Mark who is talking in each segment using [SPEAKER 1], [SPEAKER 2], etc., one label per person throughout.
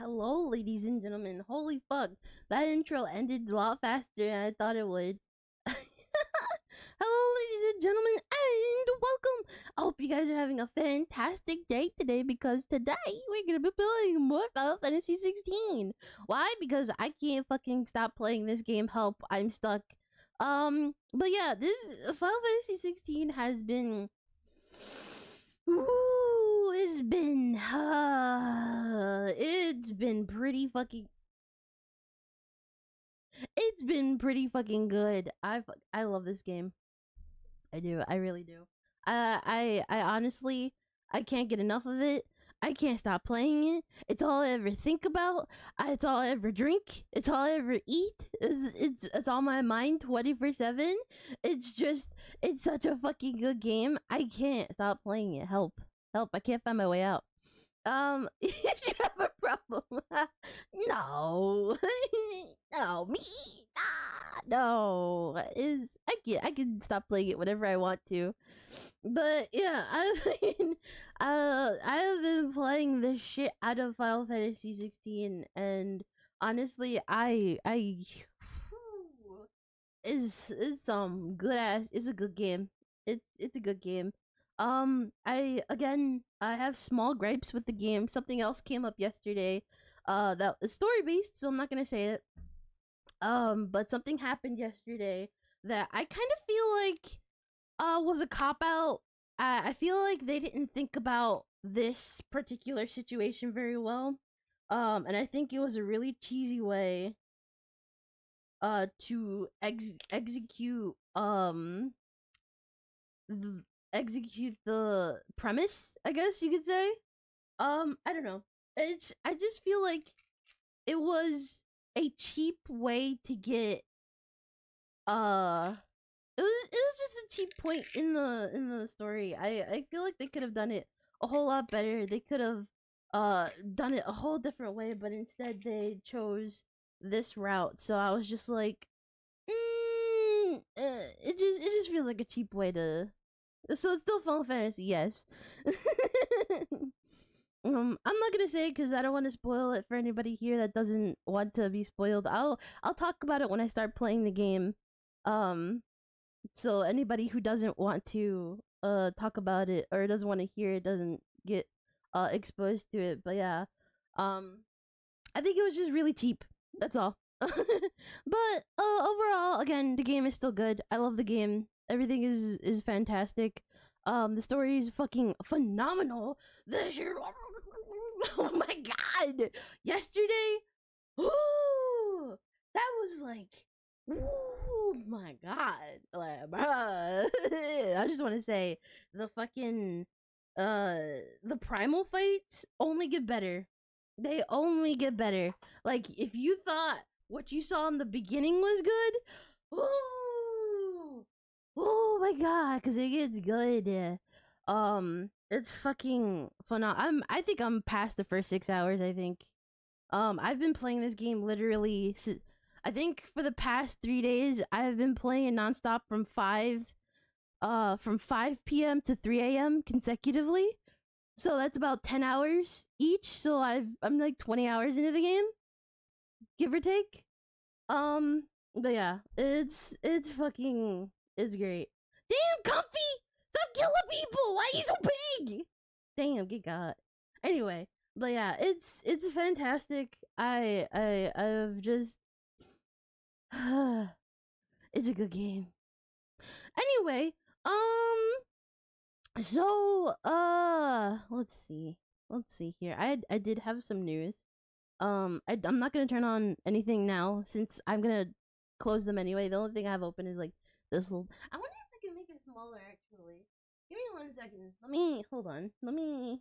[SPEAKER 1] Hello, ladies and gentlemen. Holy fuck, that intro ended a lot faster than I thought it would. Hello, ladies and gentlemen, and welcome. I hope you guys are having a fantastic day today because today we're gonna be playing more Final Fantasy 16. Why? Because I can't fucking stop playing this game. Help, I'm stuck. But yeah, this Final Fantasy 16 has been. Ooh, it's been pretty fucking it's been pretty fucking good. I love this game. I do. I really do. I honestly I can't get enough of it. I can't stop playing it. It's all I ever think about. It's all I ever drink. It's all I ever eat. It's on my mind 24/7. It's such a fucking good game. I can't stop playing it. Help. Help. I can't find my way out. You have a problem. No. No, me. No. I can stop playing it whenever I want to. But yeah, I have been playing the shit out of Final Fantasy 16, and honestly, I is some good ass. It's a good game. It's a good game. I have small gripes with the game. Something else came up yesterday. That is story based, so I'm not gonna say it. But something happened yesterday that I kind of feel like was a cop out. I feel like they didn't think about this particular situation very well. And I think it was a really cheesy way to execute execute the premise, I guess you could say. I don't know. I just feel like it was a cheap way to get uh it was just a cheap point in the story. I feel like they could have done it a whole lot better. They could have done it a whole different way, but instead they chose this route. So I was just like, it just feels like a cheap way to. So it's still Final Fantasy, yes. I'm not gonna say it because I don't want to spoil it for anybody here that doesn't want to be spoiled. I'll talk about it when I start playing the game. Um, so anybody who doesn't want to talk about it or doesn't want to hear it doesn't get exposed to it. But yeah, um, I think it was just really cheap. That's all. But overall, again, the game is still good. I love the game. Everything is fantastic. The story is fucking phenomenal. The shit. Oh my god! Yesterday, ooh, that was like, oh my god! Like, bruh. I just want to say the fucking the primal fights only get better. They only get better. Like, if you thought what you saw in the beginning was good, ooh, oh my god, because it gets good. It's fucking phenomenal. I think I'm past the first 6 hours. I think. I've been playing this game literally. I think for the past 3 days, I've been playing nonstop from 5 p.m. to 3 a.m. consecutively. So that's about 10 hours each. So I'm like 20 hours into the game, give or take. But yeah, it's fucking it's great. Damn, Comfy, stop killing people. Why are you so big? Damn, get got. Anyway, but yeah, it's fantastic. I've just it's a good game. Anyway, so let's see here. I did have some news. I'm not gonna turn on anything now since I'm gonna close them anyway. The only thing I have open is like this little. I wonder if I can make it smaller. Actually, give me 1 second. Let me hold on. Let me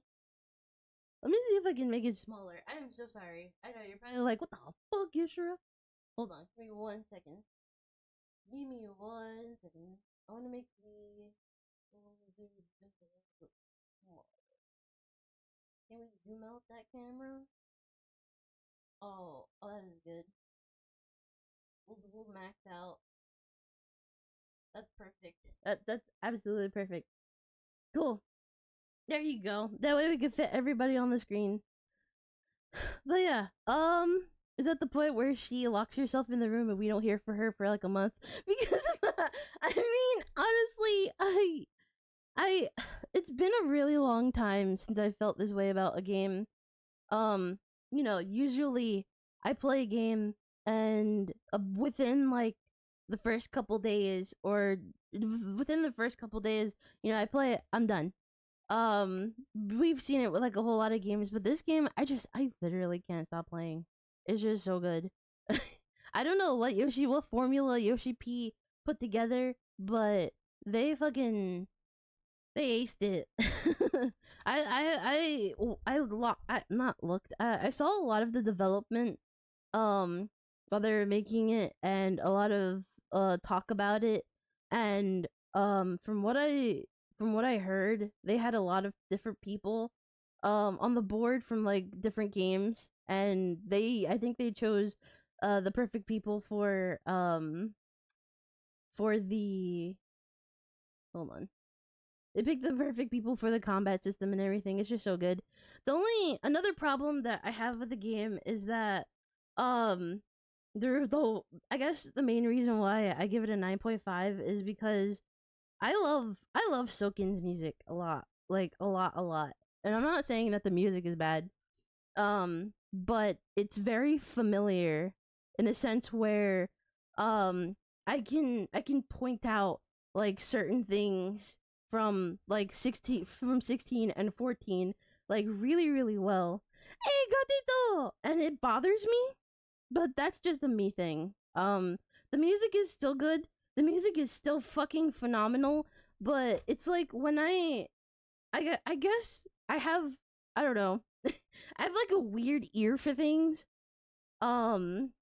[SPEAKER 1] see if I can make it smaller. I am so sorry. I know you're probably like, what the fuck, Yashira? Hold on. Give me 1 second. Give me 1 second. I want to make the. Can we zoom out that camera? Oh, that is good. We'll max out. That's perfect. That's absolutely perfect. Cool. There you go. That way we can fit everybody on the screen. But yeah, is at the point where she locks herself in the room and we don't hear from her for like a month because of that. I mean, honestly, I, it's been a really long time since I felt this way about a game. Um, usually I play a game and within like the first couple days or within the first couple days, I play it, I'm done. We've seen it with like a whole lot of games, but this game I literally can't stop playing. It's just so good. I don't know what formula Yoshi P put together, but they fucking they aced it. I not looked. I saw a lot of the development um while they were making it, and a lot of talk about it, and from what I heard, they had a lot of different people on the board from like different games, and I think they chose the perfect people for the hold on. They picked the perfect people for the combat system and everything. It's just so good. The only another problem that I have with the game is that um the I guess the main reason why I give it a 9.5 is because I love Sokin's music a lot. Like a lot. And I'm not saying that the music is bad. But it's very familiar in a sense where um I can point out like certain things from 16 and 14 like really really well. Hey gatito, and it bothers me, but that's just a me thing. The music is still good. The music is still fucking phenomenal, but it's like when I guess I don't know. I have like a weird ear for things. Um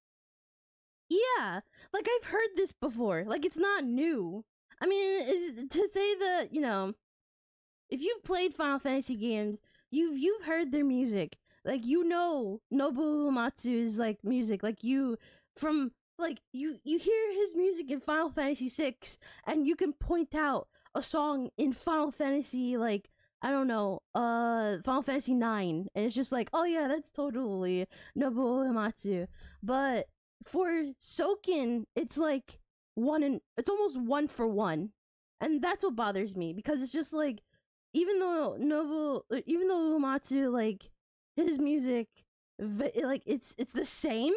[SPEAKER 1] yeah, like I've heard this before. Like it's not new. I mean, to say that, if you've played Final Fantasy games, you've heard their music. Like Nobuo Uematsu's like music. Like you hear his music in Final Fantasy 6 and you can point out a song in Final Fantasy like I don't know, Final Fantasy 9 and it's just like, "Oh yeah, that's totally Nobuo Uematsu." But for Soken, it's almost one for one. And that's what bothers me because it's just like even though Uematsu like his music, like it's the same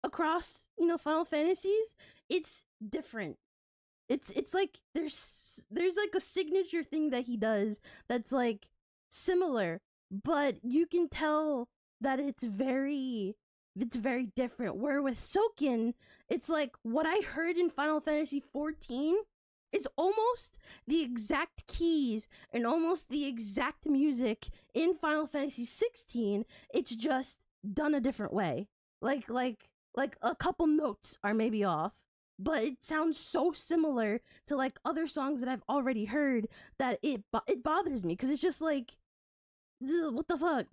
[SPEAKER 1] across Final Fantasies. It's different. It's like there's like a signature thing that he does that's like similar, but you can tell that it's very different. Where with Soken, it's like what I heard in Final Fantasy 14 is almost the exact keys and almost the exact music in Final Fantasy 16. It's just done a different way. Like a couple notes are maybe off, but it sounds so similar to like other songs that I've already heard that it bothers me because it's just like, what the fuck?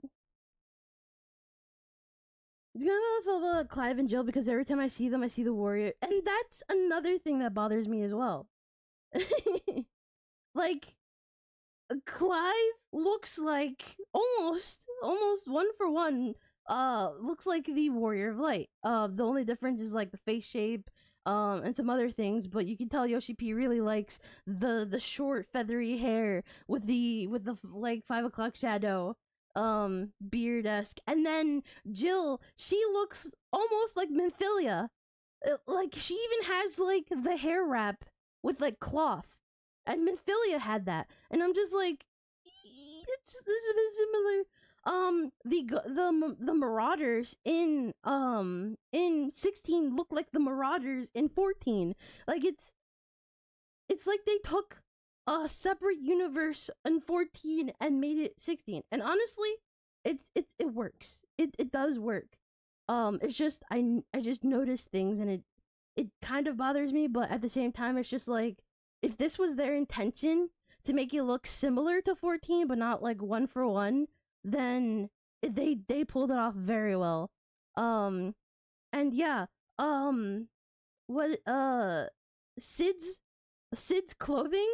[SPEAKER 1] It's gonna feel like Clive and Jill because every time I see them, I see the warrior, and that's another thing that bothers me as well. Like Clive looks like almost one for one. Looks like the Warrior of Light. The only difference is like the face shape, and some other things. But you can tell Yoshi P really likes the short feathery hair with the like 5 o'clock shadow, beard esque. And then Jill, she looks almost like Minfilia. Like she even has like the hair wrap with like cloth, and Minfilia had that, and I'm just like, it's a bit similar. The Marauders in 16 look like the Marauders in 14. Like it's like they took a separate universe in 14 and made it 16. And honestly, it works. It does work. It's just I just notice things and it kind of bothers me, but at the same time it's just like if this was their intention to make it look similar to 14 but not like one for one, then they pulled it off very well. Um and yeah, what Sid's Sid's clothing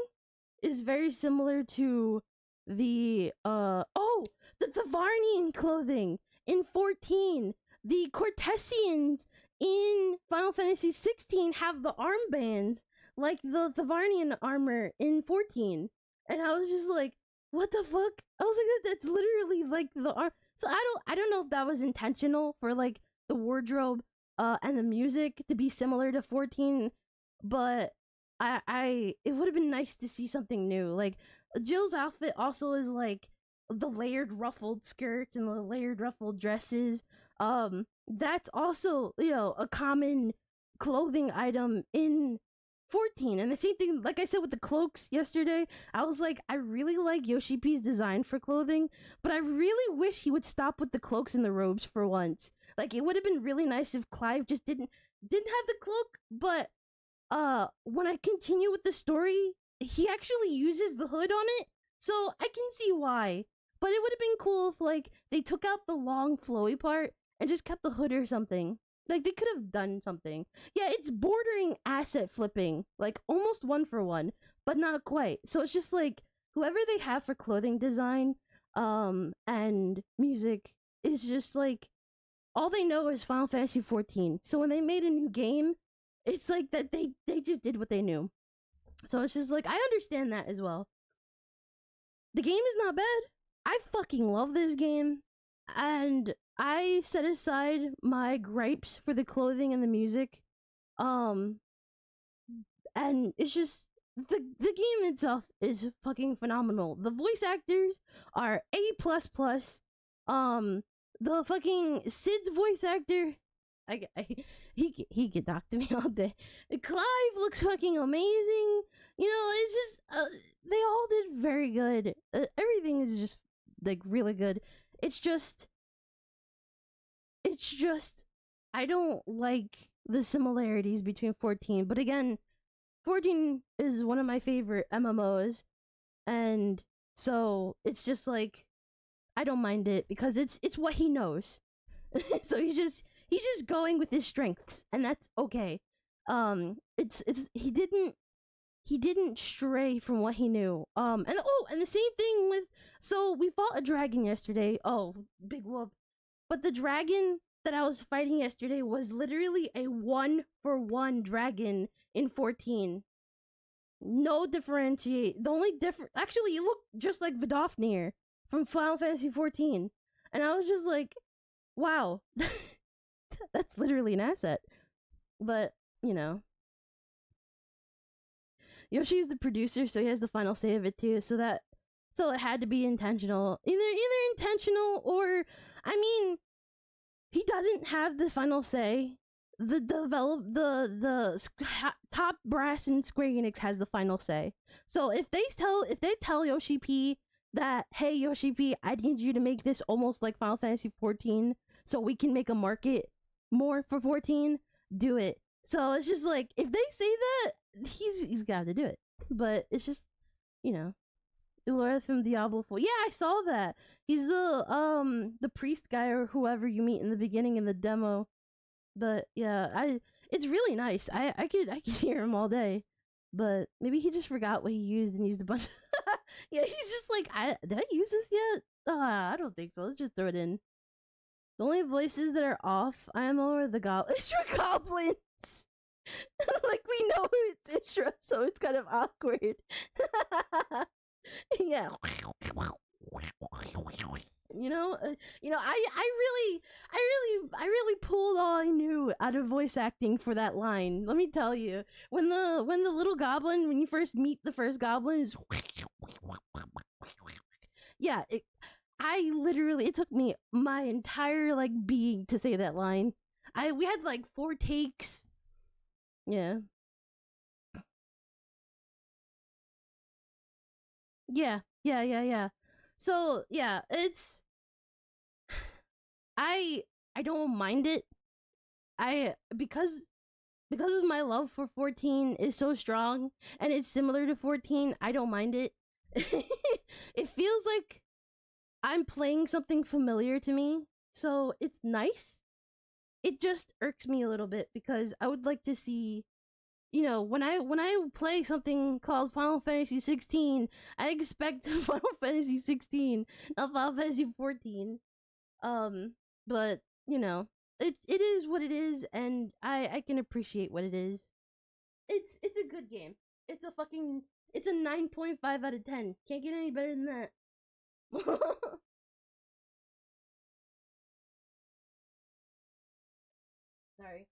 [SPEAKER 1] is very similar to the the Varnian clothing in 14. The Cortesians in Final Fantasy 16 have the armbands like the Thavarnian armor in 14. And I was just like, what the fuck? I was like, that's literally like the arm. So I don't know if that was intentional for like the wardrobe and the music to be similar to 14, but I it would have been nice to see something new. Like Jill's outfit also is like the layered ruffled skirts and the layered ruffled dresses. That's also, you know, a common clothing item in 14. And the same thing, like I said with the cloaks yesterday, I was like, I really like Yoshi P's design for clothing, but I really wish he would stop with the cloaks and the robes for once. Like it would have been really nice if Clive just didn't have the cloak, but when I continue with the story, he actually uses the hood on it, so I can see why. But it would have been cool if like they took out the long flowy part and just kept the hood or something. Like they could have done something. Yeah, it's bordering asset flipping, like almost one for one, but not quite. So it's just like whoever they have for clothing design, and music is just like all they know is Final Fantasy 14. So when they made a new game, it's like that they just did what they knew. So it's just like I understand that as well. The game is not bad. I fucking love this game. And I set aside my gripes for the clothing and the music. And it's just the game itself is fucking phenomenal. The voice actors are A++. The fucking Sid's voice actor, he could talk to me all day. Clive looks fucking amazing. You know, it's just they all did very good. Everything is just like really good. It's just I don't like the similarities between 14. But again, 14 is one of my favorite MMOs, and so it's just like I don't mind it because it's what he knows. So he's just going with his strengths, and that's okay. It's he didn't stray from what he knew. And the same thing with, so we fought a dragon yesterday. Oh, big whoop. But the dragon that I was fighting yesterday was literally a 1-for-1 dragon in 14. No differentiate. The only different, actually, it looked just like Vidofnir from Final Fantasy 14. And I was just like, wow, that's literally an asset. But, you know, Yoshi's the producer, so he has the final say of it too. So it had to be intentional. Either intentional or, I mean, he doesn't have the final say. The top brass in Square Enix has the final say. So if they tell Yoshi P that, hey Yoshi P, I need you to make this almost like Final Fantasy 14 so we can make a market more for 14, do it. So it's just like, if they say that, he's got to do it. But it's just, you know, Laura from Diablo 4. Yeah, I saw that. He's the priest guy or whoever you meet in the beginning in the demo. But yeah, it's really nice. I could hear him all day. But maybe he just forgot what he used and used a bunch. Yeah, he's just like, did I use this yet? I don't think so. Let's just throw it in. The only voices that are off IMO are the Ishra goblins. Like, we know it's Ishra, so it's kind of awkward. Yeah. You know, I really pulled all I knew out of voice acting for that line. Let me tell you, when the little goblin, when you first meet the first goblin, is yeah, it took me my entire like being to say that line. We had like 4 takes. Yeah. Yeah. So yeah, it's I don't mind it. Because my love for 14 is so strong and it's similar to 14, I don't mind it. It feels like I'm playing something familiar to me, so it's nice. It just irks me a little bit because I would like to see, you know, when I play something called Final Fantasy 16, I expect Final Fantasy 16, not Final Fantasy 14. but it is what it is, and I can appreciate what it is. It's a good game. It's a 9.5 out of 10. Can't get any better than that. Sorry.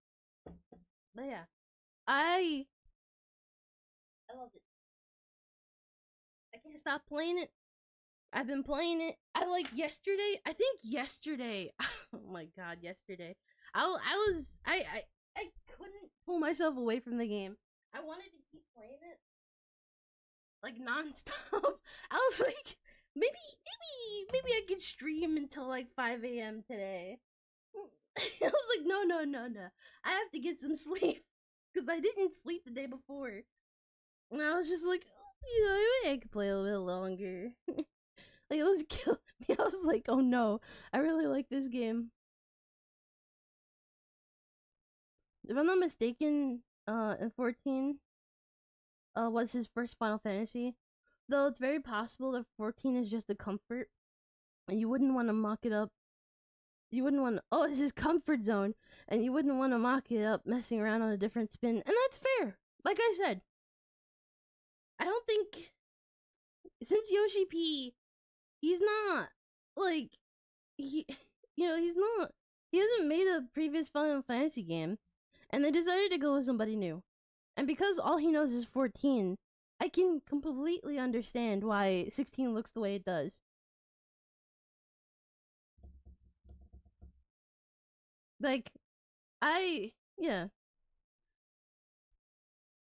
[SPEAKER 1] But yeah. I I loved it. I can't stop playing it. I've been playing it. I think yesterday. Oh my god, yesterday. I couldn't pull myself away from the game. I wanted to keep playing it like nonstop. I was like, maybe I could stream until like 5 a.m. today. I was like, no. I have to get some sleep because I didn't sleep the day before. And I was just like, maybe I could play a little bit longer. Like, it was killing me. I was like, oh no, I really like this game. If I'm not mistaken, in 14, was his first Final Fantasy. Though it's very possible that 14 is just a comfort, and you wouldn't want to mock it up. You wouldn't want to, oh, it's his comfort zone, and you wouldn't want to mock it up messing around on a different spin, and that's fair. Like I said, I don't think, since Yoshi P, he's not, like, he, he's not, he hasn't made a previous Final Fantasy game, and they decided to go with somebody new. And because all he knows is 14, I can completely understand why 16 looks the way it does. Like, yeah.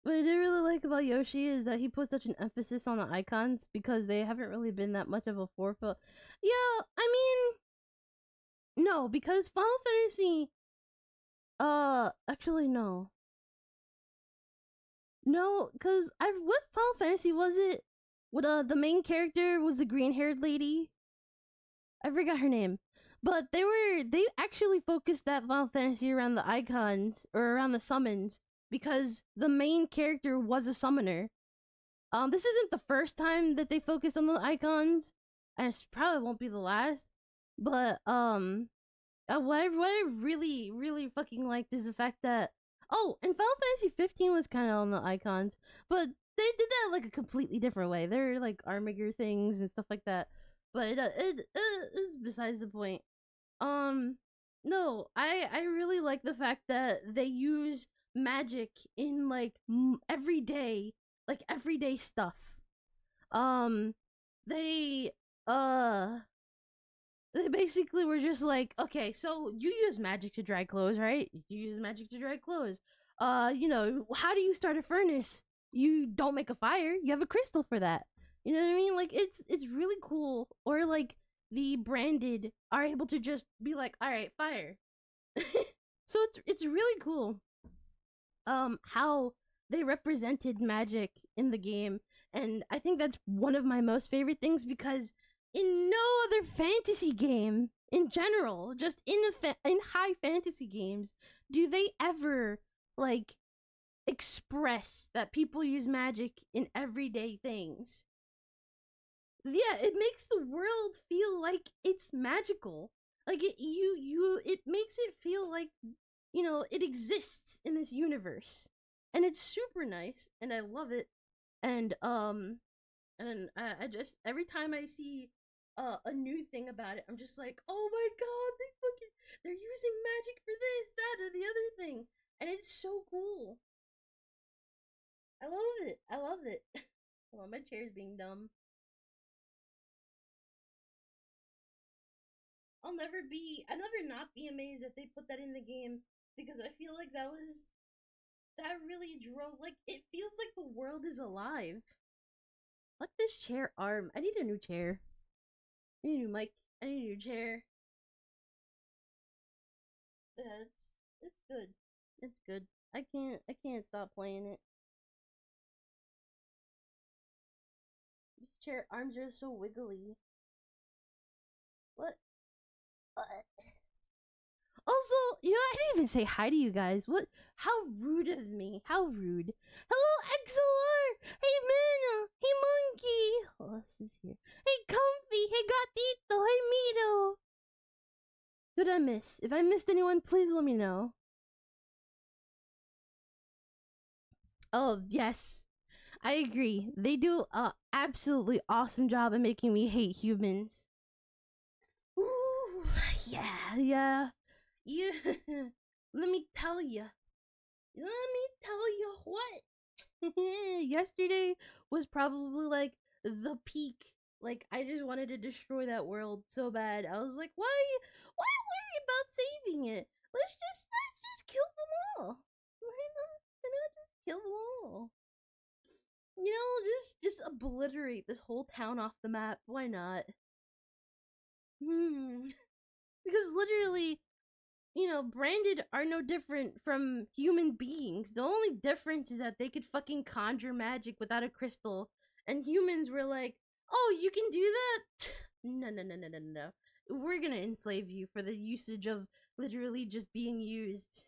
[SPEAKER 1] What I did really like about Yoshi is that he put such an emphasis on the icons because they haven't really been that much of a forefront. Yeah, I mean, no, because Final Fantasy, actually no. No, because what Final Fantasy was it? What, the main character was the green-haired lady? I forgot her name. But they actually focused that Final Fantasy around the icons, or around the summons, because the main character was a summoner. This isn't the first time that they focused on the icons, and it probably won't be the last. But what I really really fucking liked is the fact that, oh, and Final Fantasy 15 was kind of on the icons, but they did that like a completely different way. They're like armiger things and stuff like that. But it is besides the point. Um, no, I really like the fact that they use magic in like everyday stuff. Um, they uh they basically were just like, okay, so you use magic to dry clothes, right? You use magic to dry clothes. How do you start a furnace? You don't make a fire. You have a crystal for that. You know what I mean? Like, it's really cool. Or like the branded are able to just be like, all right, fire. So it's really cool. How they represented magic in the game, and I think that's one of my most favorite things because in no other fantasy game in general, just in high fantasy games, do they ever like express that people use magic in everyday things. Yeah, it makes the world feel like it's magical. Like it makes it feel like, it exists in this universe. And it's super nice and I love it. And I just every time I see a new thing about it, I'm just like, "Oh my god, they're using magic for this, that or the other thing." And it's so cool. I love it. I love it. Hold on, my chair's being dumb. I'll never not be amazed that they put that in the game because I feel like that really drove, like, it feels like the world is alive. Fuck this chair arm. I need a new chair. I need a new mic. I need a new chair. Yeah, it's good. It's good. I can't stop playing it. These chair arms are so wiggly. What? What? Also, I didn't even say hi to you guys. What? How rude of me. How rude. Hello, XLR. Hey, Mana. Hey, Monkey. Oh, this is here. Hey, Comfy. Hey, Gatito. Hey, Mito. Who did I miss? If I missed anyone, please let me know. Oh, yes. I agree. They do a absolutely awesome job at making me hate humans. Ooh, yeah. Let me tell you. What. Yesterday was probably like the peak. Like I just wanted to destroy that world so bad. I was like, why worry about saving it? Let's just kill them all. Why not just kill them all? Just obliterate this whole town off the map. Why not? Because literally, branded are no different from human beings. The only difference is that they could fucking conjure magic without a crystal, and humans were like, "Oh, you can do that? No. We're gonna enslave you for the usage of literally just being used."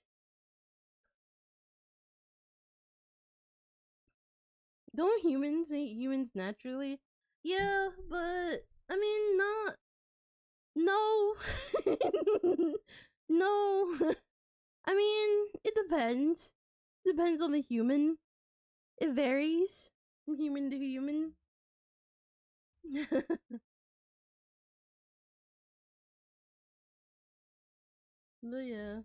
[SPEAKER 1] Don't humans hate humans naturally? Yeah, but I mean, not. No. No. I mean, it depends. Depends on the human. It varies from human to human. But yeah.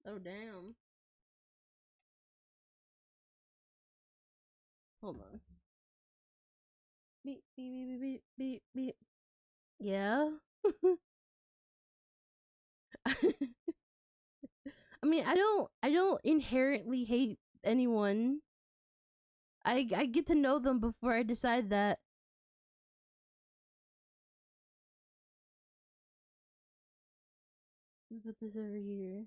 [SPEAKER 1] Oh damn. Hold on. Beep beep beep beep beep beep. Yeah. I mean, I don't inherently hate anyone. I get to know them before I decide that. Let's put this over here.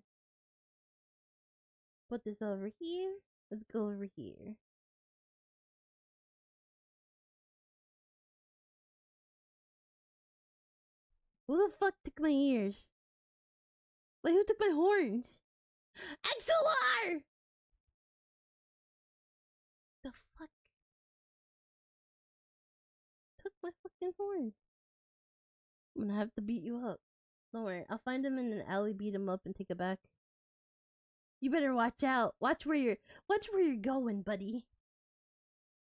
[SPEAKER 1] Put this over here. Let's go over here. Who the fuck took my ears? Wait, who took my horns? XLR! The fuck? Took my fucking horn. I'm gonna have to beat you up. Don't worry, I'll find him in an alley, beat him up, and take it back. You better watch out. Watch where you're going, buddy.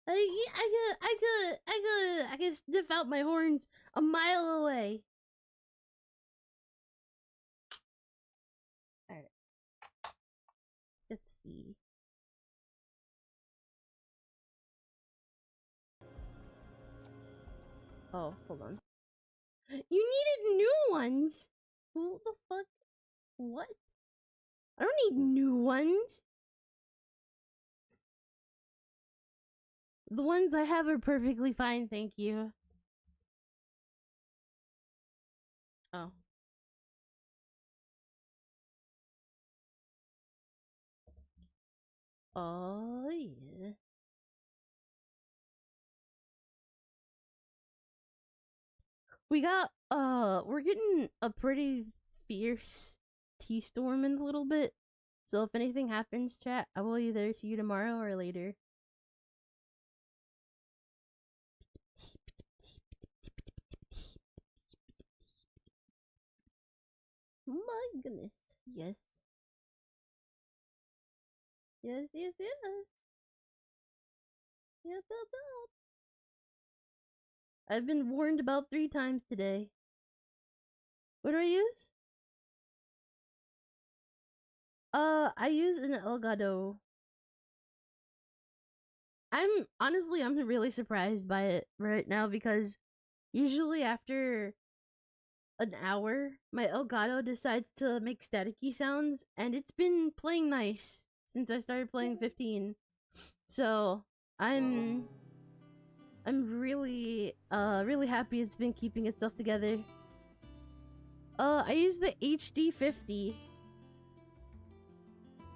[SPEAKER 1] I can sniff out my horns a mile away. Alright. Let's see. Oh, hold on. You needed new ones? Who the fuck? What? I don't need new ones. The ones I have are perfectly fine, thank you. Oh. Oh, yeah. We're getting a pretty fierce tea storm in a little bit. So if anything happens, chat, I will either see you tomorrow or later. My goodness. Yes. Yes. Yes. I've been warned about 3 times today. What do I use? I use an Elgato. I'm really surprised by it right now because usually after an hour, my Elgato decides to make staticky sounds, and it's been playing nice since I started playing 15. So I'm really happy it's been keeping itself together. I use the HD50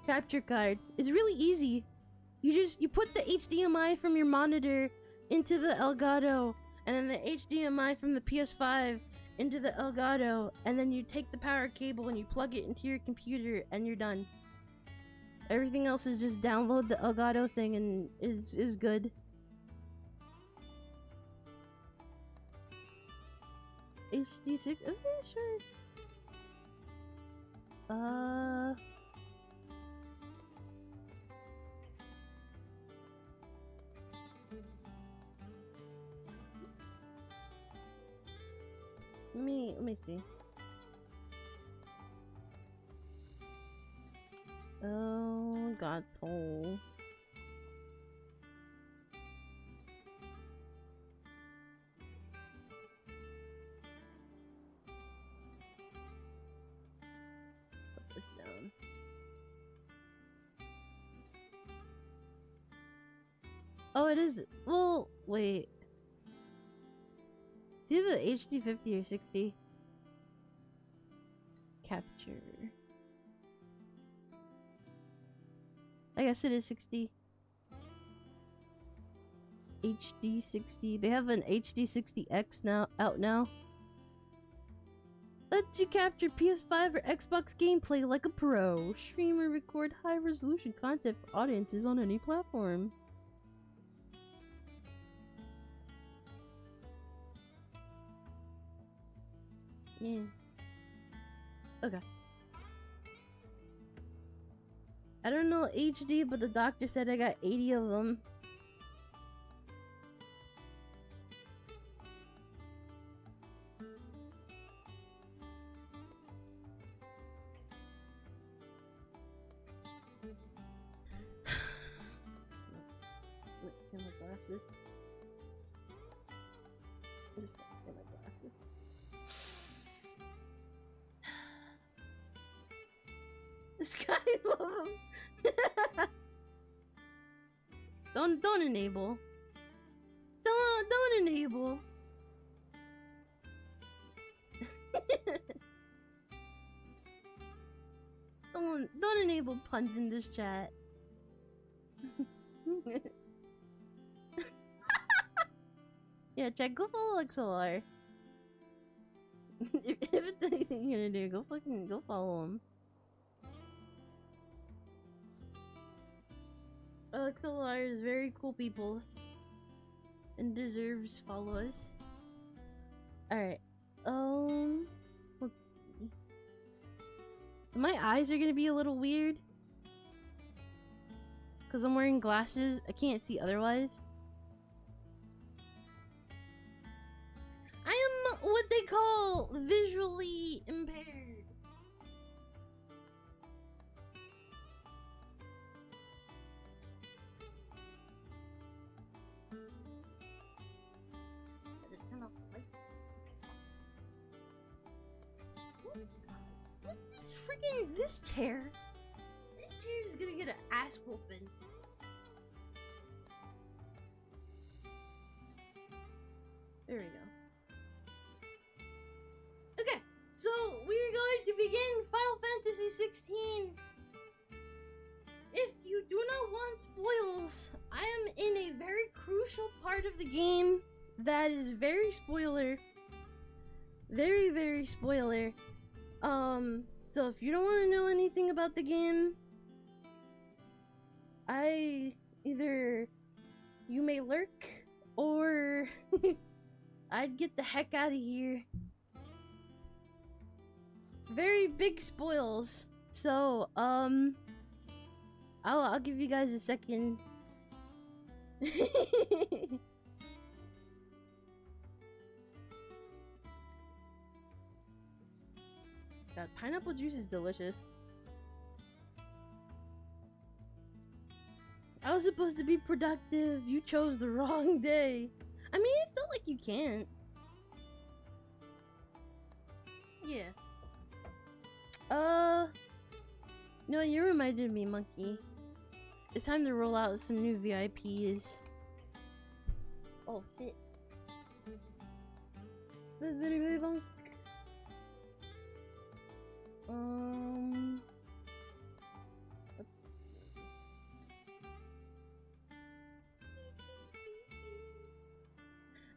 [SPEAKER 1] capture card. It's really easy. You put the HDMI from your monitor into the Elgato, and then the HDMI from the PS5 into the Elgato, and then you take the power cable and you plug it into your computer, and you're done. Everything else is just download the Elgato thing and is good. HD6. I'm pretty sure. Let me see. Oh, God, oh. Put this down. Oh, it is. Well, wait. It's either HD 50 or 60. Capture. I guess it is 60. HD 60. They have an HD 60X now out now. Lets you capture PS5 or Xbox gameplay like a pro. Stream or record high resolution content for audiences on any platform. Yeah. Okay. I don't know HD, but the doctor said I got 80 of them. Get my glasses. Just get my glasses. This guy love him. Don't enable. Don't enable. don't enable puns in this chat. Yeah, check. Go follow XLR. if it's anything you're gonna do, go follow him. XLR is very cool people and deserves followers. Alright. Let's see. My eyes are gonna be a little weird. Because I'm wearing glasses. I can't see otherwise. I am what they call visually impaired. It's freaking this chair. This chair is gonna get an ass whooping. There we go. Okay, so we're going to begin Final Fantasy 16. If you do not want spoils, I am in a very crucial part of the game that is very spoiler. Very, very spoiler. So if you don't want to know anything about the game, either you may lurk or I'd get the heck out of here. Very big spoils. So, I'll give you guys a second. God, pineapple juice is delicious. I was supposed to be productive. You chose the wrong day. I mean, it's not like you can't. Yeah. No, you reminded me, Monkey. It's time to roll out some new VIPs. Oh, shit. Let's see.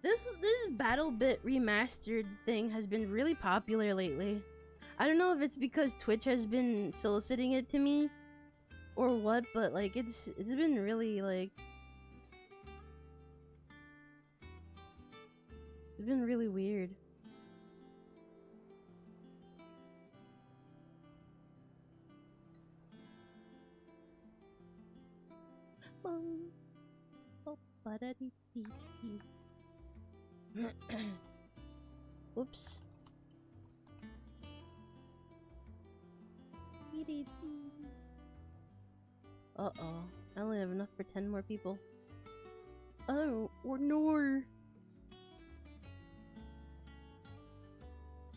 [SPEAKER 1] This Battle Bit remastered thing has been really popular lately. I don't know if it's because Twitch has been soliciting it to me or what, but like it's been really like it's been really weird. Whoops. Uh-oh. I only have enough for 10 more people. Oh, or no.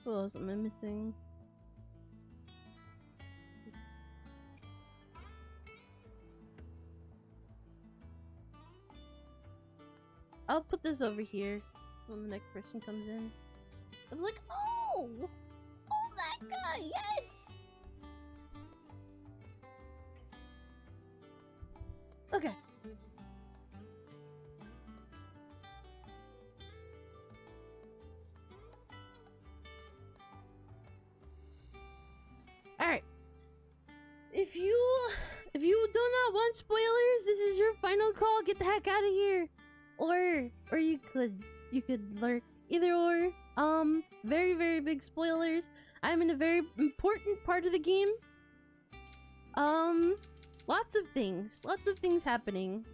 [SPEAKER 1] Who else am I missing? I'll put this over here when the next person comes in. I'm like, oh! Oh, that guy, yes! Okay. Alright. If you do not want spoilers, this is your final call. Get the heck out of here. Or you could lurk. Either or. Very, very big spoilers. I'm in a very important part of the game. Lots of things happening.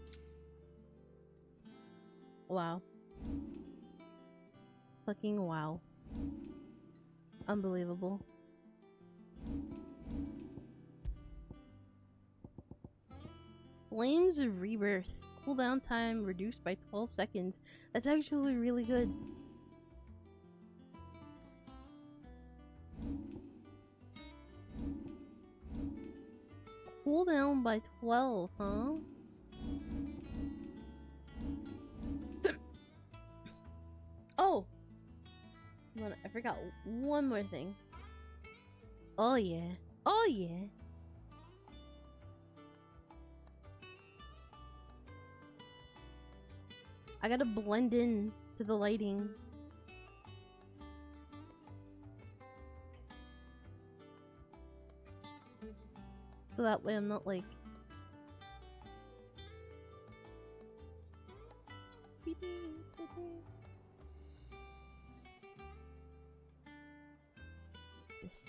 [SPEAKER 1] Wow. Fucking wow. Unbelievable. Flames of Rebirth. Cooldown time reduced by 12 seconds. That's actually really good. Cooldown by 12, huh? Oh! I forgot one more thing. Oh yeah. Oh yeah. I gotta blend in to the lighting. So that way I'm not like... This.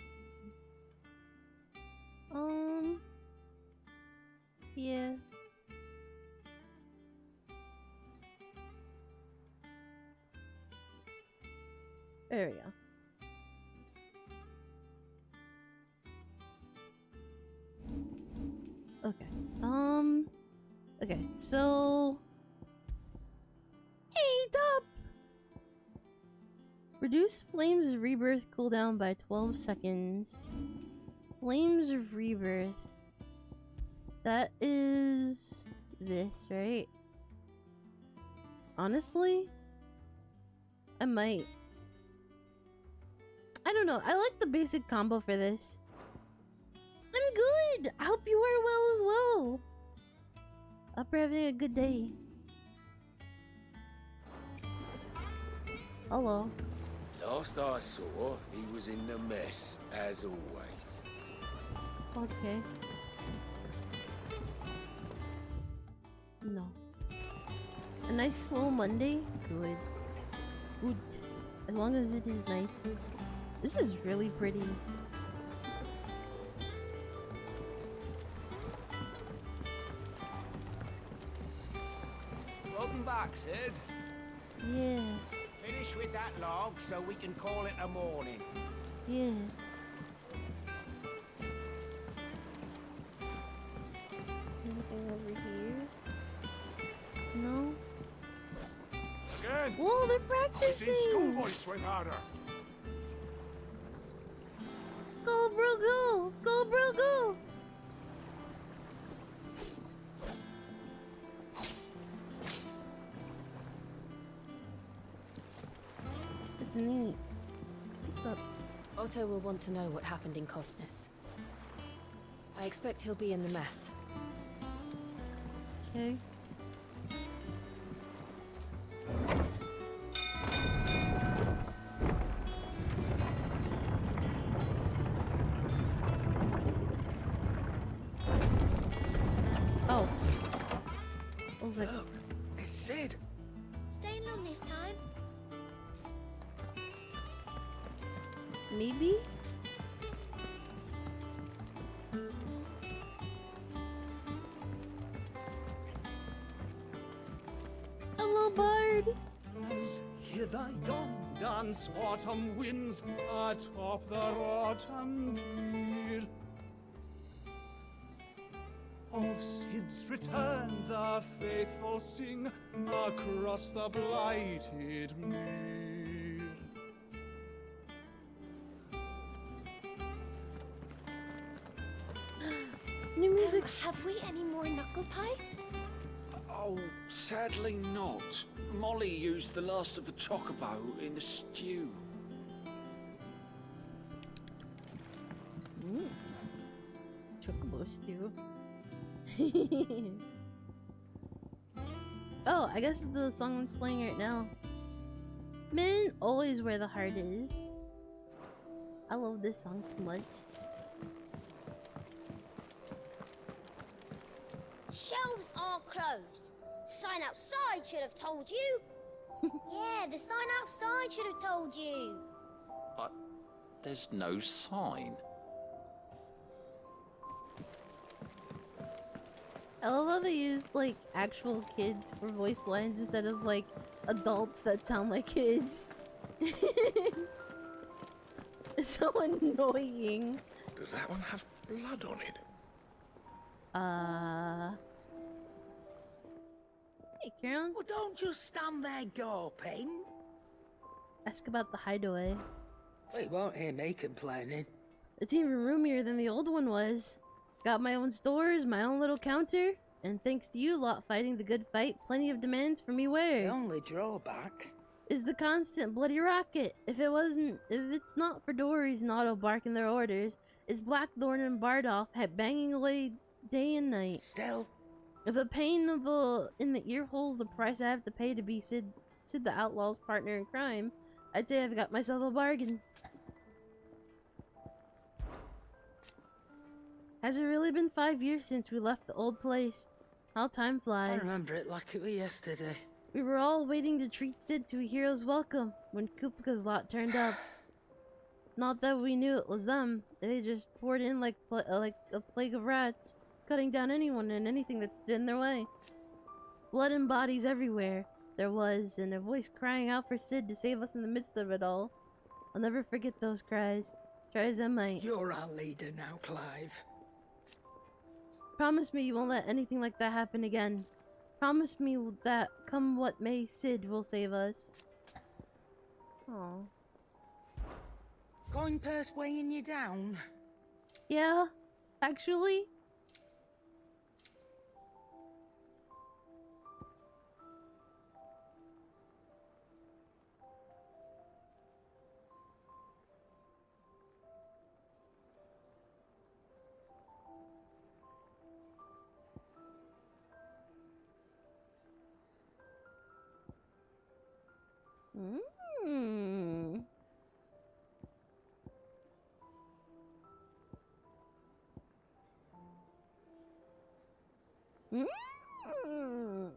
[SPEAKER 1] Yeah. There we go. Okay. Okay, so... Hey, Top! Reduce Flames of Rebirth cooldown by 12 seconds. Flames of Rebirth. That is... this, right? Honestly? I might. I don't know. I like the basic combo for this. I'm good! I hope you are well as well. Hope you're having a good day. Hello.
[SPEAKER 2] Last I saw, he was in the mess, as always.
[SPEAKER 1] Okay. No. A nice slow Monday? Good. Good. As long as it is nice. This is really pretty.
[SPEAKER 2] Welcome back, Sid.
[SPEAKER 1] Yeah.
[SPEAKER 3] Finish with that log so we can call it a morning.
[SPEAKER 1] Yeah. Anything over here? No?
[SPEAKER 3] Again!
[SPEAKER 1] Whoa, they're
[SPEAKER 3] I've seen
[SPEAKER 1] practicing!
[SPEAKER 3] schoolboys swing harder.
[SPEAKER 1] Go, bro, go! Go, bro, go! It's neat. What's up?
[SPEAKER 4] Otto will want to know what happened in Costness. I expect he'll be in the mess.
[SPEAKER 1] Okay. Oh. I was like,
[SPEAKER 2] Look, it's Sid.
[SPEAKER 5] Staying long this time?
[SPEAKER 1] maybe? little bard.
[SPEAKER 6] As hither yon dance autumn winds atop the rotten pier. Of Sid's return the faithful sing across the blighted mere.
[SPEAKER 1] New music.
[SPEAKER 5] Have we any more knuckle pies?
[SPEAKER 2] Oh, sadly not. Molly used the last of the chocobo in the stew.
[SPEAKER 1] Chocobo stew. Oh, I guess the song that's playing right now. Men always where the heart is. I love this song too much.
[SPEAKER 5] Shelves are closed. Sign outside should have told you. Yeah, the sign outside should have told you.
[SPEAKER 7] But there's no sign.
[SPEAKER 1] I love how they used like actual kids for voice lines instead of like adults that sound like kids. It's so annoying.
[SPEAKER 2] Does that one have blood on it?
[SPEAKER 1] Hey, Kieran.
[SPEAKER 8] Well, don't just stand there gawping.
[SPEAKER 1] Ask about the hideaway.
[SPEAKER 8] Well, you won't hear me complaining.
[SPEAKER 1] It's even roomier than the old one was. Got my own stores, my own little counter, and thanks to you lot fighting the good fight, plenty of demands for me
[SPEAKER 8] The
[SPEAKER 1] wares.
[SPEAKER 8] only drawback.
[SPEAKER 1] Is the constant bloody racket. If it's not for Dory's and Otto barking their orders, it's Blackthorn and Bardolph banging away day and night.
[SPEAKER 8] Still,
[SPEAKER 1] If the pain in the ear hole's the price I have to pay to be Sid the Outlaw's partner in crime, I'd say I've got myself a bargain. Has it really been 5 years since we left the old place? How time
[SPEAKER 8] I
[SPEAKER 1] flies.
[SPEAKER 8] remember it like it was yesterday.
[SPEAKER 1] We were all waiting to treat Sid to a hero's welcome when Kupika's lot turned up. Not that we knew it was them. They just poured in like a plague of rats, cutting down anyone and anything that stood in their way. Blood and bodies everywhere there was, and a voice crying out for Sid to save us in the midst of it all. I'll never forget those cries. Try as I might.
[SPEAKER 8] You're our leader now, Clive.
[SPEAKER 1] Promise me you won't let anything like that happen again. Promise me that, come what may, Sid will save us. Aww.
[SPEAKER 8] Coin purse weighing you down?
[SPEAKER 1] Yeah, actually. Mm.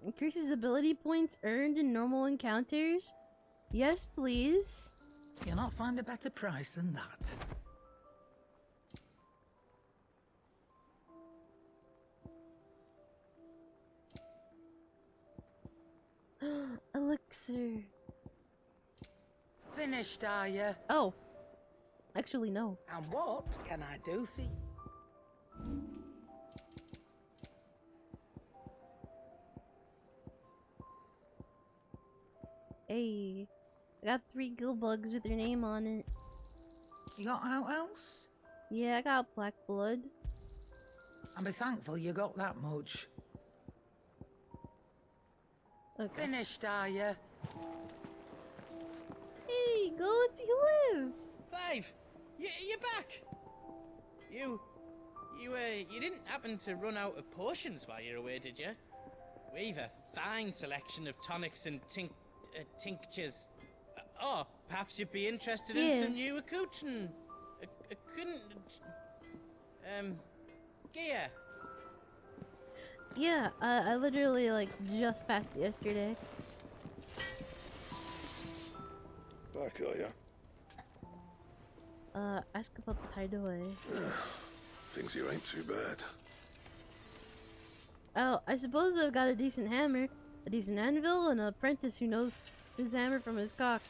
[SPEAKER 1] Increases ability points earned in normal encounters? Yes, please.
[SPEAKER 8] You'll not find a better price than that.
[SPEAKER 1] Elixir.
[SPEAKER 8] Finished, are you?
[SPEAKER 1] Oh. Actually, no.
[SPEAKER 8] And what can I do for you?
[SPEAKER 1] Hey. I got 3 gill bugs with your name on it.
[SPEAKER 8] You got out else?
[SPEAKER 1] Yeah, I got black blood.
[SPEAKER 8] I'll be thankful you got that much.
[SPEAKER 1] Okay.
[SPEAKER 8] Finished, are you?
[SPEAKER 1] Hey, go to you live.
[SPEAKER 9] Clive, you're back. You didn't happen to run out of potions while you're away, did you? We've a fine selection of tonics and tinctures. Oh, perhaps you'd be interested in some new accoutrement. Gear.
[SPEAKER 1] Yeah, I literally like just passed it yesterday.
[SPEAKER 2] Back, are ya?
[SPEAKER 1] Ask about the hideaway.
[SPEAKER 2] Things here ain't too bad.
[SPEAKER 1] Oh, I suppose I've got a decent hammer. a decent anvil, and an apprentice who knows his hammer from his cock.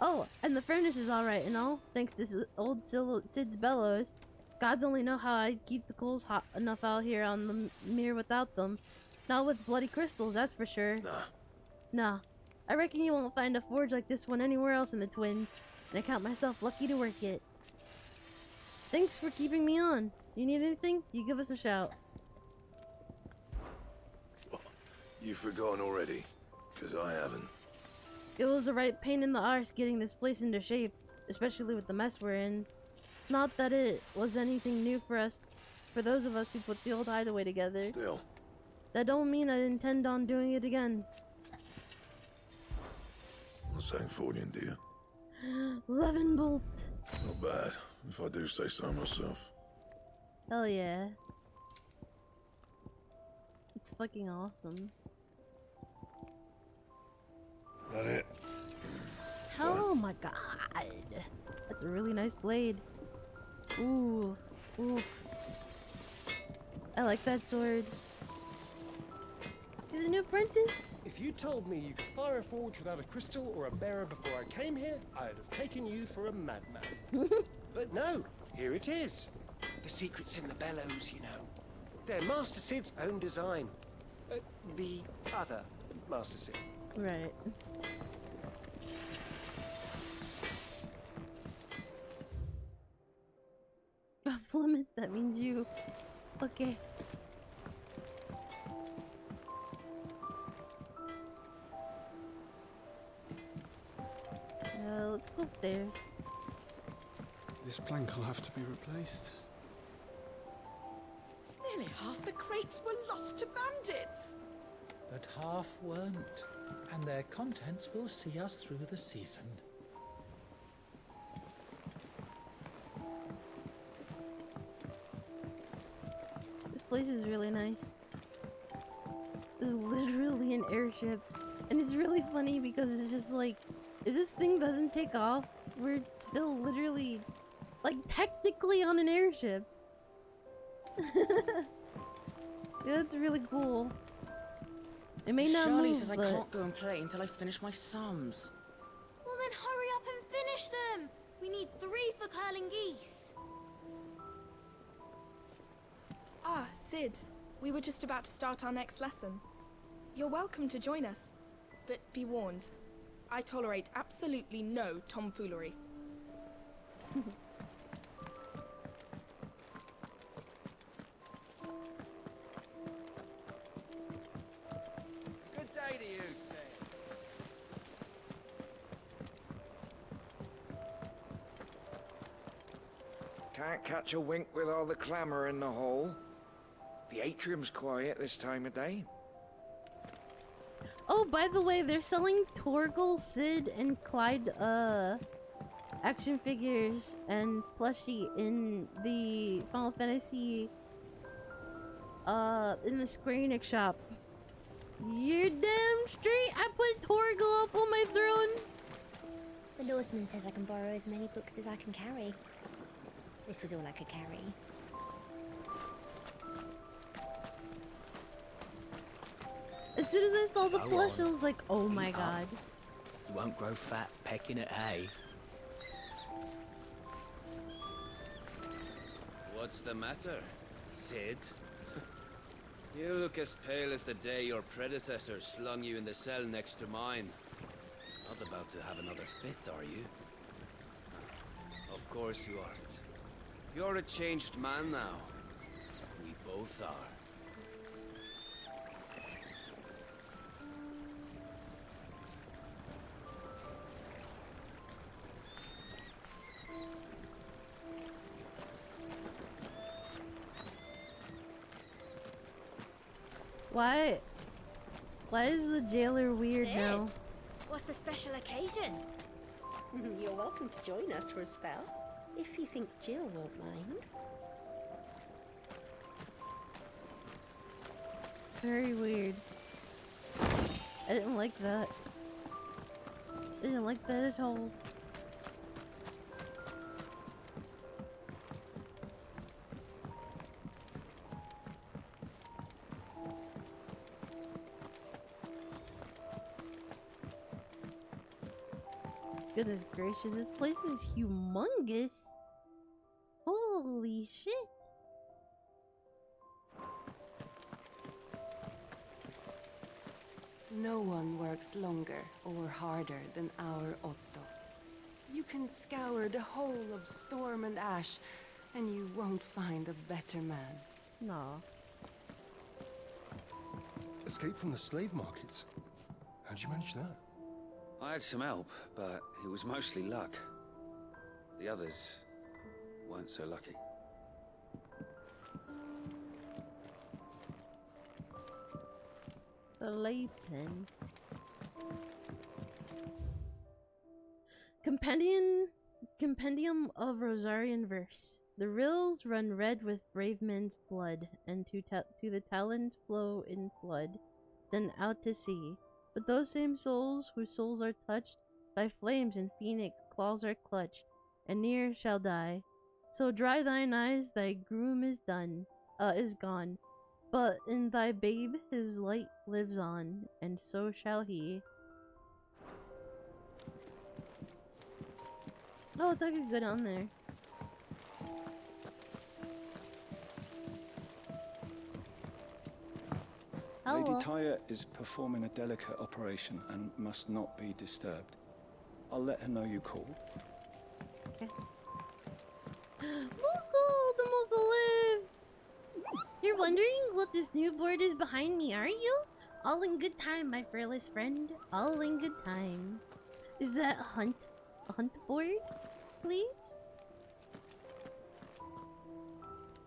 [SPEAKER 1] Oh, and the furnace is alright and all, thanks to old Sid's bellows. Gods only know how I'd keep the coals hot enough out here on the mere without them. Not with bloody crystals, that's for sure. Nah. I reckon you won't find a forge like this one anywhere else in the Twins, and I count myself lucky to work it. Thanks for keeping me on. You need anything? You give us a shout.
[SPEAKER 10] You've forgotten already, because I haven't.
[SPEAKER 1] It was a right pain in the arse getting this place into shape, especially with the mess we're in. Not that it was anything new for us, for those of us who put the old hideaway together.
[SPEAKER 10] Still.
[SPEAKER 1] That don't mean I intend on doing it again.
[SPEAKER 10] What's Sancfordian, do you?
[SPEAKER 1] Levenbolt.
[SPEAKER 10] Not bad, if I do say so myself.
[SPEAKER 1] Hell yeah. It's fucking awesome.
[SPEAKER 10] That it?
[SPEAKER 1] Oh my god. That's a really nice blade. Ooh. Ooh. I like that sword. He's a new apprentice?
[SPEAKER 11] If you told me you could fire a forge without a crystal or a bearer before I came here, I'd have taken you for a madman. But no, here it is.
[SPEAKER 3] The secret's in the bellows, you know.
[SPEAKER 11] They're Master Sid's own design. The other Master Sid.
[SPEAKER 1] Right. Off limits, that means you. Okay. Let's go upstairs.
[SPEAKER 6] This plank will have to be replaced.
[SPEAKER 12] Nearly half the crates were lost to bandits.
[SPEAKER 8] But half weren't, and their contents will see us through the season.
[SPEAKER 1] This place is really nice. There's literally an airship. And it's really funny because it's just like, if this thing doesn't take off, we're still literally, like, technically on an airship. Yeah, that's really cool. It may not
[SPEAKER 13] Shirley
[SPEAKER 1] move,
[SPEAKER 13] says
[SPEAKER 1] but...
[SPEAKER 13] I can't go and play until I finish my sums.
[SPEAKER 5] Well then hurry up and finish them! We need 3 for curling geese.
[SPEAKER 14] Ah, Sid. We were just about to start our next lesson. You're welcome to join us, but be warned. I tolerate absolutely no tomfoolery.
[SPEAKER 3] Good day to you, Sid.
[SPEAKER 2] Can't catch a wink with all the clamour in the hall. The atrium's quiet this time of day.
[SPEAKER 1] Oh, by the way, they're selling Torgal, Sid, and Clyde, action figures and plushie in the Final Fantasy, in the Square Enix shop. You're damn straight, I put Torgal up on my throne!
[SPEAKER 5] The lawsman says I can borrow as many books as I can carry. This was all I could carry.
[SPEAKER 1] As soon as I saw the
[SPEAKER 15] Go
[SPEAKER 1] plush,
[SPEAKER 15] on.
[SPEAKER 1] I was like, oh my
[SPEAKER 15] Eat up.
[SPEAKER 1] god.
[SPEAKER 15] You won't grow fat pecking at hay.
[SPEAKER 16] What's the matter, Sid? You look as pale as the day your predecessor slung you in the cell next to mine. Not about to have another fit, are you? Of course you aren't. You're a changed man now. We both are.
[SPEAKER 1] Why is the jailer weird
[SPEAKER 5] Sid,
[SPEAKER 1] now?
[SPEAKER 5] what's the special occasion?
[SPEAKER 17] You're welcome to join us for a spell, if you think Jill won't mind.
[SPEAKER 1] Very weird. I didn't like that. I didn't like that at all. Goodness gracious, this place is humongous. Holy shit.
[SPEAKER 18] No one works longer or harder than our Otto. You can scour the whole of Storm and Ash, and you won't find a better man.
[SPEAKER 1] No.
[SPEAKER 11] Escape from the slave markets. How'd you manage that?
[SPEAKER 2] I had some help, but it was mostly luck. The others weren't so lucky.
[SPEAKER 1] The lay pen. Compendium of Rosarian verse. The rills run red with brave men's blood, and to the talons flow in flood, then out to sea. But those same souls, whose souls are touched by flames and phoenix claws are clutched, and near shall die. So dry thine eyes, thy groom is gone. But in thy babe his light lives on, and so shall he. Oh, that could go down there.
[SPEAKER 6] Lady Tyre is performing a delicate operation and must not be disturbed. I'll let her know you called.
[SPEAKER 1] Okay. Moogle! The Moogle lived! You're wondering what this new board is behind me, aren't you? All in good time, my fearless friend. All in good time. Is that a hunt board? Please?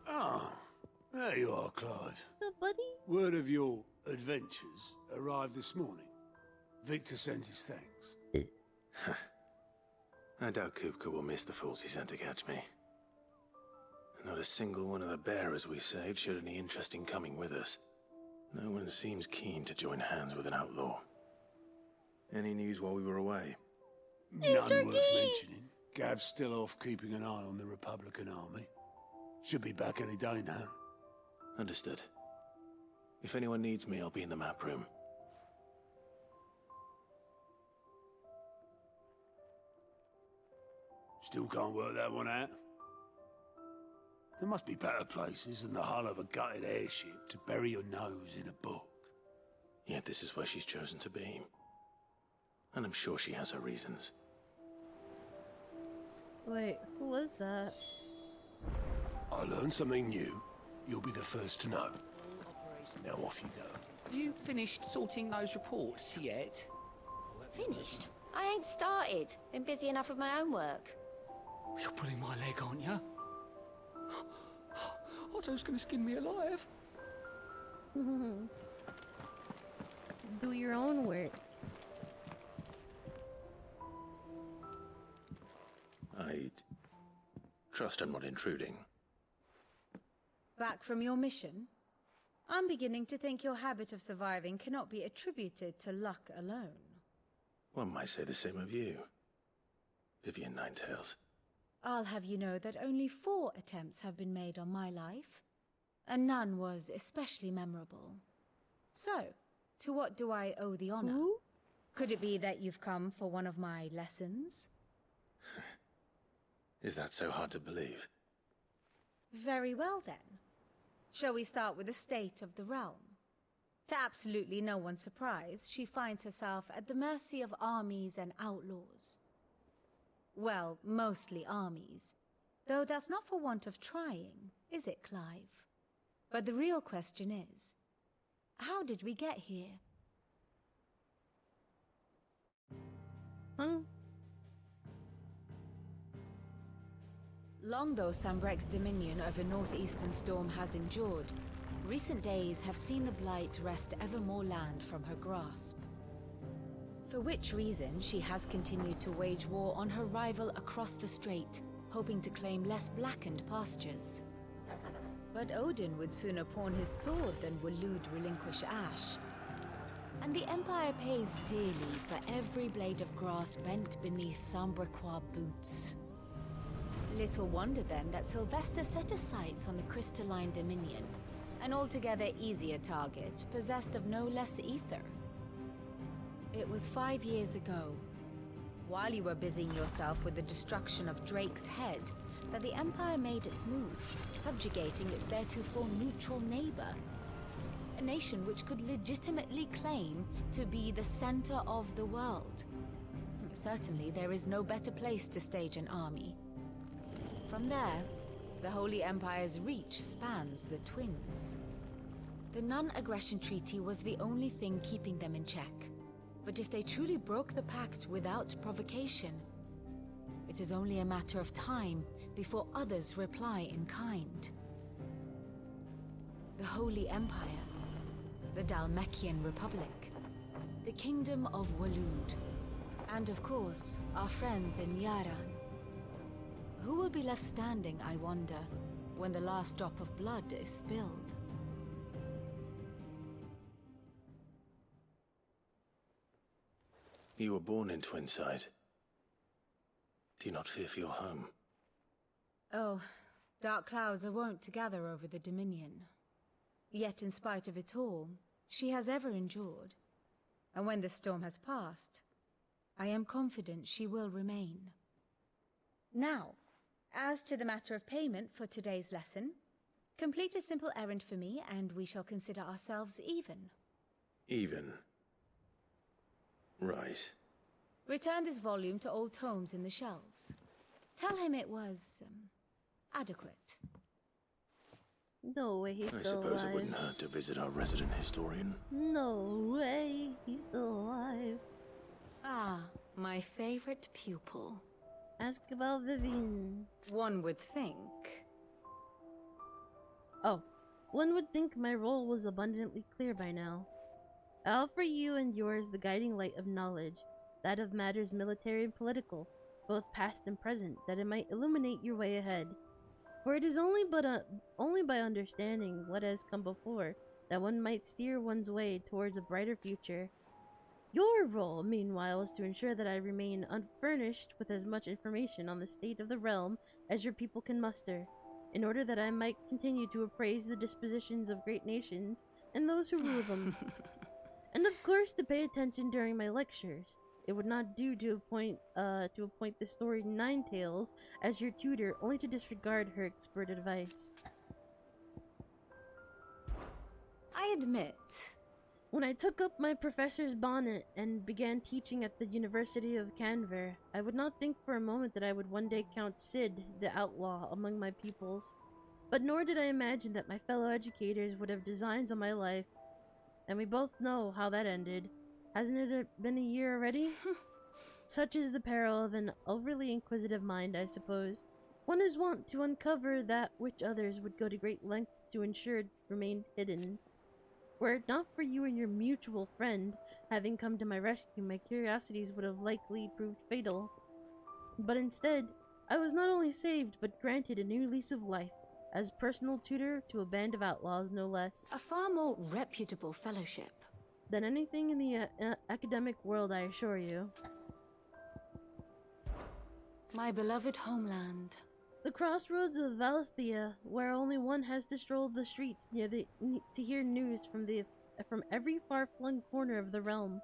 [SPEAKER 19] Ah, there you are, Clive.
[SPEAKER 1] The buddy?
[SPEAKER 19] Word of your adventures arrived this morning. Victor sends his thanks.
[SPEAKER 10] I doubt Kupka will miss the fools he sent to catch me. Not a single one of the bearers we saved showed any interest in coming with us. No one seems keen to join hands with an outlaw. Any news while we were away?
[SPEAKER 19] None worth mentioning. Gav's still off keeping an eye on the Republican army. Should be back any day now.
[SPEAKER 10] Understood. If anyone needs me, I'll be in the map room.
[SPEAKER 19] Still can't work that one out. There must be better places than the hull of a gutted airship to bury your nose in a book.
[SPEAKER 10] Yet this is where she's chosen to be. And I'm sure she has her reasons.
[SPEAKER 1] Wait, who was that?
[SPEAKER 19] I learned something new. You'll be the first to know. Now off you go.
[SPEAKER 13] Have you finished sorting those reports yet?
[SPEAKER 4] Finished? I ain't started. Been busy enough with my own work.
[SPEAKER 13] You're pulling my leg, aren't you? Otto's gonna skin me alive.
[SPEAKER 1] Do your own work.
[SPEAKER 10] I'd trust I'm not intruding.
[SPEAKER 20] Back from your mission? I'm beginning to think your habit of surviving cannot be attributed to luck alone.
[SPEAKER 10] One might say the same of you, Vivian Ninetails.
[SPEAKER 20] I'll have you know that only 4 attempts have been made on my life, and none was especially memorable. So, to what do I owe the honor?
[SPEAKER 1] Ooh.
[SPEAKER 20] Could it be that you've come for one of my lessons?
[SPEAKER 10] Is that so hard to believe?
[SPEAKER 20] Very well then. Shall we start with the state of the realm? To absolutely no one's surprise, she finds herself at the mercy of armies and outlaws. Well, mostly armies. Though that's not for want of trying, is it, Clive? But the real question is, how did we get here? Long though Sambrek's dominion over northeastern Storm has endured, recent days have seen the Blight wrest ever more land from her grasp. For which reason she has continued to wage war on her rival across the strait, hoping to claim less blackened pastures. But Odin would sooner pawn his sword than Waloed relinquish Ash. And the Empire pays dearly for every blade of grass bent beneath Sambrequois boots. Little wonder then that Sylvester set his sights on the crystalline dominion, an altogether easier target, possessed of no less ether. It was 5 years ago, while you were busying yourself with the destruction of Drake's head, that the Empire made its move, subjugating its theretofore neutral neighbor. A nation which could legitimately claim to be the center of the world. Certainly, there is no better place to stage an army. From there, the Holy Empire's reach spans the Twins. The non-aggression treaty was the only thing keeping them in check. But if they truly broke the pact without provocation, it is only a matter of time before others reply in kind. The Holy Empire, the Dhalmekian Republic, the Kingdom of Waloed, and of course, our friends in Yaran. Who will be left standing, I wonder, when the last drop of blood is spilled?
[SPEAKER 10] You were born in Twinside. Do you not fear for your home?
[SPEAKER 20] Oh, dark clouds are wont to gather over the Dominion. Yet in spite of it all, she has ever endured. And when the storm has passed, I am confident she will remain. Now, as to the matter of payment for today's lesson, complete a simple errand for me and we shall consider ourselves even.
[SPEAKER 10] Even? Right.
[SPEAKER 20] Return this volume to old tomes in the shelves. Tell him it was, adequate.
[SPEAKER 1] No way he's
[SPEAKER 10] I
[SPEAKER 1] still
[SPEAKER 10] suppose
[SPEAKER 1] alive.
[SPEAKER 10] it wouldn't hurt to visit our resident historian.
[SPEAKER 1] No way he's still alive.
[SPEAKER 20] Ah, my favorite pupil.
[SPEAKER 1] Ask about Vivian.
[SPEAKER 20] One would think.
[SPEAKER 1] Oh, one would think my role was abundantly clear by now. I offer you and yours the guiding light of knowledge, that of matters military and political, both past and present, that it might illuminate your way ahead. For it is only by understanding what has come before that one might steer one's way towards a brighter future. Your role, meanwhile, is to ensure that I remain unfurnished with as much information on the state of the realm as your people can muster, in order that I might continue to appraise the dispositions of great nations and those who rule them. And of course to pay attention during my lectures. It would not do to appoint the story Ninetales as your tutor, only to disregard her expert advice.
[SPEAKER 20] I admit.
[SPEAKER 1] When I took up my professor's bonnet and began teaching at the University of Canver, I would not think for a moment that I would one day count Sid, the outlaw, among my pupils. But nor did I imagine that my fellow educators would have designs on my life. And we both know how that ended. Hasn't it been a year already? Such is the peril of an overly inquisitive mind, I suppose. One is wont to uncover that which others would go to great lengths to ensure remained hidden. Were it not for you and your mutual friend having come to my rescue, my curiosities would have likely proved fatal. But instead, I was not only saved, but granted a new lease of life, as personal tutor to a band of outlaws, no less.
[SPEAKER 20] A far more reputable fellowship
[SPEAKER 1] than anything in the academic world, I assure you.
[SPEAKER 20] My beloved homeland.
[SPEAKER 1] The crossroads of Valisthea, where only one has to stroll the streets to hear news from every far-flung corner of the realm.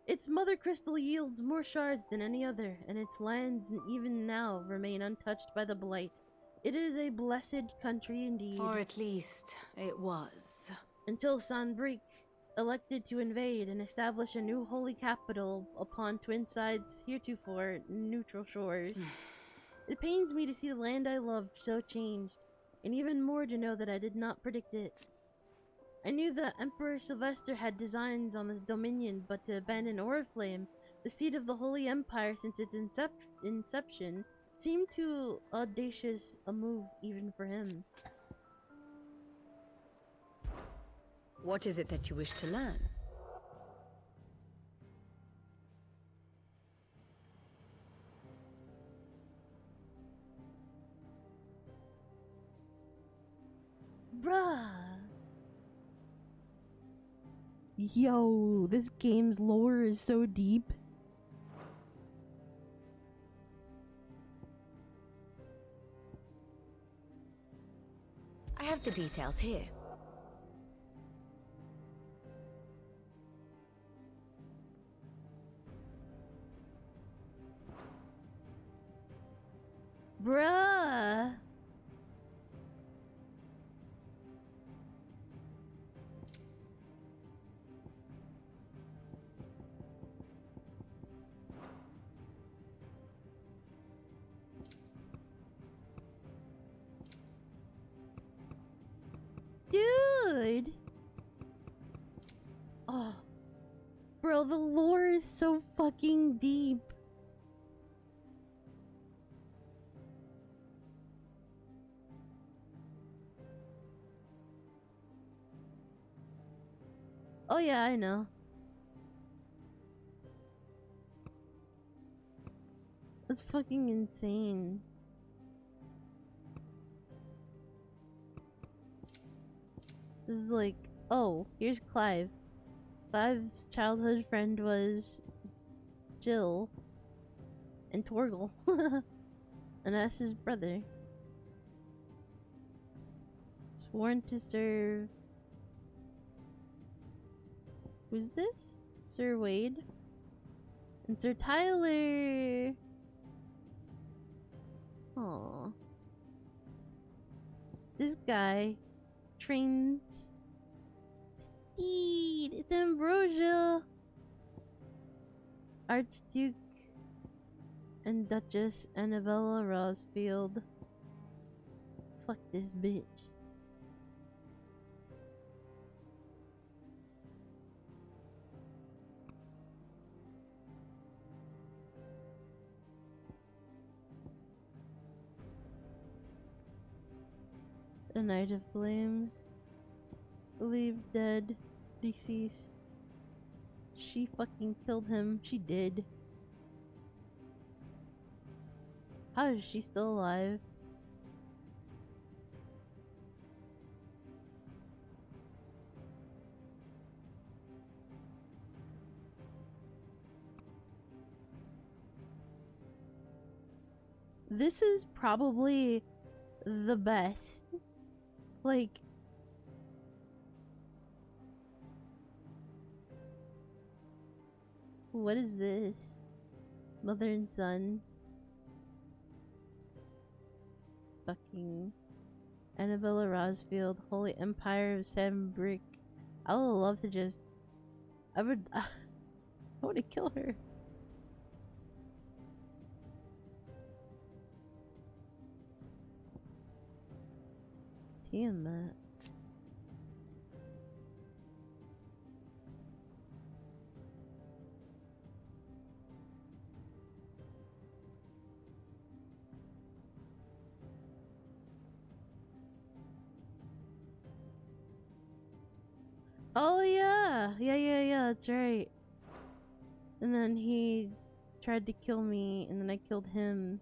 [SPEAKER 1] Its mother crystal yields more shards than any other, and its lands even now remain untouched by the blight. It is a blessed country indeed.
[SPEAKER 20] Or at least, it was.
[SPEAKER 1] Until Sanbreek elected to invade and establish a new holy capital upon Twinside's heretofore neutral shores. It pains me to see the land I loved so changed, and even more to know that I did not predict it. I knew that Emperor Sylvester had designs on the Dominion, but to abandon Oriflame, the seat of the Holy Empire since its inception, seemed too audacious a move even for him.
[SPEAKER 20] What is it that you wish to learn?
[SPEAKER 1] Bruh. Yo, this game's lore is so deep.
[SPEAKER 20] I have the details here.
[SPEAKER 1] Bruh. Dude. Oh. Bro, the lore is so fucking deep. Oh yeah, I know. That's fucking insane. This is like, oh, here's Clive. Clive's childhood friend was Jill and Torgal. And that's his brother. Sworn to serve. Who's this? Sir Wade? And Sir Tyler! Aww. This guy trains Steed! It's Ambrosia! Archduke and Duchess Annabella Rosfield. Fuck this bitch. The Knight of Flames. Believed dead. Deceased. She fucking killed him. She did. How is she still alive? This is probably the best. Like, what is this? Mother and son. Fucking Annabella Rosfield, Holy Empire of Seven Brick. I would love to just. I would. I want to kill her. Tiamat. Oh yeah, yeah. That's right. And then he tried to kill me, and then I killed him.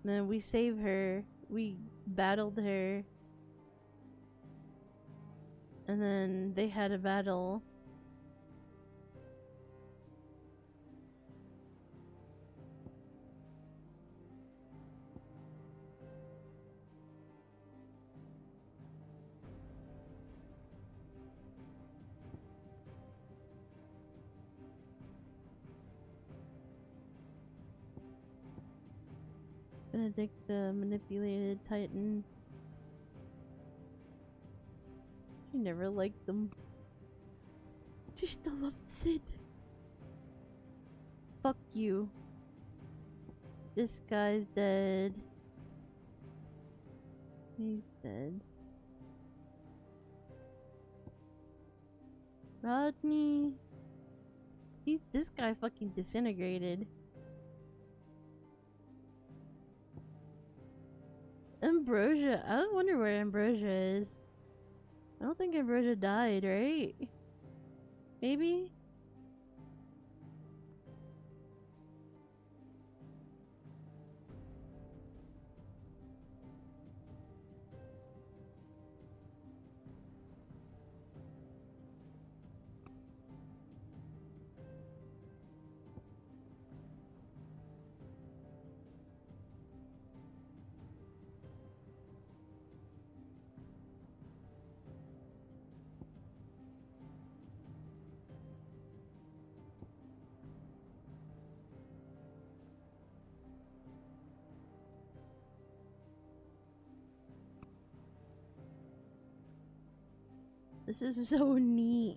[SPEAKER 1] And then we saved her. We battled her. And then they had a battle. Benedict the manipulated Titan. She never liked them. She still loved Sid. Fuck you. This guy's dead. He's dead. Rodney. This guy fucking disintegrated. Ambrosia. I wonder where Ambrosia is. I don't think Ambrosia died, right? Maybe? This is so neat.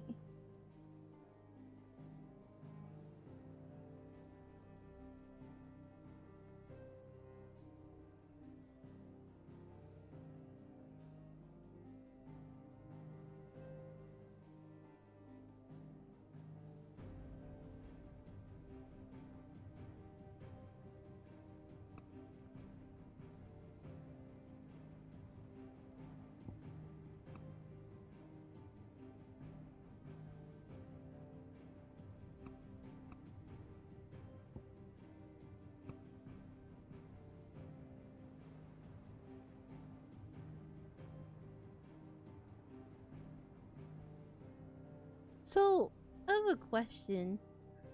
[SPEAKER 1] So, I have a question.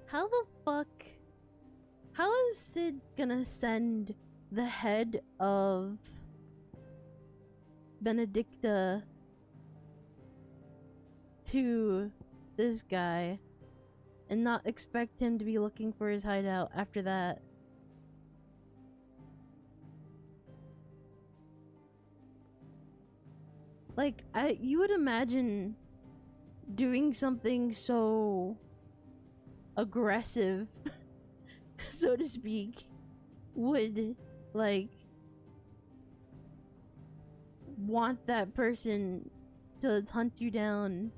[SPEAKER 1] How the fuck... How is Sid gonna send the head of Benedicta to this guy and not expect him to be looking for his hideout after that? Like, you would imagine doing something so aggressive, so to speak, would, like, want that person to hunt you down.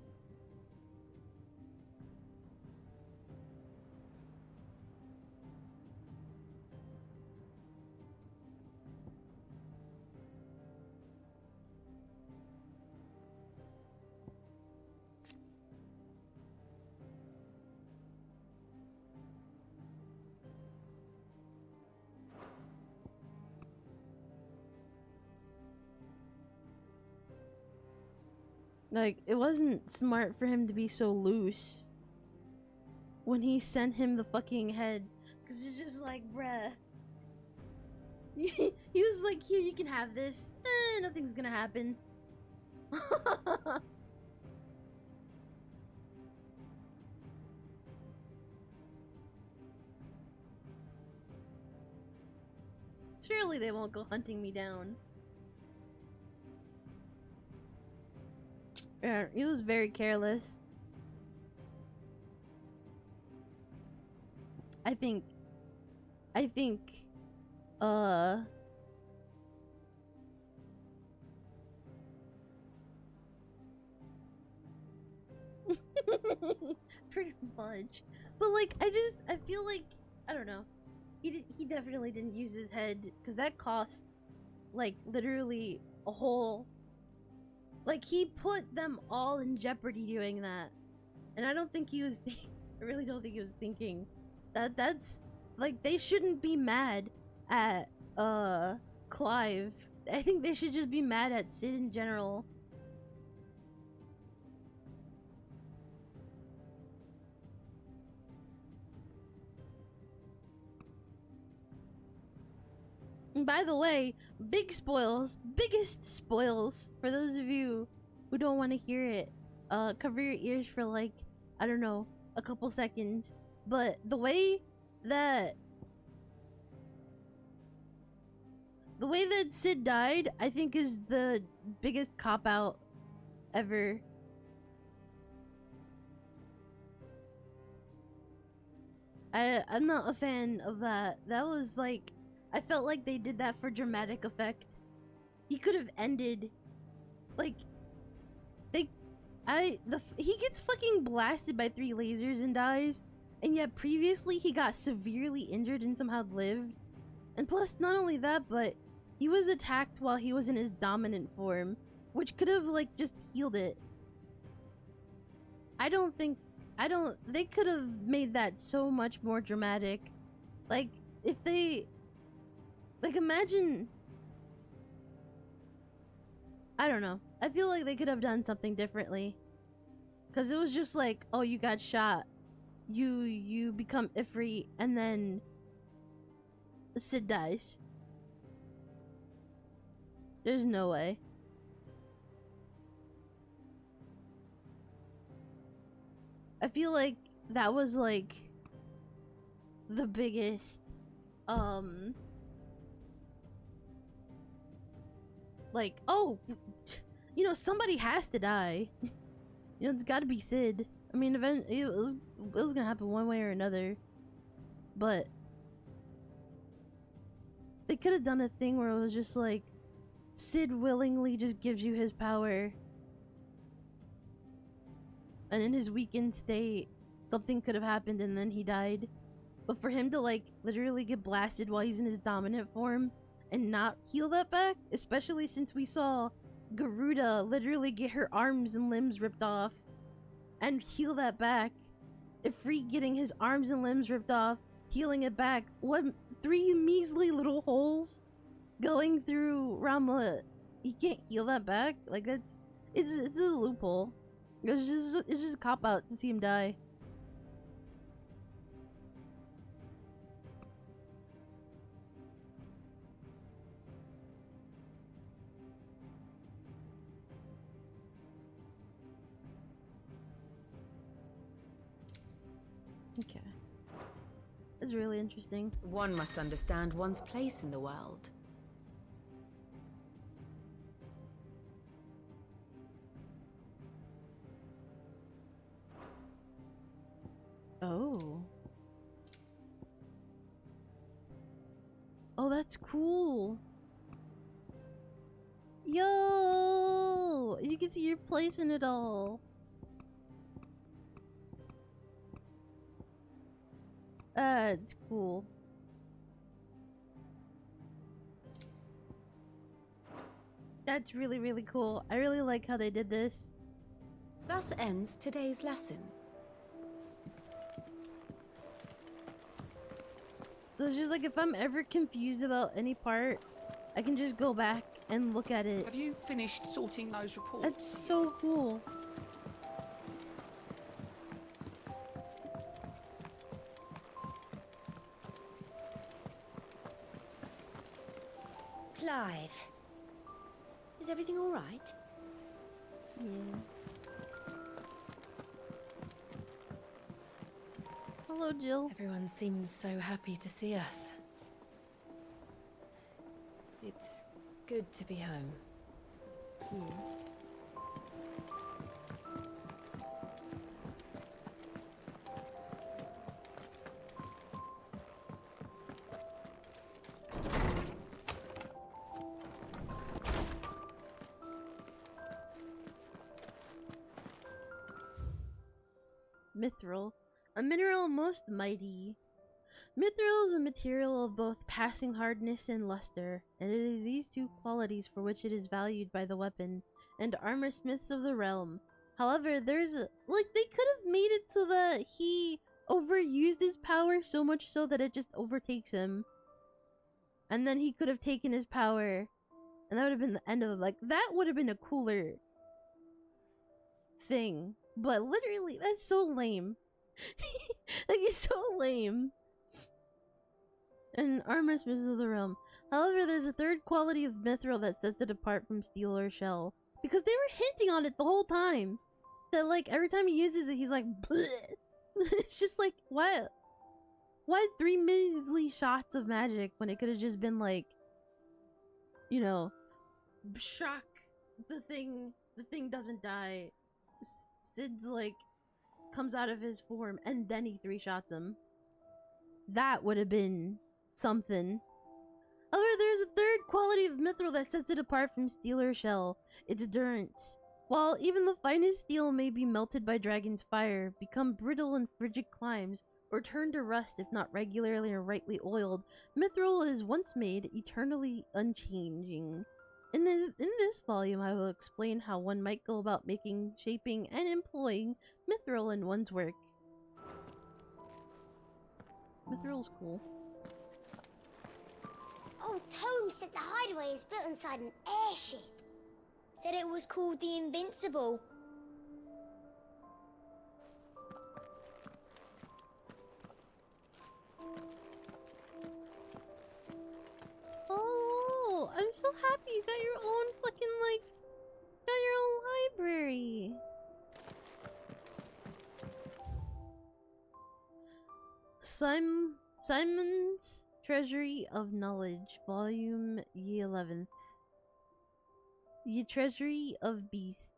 [SPEAKER 1] Like, it wasn't smart for him to be so loose when he sent him the fucking head. Cause it's just like, bruh. He was like, here, you can have this. Nothing's gonna happen. Surely they won't go hunting me down. Yeah, he was very careless. I think, pretty much. But like, I feel like, I don't know. He definitely didn't use his head, because that cost, like, literally a whole, like, he put them all in jeopardy doing that. And I don't think he was I really don't think he was thinking that's, like, they shouldn't be mad at, Clive. I think they should just be mad at Sid in general. And by the way, biggest spoils, for those of you who don't want to hear it, cover your ears for, like, I don't know, a couple seconds. But the way that Sid died, I think, is the biggest cop-out ever. I'm not a fan of that. That was like, I felt like they did that for dramatic effect. He could have ended, like, he gets fucking blasted by 3 lasers and dies, and yet previously he got severely injured and somehow lived. And plus, not only that, but he was attacked while he was in his dominant form, which could have, like, just healed it. They could have made that so much more dramatic. Like, if they, like, imagine, I don't know. I feel like they could have done something differently. Cause it was just like, oh, you got shot. You become Ifrit, and then Sid dies. There's no way. I feel like that was like the biggest, like, oh, you know, somebody has to die. You know, it's got to be Sid. I mean, it was gonna happen one way or another, but they could have done a thing where it was just like Sid willingly just gives you his power, and in his weakened state, something could have happened and then he died. But for him to like literally get blasted while he's in his dominant form and not heal that back, especially since we saw Garuda literally get her arms and limbs ripped off and heal that back. Ifrit getting his arms and limbs ripped off, healing it back. What, 3 measly little holes going through Rama? He can't heal that back? Like, it's a loophole. It's just a cop out to see him die. Okay. That's really interesting.
[SPEAKER 20] One must understand one's place in the world.
[SPEAKER 1] Oh. Oh, that's cool. Yo! You can see your place in it all. It's cool. That's really, really cool. I really like how they did this.
[SPEAKER 20] Thus ends today's lesson.
[SPEAKER 1] So it's just like if I'm ever confused about any part, I can just go back and look at it.
[SPEAKER 13] Have you finished sorting those reports?
[SPEAKER 1] That's so cool.
[SPEAKER 17] Clive, is everything all right?
[SPEAKER 1] Yeah. Hello, Jill.
[SPEAKER 4] Everyone seems so happy to see us. It's good to be home.
[SPEAKER 1] Mithril, a mineral most mighty. Mithril is a material of both passing hardness and luster, and it is these two qualities for which it is valued by the weapon and armor smiths of the realm. However, there's like they could have made it so that he overused his power so much so that it just overtakes him, and then he could have taken his power, and that would have been the end of it. Like that would have been a cooler thing. But literally, that's so lame. Like, it's so lame. And armor smiths of the realm. However, there's a third quality of mithril that sets it apart from steel or shell. Because they were hinting on it the whole time. That, like, every time he uses it, he's like, bleh. It's just like, what? Why 3 measly shots of magic when it could have just been like, you know, shock the thing doesn't die. Sid's like comes out of his form and then he 3-shots him. That would have been something. However, there's a third quality of mithril that sets it apart from steel or shell. Its durance. While even the finest steel may be melted by dragon's fire, become brittle in frigid climes, or turn to rust if not regularly or rightly oiled, mithril is once made eternally unchanging. In this volume, I will explain how one might go about making, shaping, and employing mithril in one's work. Mithril's cool.
[SPEAKER 5] Old Tome said the hideaway is built inside an airship. Said it was called the Invincible.
[SPEAKER 1] Oh, I'm so happy you got your own fucking, like, got your own library. Simon's Treasury of Knowledge, Volume Ye 11th. Ye Treasury of Beasts.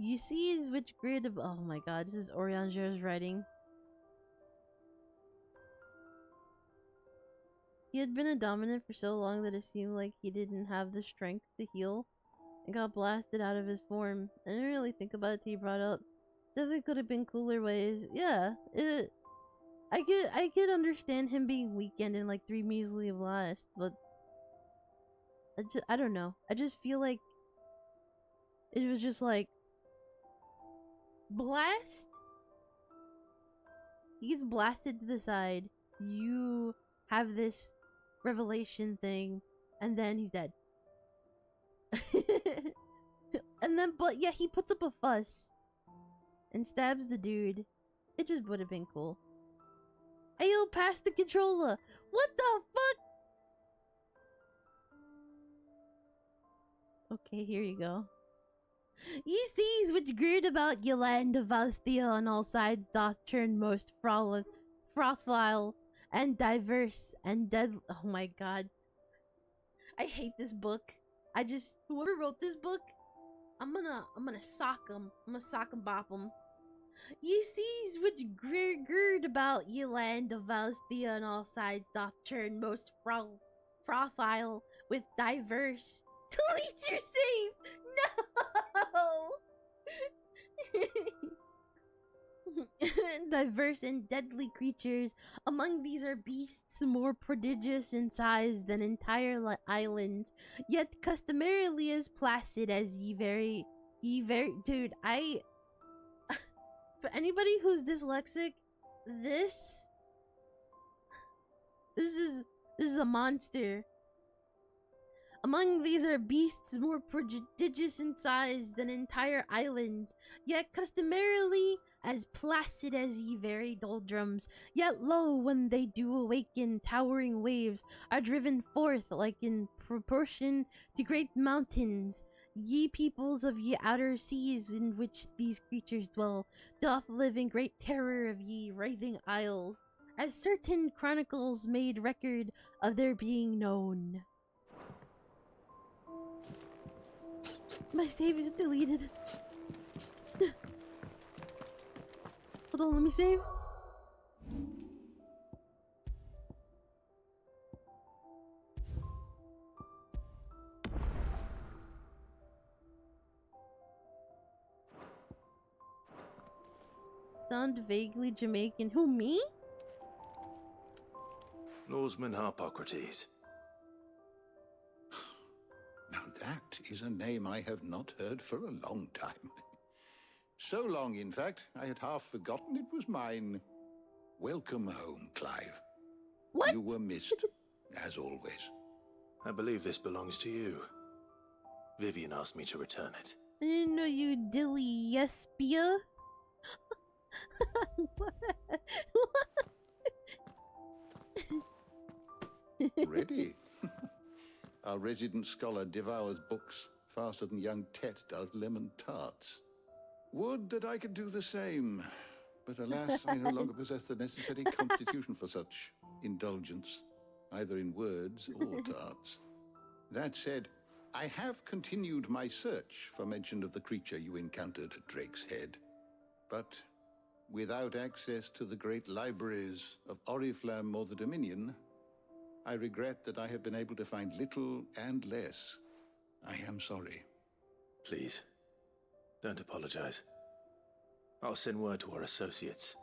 [SPEAKER 1] You seize which grid of— oh my god, this is Orianger's writing. He had been a dominant for so long that it seemed like he didn't have the strength to heal and got blasted out of his form. I didn't really think about it till you brought up. Definitely could have been cooler ways. Yeah, I could understand him being weakened in like 3 measly blast, but I don't know. I just feel like it was just like blast. He gets blasted to the side. You have this revelation thing, and then he's dead. And then, but yeah, he puts up a fuss and stabs the dude. It just would have been cool. Ayo, pass the controller. What the fuck? Okay, here you go. Ye sees which gird about ye land of Valstia on all sides doth turn most frothile and diverse and dead. Oh my god. I hate this book. Whoever wrote this book, I'm gonna sock him. I'm gonna sock him, bop him. Ye sees which gird about ye land of Valstia on all sides doth turn most frothile with diverse. Delete your save! No! Diverse and deadly creatures. Among these are beasts more prodigious in size than entire islands, yet customarily as placid as ye very dude, for anybody who's dyslexic, this is a monster. Among these are beasts more prodigious in size than entire islands, yet customarily as placid as ye very doldrums. Yet lo, when they do awaken, towering waves are driven forth like in proportion to great mountains. Ye peoples of ye outer seas in which these creatures dwell, doth live in great terror of ye writhing isles, as certain chronicles made record of their being known. My save is deleted. Hold on, let me save. Sound vaguely Jamaican. Who, me?
[SPEAKER 10] Norseman Harpocrates.
[SPEAKER 19] Now that is a name I have not heard for a long time. So long, in fact, I had half forgotten it was mine. Welcome home, Clive.
[SPEAKER 1] What?
[SPEAKER 19] You were missed, as always.
[SPEAKER 10] I believe this belongs to you. Vivian asked me to return it.
[SPEAKER 1] I didn't know you dilly yes beer.
[SPEAKER 19] Ready? Our resident scholar devours books faster than young Tet does lemon tarts. Would that I could do the same, but alas, I no longer possess the necessary constitution for such indulgence, either in words or tarts. That said, I have continued my search for mention of the creature you encountered at Drake's Head, but without access to the great libraries of Oriflamme or the Dominion, I regret that I have been able to find little and less. I am sorry.
[SPEAKER 10] Please, don't apologize. I'll send word to our associates.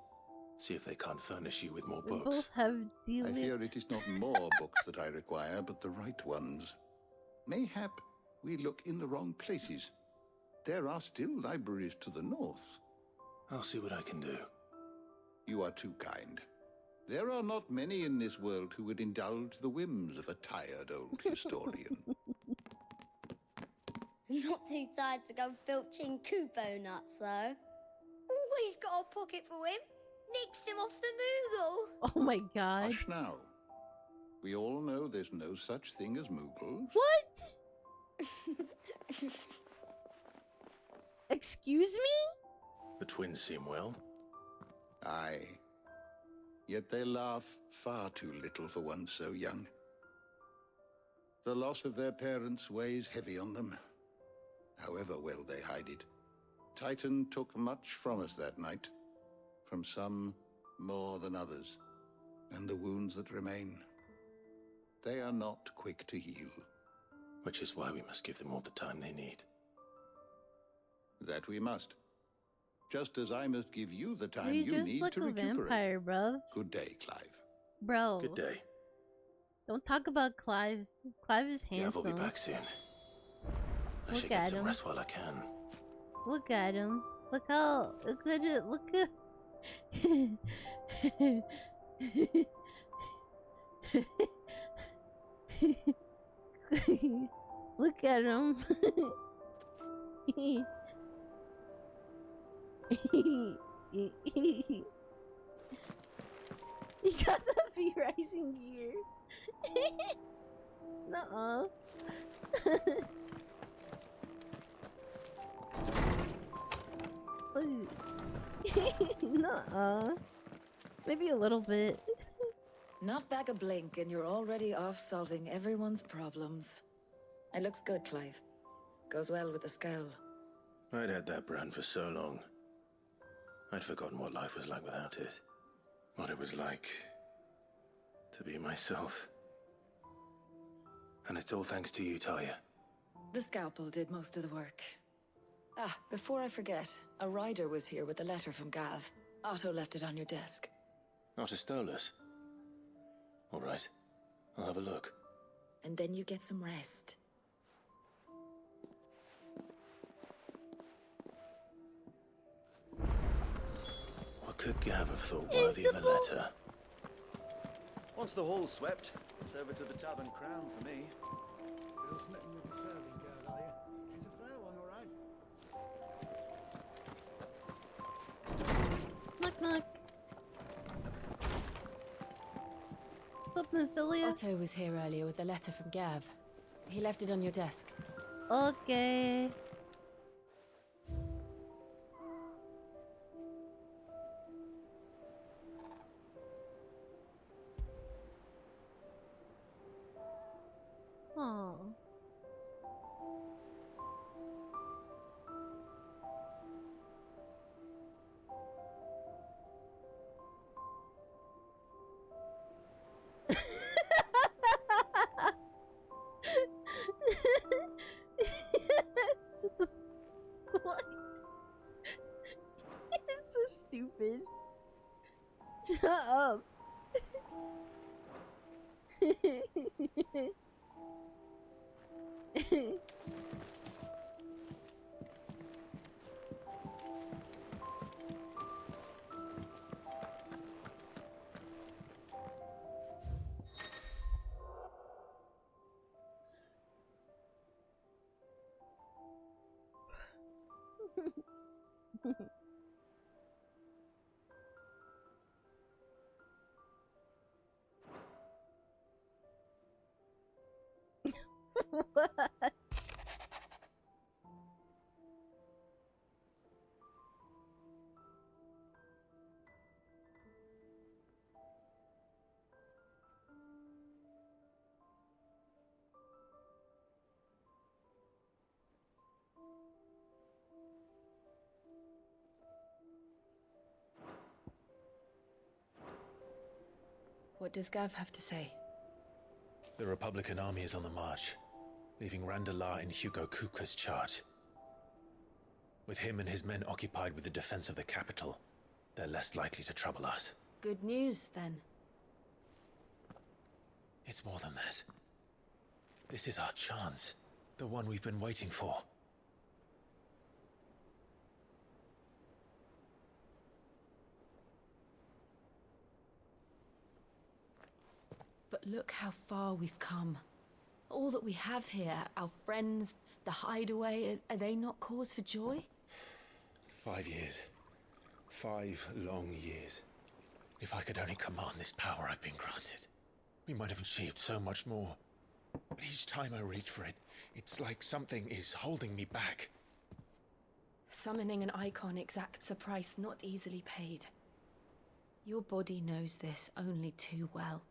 [SPEAKER 10] See if they can't furnish you with more
[SPEAKER 1] We
[SPEAKER 10] books.
[SPEAKER 1] both have
[SPEAKER 19] I fear it is not more books that I require, but the right ones. Mayhap we look in the wrong places. There are still libraries to the north.
[SPEAKER 10] I'll see what I can do.
[SPEAKER 19] You are too kind. There are not many in this world who would indulge the whims of a tired old historian.
[SPEAKER 5] Not too tired to go filching Kupo nuts, though. Always got a pocket for him. Nicks him off the Moogle.
[SPEAKER 1] Oh my god.
[SPEAKER 19] Hush now. We all know there's no such thing as Moogles.
[SPEAKER 1] What? Excuse me?
[SPEAKER 10] The twins seem well.
[SPEAKER 19] Aye. Yet they laugh far too little for one so young. The loss of their parents weighs heavy on them, however well they hide it. Titan took much from us that night. From some more than others. And the wounds that remain, they are not quick to heal.
[SPEAKER 10] Which is why we must give them all the time they need.
[SPEAKER 19] That we must. Just as I must give you the time
[SPEAKER 1] You
[SPEAKER 19] you
[SPEAKER 1] just
[SPEAKER 19] need
[SPEAKER 1] look
[SPEAKER 19] to
[SPEAKER 1] a
[SPEAKER 19] recuperate.
[SPEAKER 1] vampire, bro.
[SPEAKER 19] Good day, Clive.
[SPEAKER 1] Bro.
[SPEAKER 10] Good day.
[SPEAKER 1] Don't talk about Clive. Clive is
[SPEAKER 10] Gav
[SPEAKER 1] handsome.
[SPEAKER 10] will be back soon. I
[SPEAKER 1] Look
[SPEAKER 10] should get
[SPEAKER 1] at
[SPEAKER 10] some
[SPEAKER 1] him.
[SPEAKER 10] rest while I can.
[SPEAKER 1] Look at him. Look how. Look at it. Look at. Look at him. He got the V rising gear. Nuh-uh. Nuh-uh. Maybe a little bit.
[SPEAKER 21] Not back a blink and you're already off solving everyone's problems. It looks good, Clive. Goes well with the scowl.
[SPEAKER 10] I'd had that brand for so long. I'd forgotten what life was like without it. What it was like to be myself. And it's all thanks to you, Talia.
[SPEAKER 21] The scalpel did most of the work. Ah, before I forget, a rider was here with a letter from Gav. Otto left it on your desk.
[SPEAKER 10] Not a stolus. All right, I'll have a look.
[SPEAKER 21] And then you get some rest.
[SPEAKER 10] What could Gav have thought worthy of a letter?
[SPEAKER 22] Once the hall's swept, it's over to the Tavern Crown for me.
[SPEAKER 3] Still smitten with the serving girl, are you? She's a fair one, all right.
[SPEAKER 1] Knock knock. What's up, Ophelia?
[SPEAKER 20] Otto was here earlier with a letter from Gav. He left it on your desk.
[SPEAKER 1] Okay. Oh. Shut the what? It's so stupid. Shut up. What?
[SPEAKER 20] What does Gav have to say?
[SPEAKER 10] The Republican army is on the march, leaving Randalar in Hugo Kuka's charge. With him and his men occupied with the defense of the capital, they're less likely to trouble us.
[SPEAKER 20] Good news, then.
[SPEAKER 10] It's more than that. This is our chance. The one we've been waiting for.
[SPEAKER 20] But look how far we've come. All that we have here, our friends, the hideaway, are they not cause for joy?
[SPEAKER 10] 5 years. 5 long years. If I could only command this power I've been granted, we might have achieved so much more. But each time I reach for it, it's like something is holding me back.
[SPEAKER 14] Summoning an icon exacts a price not easily paid.
[SPEAKER 20] Your body knows this only too well.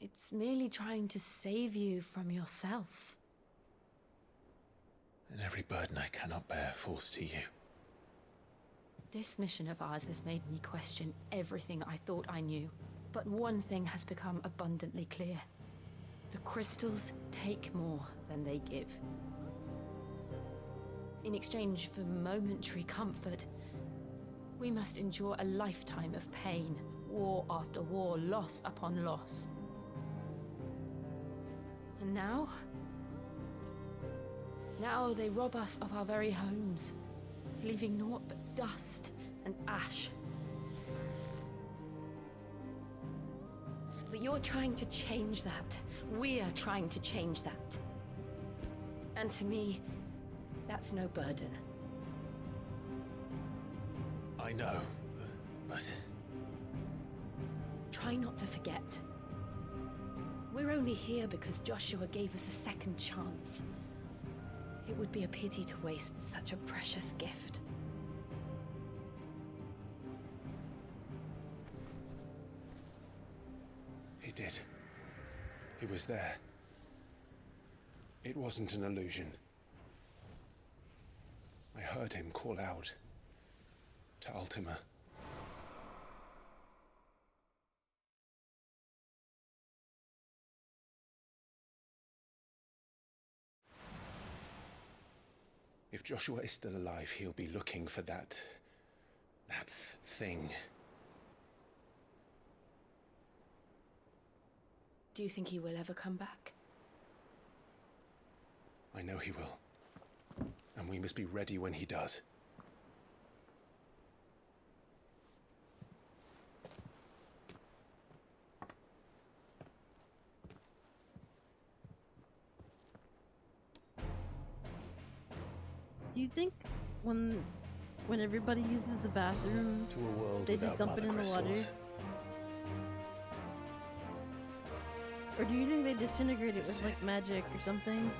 [SPEAKER 20] It's merely trying to save you from yourself.
[SPEAKER 10] and every burden I cannot bear falls to you.
[SPEAKER 20] This mission of ours has made me question everything I thought I knew. But one thing has become abundantly clear. The crystals take more than they give. In exchange for momentary comfort, we must endure a lifetime of pain, war after war, loss upon loss. And now they rob us of our very homes, leaving naught but dust and ash. But you're trying to change that. We're trying to change that. And to me, that's no burden.
[SPEAKER 10] I know, but...
[SPEAKER 20] Try not to forget. We're only here because Joshua gave us a second chance. It would be a pity to waste such a precious gift.
[SPEAKER 10] He did. He was there. It wasn't an illusion. I heard him call out to Ultima. If Joshua is still alive, he'll be looking for that thing.
[SPEAKER 20] Do you think he will ever come back?
[SPEAKER 10] I know he will. And we must be ready when he does.
[SPEAKER 1] Do you think when everybody uses the bathroom,
[SPEAKER 10] to a world
[SPEAKER 1] they just
[SPEAKER 10] without
[SPEAKER 1] dump it in the water?
[SPEAKER 10] crystals.
[SPEAKER 1] Or do you think they disintegrate it with like magic or something?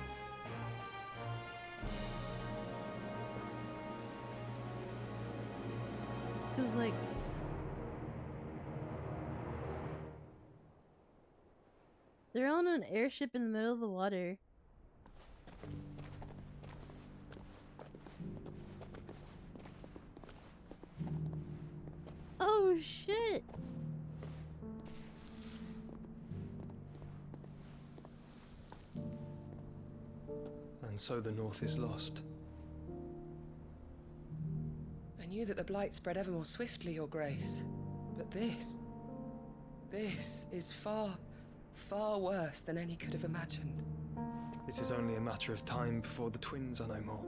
[SPEAKER 1] Cause like they're on an airship in the middle of the water. Oh shit!
[SPEAKER 11] And so the North is lost.
[SPEAKER 7] I knew that the Blight spread ever more swiftly, Your Grace. But this is far, far worse than any could have imagined.
[SPEAKER 11] It is only a matter of time before the twins are no more.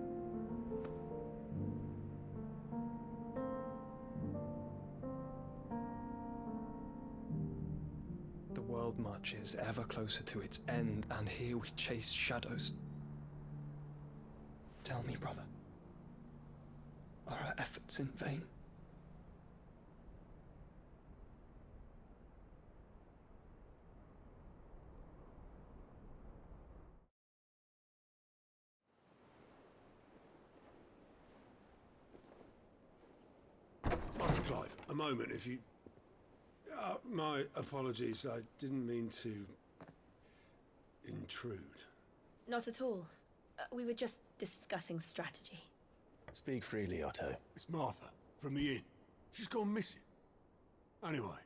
[SPEAKER 11] The world marches ever closer to its end, and here we chase shadows. Tell me, brother, are our efforts in vain?
[SPEAKER 9] Master Clive, a moment, if you... my apologies, I didn't mean to... intrude.
[SPEAKER 4] Not at all. We were just discussing strategy.
[SPEAKER 10] Speak freely, Otto.
[SPEAKER 9] It's Martha, from the inn. She's gone missing. Anyway,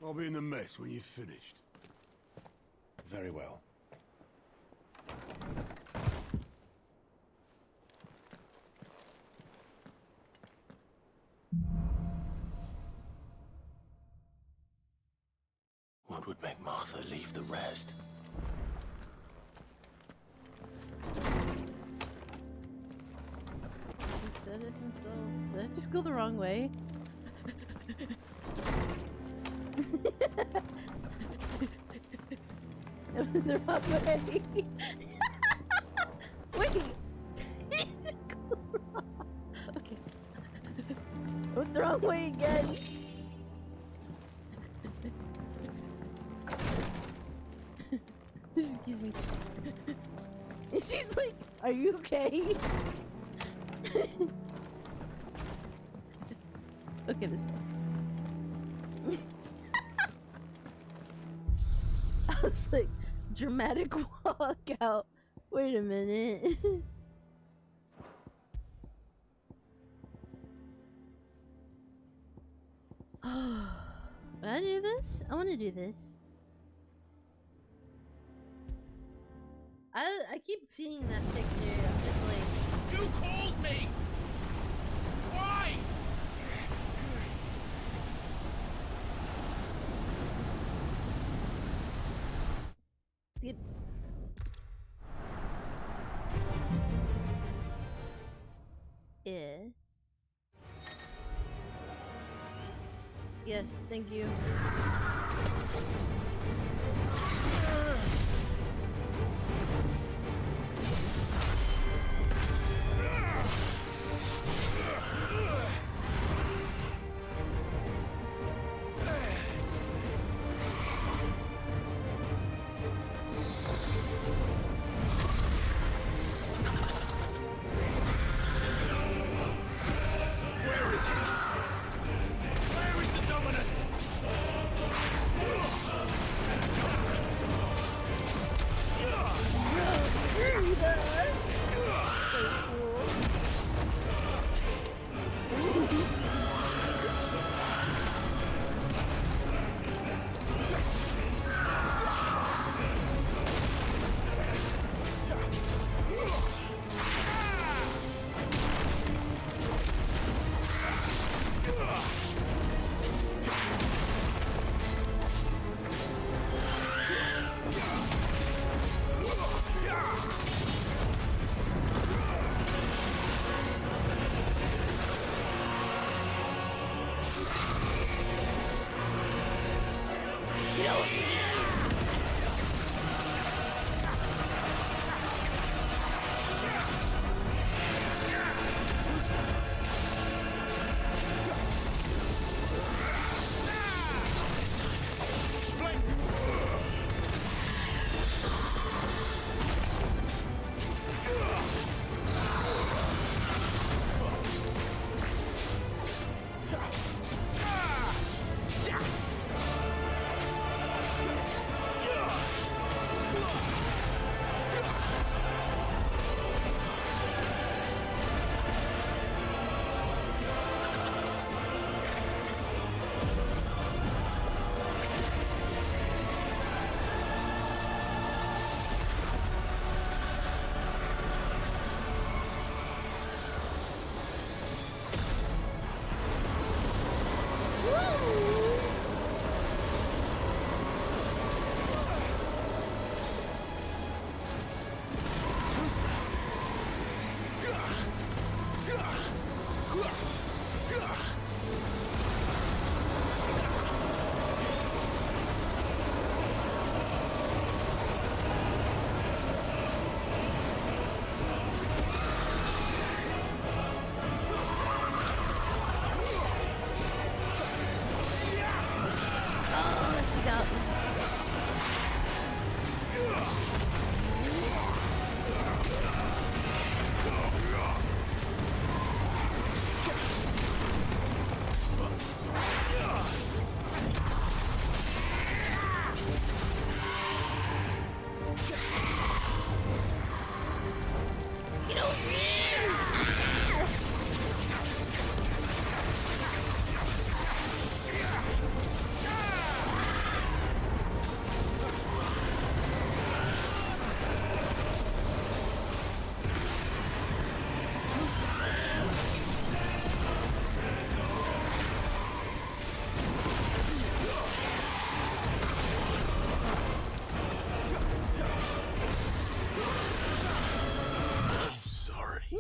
[SPEAKER 9] I'll be in the mess when you've finished.
[SPEAKER 10] Very well. What would make Martha leave the rest?
[SPEAKER 1] He said it himself. Did I just go the wrong way? I went the wrong way. Wait! Okay. I went the wrong way again. Excuse me. And she's like, are you okay? Okay, this one. I was like, dramatic walk out. Wait a minute. I do this? I want to do this. I keep seeing that picture. I'm just like,
[SPEAKER 3] You called me! Why?
[SPEAKER 1] skip. Yeah. Yes, thank you.
[SPEAKER 3] Where is he? Where is the dominant?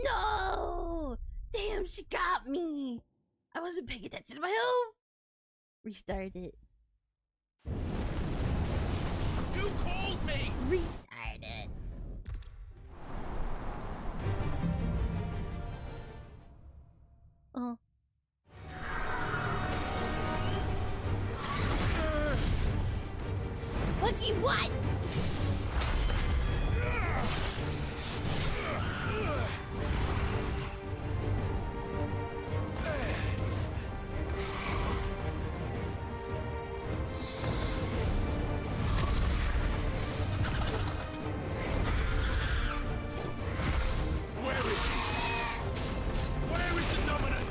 [SPEAKER 1] No! Damn, she got me! I wasn't paying attention to my health! Restart it.
[SPEAKER 3] You called me!
[SPEAKER 1] Restart it. Oh. Lucky what?
[SPEAKER 3] Where is he? Where is the dominant?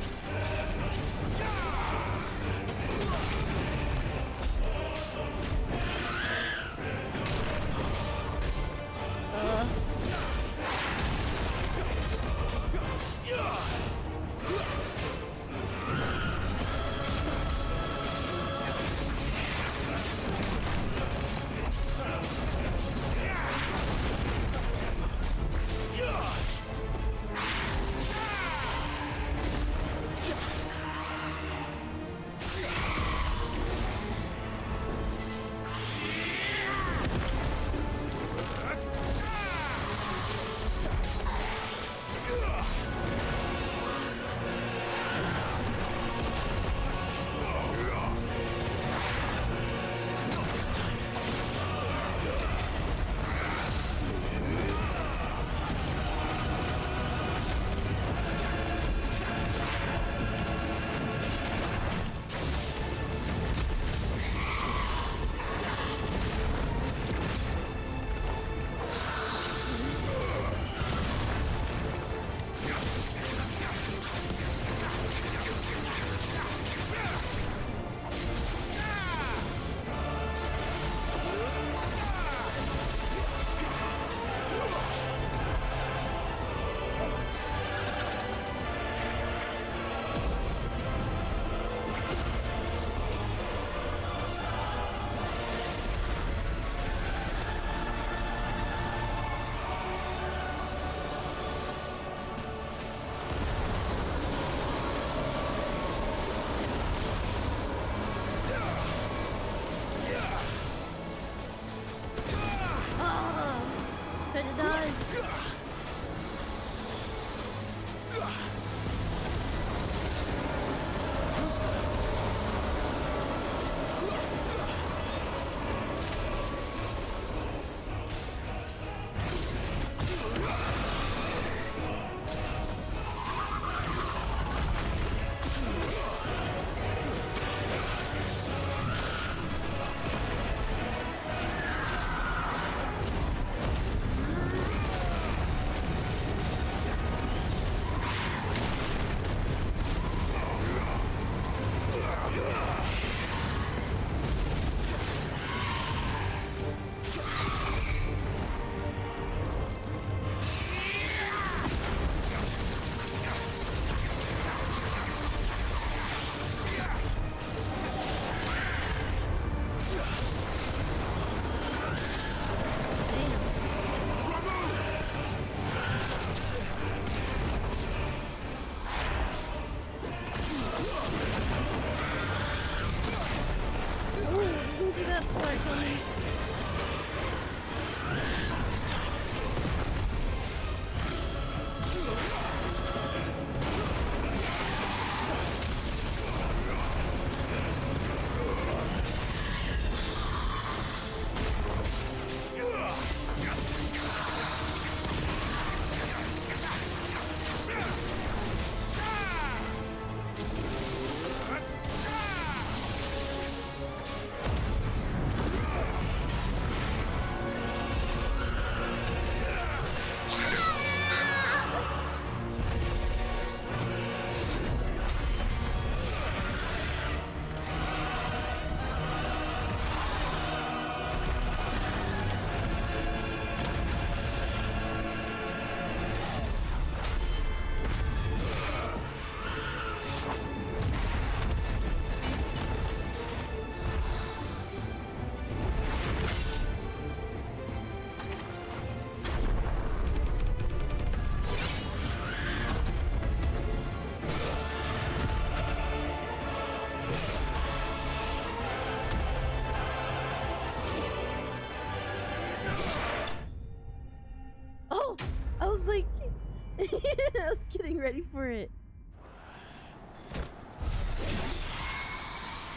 [SPEAKER 1] getting ready for it.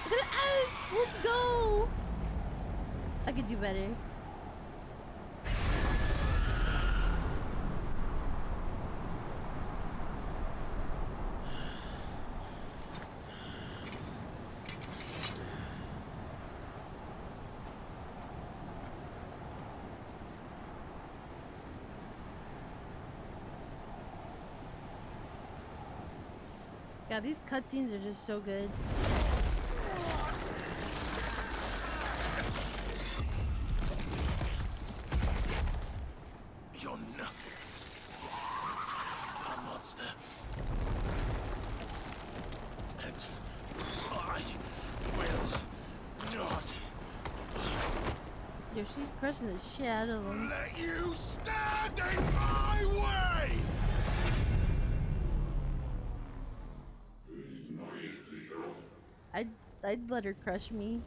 [SPEAKER 1] Look at us! Let's go! I could do better. God, these cutscenes are just so good.
[SPEAKER 10] You're nothing. A monster. And I will not
[SPEAKER 1] Yo, she's crushing the shit out of them.
[SPEAKER 10] let you stand in my way!
[SPEAKER 1] I'd let her crush me.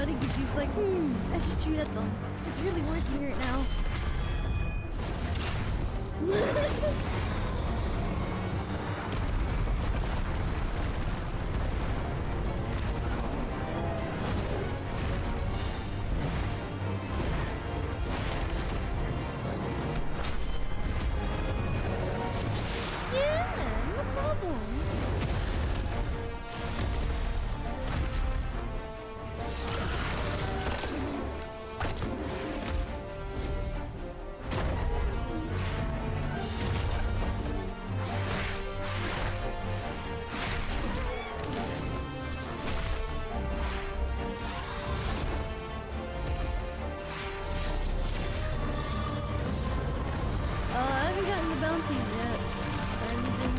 [SPEAKER 1] funny because she's like, I should shoot at them. It's really working right now. Yeah, no problem. I haven't gotten the bounties yet. Or anything.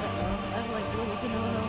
[SPEAKER 1] Uh-oh, I have like little Kanono.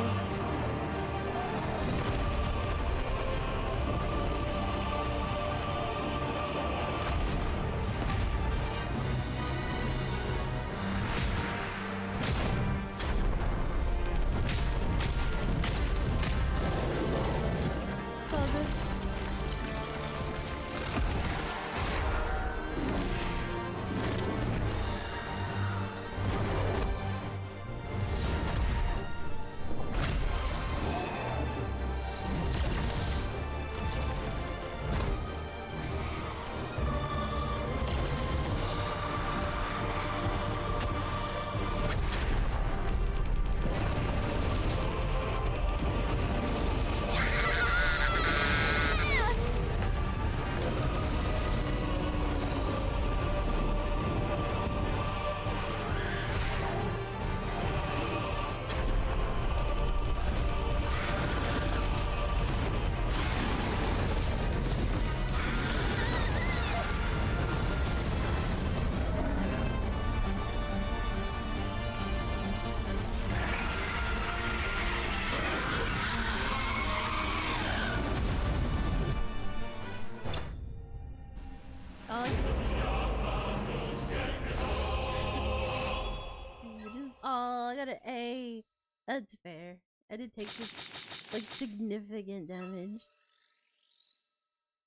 [SPEAKER 1] Oh, I got an A. That's fair. I did take this, like, significant damage.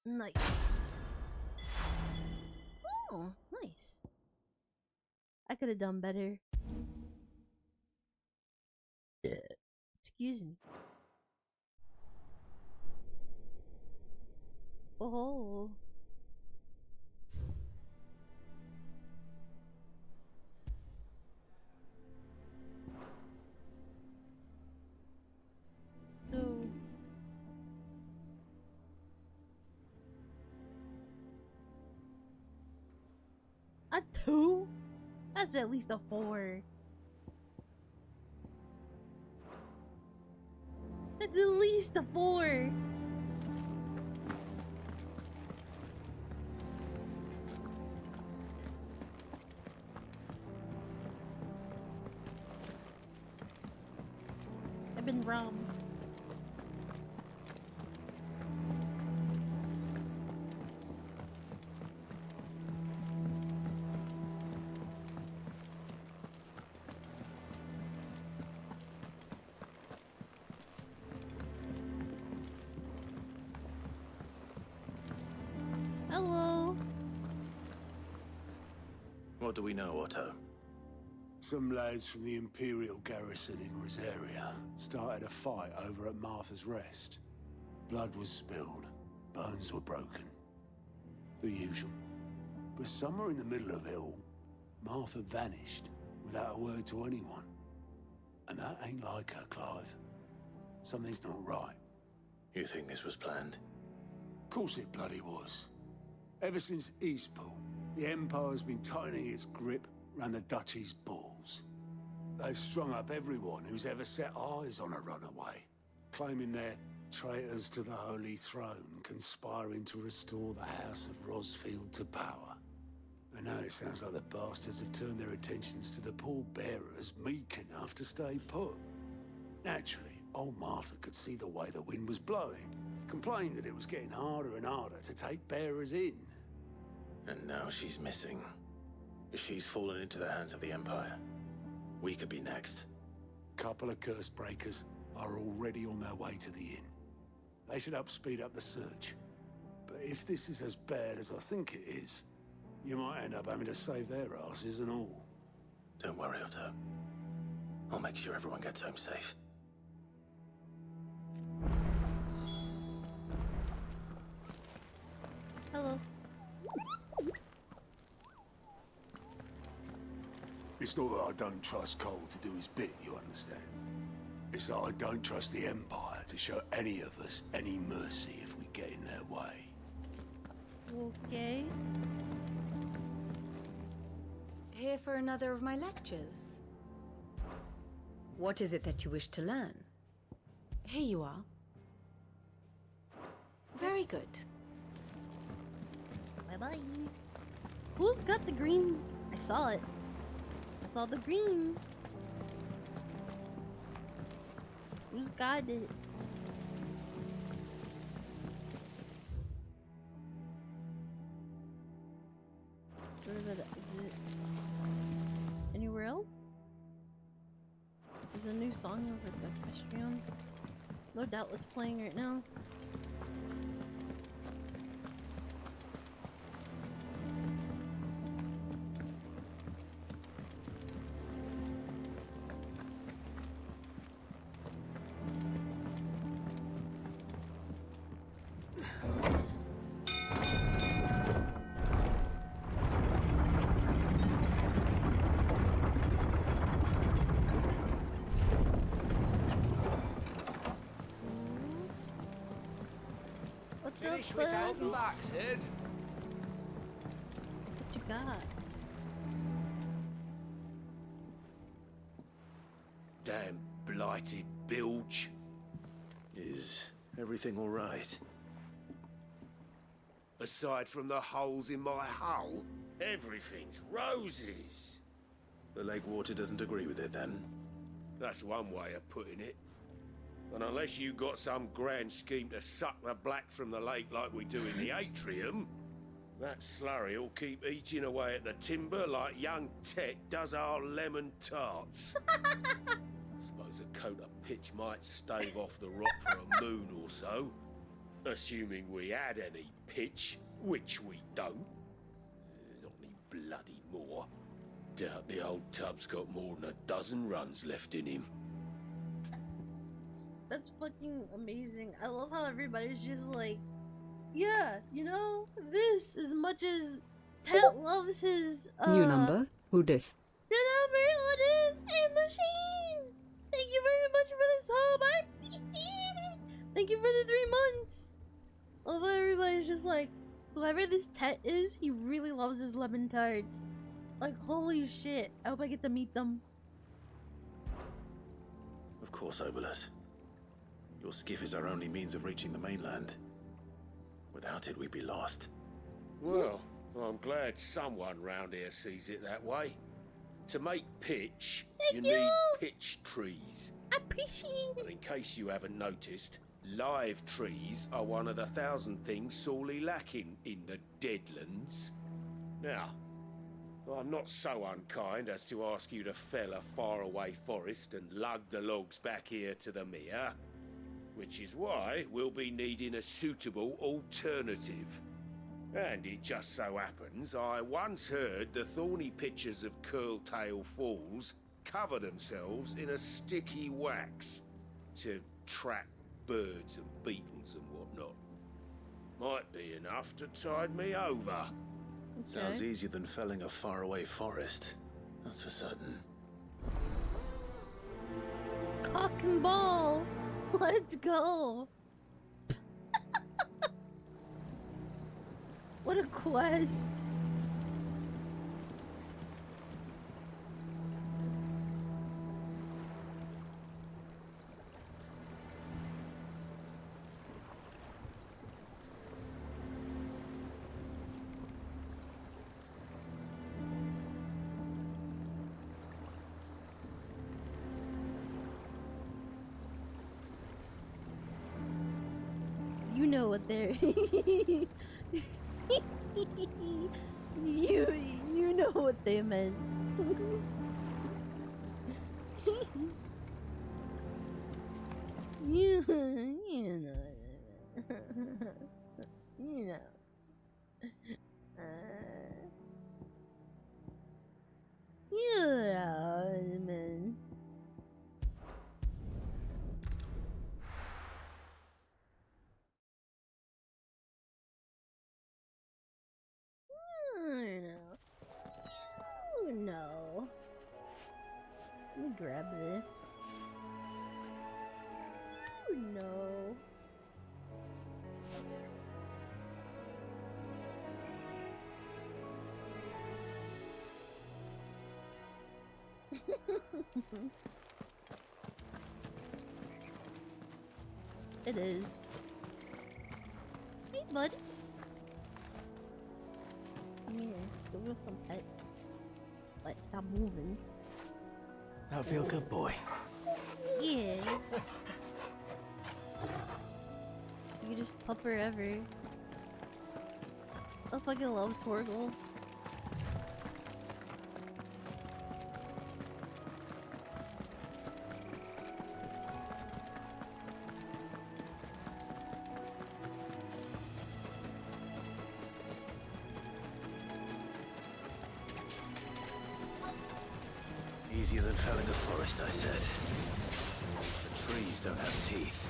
[SPEAKER 1] Nice. Oh, nice. I could have done better. Excuse me. Oh. So. A 2? That's at least a 4. That's at least a 4. I've been wrong. Hello.
[SPEAKER 10] What do we know, Otto?
[SPEAKER 9] Some lads from the Imperial garrison in Rosaria started a fight over at Martha's Rest. Blood was spilled, bones were broken. The usual. But somewhere in the middle of it all, Martha vanished without a word to anyone. And that ain't like her, Clive. Something's not right.
[SPEAKER 10] You think this was planned?
[SPEAKER 9] Of course it bloody was. Ever since Eastpool, the Empire's been tightening its grip round the Duchy's balls. They've strung up everyone who's ever set eyes on a runaway, claiming they're traitors to the Holy Throne, conspiring to restore the House of Rosfield to power. And now it sounds like the bastards have turned their attentions to the pallbearers meek enough to stay put. Naturally, old Martha could see the way the wind was blowing, complained that it was getting harder and harder to take bearers in.
[SPEAKER 10] And now she's missing. If she's fallen into the hands of the Empire, we could be next.
[SPEAKER 9] Couple of curse breakers are already on their way to the inn. They should help speed up the search. But if this is as bad as I think it is, you might end up having to save their asses and all.
[SPEAKER 10] Don't worry, Otto. I'll make sure everyone gets home safe.
[SPEAKER 1] Hello.
[SPEAKER 9] It's not that I don't trust Cole to do his bit, you understand? It's that I don't trust the Empire to show any of us any mercy if we get in their way.
[SPEAKER 1] Okay.
[SPEAKER 20] Here for another of my lectures. What is it that you wish to learn? Here you are. Very good.
[SPEAKER 1] Bye-bye. Who's got the green? I saw it. I saw the green. Who's got it? Where is it? Anywhere else? There's a new song over the equestrian. No doubt what's playing right now.
[SPEAKER 13] Finish with holding back, Sid.
[SPEAKER 1] What you got?
[SPEAKER 10] Damn blighted bilge. Is everything all right?
[SPEAKER 3] Aside from the holes in my hull, everything's roses.
[SPEAKER 10] The lake water doesn't agree with it, then?
[SPEAKER 3] That's one way of putting it. And unless you got some grand scheme to suck the black from the lake like we do in the atrium, that slurry will keep eating away at the timber like young Tet does our lemon tarts. Suppose a coat of pitch might stave off the rot for a moon or so, assuming we had any pitch, which we don't. Not any bloody more. Doubt the old tub's got more than a dozen runs left in him.
[SPEAKER 1] That's fucking amazing. I love how everybody's just like, yeah, you know, this as much as Tet loves his
[SPEAKER 8] New number? Who dis?
[SPEAKER 1] New number is a machine. Thank you very much for this hub. I appreciate it. Thank you for the 3 months. I love how everybody's just like, whoever this Tet is, he really loves his lemon tarts. Like, holy shit. I hope I get to meet them.
[SPEAKER 10] Of course, Obolus. Your skiff is our only means of reaching the mainland. Without it, we'd be lost.
[SPEAKER 3] Well, I'm glad someone round here sees it that way. To make pitch, you need pitch trees.
[SPEAKER 1] I appreciate it.
[SPEAKER 3] But in case you haven't noticed, live trees are one of the 1,000 things sorely lacking in the Deadlands. Now, I'm not so unkind as to ask you to fell a faraway forest and lug the logs back here to the mere. Which is why we'll be needing a suitable alternative. And it just so happens I once heard the thorny pitchers of Curltail Falls cover themselves in a sticky wax to trap birds and beetles and whatnot. Might be enough to tide me over.
[SPEAKER 10] Sounds easier than felling a faraway forest. That's for certain.
[SPEAKER 1] Cock and ball. Let's go. What a quest. You know what they're Amen. you know. You know. You know, man. No. Let me grab this. No. It is. Hey, bud. Come here. Go with some pets. Let's stop moving.
[SPEAKER 15] I feel good, boy.
[SPEAKER 1] Yeah. You can just pup forever. I fucking love Torgal.
[SPEAKER 10] Easier than felling a forest, I said. The trees don't have teeth.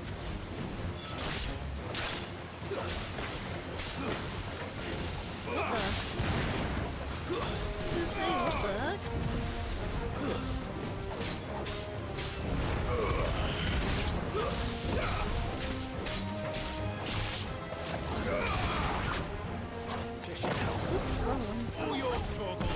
[SPEAKER 11] All yours, Torgal.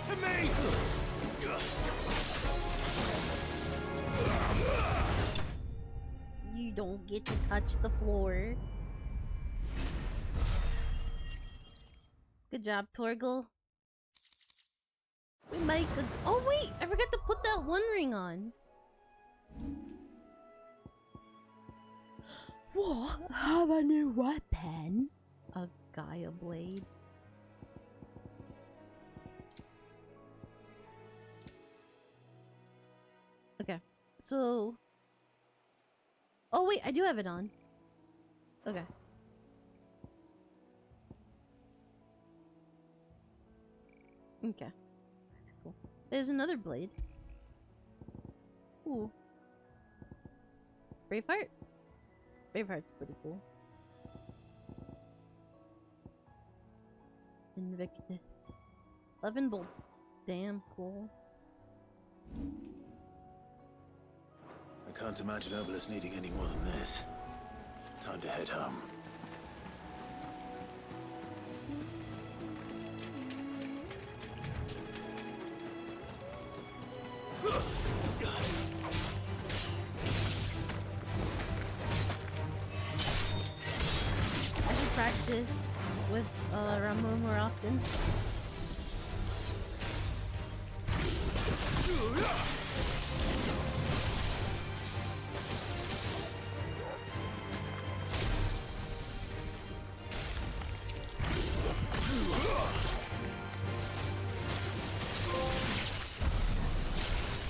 [SPEAKER 11] To me!
[SPEAKER 1] You don't get to touch the floor. Good job, Torgal. We might go— oh wait, I forgot to put that one ring on. What? Have a new weapon? A Gaia blade. Okay, so— oh wait, I do have it on. Okay. Okay. Cool. There's another blade. Ooh. Braveheart? Braveheart's pretty cool. Invictus. 11 bolts. Damn cool.
[SPEAKER 10] I can't imagine Obelisk needing any more than this. Time to head home.
[SPEAKER 1] I should practice with Ramu more often.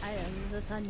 [SPEAKER 1] I am the thunder.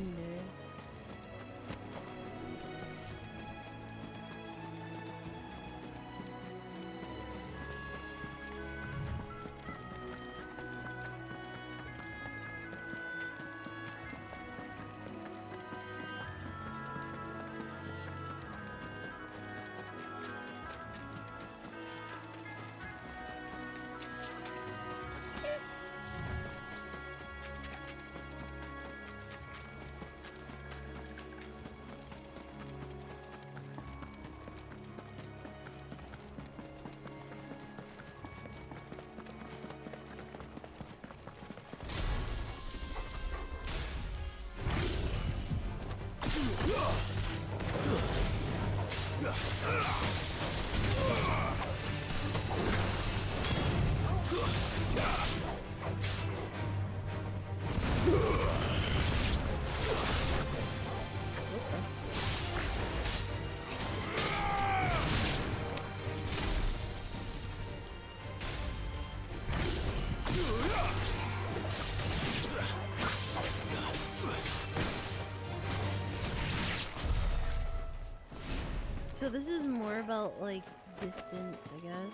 [SPEAKER 1] So this is more about like distance, I guess.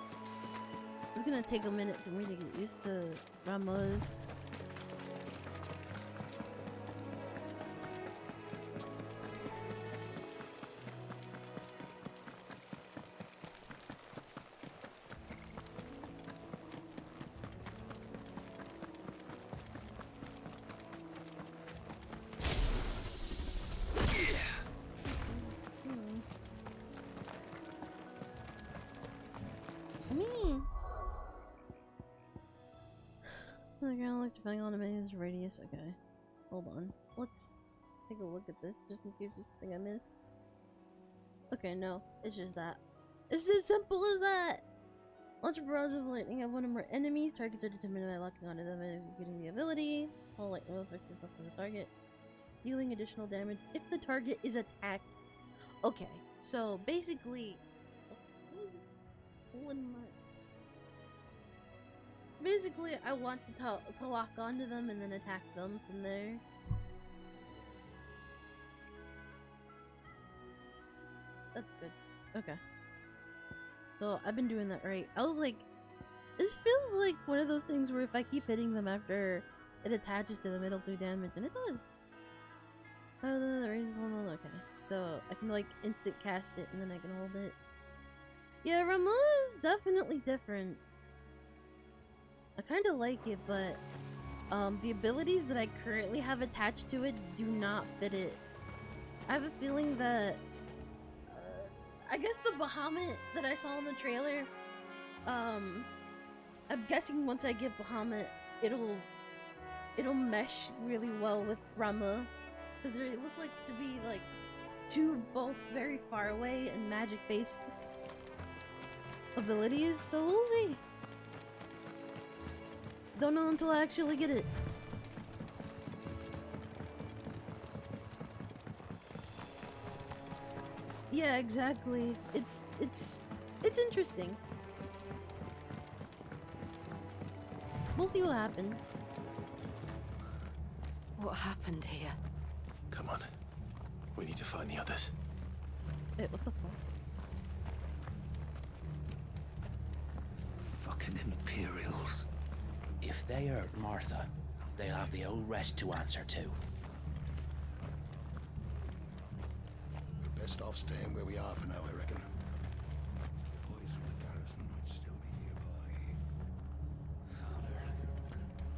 [SPEAKER 1] It's gonna take a minute for me to get used to Ramos. Depending on the maze radius. Okay, hold on. Let's take a look at this just in case there's something I missed. Okay, no, it's just that. It's as simple as that. Launch a barrage of lightning at one or more enemies. Targets are determined by locking onto them and executing the ability. All lightning will affect yourself on the target, dealing additional damage if the target is attacked. Okay, so basically, I want to lock onto them and then attack them from there. That's good. Okay. So I've been doing that right. I was like, this feels like one of those things where if I keep hitting them after it attaches to them, it'll do damage, and it does. Oh, okay. So I can like instant cast it and then I can hold it. Yeah, Ramon is definitely different. I kind of like it, but the abilities that I currently have attached to it do not fit it. I have a feeling that I guess the Bahamut that I saw in the trailer, I'm guessing once I get Bahamut, it'll mesh really well with Rama, because they look like to be like two both very far away and magic based abilities, so we'll see. Don't know until I actually get it. Yeah, exactly. It's interesting. We'll see what happens.
[SPEAKER 18] What happened here?
[SPEAKER 10] Come on. We need to find the others.
[SPEAKER 1] Wait, what the fuck?
[SPEAKER 13] Fucking Imperials. If they hurt Martha, they'll have the whole rest to answer to.
[SPEAKER 19] We're best off staying where we are for now, I reckon. The boys from the garrison might still be nearby.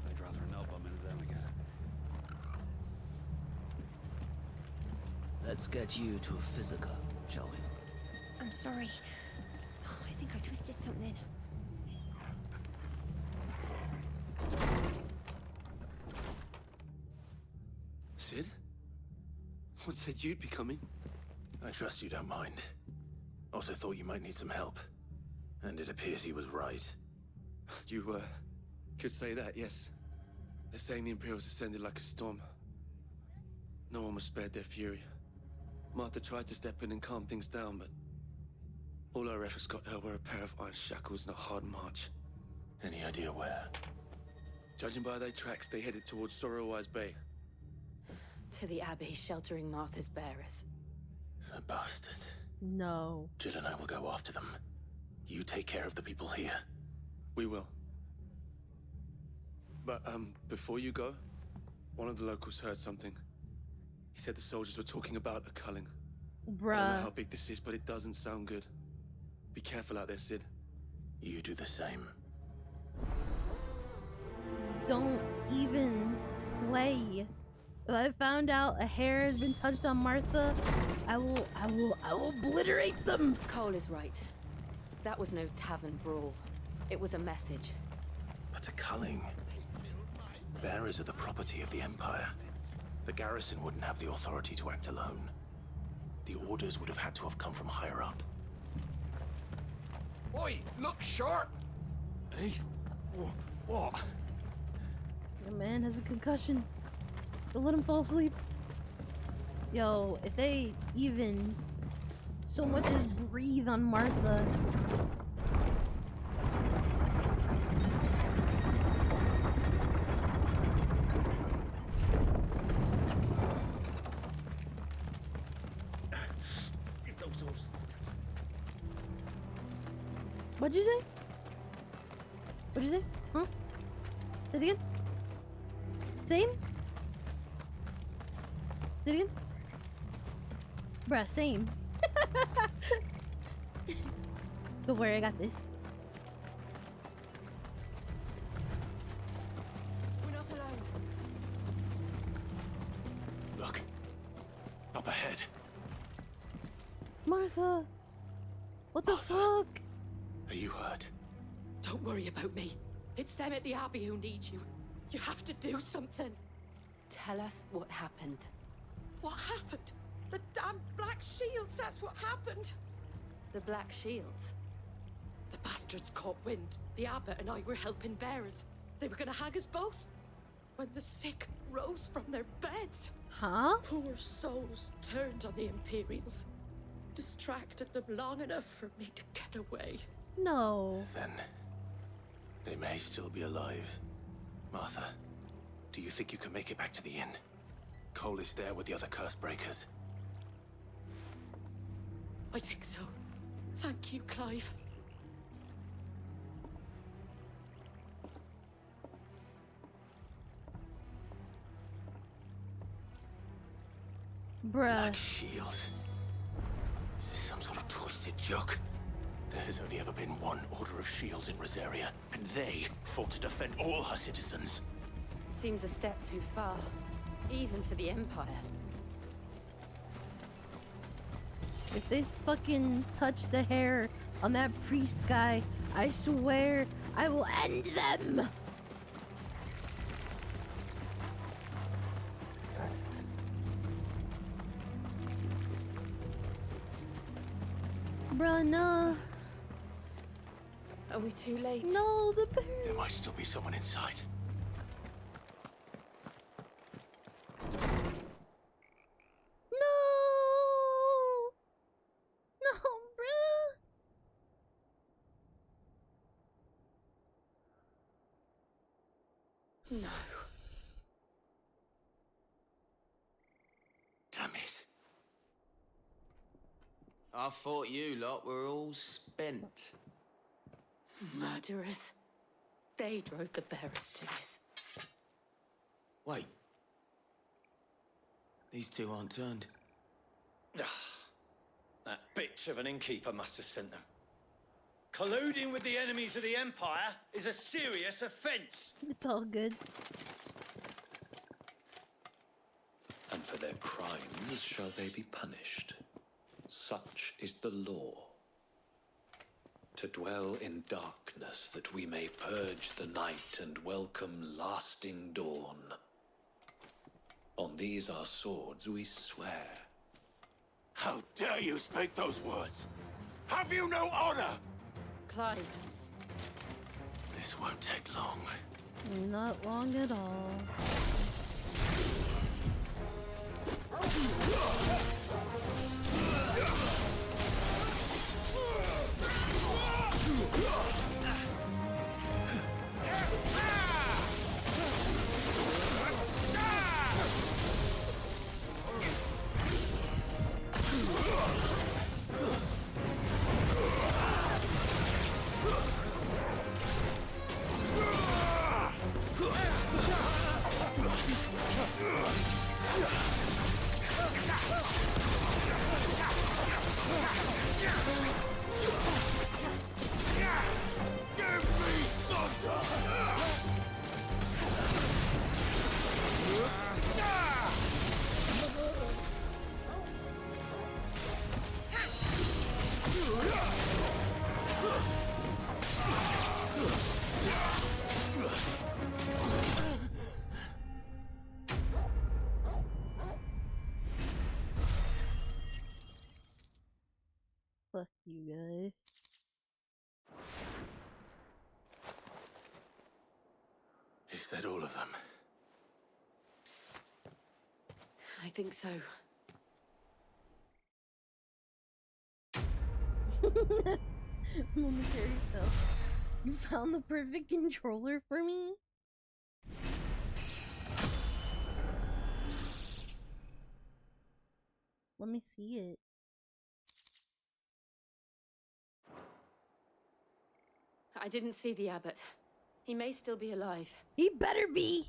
[SPEAKER 2] I'd rather not bump into them again.
[SPEAKER 13] Let's get you to a physical, shall we?
[SPEAKER 17] I'm sorry. Oh, I think I twisted something.
[SPEAKER 10] Sid? What said you'd be coming? I trust you don't mind. Also thought you might need some help. And it appears he was right.
[SPEAKER 8] You, could say that, yes. They're saying the Imperials ascended like a storm. No one was spared their fury. Martha tried to step in and calm things down, but all our efforts got her were a pair of iron shackles and a hard march.
[SPEAKER 10] Any idea where?
[SPEAKER 8] Judging by their tracks, they headed towards Sorrowwise Bay.
[SPEAKER 4] To the Abbey, sheltering Martha's bearers.
[SPEAKER 10] The bastards.
[SPEAKER 1] No.
[SPEAKER 10] Jill and I will go after them. You take care of the people here.
[SPEAKER 8] We will. But, before you go, one of the locals heard something. He said the soldiers were talking about a culling.
[SPEAKER 1] Bruh.
[SPEAKER 8] I don't know how big this is, but it doesn't sound good. Be careful out there, Sid.
[SPEAKER 10] You do the same.
[SPEAKER 1] Don't even play. If I found out a hair has been touched on Martha, I will obliterate them.
[SPEAKER 4] Cole is right. That was no tavern brawl. It was a message.
[SPEAKER 10] But a culling. Bearers are the property of the Empire. The garrison wouldn't have the authority to act alone. The orders would have had to have come from higher up.
[SPEAKER 2] Oi, look sharp!
[SPEAKER 8] Hey,
[SPEAKER 10] What?
[SPEAKER 1] The man has a concussion. Don't let him fall asleep. Yo, if they even so much as breathe on Martha. What'd you say? What'd you say? Huh? Say it again? Same? Say it again? Bruh, same. Don't worry, I got this.
[SPEAKER 18] We're not alone.
[SPEAKER 10] Look. Up ahead.
[SPEAKER 1] Martha! What the fuck?
[SPEAKER 10] Are you hurt?
[SPEAKER 12] Don't worry about me. It's them at the Abbey who need you. You have to do something.
[SPEAKER 18] Tell us what happened.
[SPEAKER 12] What happened? The damn Black Shields, that's what happened.
[SPEAKER 18] The Black Shields?
[SPEAKER 12] The bastards caught wind. The abbot and I were helping bearers. They were gonna hang us both. When the sick rose from their beds.
[SPEAKER 1] Huh?
[SPEAKER 12] Poor souls turned on the Imperials. Distracted them long enough for me to get away.
[SPEAKER 1] No.
[SPEAKER 10] Then they may still be alive. Martha, do you think you can make it back to the inn? Cole is there with the other curse breakers.
[SPEAKER 12] I think so. Thank you, Clive.
[SPEAKER 1] Bruh.
[SPEAKER 10] Black Shields. Is this some sort of twisted joke? There has only ever been one Order of Shields in Rosaria, and they fought to defend all her citizens.
[SPEAKER 18] Seems a step too far, even for the Empire.
[SPEAKER 1] If they fucking touch the hair on that priest guy, I swear I will end them! Bruh, no.
[SPEAKER 18] Are we too late?
[SPEAKER 1] No, the bear.
[SPEAKER 10] There might still be someone inside.
[SPEAKER 1] No! No, bruh!
[SPEAKER 12] No.
[SPEAKER 10] Damn it.
[SPEAKER 16] I thought you lot were all spent.
[SPEAKER 12] Murderers. They drove the bearers to this.
[SPEAKER 16] Wait. These two aren't turned.
[SPEAKER 22] That bitch of an innkeeper must have sent them. Colluding with the enemies of the Empire is a serious offense.
[SPEAKER 1] It's all good.
[SPEAKER 2] And for their crimes shall they be punished. Such is the law. To dwell in darkness that we may purge the night and welcome lasting dawn. On these our swords we swear.
[SPEAKER 10] How dare you speak those words? Have you no honor?
[SPEAKER 12] Clive.
[SPEAKER 10] This won't take long.
[SPEAKER 1] Not long at all. Fuck you guys.
[SPEAKER 10] that all of them?
[SPEAKER 21] I think so.
[SPEAKER 1] Momentary self. You found the perfect controller for me? Let me see it.
[SPEAKER 21] I didn't see the abbot. He may still be alive.
[SPEAKER 1] He better be!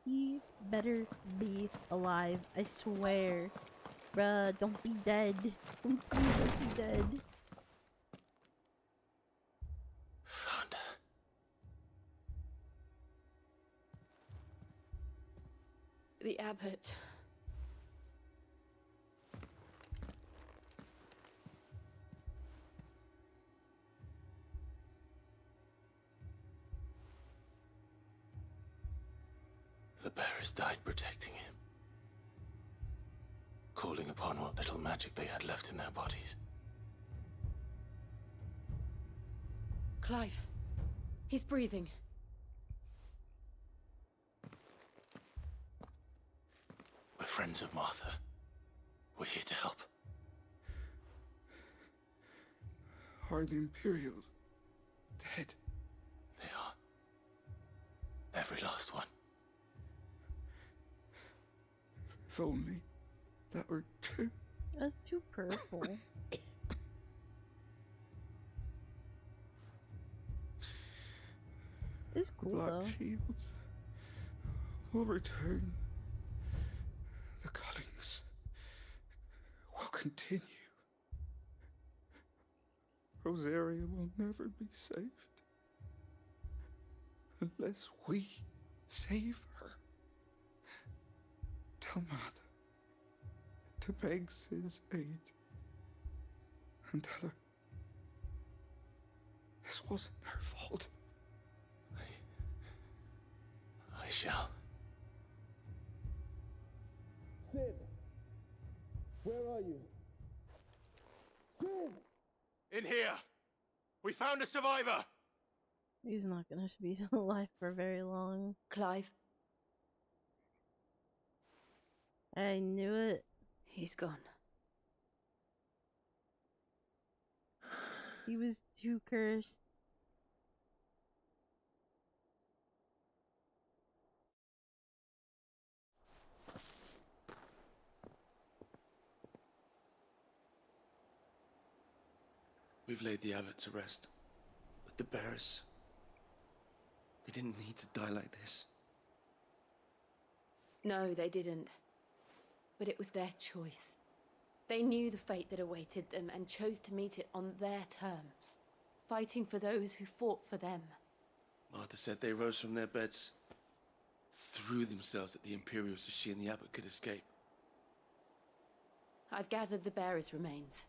[SPEAKER 1] He better be alive, I swear. Bruh, don't be dead. Don't be dead.
[SPEAKER 10] Found her.
[SPEAKER 21] The abbot.
[SPEAKER 10] The bearers died protecting him. Calling upon what little magic they had left in their bodies.
[SPEAKER 21] Clive. He's breathing.
[SPEAKER 10] We're friends of Martha. We're here to help.
[SPEAKER 9] Are the Imperials dead?
[SPEAKER 10] They are. Every last one.
[SPEAKER 9] If only that were true.
[SPEAKER 1] That's too purple. It's cool
[SPEAKER 9] Black
[SPEAKER 1] though.
[SPEAKER 9] Shields will return. The cuttings will continue. Rosaria will never be saved unless we save her. Tell Matt to beg Sid's aid and tell her this wasn't her fault.
[SPEAKER 10] I shall.
[SPEAKER 11] Sid! Where are you? Sid!
[SPEAKER 8] In here! We found a survivor!
[SPEAKER 1] He's not gonna be alive for very long.
[SPEAKER 21] Clive.
[SPEAKER 1] I knew it.
[SPEAKER 21] He's gone.
[SPEAKER 1] He was too cursed.
[SPEAKER 8] We've laid the abbot to rest. But the bearers... they didn't need to die like this.
[SPEAKER 21] No, they didn't. But it was their choice. They knew the fate that awaited them and chose to meet it on their terms, fighting for those who fought for them.
[SPEAKER 8] Martha said they rose from their beds, threw themselves at the Imperials so she and the abbot could escape.
[SPEAKER 21] I've gathered the bearers' remains.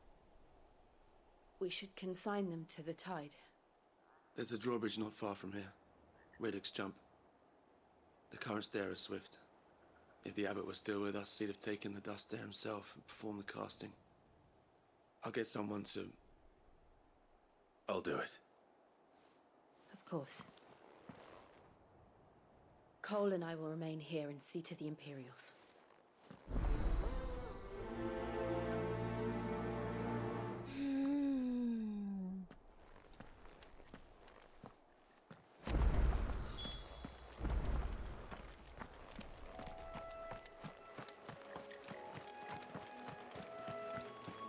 [SPEAKER 21] We should consign them to the tide.
[SPEAKER 8] There's a drawbridge not far from here. Radix Jump. The currents there are swift. If the abbot was still with us, he'd have taken the dust there himself and performed the casting. I'll get someone to...
[SPEAKER 10] I'll do it.
[SPEAKER 21] Of course. Cole and I will remain here and see to the Imperials.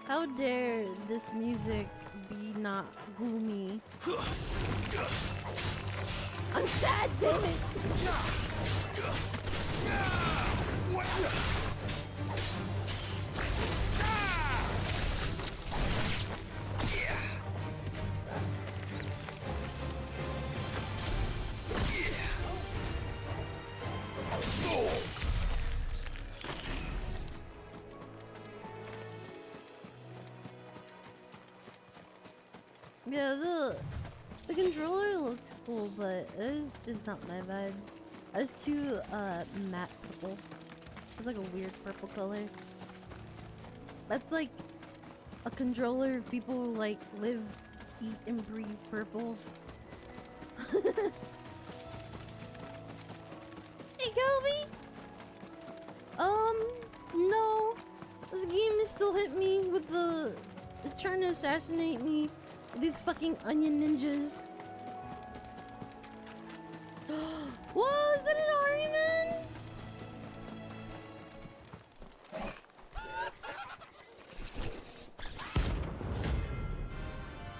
[SPEAKER 1] How dare this music be not gloomy? I'm sad, damn it! Yeah, the controller looks cool, but it's just not my vibe. It's too matte purple. It's like a weird purple color. That's like a controller people like live, eat, and breathe purple. still hit me with the trying to assassinate me with these fucking onion ninjas. Whoa, is that an army man?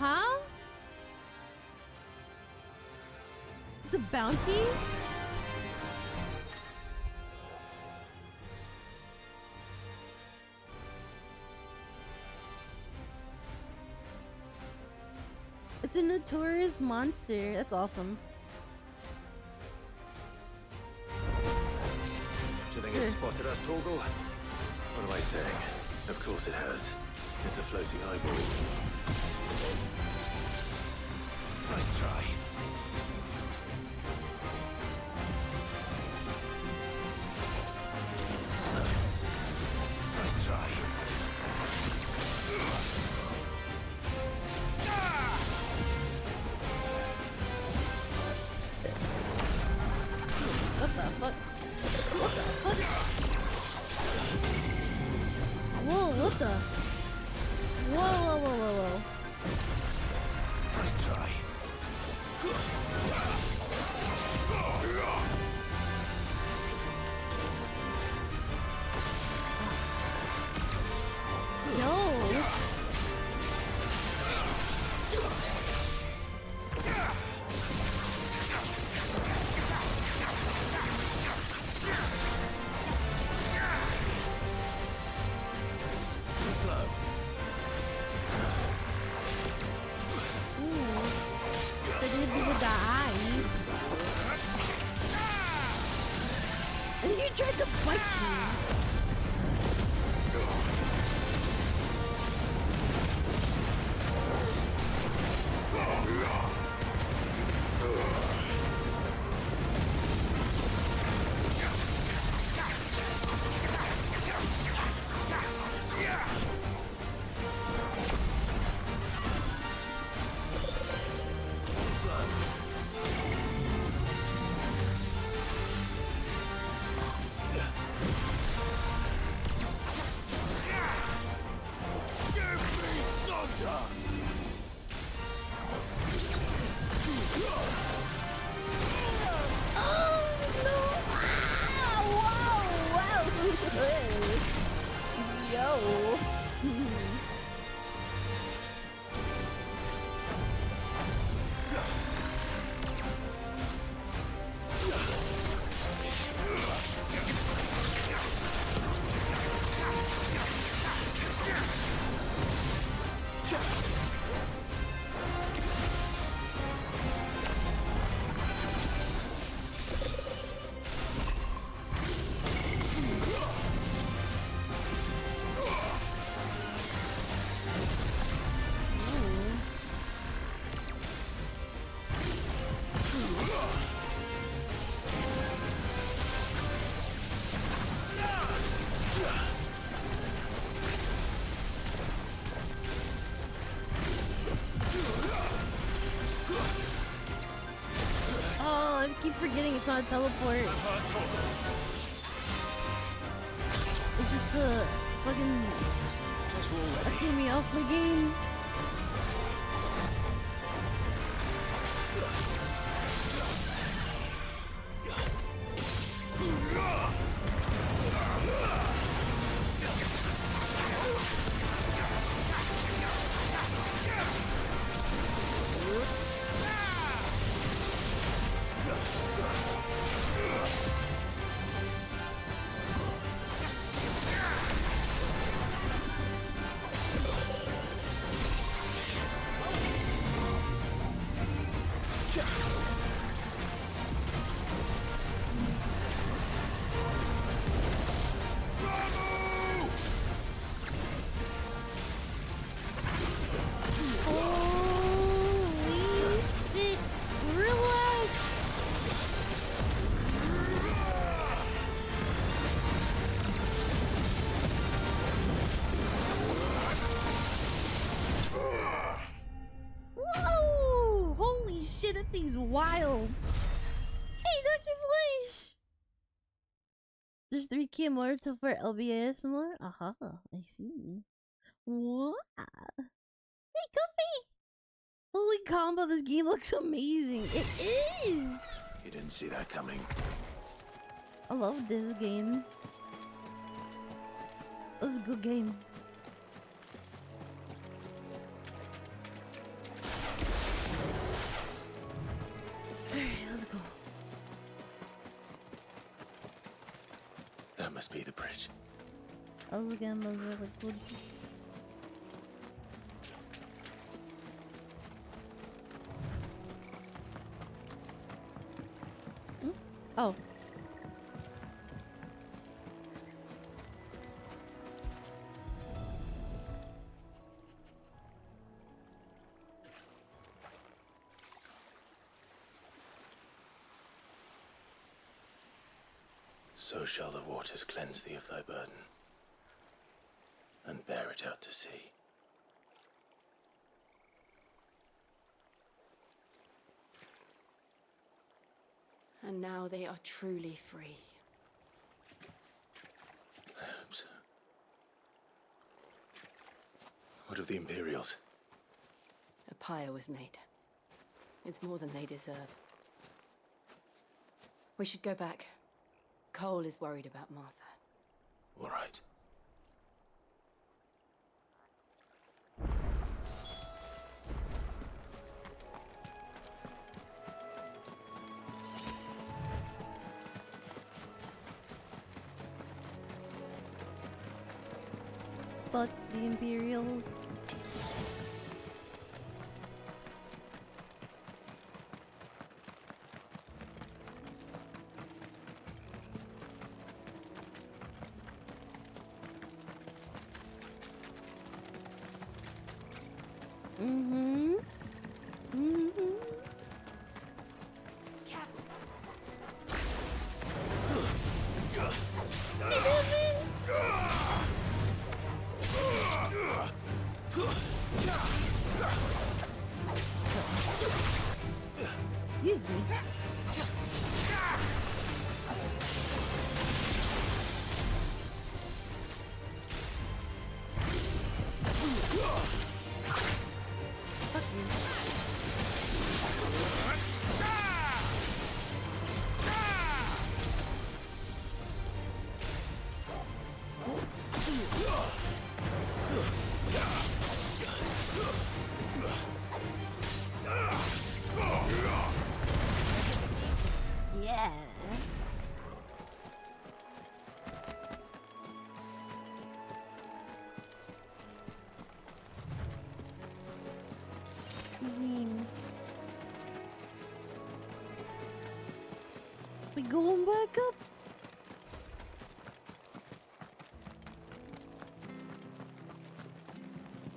[SPEAKER 1] Huh? It's a bounty? It's a notorious monster. That's awesome.
[SPEAKER 10] Do you think it's spotted us, Torgal? What am I saying? Of course it has. It's a floating eyeball. Nice try. Nice try.
[SPEAKER 1] What the fuck? What the fuck? Whoa, what the? Whoa.
[SPEAKER 10] Nice try.
[SPEAKER 1] No.
[SPEAKER 10] Too slow.
[SPEAKER 1] The dead people die. And you tried to fight me. I keep forgetting it's not a teleport. It's just the fucking threw me off the game. There's 3K more to for LBAS more? Aha, I see. What? Hey, Coffee! Holy combo, this game looks amazing. It is!
[SPEAKER 10] You didn't see that coming.
[SPEAKER 1] I love this game. It was a good game. Alright, let's go.
[SPEAKER 10] That must be the bridge.
[SPEAKER 1] Those again was really good. Oh.
[SPEAKER 10] So shall the waters cleanse thee of thy burden, and bear it out to sea.
[SPEAKER 21] And now they are truly free.
[SPEAKER 10] I hope so. What of the Imperials?
[SPEAKER 21] A pyre was made. It's more than they deserve. We should go back. Cole is worried about Martha.
[SPEAKER 10] All right.
[SPEAKER 1] Fuck the Imperials. Excuse me. Fuck yeah. We going back up?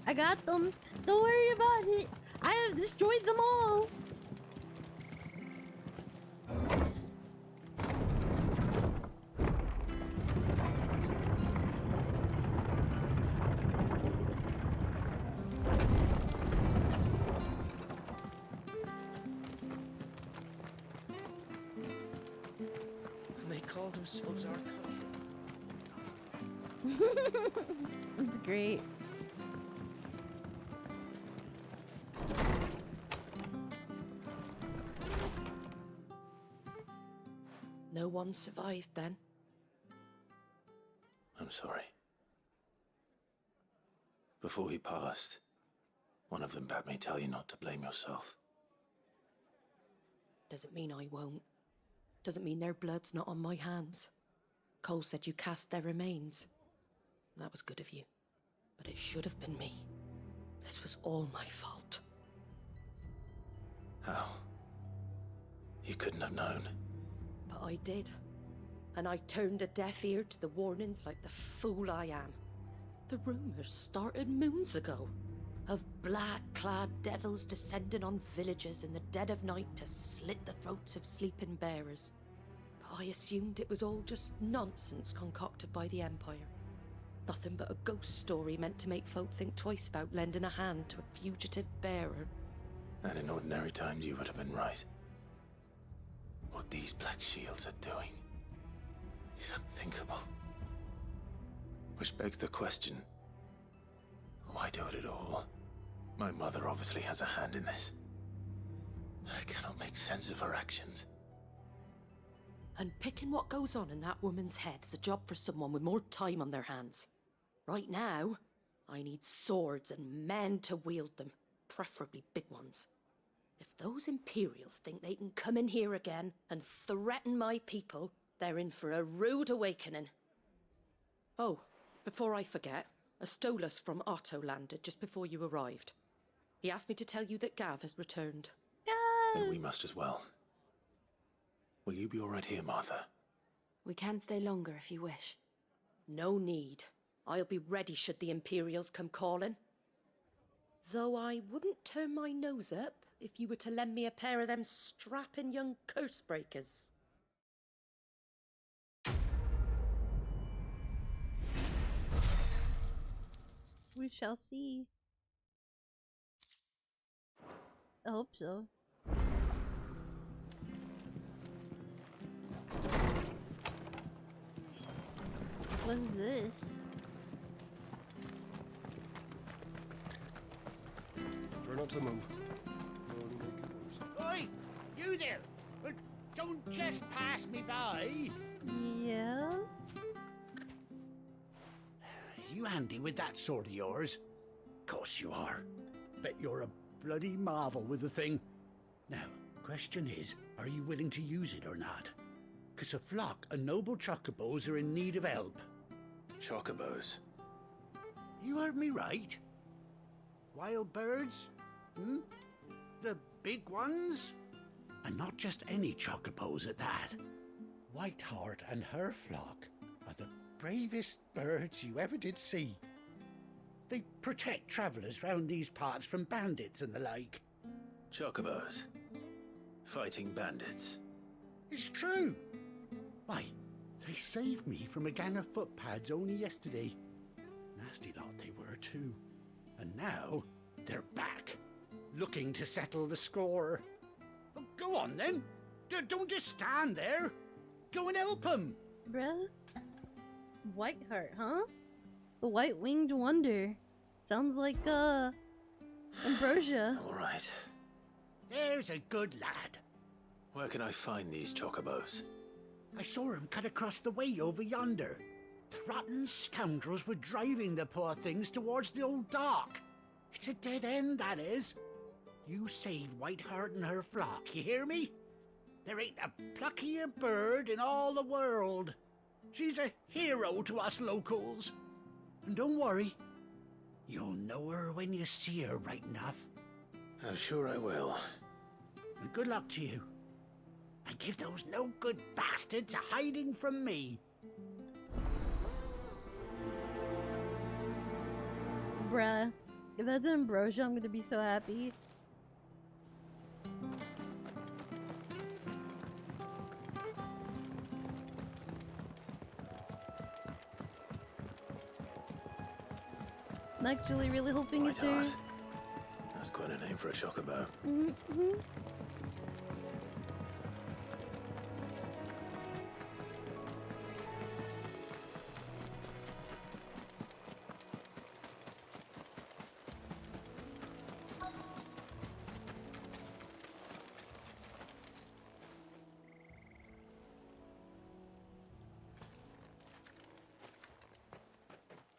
[SPEAKER 1] I got them. Don't worry about it. I have destroyed them all.
[SPEAKER 11] And they call themselves our country.
[SPEAKER 1] That's great.
[SPEAKER 12] No one survived then?
[SPEAKER 10] I'm sorry. Before he passed, one of them bade me tell you not to blame yourself.
[SPEAKER 12] Doesn't mean I won't. Doesn't mean their blood's not on my hands. Cole said you cast their remains. That was good of you. But it should have been me. This was all my fault.
[SPEAKER 10] How? You couldn't have known.
[SPEAKER 12] But I did. And I turned a deaf ear to the warnings like the fool I am. The rumours started moons ago. Of black-clad devils descending on villages in the dead of night to slit the throats of sleeping bearers. But I assumed it was all just nonsense concocted by the Empire. Nothing but a ghost story meant to make folk think twice about lending a hand to a fugitive bearer.
[SPEAKER 10] And in ordinary times you would have been right. What these Black Shields are doing He's unthinkable. Which begs the question, why do it at all? My mother obviously has a hand in this. I cannot make sense of her actions.
[SPEAKER 12] Unpicking what goes on in that woman's head is a job for someone with more time on their hands. Right now, I need swords and men to wield them, preferably big ones. If those Imperials think they can come in here again and threaten my people, they're in for a rude awakening. Oh, before I forget, a Stolas from Otto landed just before you arrived. He asked me to tell you that Gav has returned.
[SPEAKER 10] Then we must as well. Will you be all right here, Martha?
[SPEAKER 21] We can stay longer if you wish.
[SPEAKER 12] No need. I'll be ready should the Imperials come calling. Though I wouldn't turn my nose up if you were to lend me a pair of them strapping young curse breakers.
[SPEAKER 1] We shall see. I hope so. What is this?
[SPEAKER 11] Try not to move.
[SPEAKER 3] Oi! You there! Don't just pass me by!
[SPEAKER 1] Yeah?
[SPEAKER 5] You handy with that sword of yours? Course you are. Bet you're a bloody marvel with the thing. Now, question is, are you willing to use it or not? 'Cause a flock of noble chocobos are in need of help.
[SPEAKER 10] Chocobos?
[SPEAKER 5] You heard me right. Wild birds? Hmm? The big ones? And not just any chocobos at that. Whiteheart and her flock are the bravest birds you ever did see. They protect travellers round these parts from bandits and the like.
[SPEAKER 10] Chocobos? Fighting bandits?
[SPEAKER 5] It's true. Why, they saved me from a gang of footpads only yesterday. Nasty lot they were too. And now they're back, looking to settle the score. Oh, go on then. Don't just stand there. Go and help them.
[SPEAKER 1] Bruh? Whiteheart, huh? The white-winged wonder. Sounds like, Ambrosia.
[SPEAKER 10] All right.
[SPEAKER 5] There's a good lad.
[SPEAKER 10] Where can I find these chocobos?
[SPEAKER 5] I saw him cut across the way over yonder. The rotten scoundrels were driving the poor things towards the old dock. It's a dead end, that is. You save Whiteheart and her flock, you hear me? There ain't a pluckier bird in all the world. She's a hero to us locals. And don't worry, you'll know her when you see her right enough.
[SPEAKER 10] I'm sure I will.
[SPEAKER 5] And good luck to you. And give those no-good bastards a hiding from me.
[SPEAKER 1] Bruh. If that's Ambrosia, I'm gonna be so happy. I'm actually really hoping it's her.
[SPEAKER 10] Whiteheart. That's quite a name for a chocobo.
[SPEAKER 1] Mm-hmm.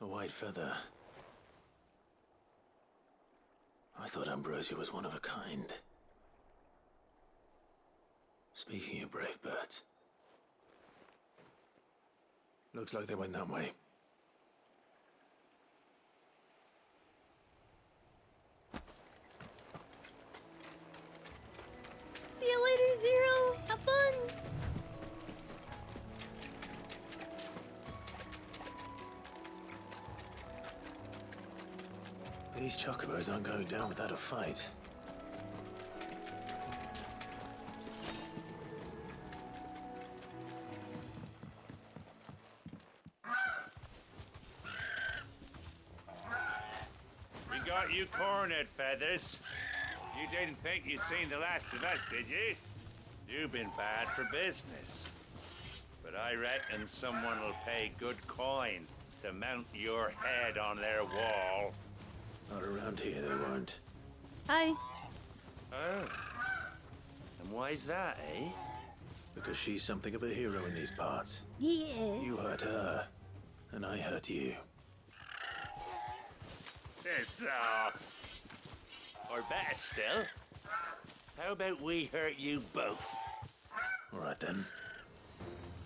[SPEAKER 10] A white feather. I thought Ambrosia was one of a kind. Speaking of brave birds. Looks like they went that way.
[SPEAKER 1] See you later, Zero! Have fun!
[SPEAKER 10] These chocobos aren't going down without a fight.
[SPEAKER 6] We got you cornered, Feathers. You didn't think you'd seen the last of us, did you? You've been bad for business. But I reckon someone will pay good coin to mount your head on their wall.
[SPEAKER 10] Not around here, they won't.
[SPEAKER 1] Hi.
[SPEAKER 6] Oh. And why's that, eh?
[SPEAKER 10] Because she's something of a hero in these parts.
[SPEAKER 1] Yeah.
[SPEAKER 10] You hurt her, and I hurt you.
[SPEAKER 6] Piss off. Or better still, how about we hurt you both?
[SPEAKER 10] All right then.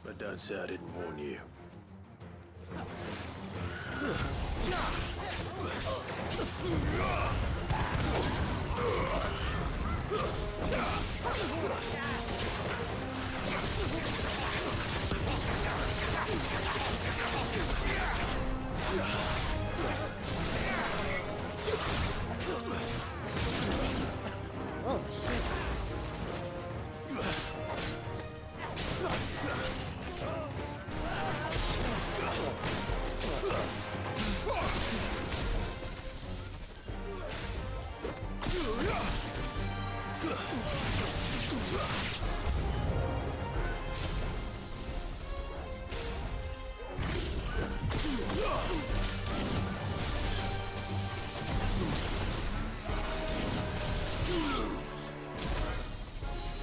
[SPEAKER 10] But don't say I didn't warn you.
[SPEAKER 1] Oh shit.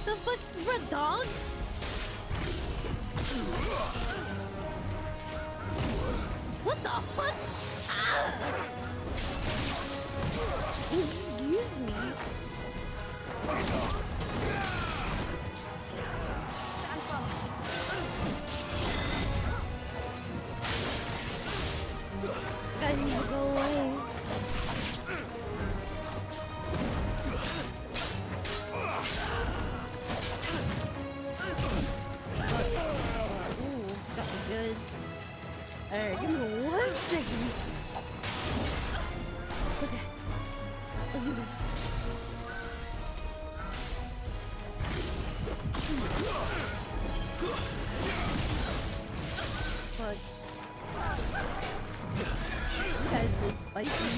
[SPEAKER 1] The fuck, red dogs? What the fuck? Ah! Excuse me.
[SPEAKER 21] Stand fast.
[SPEAKER 1] Guys need to go away. Ooh, got me good. Alright, give me 1 second. Okay. Let's do this. Fuck. You guys been spicy.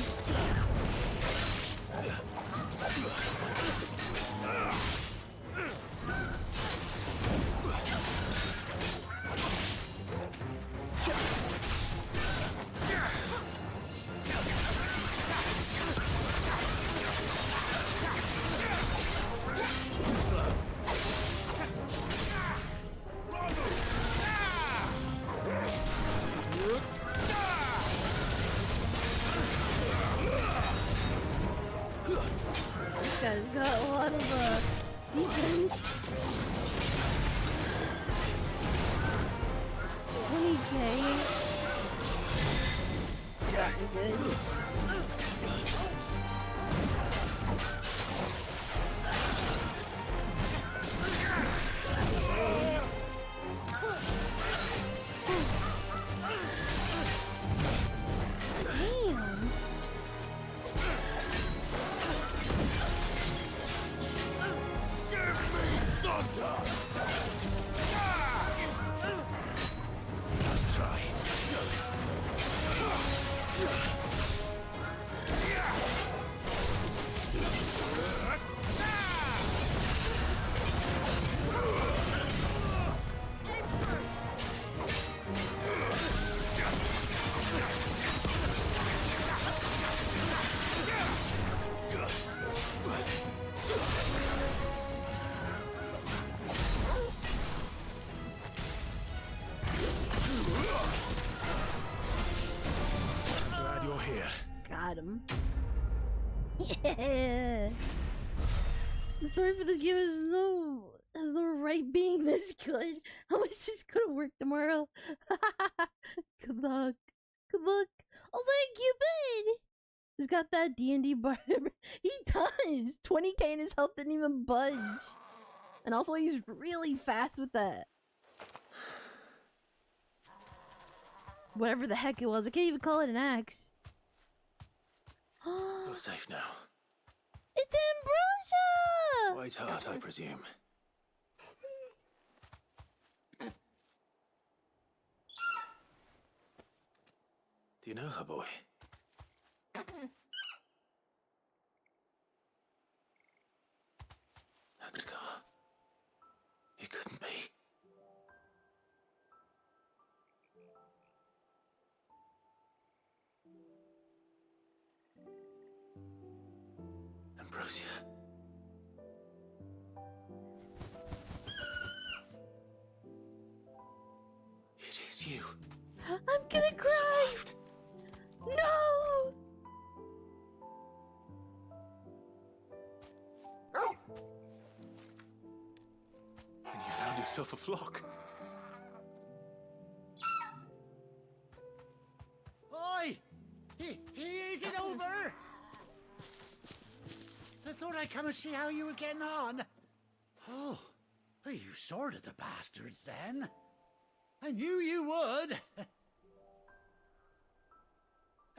[SPEAKER 1] This guy's got a lot of defense. 20k. Got me good. Damn.
[SPEAKER 10] Let's try. Glad you're here.
[SPEAKER 1] Got him. Yeah. The story for this game has no right being this good. How is this gonna work tomorrow? Good luck. Good luck. I was like, Cupid. He's got that D&D bar. He does. 20k and his health didn't even budge. And also he's really fast with that. Whatever the heck it was. I can't even call it an axe.
[SPEAKER 10] You're safe now.
[SPEAKER 1] It's Ambrosia!
[SPEAKER 10] White heart, I presume. Do you know her, boy? That scar. It couldn't be. Ambrosia. It is you.
[SPEAKER 1] I'm gonna cry! No!
[SPEAKER 10] And you found yourself a flock.
[SPEAKER 5] Oi! Is it over? I thought I'd come and see how you were getting on. Oh, you sorted the bastards then. I knew you would.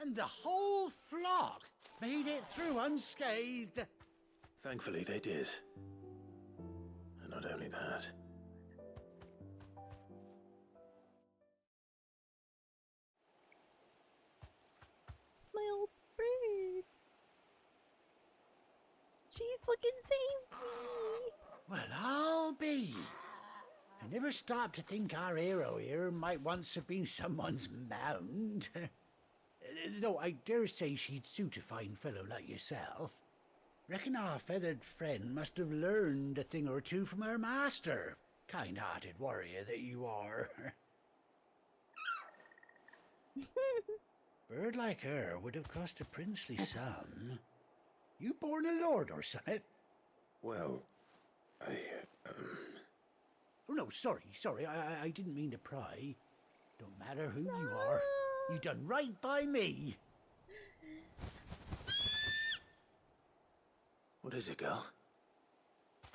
[SPEAKER 5] And the whole flock made it through unscathed.
[SPEAKER 10] Thankfully, they did. And not only that.
[SPEAKER 1] It's my old bird. She fucking saved me.
[SPEAKER 5] Well, I'll be. I never stopped to think our hero here might once have been someone's mount. Though I dare say she'd suit a fine fellow like yourself. Reckon our feathered friend must have learned a thing or two from her master. Kind-hearted warrior that you are. Bird like her would have cost a princely sum. You born a lord or something?
[SPEAKER 10] Well,
[SPEAKER 5] Oh, no, sorry. I didn't mean to pry. Don't matter who you are. You done right by me.
[SPEAKER 10] What is it, girl?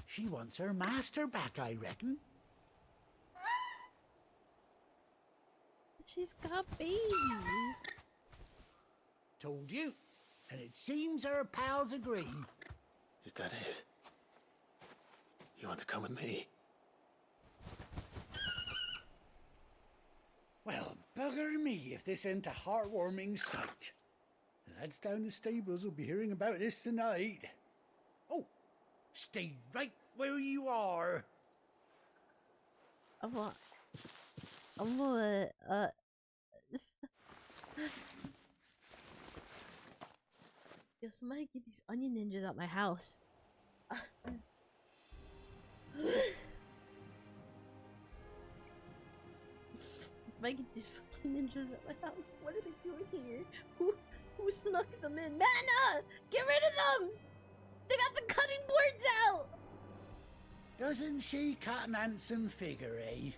[SPEAKER 5] She wants her master back, I reckon.
[SPEAKER 1] She's got babies.
[SPEAKER 5] Told you. And it seems her pals agree.
[SPEAKER 10] Is that it? You want to come with me?
[SPEAKER 5] Well, bugger me if this ain't a heartwarming sight. The lads down the stables will be hearing about this tonight. Oh, stay right where you are.
[SPEAKER 1] I'm gonna, Yo, somebody get these onion ninjas out my house. Somebody get these fucking ninjas out my house. What are they doing here? Who snuck them in? Manna! Get rid of them! They got the cutting boards out!
[SPEAKER 5] Doesn't she cut an handsome figure, eh?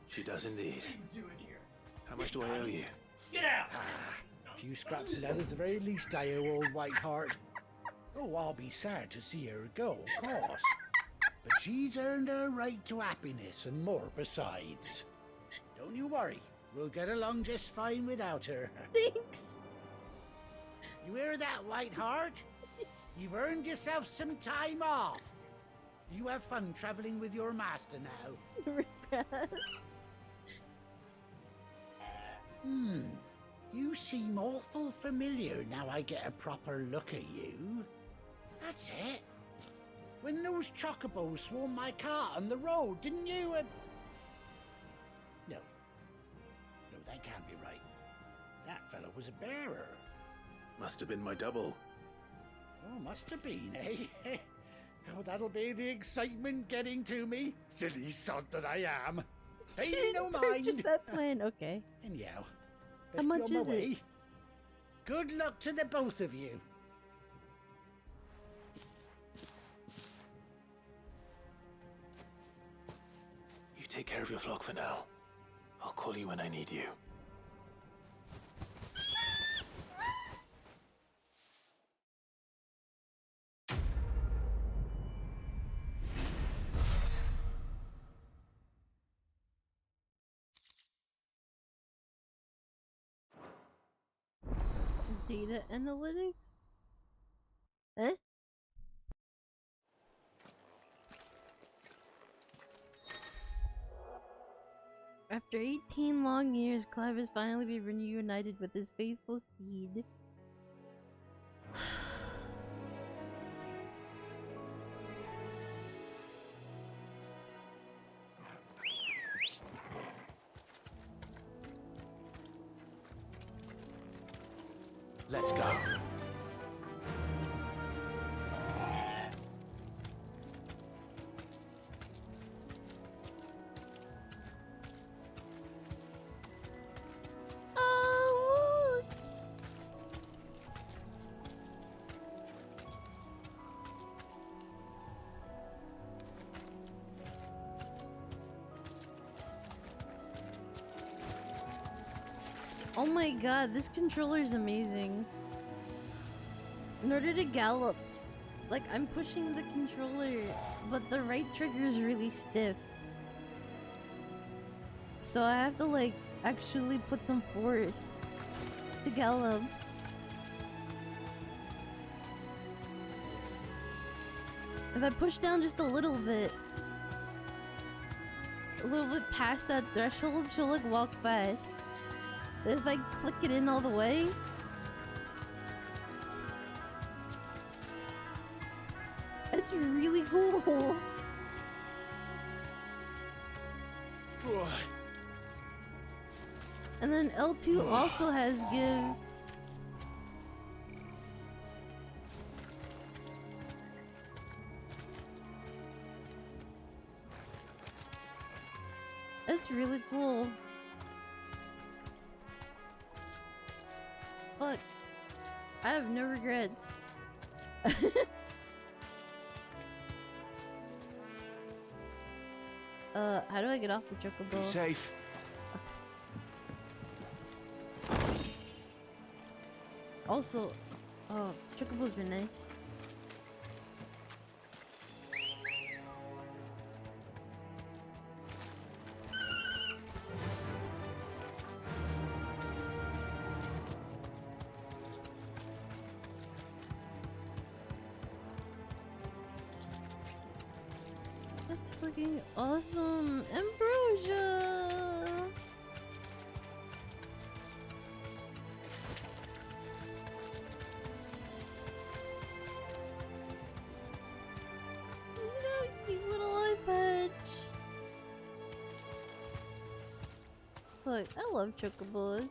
[SPEAKER 10] She does indeed.
[SPEAKER 6] What are you doing here?
[SPEAKER 10] How much do I owe you?
[SPEAKER 6] Get out!
[SPEAKER 5] A few scraps of leather's the very least I owe old Whiteheart. Oh, I'll be sad to see her go, of course. But she's earned her right to happiness and more besides. Don't you worry. We'll get along just fine without her.
[SPEAKER 1] Thanks.
[SPEAKER 5] You hear that, Whiteheart? You've earned yourself some time off. You have fun traveling with your master now. You seem awful familiar now I get a proper look at you. That's it. When those chocobos swarmed my cart on the road, didn't you? No, that can't be right. That fellow was a bearer.
[SPEAKER 10] Must have been my double.
[SPEAKER 5] Oh, must have been, eh? Oh, that'll be the excitement getting to me. Silly sod that I am. Pay me no mind.
[SPEAKER 1] Just that plan, okay.
[SPEAKER 5] Anyhow,
[SPEAKER 1] how
[SPEAKER 5] best be
[SPEAKER 1] much
[SPEAKER 5] on my
[SPEAKER 1] is
[SPEAKER 5] way.
[SPEAKER 1] it?
[SPEAKER 5] Good luck to the both of you.
[SPEAKER 10] You take care of your flock for now. I'll call you when I need you.
[SPEAKER 1] Data analytics? Eh? After 18 long years, Clive has finally been reunited with his faithful steed.
[SPEAKER 10] Let's go.
[SPEAKER 1] Oh my god, this controller is amazing. In order to gallop, like I'm pushing the controller, but the right trigger is really stiff. So I have to like actually put some force to gallop. If I push down just a little bit past that threshold, she'll like walk fast. But if I click it in all the way, it's really cool. And then L2 also has give. It's really cool. Look, I have no regrets. How do I get off the chocobo?
[SPEAKER 15] Be safe.
[SPEAKER 1] Also, oh, chocobos were nice. That's fucking awesome! Ambrosia! She's got a cute little eye patch. Look, I love chocobos.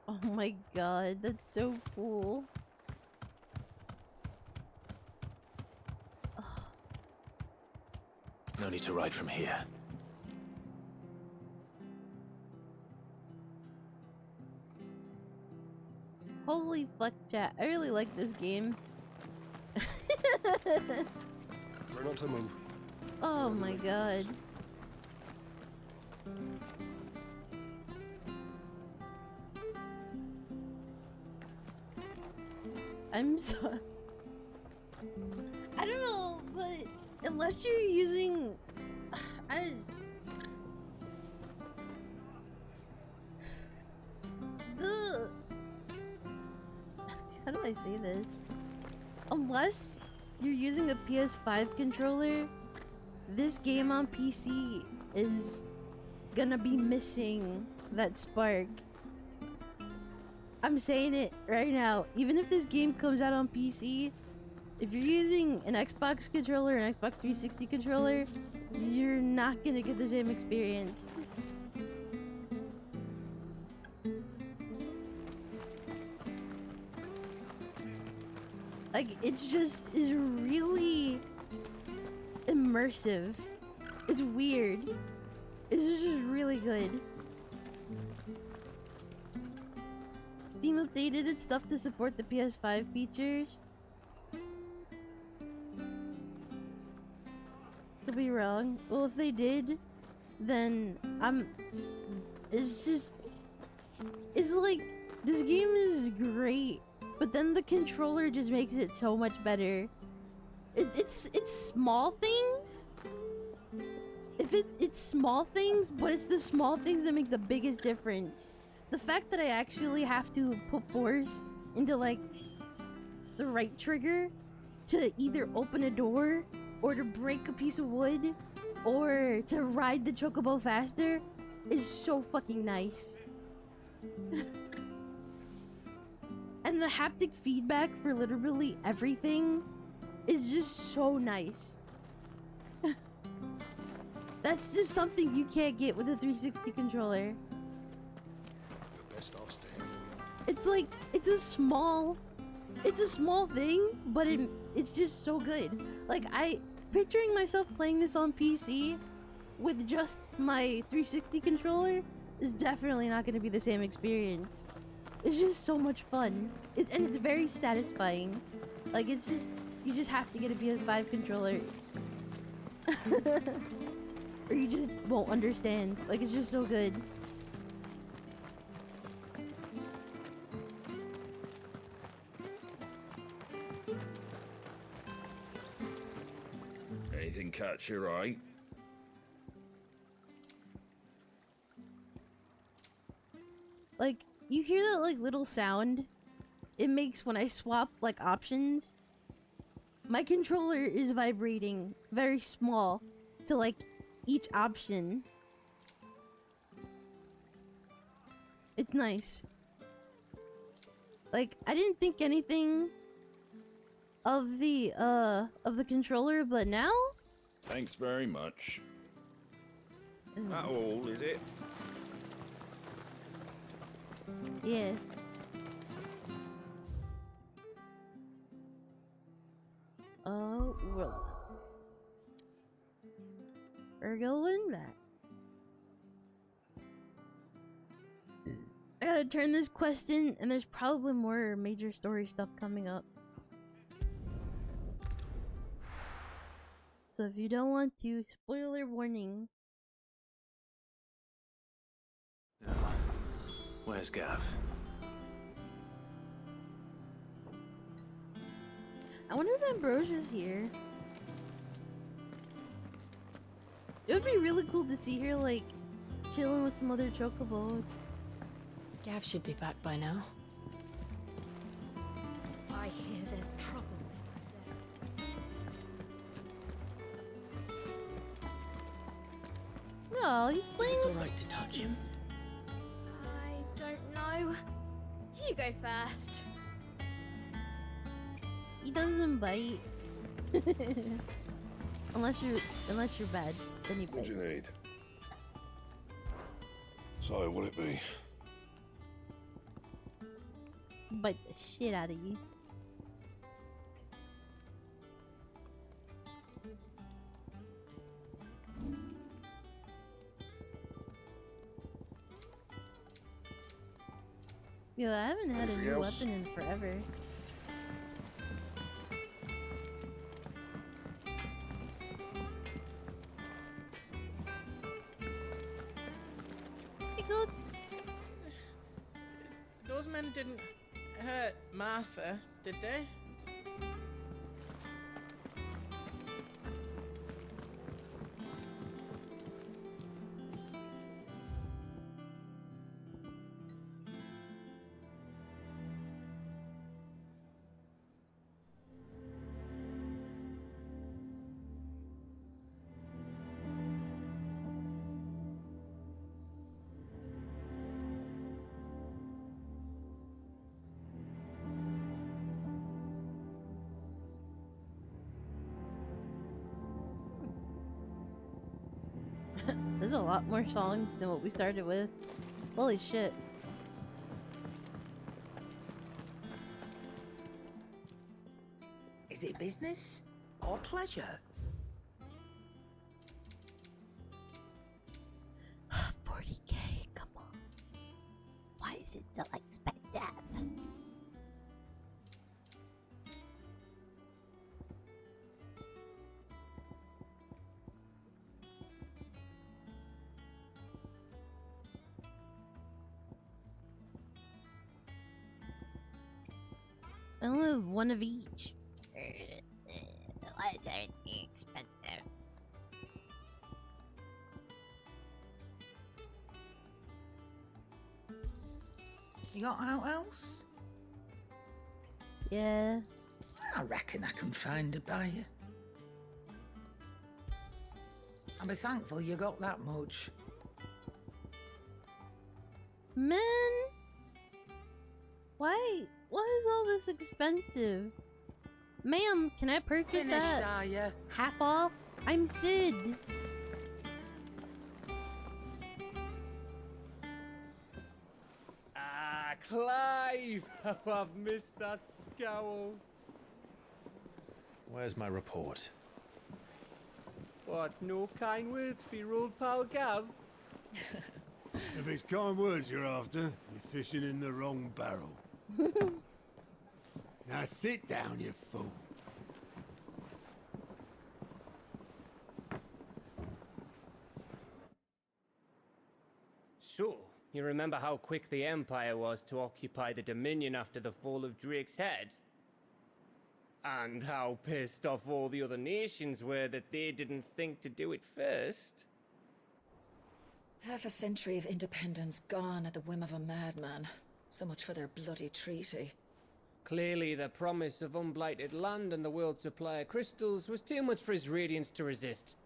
[SPEAKER 1] Oh my god, that's so cool.
[SPEAKER 10] No need to ride from here.
[SPEAKER 1] Holy fuck, chat. I really like this game.
[SPEAKER 11] Try not to move.
[SPEAKER 1] Oh my god. I'm so... I don't know, but unless you're using... I just... How do I say this? Unless you're using a PS5 controller, this game on PC is gonna be missing that spark. I'm saying it right now. Even if this game comes out on PC, if you're using an Xbox controller, an Xbox 360 controller, you're not gonna get the same experience. Like, it's just is really immersive. It's weird. It's just really good. Steam updated its stuff to support the PS5 features. Could be wrong. Well, if they did, then it's just... It's like, this game is great, but then the controller just makes it so much better. It's small things. If it's small things, but it's the small things that make the biggest difference. The fact that I actually have to put force into like the right trigger to either open a door or to break a piece of wood or to ride the chocobo faster is so fucking nice. And the haptic feedback for literally everything is just so nice. That's just something you can't get with a 360 controller.
[SPEAKER 19] Best off staying.
[SPEAKER 1] It's like, it's a small it's a small thing, but it's just so good. Like, picturing myself playing this on PC with just my 360 controller is definitely not going to be the same experience. It's just so much fun. And it's very satisfying. Like, it's just, you just have to get a PS5 controller. Or you just won't understand. Like, it's just so good.
[SPEAKER 3] Anything catch your eye?
[SPEAKER 1] Like, you hear that, like, little sound it makes when I swap, like, options? My controller is vibrating very small to, like, each option. It's nice. Like, I didn't think anything of the controller, but now?
[SPEAKER 3] Thanks very much.
[SPEAKER 1] Isn't
[SPEAKER 3] That
[SPEAKER 1] nice.
[SPEAKER 3] all, is it?
[SPEAKER 1] Yeah. Oh, well. We're going back. I gotta turn this quest in, and there's probably more major story stuff coming up. So if you don't want to, spoiler warning.
[SPEAKER 10] Where's Gav?
[SPEAKER 1] I wonder if Ambrosia's here. It would be really cool to see her, like, chilling with some other chocobos.
[SPEAKER 4] Gav should be back by now.
[SPEAKER 17] I hear there's trouble.
[SPEAKER 1] No, he's playing.
[SPEAKER 13] It's alright to touch him.
[SPEAKER 7] I don't know. You go first.
[SPEAKER 1] He doesn't bite. unless you're bad, then he bites.
[SPEAKER 3] What do you need? So, what'll it be?
[SPEAKER 1] Bite the shit out of you. Yo, I haven't had a new weapon in forever. Hey, good.
[SPEAKER 14] Those men didn't hurt Martha, did they?
[SPEAKER 1] There's a lot more songs than what we started with. Holy shit.
[SPEAKER 13] Is it business or pleasure?
[SPEAKER 1] 40K, come on. Why is it so expensive? I only have one of each. Why is everything expensive?
[SPEAKER 13] You got out else?
[SPEAKER 1] Yeah.
[SPEAKER 13] I reckon I can find a buyer. I'll be thankful you got that much.
[SPEAKER 1] Man, why is all this expensive? Ma'am, can I purchase
[SPEAKER 13] Finished,
[SPEAKER 1] that?
[SPEAKER 13] are ya?
[SPEAKER 1] Half off? I'm Sid.
[SPEAKER 14] Ah, Clyde!
[SPEAKER 18] alive! How I've missed that scowl.
[SPEAKER 10] Where's my report?
[SPEAKER 18] What, no kind words for your old pal Gav?
[SPEAKER 9] If it's kind words you're after, you're fishing in the wrong barrel. Now sit down, you fool.
[SPEAKER 18] So, you remember how quick the Empire was to occupy the Dominion after the fall of Drake's head? And how pissed off all the other nations were that they didn't think to do it first?
[SPEAKER 20] Half a century of independence gone at the whim of a madman. So much for their bloody treaty.
[SPEAKER 18] Clearly, the promise of unblighted land and the world's supply of crystals was too much for his radiance to resist.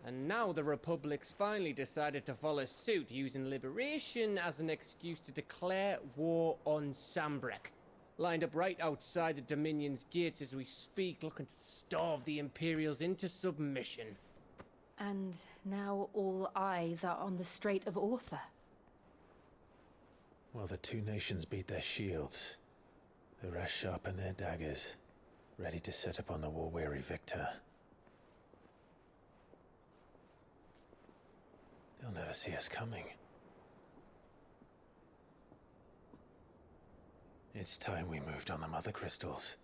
[SPEAKER 18] And now the Republic's finally decided to follow suit, using liberation as an excuse to declare war on Sambrek. Lined up right outside the Dominion's gates as we speak, looking to starve the Imperials into submission.
[SPEAKER 21] And now all eyes are on the Strait of Author.
[SPEAKER 10] Well, the two nations beat their shields. The rest sharpen their daggers, ready to set upon the war-weary victor. They'll never see us coming. It's time we moved on the mother crystals.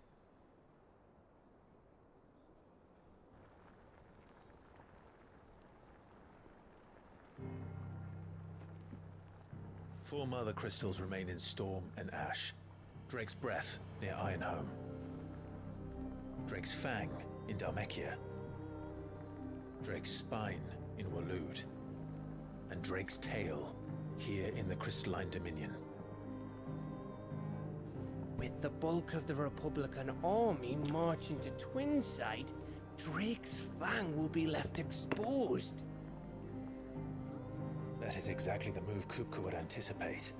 [SPEAKER 10] Four mother crystals remain in Storm and Ash. Drake's Breath near Ironhome. Drake's Fang in Dhalmekia. Drake's Spine in Waloed. And Drake's Tail here in the Crystalline Dominion.
[SPEAKER 18] With the bulk of the Republican army marching to Twinside, Drake's Fang will be left exposed.
[SPEAKER 10] That is exactly the move Kupka would anticipate.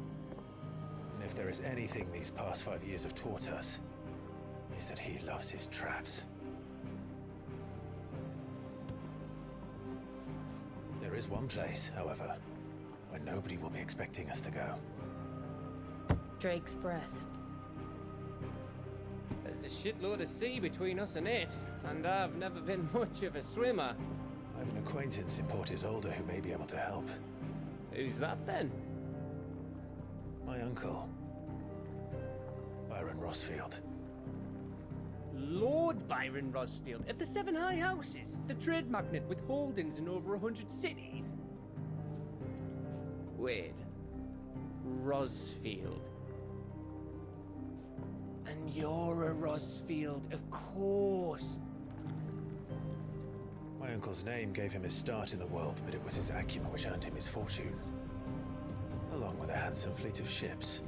[SPEAKER 10] And if there is anything these past 5 years have taught us, is that he loves his traps. There is one place, however, where nobody will be expecting us to go.
[SPEAKER 21] Drake's Breath.
[SPEAKER 18] There's a shitload of sea between us and it, and I've never been much of a swimmer.
[SPEAKER 10] I have an acquaintance in Port Isolde who may be able to help.
[SPEAKER 18] Who's that then?
[SPEAKER 10] My uncle, Byron Rosfield.
[SPEAKER 18] Lord Byron Rosfield of the Seven High Houses, the trade magnate with holdings in over 100 cities. Wait, Rosfield. And you're a Rosfield, of course.
[SPEAKER 10] My uncle's name gave him his start in the world, but it was his acumen which earned him his fortune, along with a handsome fleet of ships.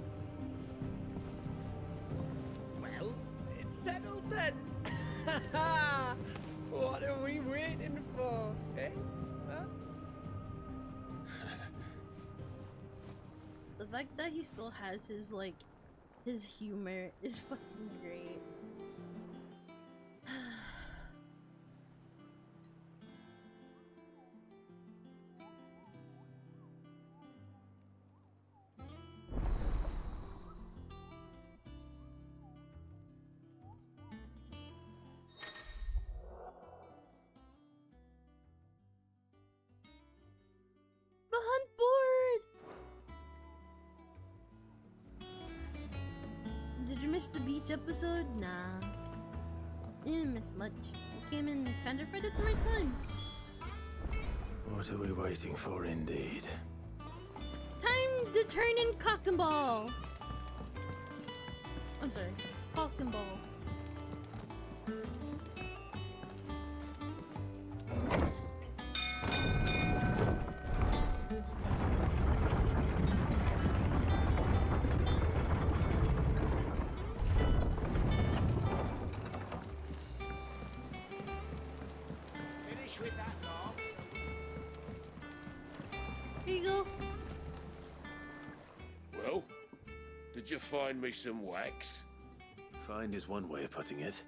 [SPEAKER 18] Well, it's settled then. What are we waiting for, eh? Huh?
[SPEAKER 1] The fact that he still has his, like, his humor is fucking great. The hunt board! Did you miss the beach episode? Nah. You didn't miss much. It came in kind of right at the right time.
[SPEAKER 10] What are we waiting for, indeed?
[SPEAKER 1] Time to turn in cock and ball! I'm sorry. Cock and ball.
[SPEAKER 3] Finish with that, Lance.
[SPEAKER 1] Here you go.
[SPEAKER 3] Well, did you find me some wax?
[SPEAKER 10] Find is one way of putting it.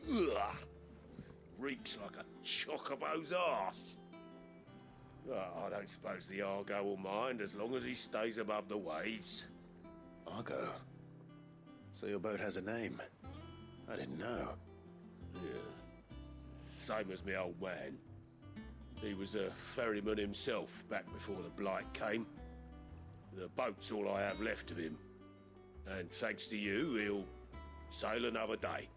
[SPEAKER 3] Ugh. reeks like a chocobo's arse. Well, I don't suppose the Argo will mind as long as he stays above the waves.
[SPEAKER 10] Argo? So your boat has a name? I didn't know.
[SPEAKER 3] Yeah. Same as me old man. He was a ferryman himself back before the Blight came. The boat's all I have left of him. And thanks to you, he'll sail another day.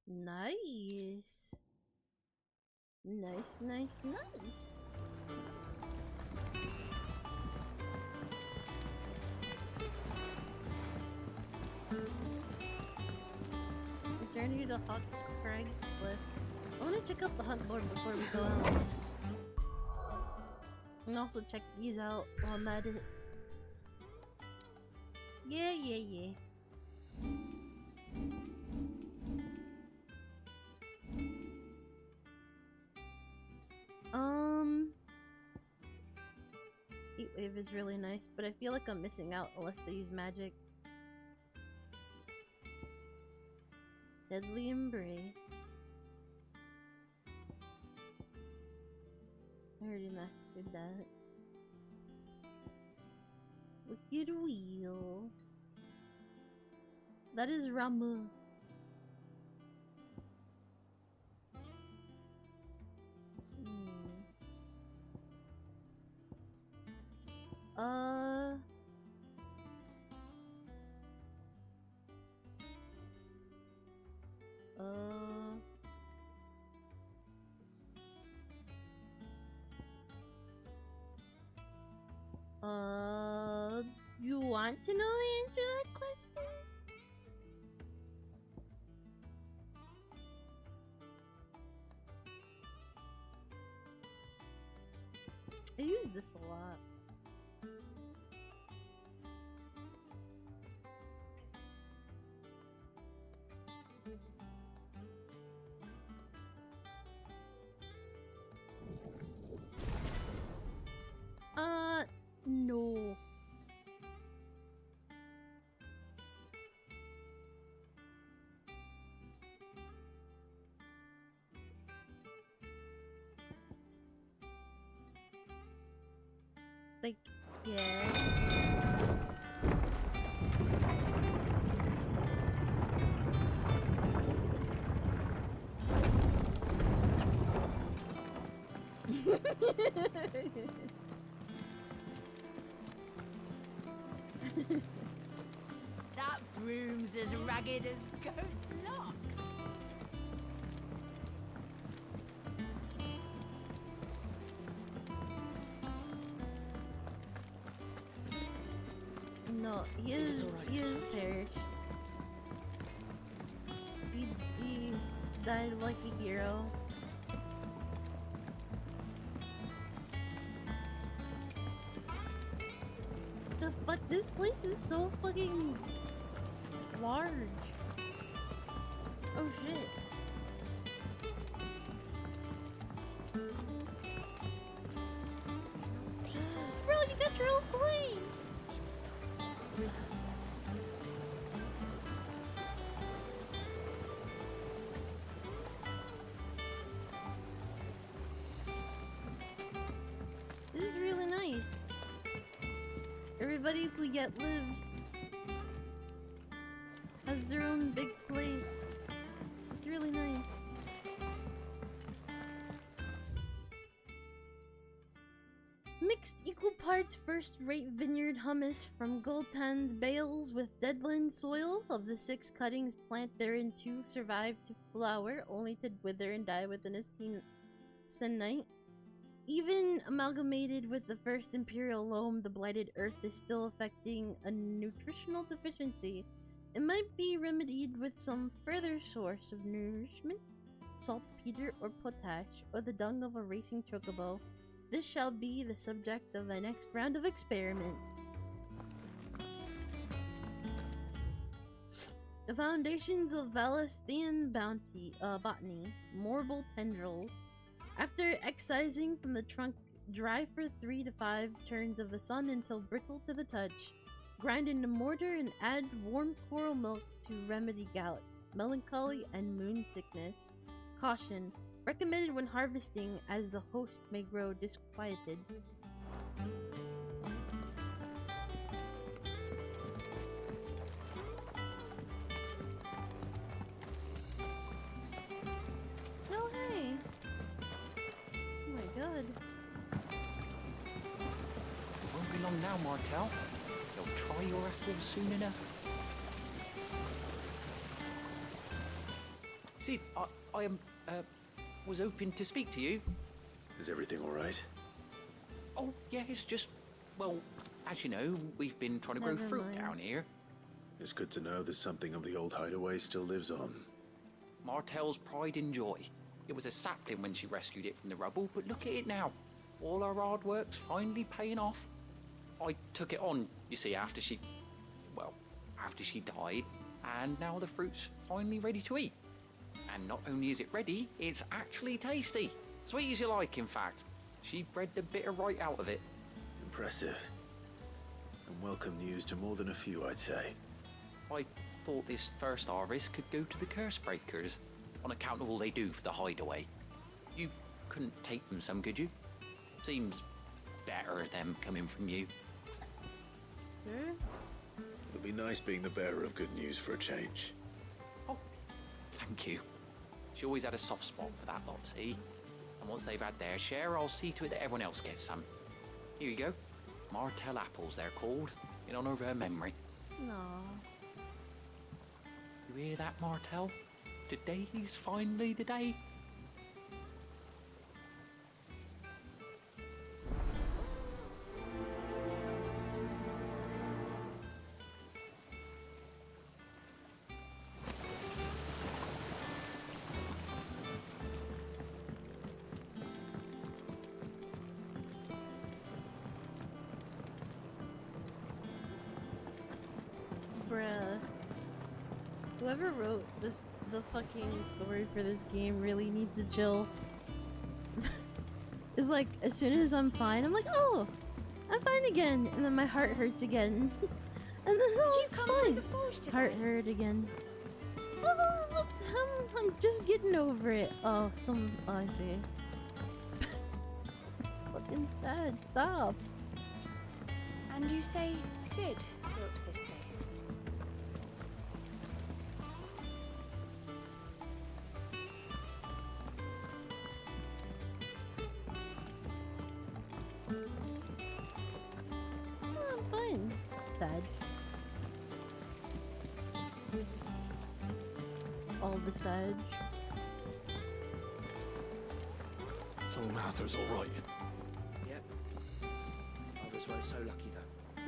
[SPEAKER 1] Nice. Nice, nice, nice. Journey to Hawk's Crag Cliff. I want to check out the hunt board before we go out. And also check these out while I'm at it. Yeah, yeah, yeah. Heatwave is really nice, but I feel like I'm missing out unless they use magic. Deadly Embrace. I already mastered that. Wicked Wheel. That is Ramu. You want to know the answer to that question? I use this a lot. No. Like, yeah.
[SPEAKER 16] That broom's as ragged as goat's locks.
[SPEAKER 1] No, he is perished. He died like a hero. The fuck? This place is so fucking large. Oh shit. Bro, you got your own place! This is really nice. Everybody who yet lives has their own big place. It's really nice. Mixed equal parts first-rate vineyard hummus from Gultan's bales with deadland soil of the 6 cuttings plant therein to survive to flower, only to wither and die within a sennight. Even amalgamated with the first imperial loam, the blighted earth is still affecting a nutritional deficiency. It might be remedied with some further source of nourishment, saltpeter or potash, or the dung of a racing chocobo. This shall be the subject of my next round of experiments. The foundations of Valestian botany, morbal tendrils. After excising from the trunk, dry for 3 to 5 turns of the sun until brittle to the touch. Grind in a mortar and add warm coral milk to remedy gout, melancholy, and moon sickness. Caution. Recommended when harvesting, as the host may grow disquieted. Oh, hey. Oh my god.
[SPEAKER 2] Won't be long now, Martel. You'll try your apples soon enough. Sid, I was hoping to speak to you.
[SPEAKER 10] Is everything all right?
[SPEAKER 2] Oh, yeah, it's just, well, as you know, we've been trying to grow
[SPEAKER 1] Never
[SPEAKER 2] fruit
[SPEAKER 1] mind.
[SPEAKER 2] down here.
[SPEAKER 10] It's good to know that something of the old hideaway still lives on.
[SPEAKER 2] Martel's pride and joy. It was a sapling when she rescued it from the rubble, but look at it now. All our hard work's finally paying off. I took it on, you see, after she died, and now the fruit's finally ready to eat. And not only is it ready, it's actually tasty. Sweet as you like, in fact. She bred the bitter right out of it.
[SPEAKER 10] Impressive. And welcome news to more than a few, I'd say.
[SPEAKER 2] I thought this first harvest could go to the curse breakers, on account of all they do for the hideaway. You couldn't take them some, could you? Seems better them coming from you.
[SPEAKER 10] It'll be nice being the bearer of good news for a change.
[SPEAKER 2] Thank you. She always had a soft spot for that lot, see? And once they've had their share, I'll see to it that everyone else gets some. Here you go. Martel apples, they're called, in honor of her memory.
[SPEAKER 1] No.
[SPEAKER 2] You hear that, Martel? Today's finally the day.
[SPEAKER 1] Bruh. Whoever wrote the fucking story for this game really needs to chill. It's like, as soon as I'm fine, I'm like, oh, I'm fine again, and then my heart hurts again. And then, oh,
[SPEAKER 7] Did you come through the forge today?
[SPEAKER 1] heart hurt again. Oh, I'm just getting over it. Oh, I see. It's fucking sad. Stop.
[SPEAKER 7] And you say Sid built this place?
[SPEAKER 1] Oh, I'm fine. Sad. All the Sag.
[SPEAKER 22] So Martha's all right.
[SPEAKER 23] Yep. Others weren't so lucky though.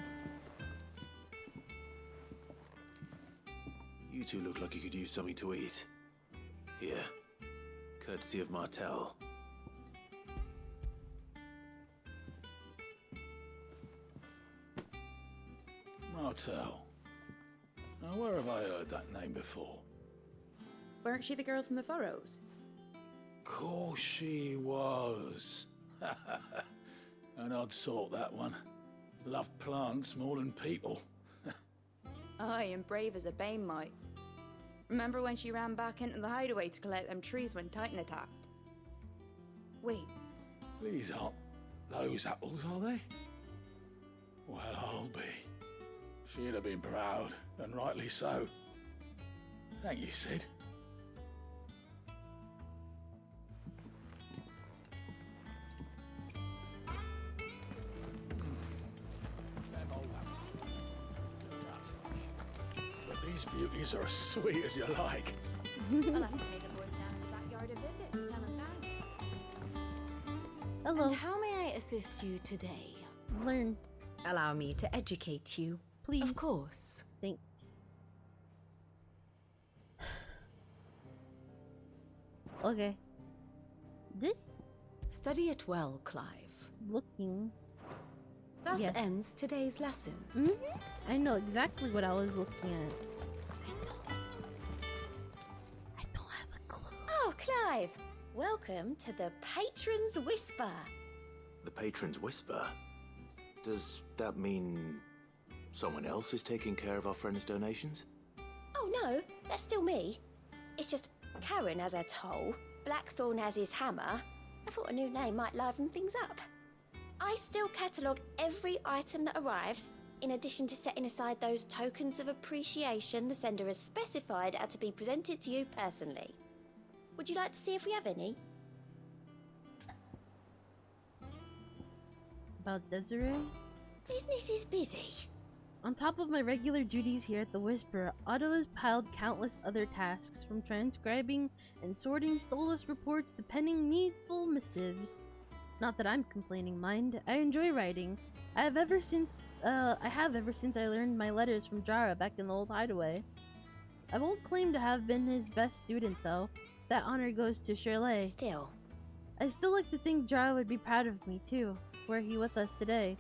[SPEAKER 10] You two look like you could use something to eat. Here. Courtesy of Martel.
[SPEAKER 22] Martel. Now, where have I heard that name before?
[SPEAKER 24] Weren't she the girl from the Furrows?
[SPEAKER 22] Course she was. An odd sort, that one. Loved plants more than people.
[SPEAKER 24] Aye, and brave as a bane might. Remember when she ran back into the hideaway to collect them trees when Titan attacked? Wait,
[SPEAKER 22] These aren't those apples, are they? Well, I'll be. She'd have been proud, and rightly so. Thank you, Sid. Them old apples. That's like. But these beauties are as sweet as you like.
[SPEAKER 7] I'll have to pay the boys down in the backyard a visit to tell them thanks.
[SPEAKER 1] Hello.
[SPEAKER 7] And how may I assist you today?
[SPEAKER 1] Learn.
[SPEAKER 17] Allow me to educate you.
[SPEAKER 1] Please.
[SPEAKER 7] Of course.
[SPEAKER 1] Thanks. Okay. This
[SPEAKER 12] Study it well, Clive.
[SPEAKER 1] looking.
[SPEAKER 12] Thus
[SPEAKER 1] Yes.
[SPEAKER 12] ends today's lesson.
[SPEAKER 1] I know exactly what I was looking at.
[SPEAKER 12] Oh, Clive! Welcome to the Patron's Whisper.
[SPEAKER 10] The Patron's Whisper? Does that mean Someone else is taking care of our friend's donations?
[SPEAKER 5] Oh no, that's still me. It's just Karen has her toll, Blackthorn has his hammer. I thought a new name might liven things up. I still catalogue every item that arrives, in addition to setting aside those tokens of appreciation the sender has specified are to be presented to you personally. Would you like to see if we have any?
[SPEAKER 1] About Desiree?
[SPEAKER 5] Business is busy.
[SPEAKER 1] On top of my regular duties here at the Whisper, Otto has piled countless other tasks, from transcribing and sorting Stolas reports to penning needful missives. Not that I'm complaining, mind. I enjoy writing. I have ever since I learned my letters from Jara back in the old hideaway. I won't claim to have been his best student, though. That honor goes to Shirley.
[SPEAKER 5] Still.
[SPEAKER 1] I still like to think Jara would be proud of me, too, were he with us today.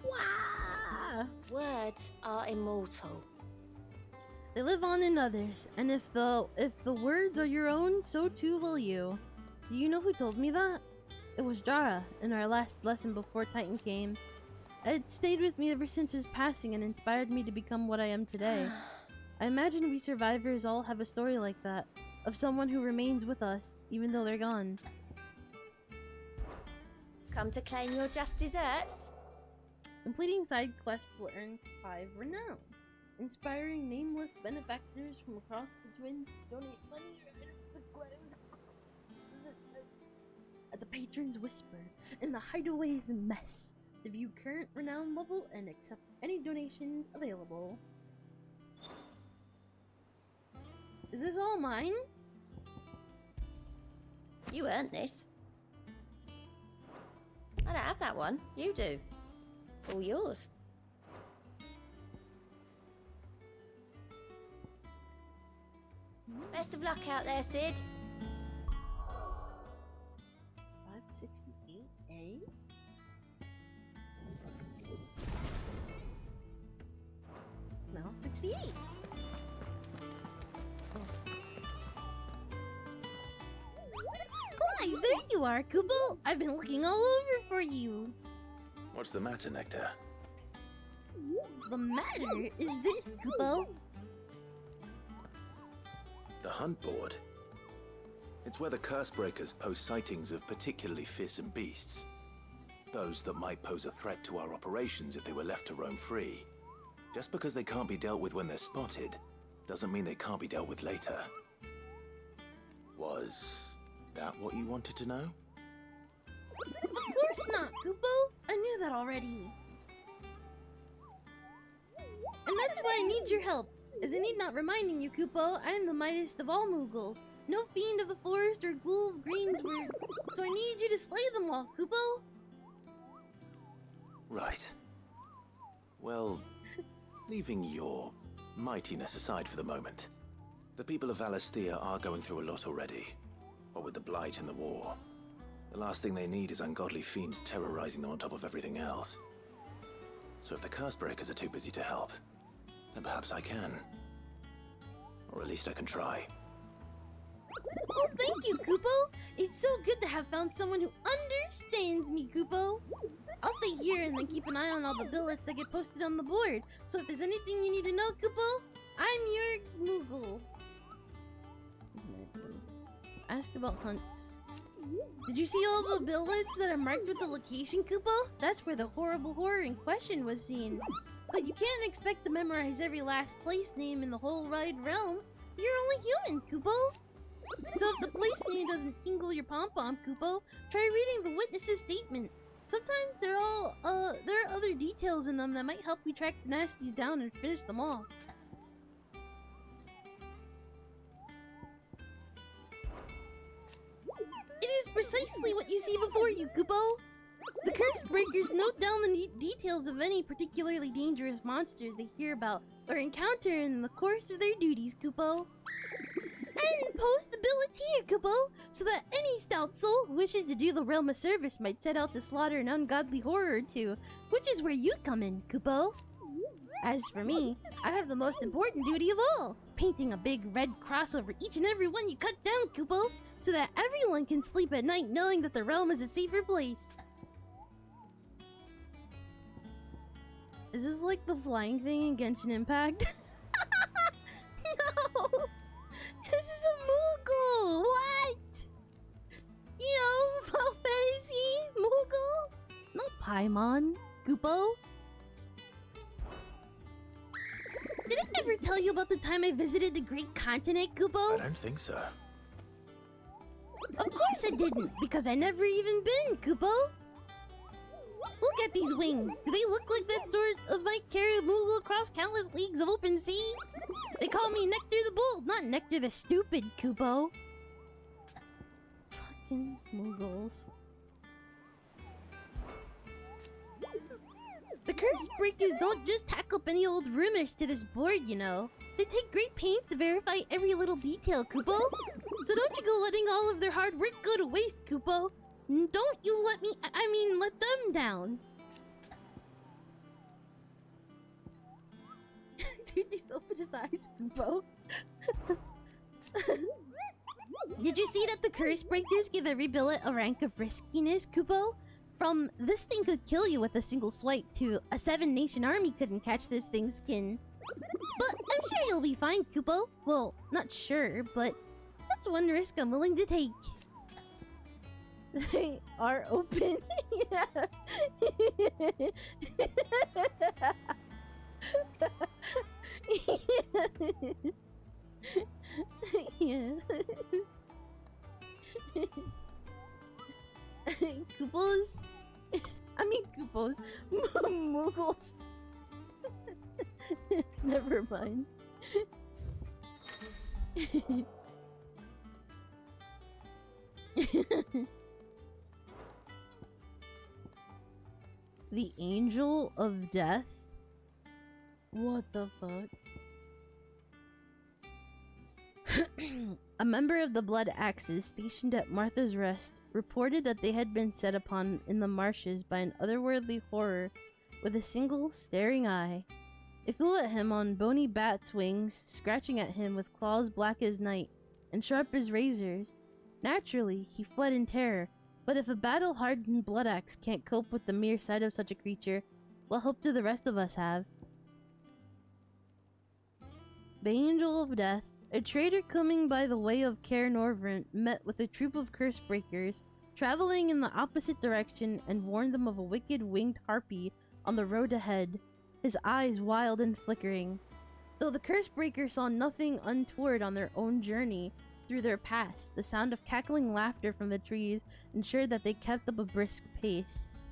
[SPEAKER 1] Wah!
[SPEAKER 5] Words are immortal.
[SPEAKER 1] They live on in others, and if the words are your own, so too will you. Do you know who told me that? It was Jara, in our last lesson before Titan came. It stayed with me ever since his passing and inspired me to become what I am today. I imagine we survivors all have a story like that, of someone who remains with us, even though they're gone.
[SPEAKER 5] Come to claim your just desserts?
[SPEAKER 1] Completing side quests will earn 5 renown. Inspiring nameless benefactors from across the twins to donate money at the Patron's Whisper in the Hideaway's Mess to view current renown level and accept any donations available. Is this all mine?
[SPEAKER 5] You earned this. I don't have that one. You do. All yours. Best of luck out there, Sid.
[SPEAKER 1] 568A? Now 68. Why, there you are, Kubo! I've been looking all over for you.
[SPEAKER 10] What's the matter, Nectar?
[SPEAKER 1] The matter is this, Kubo.
[SPEAKER 10] The hunt board. It's where the Cursebreakers post sightings of particularly fearsome beasts. Those that might pose a threat to our operations if they were left to roam free. Just because they can't be dealt with when they're spotted, doesn't mean they can't be dealt with later. Was that what you wanted to know?
[SPEAKER 1] Of course not, Kubo! I knew that already. And that's why I need your help. As I need not reminding you, Kupo, I am the mightiest of all Moogles. No fiend of the forest or ghoul of Greensward, so I need you to slay them all, Kupo.
[SPEAKER 10] Right. Well, leaving your mightiness aside for the moment, the people of Valisthea are going through a lot already. What with the Blight and the war. The last thing they need is ungodly fiends terrorizing them on top of everything else. So if the Cursebreakers are too busy to help, then perhaps I can. Or at least I can try.
[SPEAKER 1] Oh, thank you, Kupo! It's so good to have found someone who understands me, Kupo! I'll stay here and then keep an eye on all the billets that get posted on the board. So if there's anything you need to know, Kupo, I'm your Moogle. Ask about hunts. Did you see all the billets that are marked with the location, Kupo? That's where the horrible horror in question was seen. But you can't expect to memorize every last place name in the whole wide realm. You're only human, Kupo. So if the place name doesn't tingle your pom-pom, Kupo, try reading the witness's statement. Sometimes there are other details in them that might help you track the nasties down and finish them off. It is precisely what you see before you, Kupo. The Cursebreakers note down the details of any particularly dangerous monsters they hear about or encounter in the course of their duties, Kupo. And post the billets here, Kupo, so that any stout soul who wishes to do the realm a service might set out to slaughter an ungodly horror or two, which is where you come in, Kupo. As for me, I have the most important duty of all, painting a big red cross over each and every one you cut down, Kupo, so that everyone can sleep at night knowing that the realm is a safer place. Is this like the flying thing in Genshin Impact? No! This is a Moogle! What? You know, Final Fantasy? Moogle? Not Paimon. Goopo? Did I ever tell you about the time I visited the Great Continent, Goopo?
[SPEAKER 10] I don't think so.
[SPEAKER 1] Of course I didn't, because I never even been, Goopo. Look at these wings. Do they look like that sort of might carry a Moogle across countless leagues of open sea? They call me Nectar the Bold, not Nectar the Stupid, Kupo. Fucking Moogles. The curse breakers don't just tack up any old rumors to this board, you know. They take great pains to verify every little detail, Kupo. So don't you go letting all of their hard work go to waste, Kupo. Don't you let me, let them down. Dude, he's open his eyes, Kupo. Did you see that the curse breakers give every billet a rank of riskiness, Kupo? From this thing could kill you with a single swipe to a 7-nation army couldn't catch this thing's skin. But I'm sure you'll be fine, Kupo. Well, not sure, but that's one risk I'm willing to take. They are open. Yeah. Yeah. Koopos? Koopos. Moogles. Never mind. The Angel of Death? What the fuck? A member of the Blood Axes stationed at Martha's Rest reported that they had been set upon in the marshes by an otherworldly horror with a single staring eye. It flew at him on bony bat's wings, scratching at him with claws black as night and sharp as razors. Naturally, he fled in terror, but if a battle-hardened blood axe can't cope with the mere sight of such a creature, what hope do the rest of us have? The Angel of Death, a trader coming by the way of Caer Norvrent, met with a troop of curse breakers traveling in the opposite direction and warned them of a wicked winged harpy on the road ahead, his eyes wild and flickering. Though the curse breakers saw nothing untoward on their own journey through their pass, the sound of cackling laughter from the trees ensured that they kept up a brisk pace.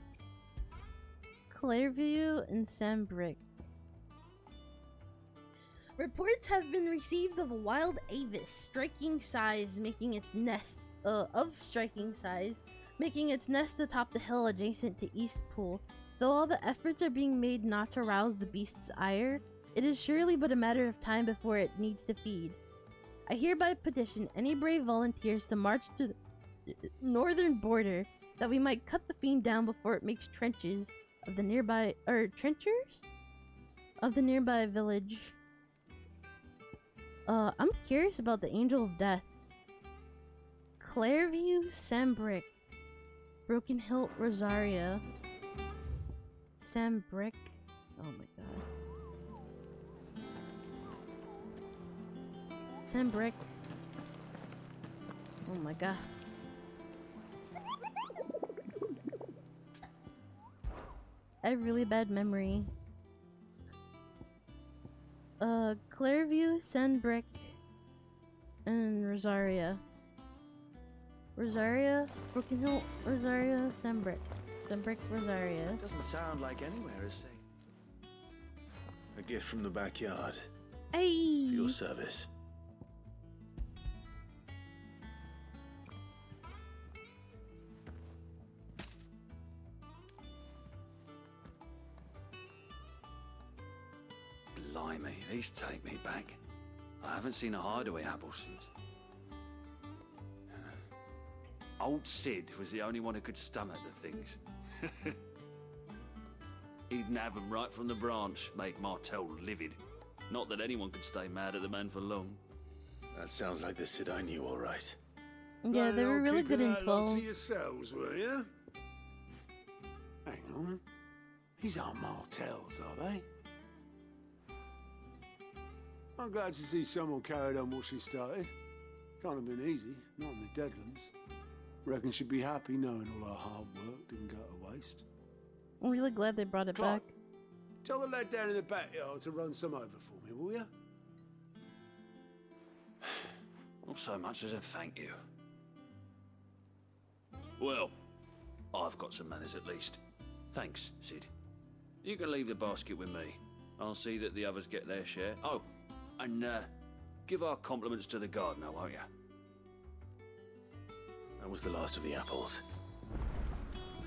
[SPEAKER 1] Clairview and Sambrick. Reports have been received of a wild avis striking size making its nest atop the hill adjacent to Eastpool. Though all the efforts are being made not to rouse the beast's ire, it is surely but a matter of time before it needs to feed. I hereby petition any brave volunteers to march to the northern border that we might cut the fiend down before it makes trenches of the nearby village. I'm curious about the Angel of Death. Clairview, Sambrick, Broken Hilt, Rosaria, Sambrick. Oh my god. Sambrick. Oh my god. I have really bad memory. Clairview, Sambrick, and Rosaria. Rosaria, Broken Hill, Rosaria, Sambrick. Sambrick, Rosaria.
[SPEAKER 10] Doesn't sound like anywhere is safe. A gift from the backyard.
[SPEAKER 1] Hey!
[SPEAKER 10] For your service.
[SPEAKER 23] Blimey, these take me back. I haven't seen a hideaway apple since. Old Sid was the only one who could stomach the things. He'd nab them right from the branch, make Martel livid. Not that anyone could stay mad at the man for long.
[SPEAKER 10] That sounds like the Sid I knew, all right.
[SPEAKER 1] Yeah, they were really good in 12.
[SPEAKER 9] To yourselves, were you? Hang on. These aren't Martells, are they? I'm glad to see someone carried on what she started. Can't have been easy, not in the Deadlands. Reckon she'd be happy knowing all her hard work didn't go to waste.
[SPEAKER 1] I'm really glad they brought it
[SPEAKER 9] Clive,
[SPEAKER 1] back.
[SPEAKER 9] tell the lad down in the backyard to run some over for me, will you?
[SPEAKER 23] Not so much as a thank you. Well, I've got some manners at least. Thanks, Sid. You can leave the basket with me. I'll see that the others get their share. Oh, and give our compliments to the gardener, won't you?
[SPEAKER 10] That was the last of the apples.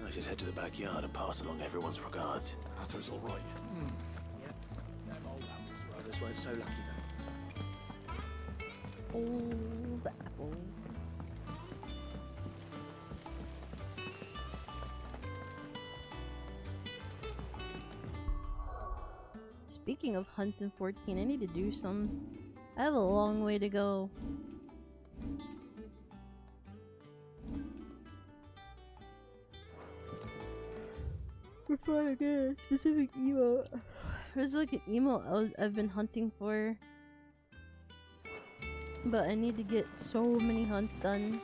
[SPEAKER 10] I should head to the backyard and pass along everyone's regards.
[SPEAKER 22] Arthur's all right. Yep. Them old apples were others weren't so lucky, though.
[SPEAKER 1] Old apples. Speaking of hunts in 14, I need to do some. I have a long way to go. Before I get a specific emo. There's like an emo I've been hunting for. But I need to get so many hunts done.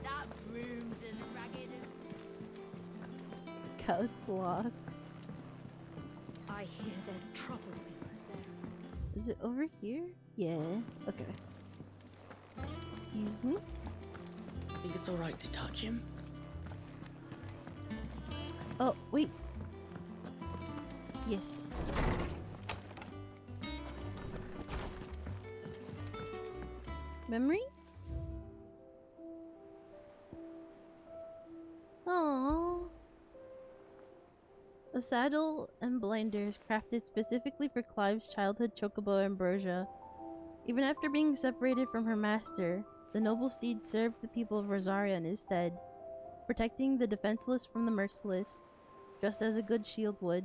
[SPEAKER 16] That broom's as ragged as...
[SPEAKER 1] Couch locks.
[SPEAKER 17] I hear there's trouble.
[SPEAKER 1] Is it over here? Yeah. Okay. Excuse me?
[SPEAKER 13] I think it's alright to touch him.
[SPEAKER 1] Oh, wait. Yes. Memories? Aww. A saddle and blinders crafted specifically for Clive's childhood chocobo Ambrosia. Even after being separated from her master, the noble steed served the people of Rosaria in his stead, protecting the defenseless from the merciless, just as a good shield would.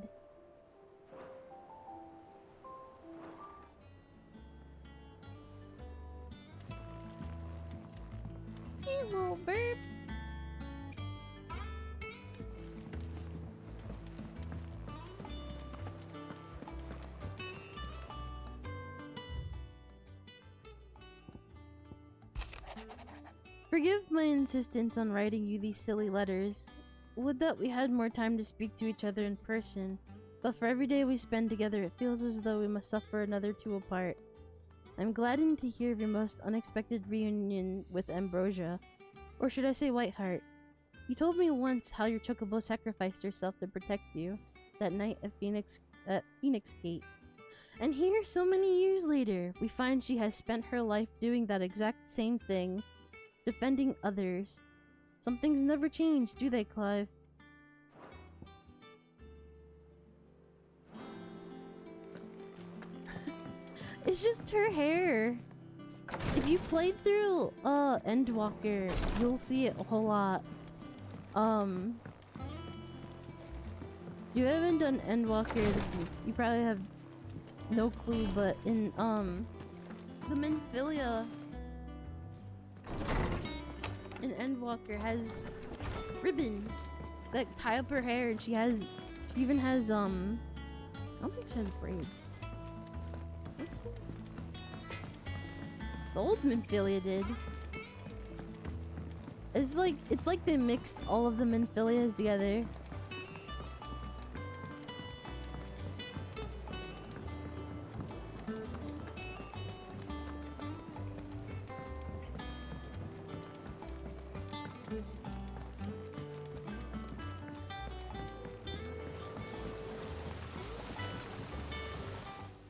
[SPEAKER 1] Hey, little bird. Forgive my insistence on writing you these silly letters. Would that we had more time to speak to each other in person, but for every day we spend together it feels as though we must suffer another two apart. I'm gladdened to hear of your most unexpected reunion with Ambrosia, or should I say Whiteheart. You told me once how your chocobo sacrificed herself to protect you that night at Phoenix Gate. And here, so many years later, we find she has spent her life doing that exact same thing, defending others. Some things never change, do they, Clive? It's just her hair. If you played through Endwalker, you'll see it a whole lot. You haven't done Endwalker, you probably have no clue, but in the Minfilia in Endwalker has ribbons that tie up her hair, and she even has I don't think she has braids. The old Minfilia did. It's like they mixed all of the Minfilias together.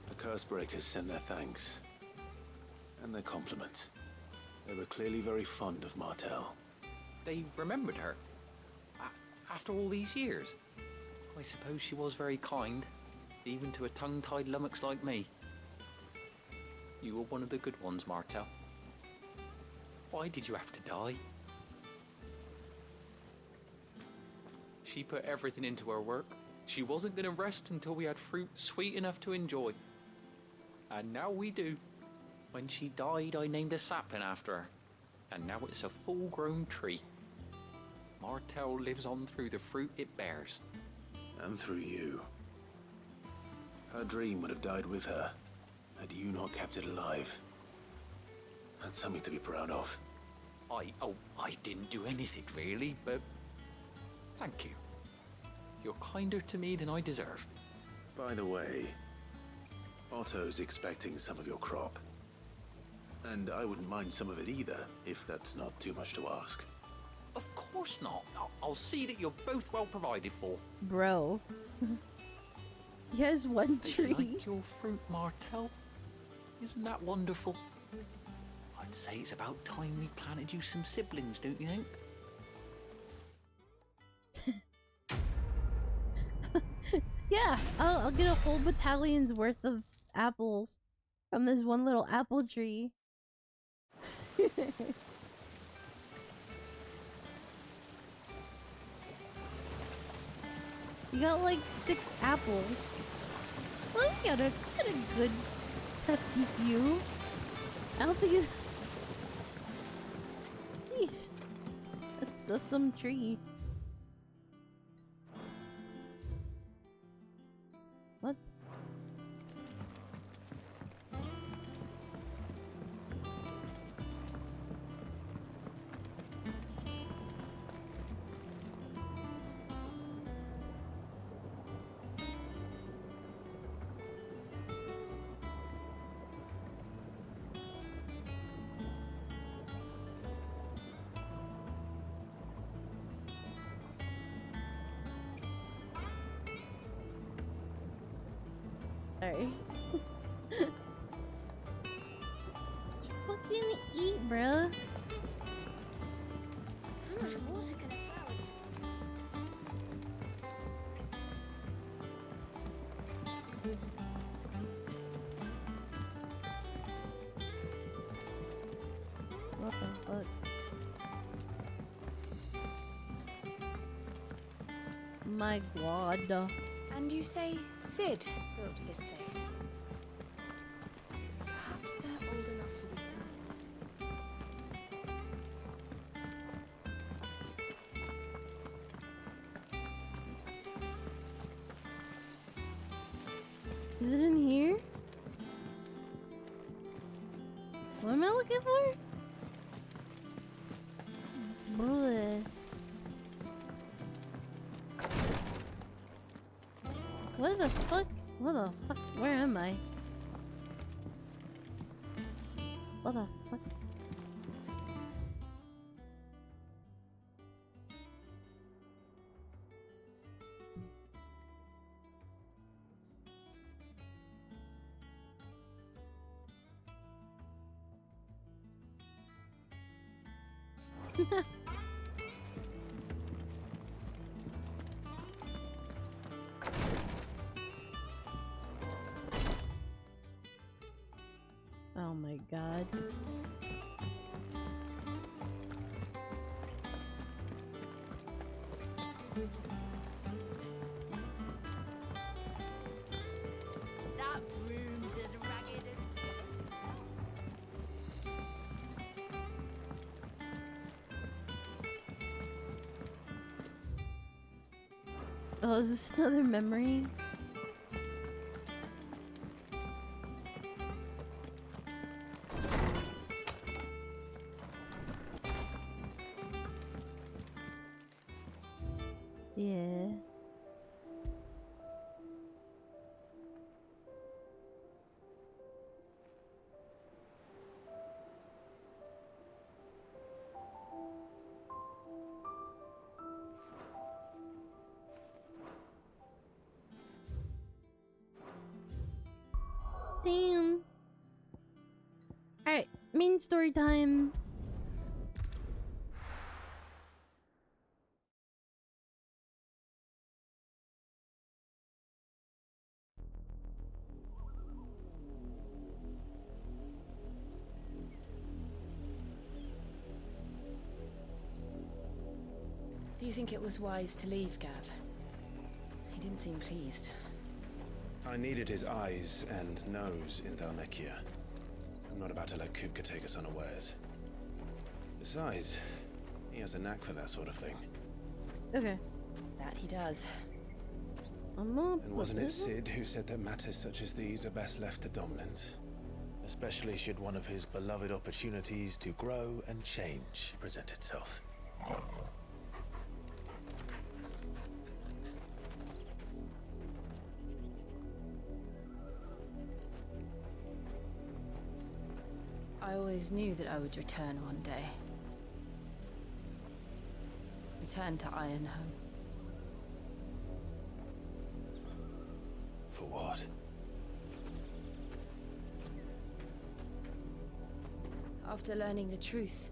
[SPEAKER 10] The Cursebreakers sent their thanks. And their compliments. They were clearly very fond of Martell.
[SPEAKER 2] They remembered her. After all these years. I suppose she was very kind, even to a tongue-tied lummox like me. You were one of the good ones, Martell. Why did you have to die? She put everything into her work, She wasn't going to rest until we had fruit sweet enough to enjoy. And now we do. When she died, I named a sapling after her. And now it's a full-grown tree. Martell lives on through the fruit it bears.
[SPEAKER 10] And through you. Her dream would have died with her, had you not kept it alive. That's something to be proud of.
[SPEAKER 2] I didn't do anything really, but thank you. You're kinder to me than I deserve.
[SPEAKER 10] By the way, Otto's expecting some of your crop. And I wouldn't mind some of it either, if that's not too much to ask.
[SPEAKER 2] Of course not. I'll see that you're both well provided for.
[SPEAKER 1] Bro. He has one tree.
[SPEAKER 2] Like your fruit, Martell? Isn't that wonderful? I'd say it's about time we planted you some siblings, don't you think?
[SPEAKER 1] Yeah, I'll get a whole battalion's worth of apples from this one little apple tree. You got like 6 apples. Well, you got a good hefty few. I don't think it's... Sheesh. That's just some tree. What? Sorry. Fucking eat, bruh.
[SPEAKER 5] How much water can a flower
[SPEAKER 1] What the fuck? My god.
[SPEAKER 7] And you say Sid built this place? Perhaps they're old enough for the census.
[SPEAKER 1] Is it in here? What am I looking for? Bleh. What the fuck? What the fuck? Where am I? What the fuck? Oh my god.
[SPEAKER 16] That room's as ragged as...
[SPEAKER 1] Oh, is this another memory? Yeah. Damn. Alright, main story time.
[SPEAKER 21] Do you think it was wise to leave, Gav?
[SPEAKER 4] didn't seem pleased.
[SPEAKER 10] I needed his eyes and nose in Dhalmekia. I'm not about to let Kupka take us unawares. Besides, he has a knack for that sort of thing.
[SPEAKER 1] Okay.
[SPEAKER 4] That he does.
[SPEAKER 10] And wasn't it Sid who said that matters such as these are best left to dominance? Especially should one of his beloved opportunities to grow and change present itself.
[SPEAKER 21] I always knew that I would return one day. Return to Ironhome.
[SPEAKER 10] For what?
[SPEAKER 21] After learning the truth,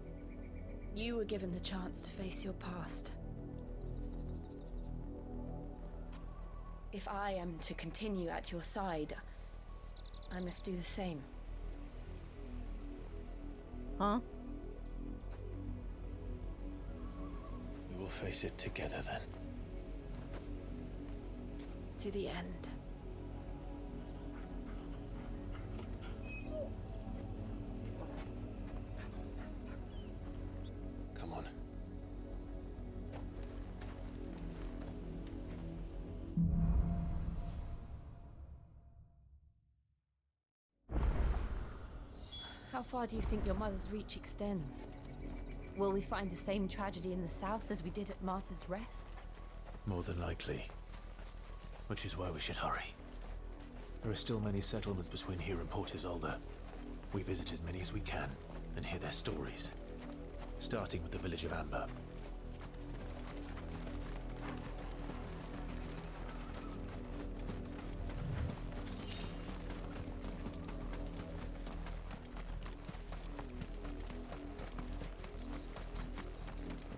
[SPEAKER 21] you were given the chance to face your past. If I am to continue at your side, I must do the same.
[SPEAKER 1] Huh?
[SPEAKER 10] We will face it together then.
[SPEAKER 21] To the end.
[SPEAKER 10] Come on.
[SPEAKER 21] How far do you think your mother's reach extends? Will we find the same tragedy in the south as we did at Martha's Rest?
[SPEAKER 10] More than likely. Which is why we should hurry. There are still many settlements between here and Port Isolde. We visit as many as we can and hear their stories. Starting with the village of Amber.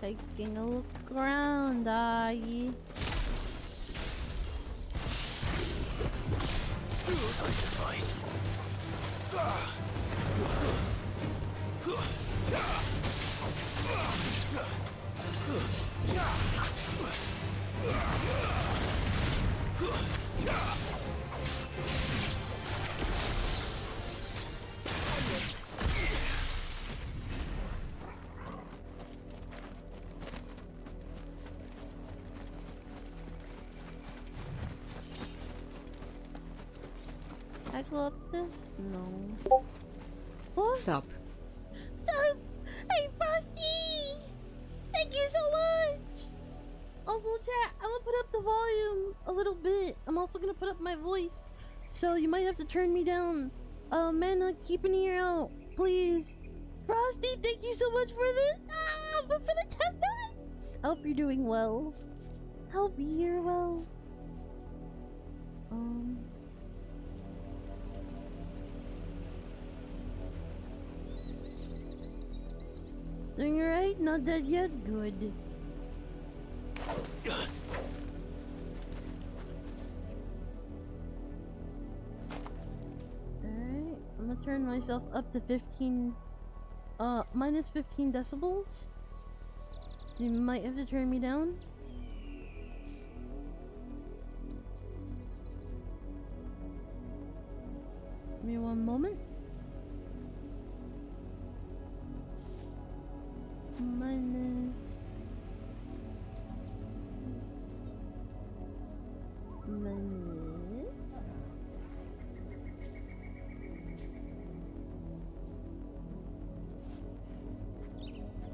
[SPEAKER 1] Taking a look around, are ye?
[SPEAKER 10] Time to fight.
[SPEAKER 1] I go up this? No. What?
[SPEAKER 6] Sup?
[SPEAKER 1] Sup? Hey, Frosty! Thank you so much! Also, chat, I'm gonna put up the volume a little bit. I'm also gonna put up my voice. So you might have to turn me down. Mana, keep an ear out, please. Frosty, thank you so much for this! But for the 10 months! Hope you're doing well. Hope you're well. Doing alright? Not dead yet? Good. Alright, I'm gonna turn myself up to 15, minus 15 decibels. You might have to turn me down. Give me one moment. Minus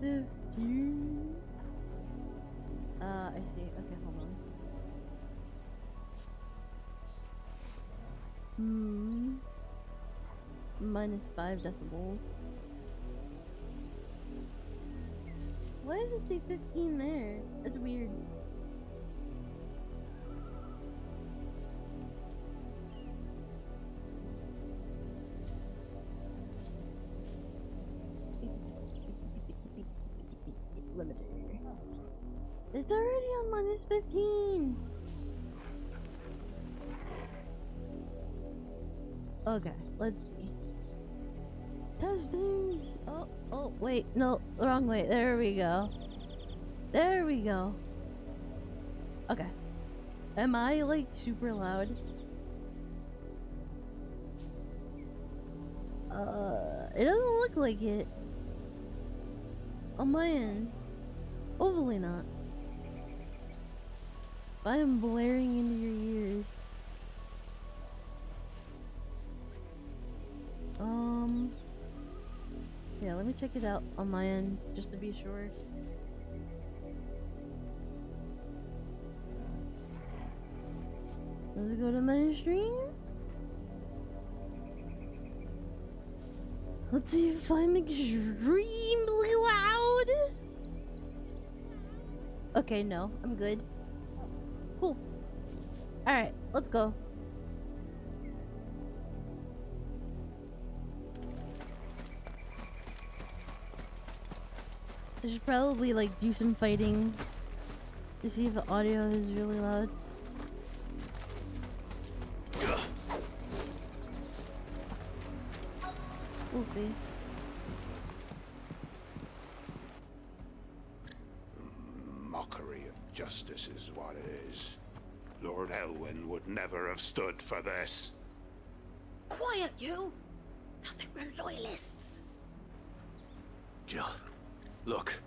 [SPEAKER 1] 15. I see. Okay, hold on. Minus 5 decibels. Why does it say 15 there? That's weird. Limiter. It's already on minus 15! Okay, let's see. Testing! Oh, wait, no, wrong way. There we go. There we go. Okay. Am I like super loud? It doesn't look like it. On my end. Hopefully not. I am blaring into your ears. Yeah, let me check it out on my end, just to be sure. Does it go to my stream? Let's see if I'm extremely loud. Okay, no, I'm good. Cool. Alright, let's go. I should probably like do some fighting to see if the audio is really loud. We'll see.
[SPEAKER 9] Mockery of justice is what it is. Lord Elwyn would never have stood for this.
[SPEAKER 5] Quiet, you! Thought they were loyalists.
[SPEAKER 10] Jill, look.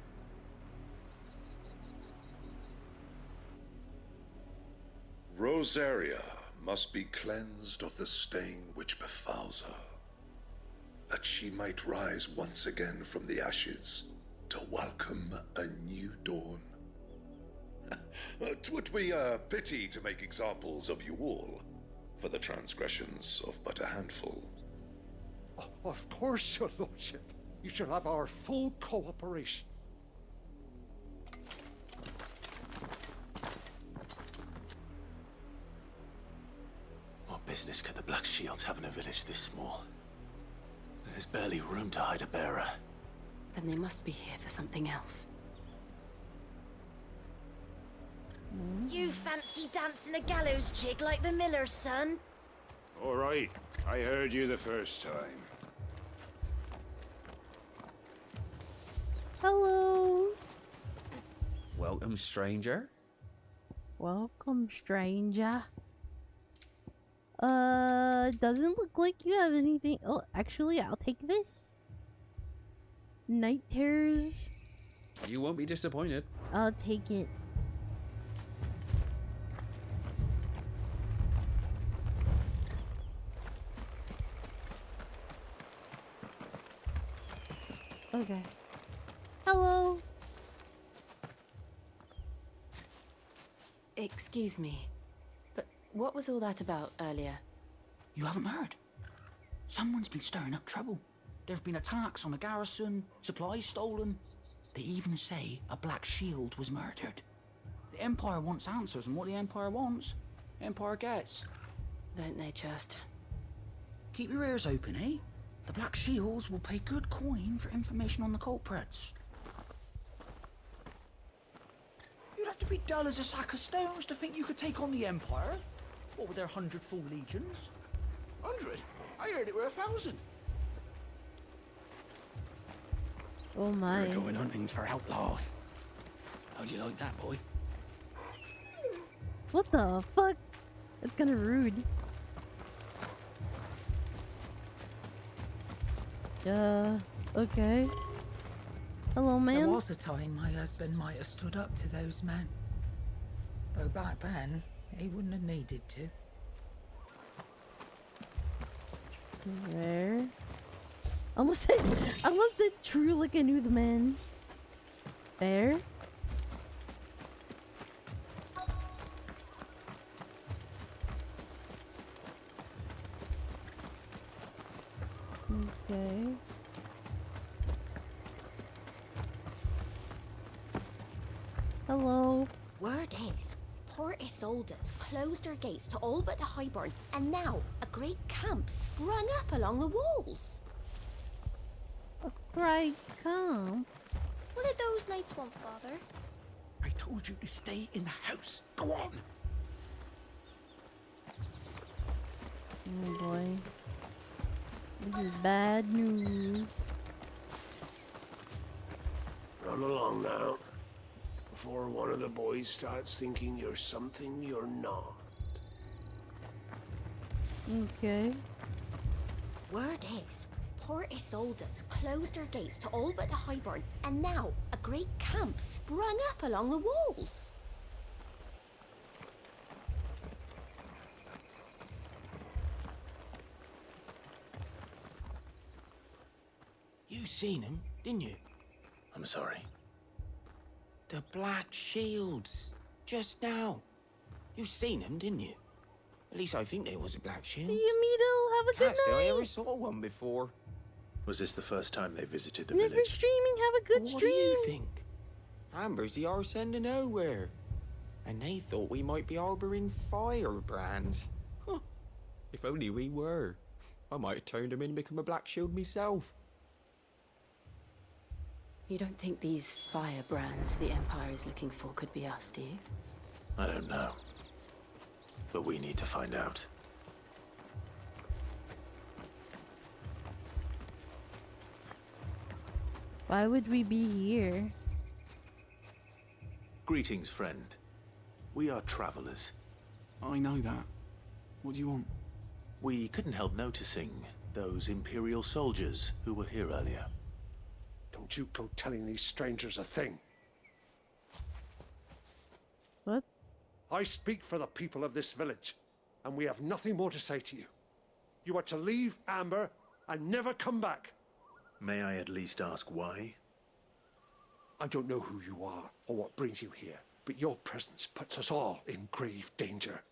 [SPEAKER 6] Rosaria must be cleansed of the stain which befouls her, that she might rise once again from the ashes to welcome a new dawn. 'Twould be a pity to make examples of you all, for the transgressions of but a handful.
[SPEAKER 8] Of course, your lordship. You shall have our full cooperation.
[SPEAKER 10] What business could the Black Shields have in a village this small? There's barely room to hide a bearer.
[SPEAKER 21] Then they must be here for something else.
[SPEAKER 5] You fancy dancing a gallows jig like the miller's son?
[SPEAKER 9] All right, I heard you the first time.
[SPEAKER 1] Hello.
[SPEAKER 2] Welcome, stranger.
[SPEAKER 1] Welcome, stranger. Doesn't look like you have anything. Oh, actually, I'll take this. Night terrors.
[SPEAKER 2] You won't be disappointed.
[SPEAKER 1] I'll take it. Okay. Hello.
[SPEAKER 21] Excuse me, but what was all that about earlier?
[SPEAKER 13] You haven't heard? Someone's been stirring up trouble. There have been attacks on the garrison, supplies stolen. They even say a Black Shield was murdered. The Empire wants answers, and what the Empire wants, Empire gets.
[SPEAKER 21] Don't they just?
[SPEAKER 13] Keep your ears open, eh? The Black Shields will pay good coin for information on the culprits. You'd have to be dull as a sack of stones to think you could take on the Empire. What with their 100 full legions?
[SPEAKER 22] 100? I heard it were 1,000.
[SPEAKER 1] Oh my.
[SPEAKER 13] We're going hunting for outlaws. How'd you like that, boy?
[SPEAKER 1] What the fuck? That's kinda rude. Okay. Hello,
[SPEAKER 11] There
[SPEAKER 1] ma'am.
[SPEAKER 11] was a time my husband might have stood up to those men. Though back then, he wouldn't have needed to.
[SPEAKER 1] Where? Almost said true like I knew the man. There. Okay. Hello.
[SPEAKER 5] Word is, Port Isolde's closed her gates to all but the Highborn, and now a great camp sprung up along the walls.
[SPEAKER 1] A great camp?
[SPEAKER 5] What did those knights want, Father?
[SPEAKER 13] I told you to stay in the house. Go on.
[SPEAKER 1] Oh boy. This is bad news.
[SPEAKER 9] Run along now,
[SPEAKER 3] before one of the boys starts thinking you're something you're not.
[SPEAKER 1] Okay.
[SPEAKER 5] Word is, Port Isolde's closed her gates to all but the Highborn, and now a great camp sprung up along the walls.
[SPEAKER 13] You seen him, didn't you?
[SPEAKER 10] I'm sorry.
[SPEAKER 13] The Black Shields. Just now. You seen them, didn't you? At least I think there was a Black Shield.
[SPEAKER 1] See you, Mito. Have a good
[SPEAKER 13] Can't say I
[SPEAKER 1] night.
[SPEAKER 13] ever saw one before.
[SPEAKER 10] Was this the first time they visited the
[SPEAKER 1] Never
[SPEAKER 10] village?
[SPEAKER 1] streaming. Have a good
[SPEAKER 13] What
[SPEAKER 1] stream.
[SPEAKER 13] do you think? Amber's the arse end of nowhere. And they thought we might be harboring firebrands. Huh. If only we were. I might have turned them in and become a Black Shield myself.
[SPEAKER 21] You don't think these firebrands the Empire is looking for could be us, do you?
[SPEAKER 10] I don't know. But we need to find out.
[SPEAKER 1] Why would we be here?
[SPEAKER 10] Greetings, friend. We are travelers.
[SPEAKER 14] I know that. What do you want?
[SPEAKER 10] We couldn't help noticing those Imperial soldiers who were here earlier.
[SPEAKER 8] Don't you go telling these strangers a thing.
[SPEAKER 1] What?
[SPEAKER 8] I speak for the people of this village, and we have nothing more to say to you. You are to leave Amber and never come back.
[SPEAKER 10] May I at least ask why?
[SPEAKER 8] I don't know who you are or what brings you here, but your presence puts us all in grave danger.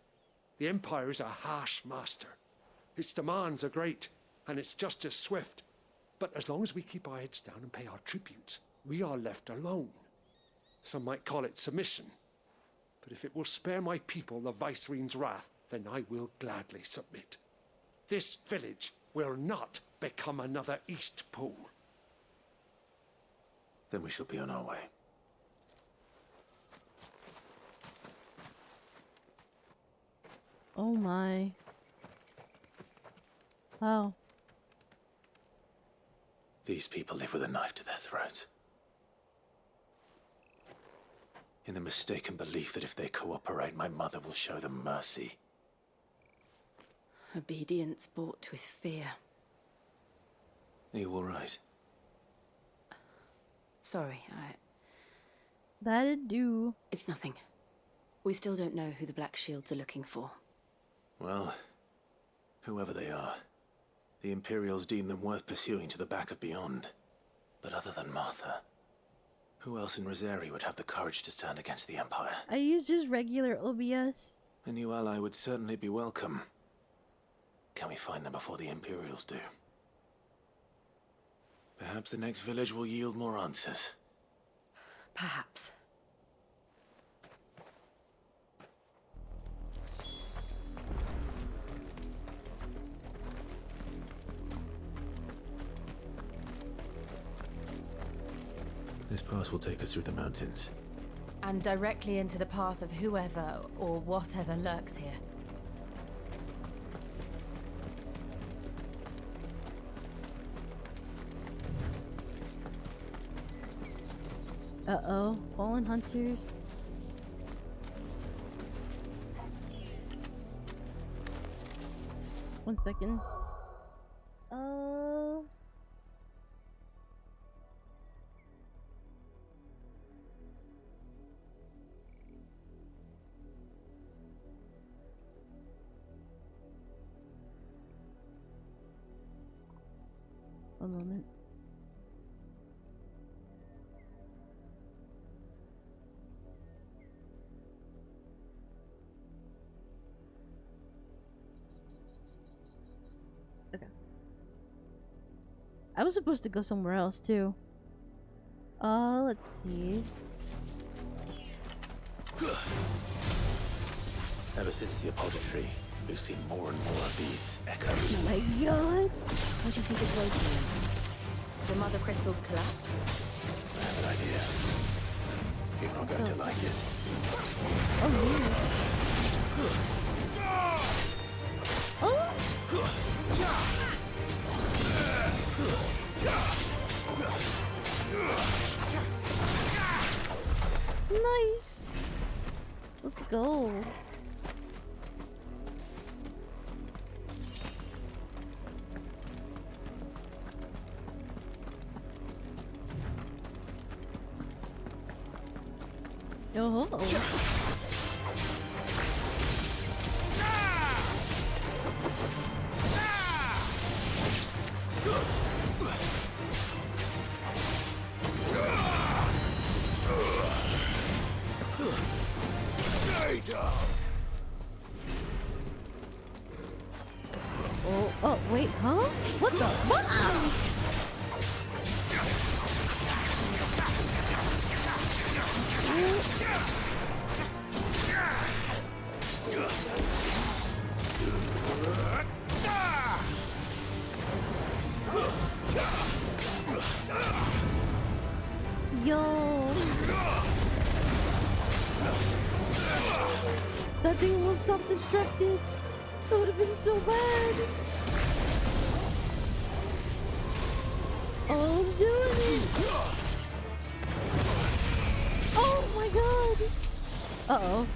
[SPEAKER 8] The Empire is a harsh master. Its demands are great, and its justice swift. But as long as we keep our heads down and pay our tributes, we are left alone. Some might call it submission. But if it will spare my people the Viceroy's wrath, then I will gladly submit. This village will not become another East Pool.
[SPEAKER 10] Then we shall be on our way.
[SPEAKER 1] Oh my. Wow.
[SPEAKER 10] These people live with a knife to their throats. In the mistaken belief that if they cooperate, my mother will show them mercy.
[SPEAKER 21] Obedience bought with fear.
[SPEAKER 10] Are you all right?
[SPEAKER 21] Sorry,
[SPEAKER 1] That'd do.
[SPEAKER 21] It's nothing. We still don't know who the Black Shields are looking for.
[SPEAKER 10] Well, whoever they are, the Imperials deem them worth pursuing to the back of beyond. But other than Martha, who else in Rosari would have the courage to stand against the Empire?
[SPEAKER 1] I use just regular OBS.
[SPEAKER 10] A new ally would certainly be welcome. Can we find them before the Imperials do? Perhaps the next village will yield more answers.
[SPEAKER 21] Perhaps.
[SPEAKER 10] This pass will take us through the mountains.
[SPEAKER 21] And directly into the path of whoever or whatever lurks here.
[SPEAKER 1] Uh-oh. Fallen hunters. One second. One moment. Okay. I was supposed to go somewhere else too. Let's see.
[SPEAKER 10] Ever since the apodatory, we've seen more and more of these echoes.
[SPEAKER 1] Oh my god!
[SPEAKER 21] What do you think is waiting them? The mother crystals collapse?
[SPEAKER 10] I have an idea. You're not going to like it.
[SPEAKER 1] Oh, Nice! Yo ho.
[SPEAKER 8] Stay down.
[SPEAKER 1] Oh, wait, huh? What the? What? Yo. That thing was self-destructive. That would have been so bad. Oh, it's doing it. Oh my god. Uh-oh.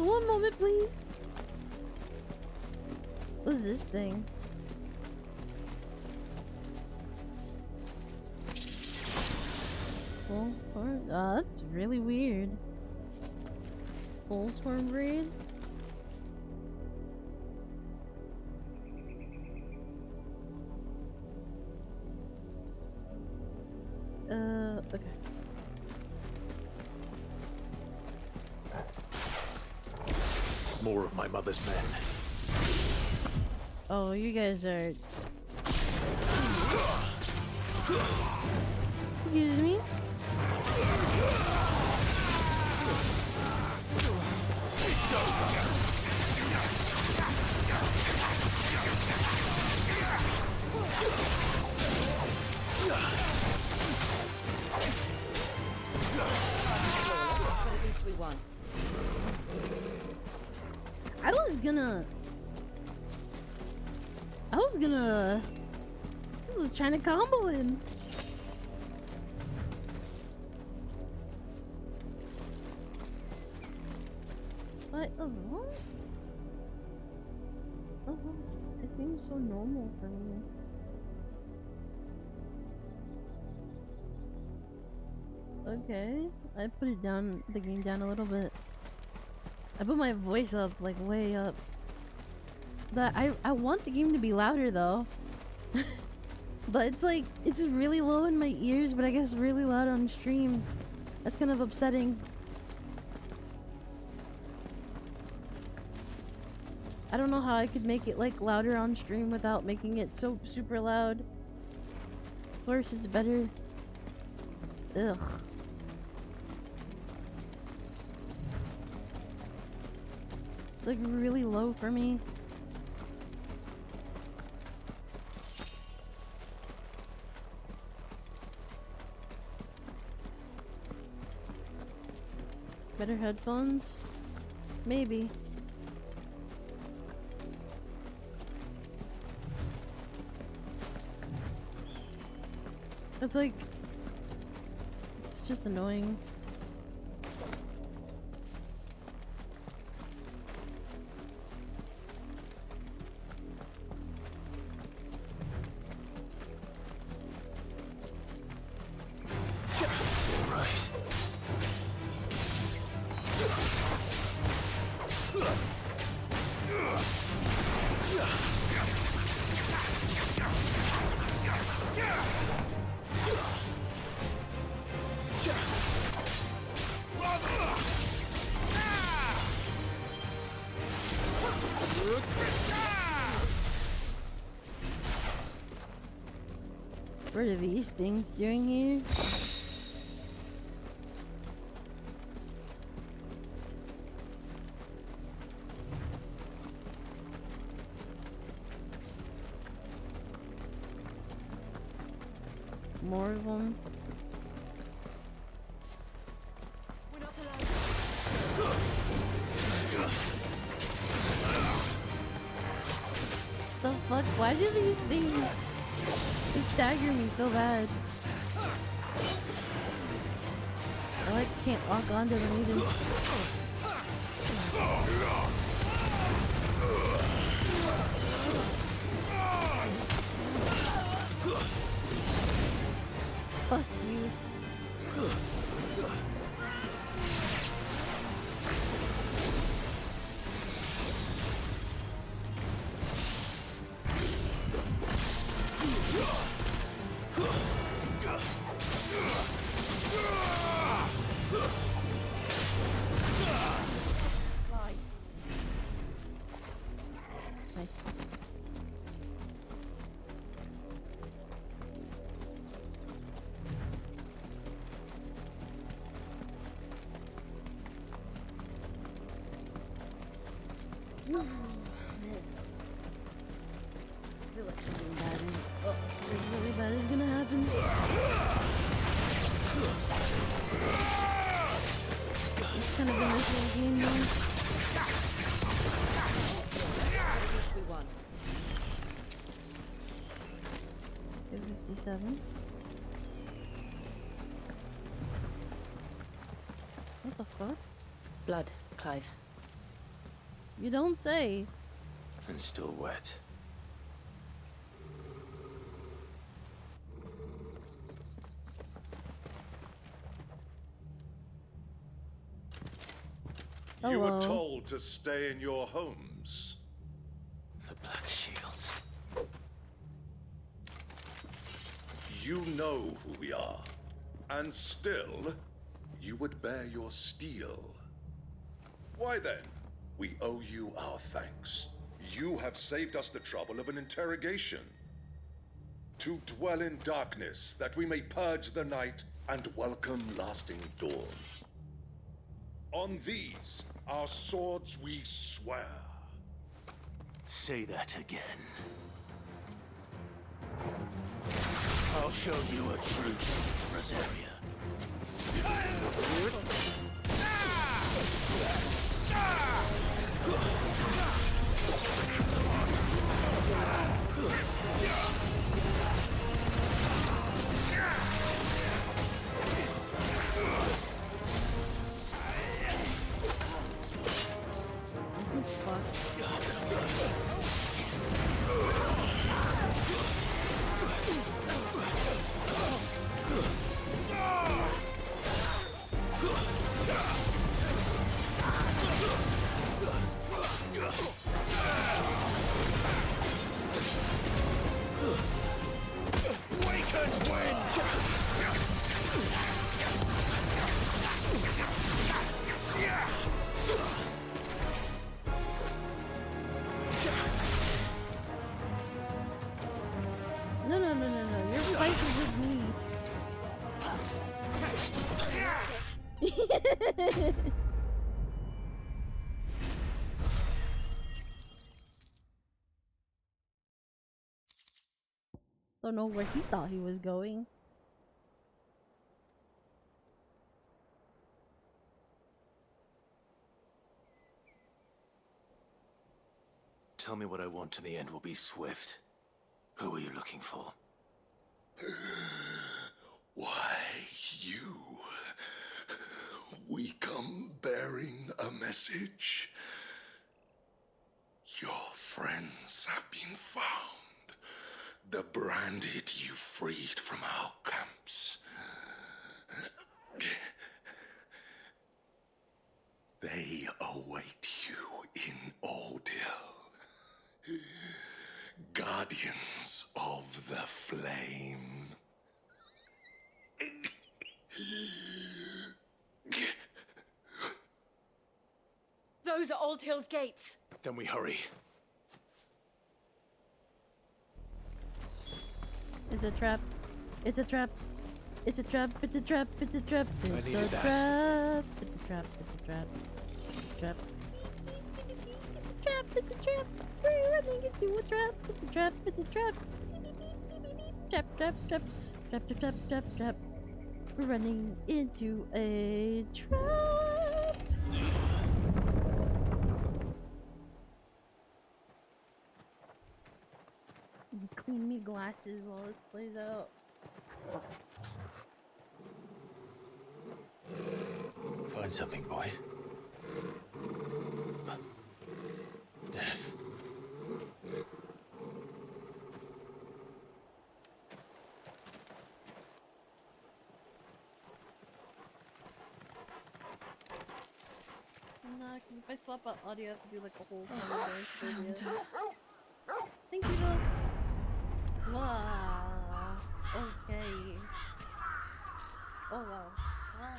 [SPEAKER 1] One moment, please. What's this thing? Full swarm? That's really weird. Full swarm breed? Okay.
[SPEAKER 10] More of my mother's men.
[SPEAKER 1] Oh, you guys are... Excuse me?
[SPEAKER 12] At least we won.
[SPEAKER 1] I was trying to combo him. What? Oh, what? Oh, it seems so normal for me. Okay, I put it down, the game down a little bit. I put my voice up, like way up. But I want the game to be louder though. But it's like, it's really low in my ears, but I guess really loud on stream. That's kind of upsetting. I don't know how I could make it like louder on stream without making it so super loud. Of course it's better. Ugh. It's like really low for me. Better headphones? Maybe. It's like... it's just annoying. What are these things doing here? More of them. The fuck? Why do these things they stagger me so bad? I like can't lock onto them either. Fuck you. I feel like something bad is, something really bad is gonna happen. It's kind of been this whole game now.
[SPEAKER 12] At least we won.
[SPEAKER 1] 57. What the fuck?
[SPEAKER 12] Blood, Clive.
[SPEAKER 1] You don't say.
[SPEAKER 10] And still wet.
[SPEAKER 6] You were
[SPEAKER 1] Hello.
[SPEAKER 6] told to stay in your homes.
[SPEAKER 10] The Black Shields.
[SPEAKER 6] You know who we are. And still, you would bear your steel. Why then? We owe you our thanks. You have saved us the trouble of an interrogation. To dwell in darkness, that we may purge the night and welcome lasting dawn. On these, our swords we swear.
[SPEAKER 10] Say that again. I'll show you a true trait of Rosaria.
[SPEAKER 1] No, no, no, no, no. You're fighting with me. Don't know where he thought he was going.
[SPEAKER 10] Tell me what I want and the end will be swift. Who are you looking for?
[SPEAKER 6] Why, you. We come bearing a message. Your friends have been found. The branded you freed from our camps. They await you in Ordeal. Guardians of the Flame.
[SPEAKER 21] Those are Old Hill's gates.
[SPEAKER 10] Then we hurry.
[SPEAKER 1] It's a trap. It's a trap. It's a trap. It's a trap. It's a trap. It's a
[SPEAKER 10] needed that.
[SPEAKER 1] trap. It's a trap. It's a trap. It's a trap. It's a trap. It's a trap. We're running into a trap. It's a trap. It's a trap. Trap. Trap. Trap. Trap. Trap. Trap. Trap. Trap. We're running into a trap. Clean me glasses while this plays out.
[SPEAKER 10] Find something, boy. Death.
[SPEAKER 1] Nah, because if I swap out audio, I have to do like a whole conversation. Thank you though. Wow. Okay. Oh wow. Wow.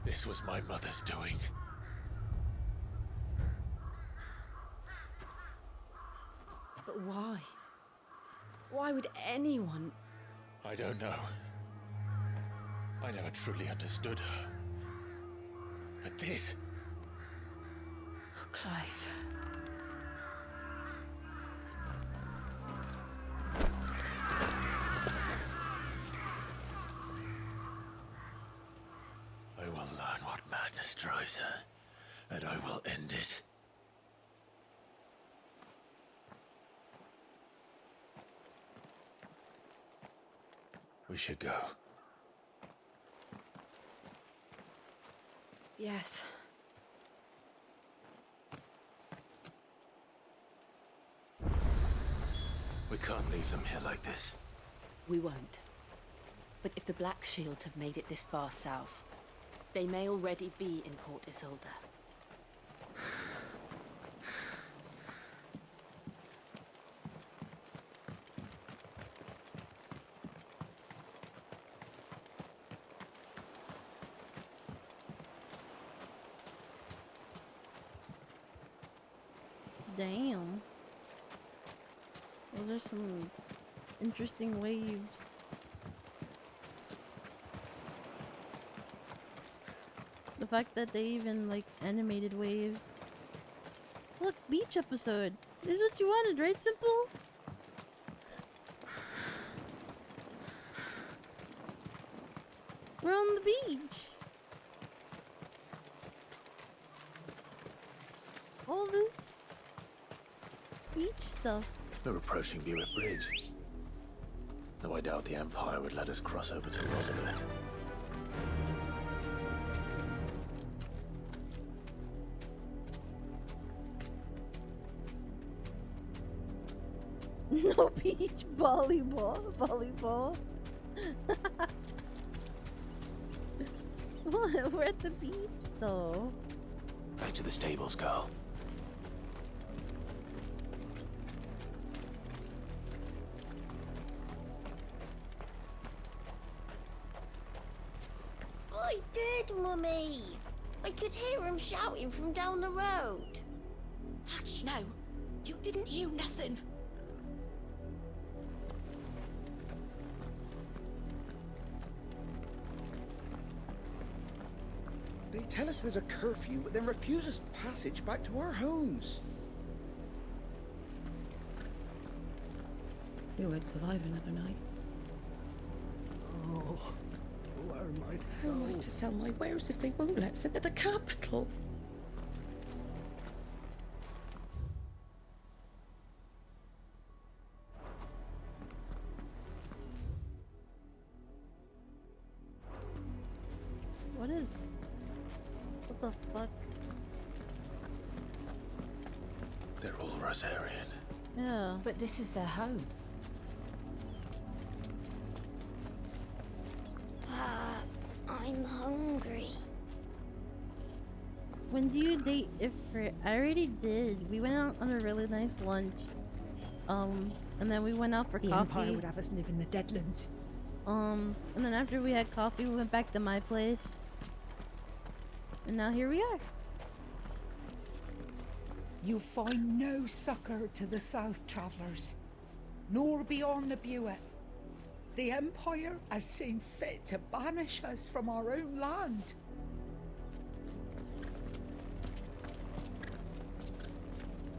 [SPEAKER 6] This was my mother's doing.
[SPEAKER 21] But why? Why would anyone...
[SPEAKER 6] I don't know. I never truly understood her. But this...
[SPEAKER 21] Oh, Clive.
[SPEAKER 6] I will learn what madness drives her, and I will end it. We should go.
[SPEAKER 21] Yes.
[SPEAKER 10] We can't leave them here like this.
[SPEAKER 21] We won't. But if the Black Shields have made it this far south, they may already be in Port Isolde.
[SPEAKER 1] Damn. Those are some interesting waves. The fact that they even like animated waves. Look, beach episode. This is what you wanted, right, Simple? We're on the beach. All this beach stuff.
[SPEAKER 10] We're approaching Buick Bridge. Though I doubt the Empire would let us cross over to Rosabeth.
[SPEAKER 1] No beach volleyball. What? We're at the beach though.
[SPEAKER 10] Back to the stables, girl.
[SPEAKER 5] I did, Mummy. I could hear him shouting from down the road.
[SPEAKER 12] Hush now. You didn't hear nothing.
[SPEAKER 15] They tell us there's a curfew, but then refuse us passage back to our homes.
[SPEAKER 12] We won't survive another night.
[SPEAKER 15] Oh, where might
[SPEAKER 12] How am I to sell my wares if they won't let us into the capital?
[SPEAKER 1] What is? What the fuck?
[SPEAKER 10] They're all Rosarian.
[SPEAKER 1] Yeah.
[SPEAKER 21] But this is their home.
[SPEAKER 5] I'm hungry.
[SPEAKER 1] When do you date Ifrit? I already did. We went out on a really nice lunch. And then we went out for
[SPEAKER 11] The
[SPEAKER 1] coffee.
[SPEAKER 11] Empire would have us live in the Deadlands.
[SPEAKER 1] And then after we had coffee, we went back to my place. And now here we are.
[SPEAKER 11] You'll find no succor to the South Travellers, nor beyond the Buet. The Empire has seen fit to banish us from our own land.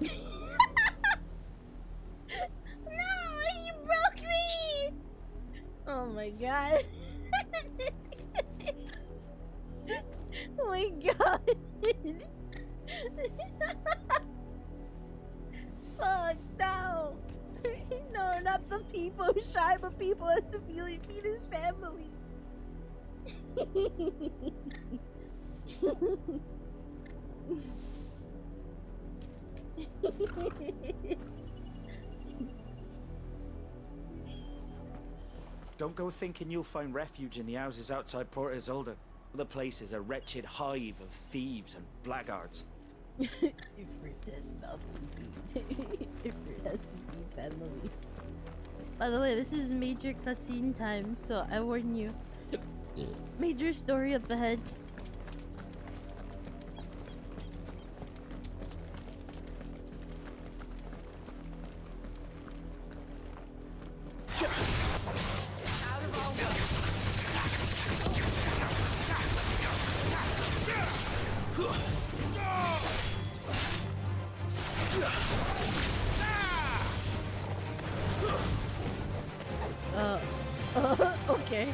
[SPEAKER 1] No, you broke me! Oh my god. Oh my god. Fuck, no. No, not the people who shy, but people as to feed his family.
[SPEAKER 18] Don't go thinking you'll find refuge in the houses outside Port Isolde. The place is a wretched hive of thieves and blackguards.
[SPEAKER 1] Ifrit has nothing. Ifrit has to be family. By the way, this is major cutscene time, so I warn you. Major story up ahead. Okay.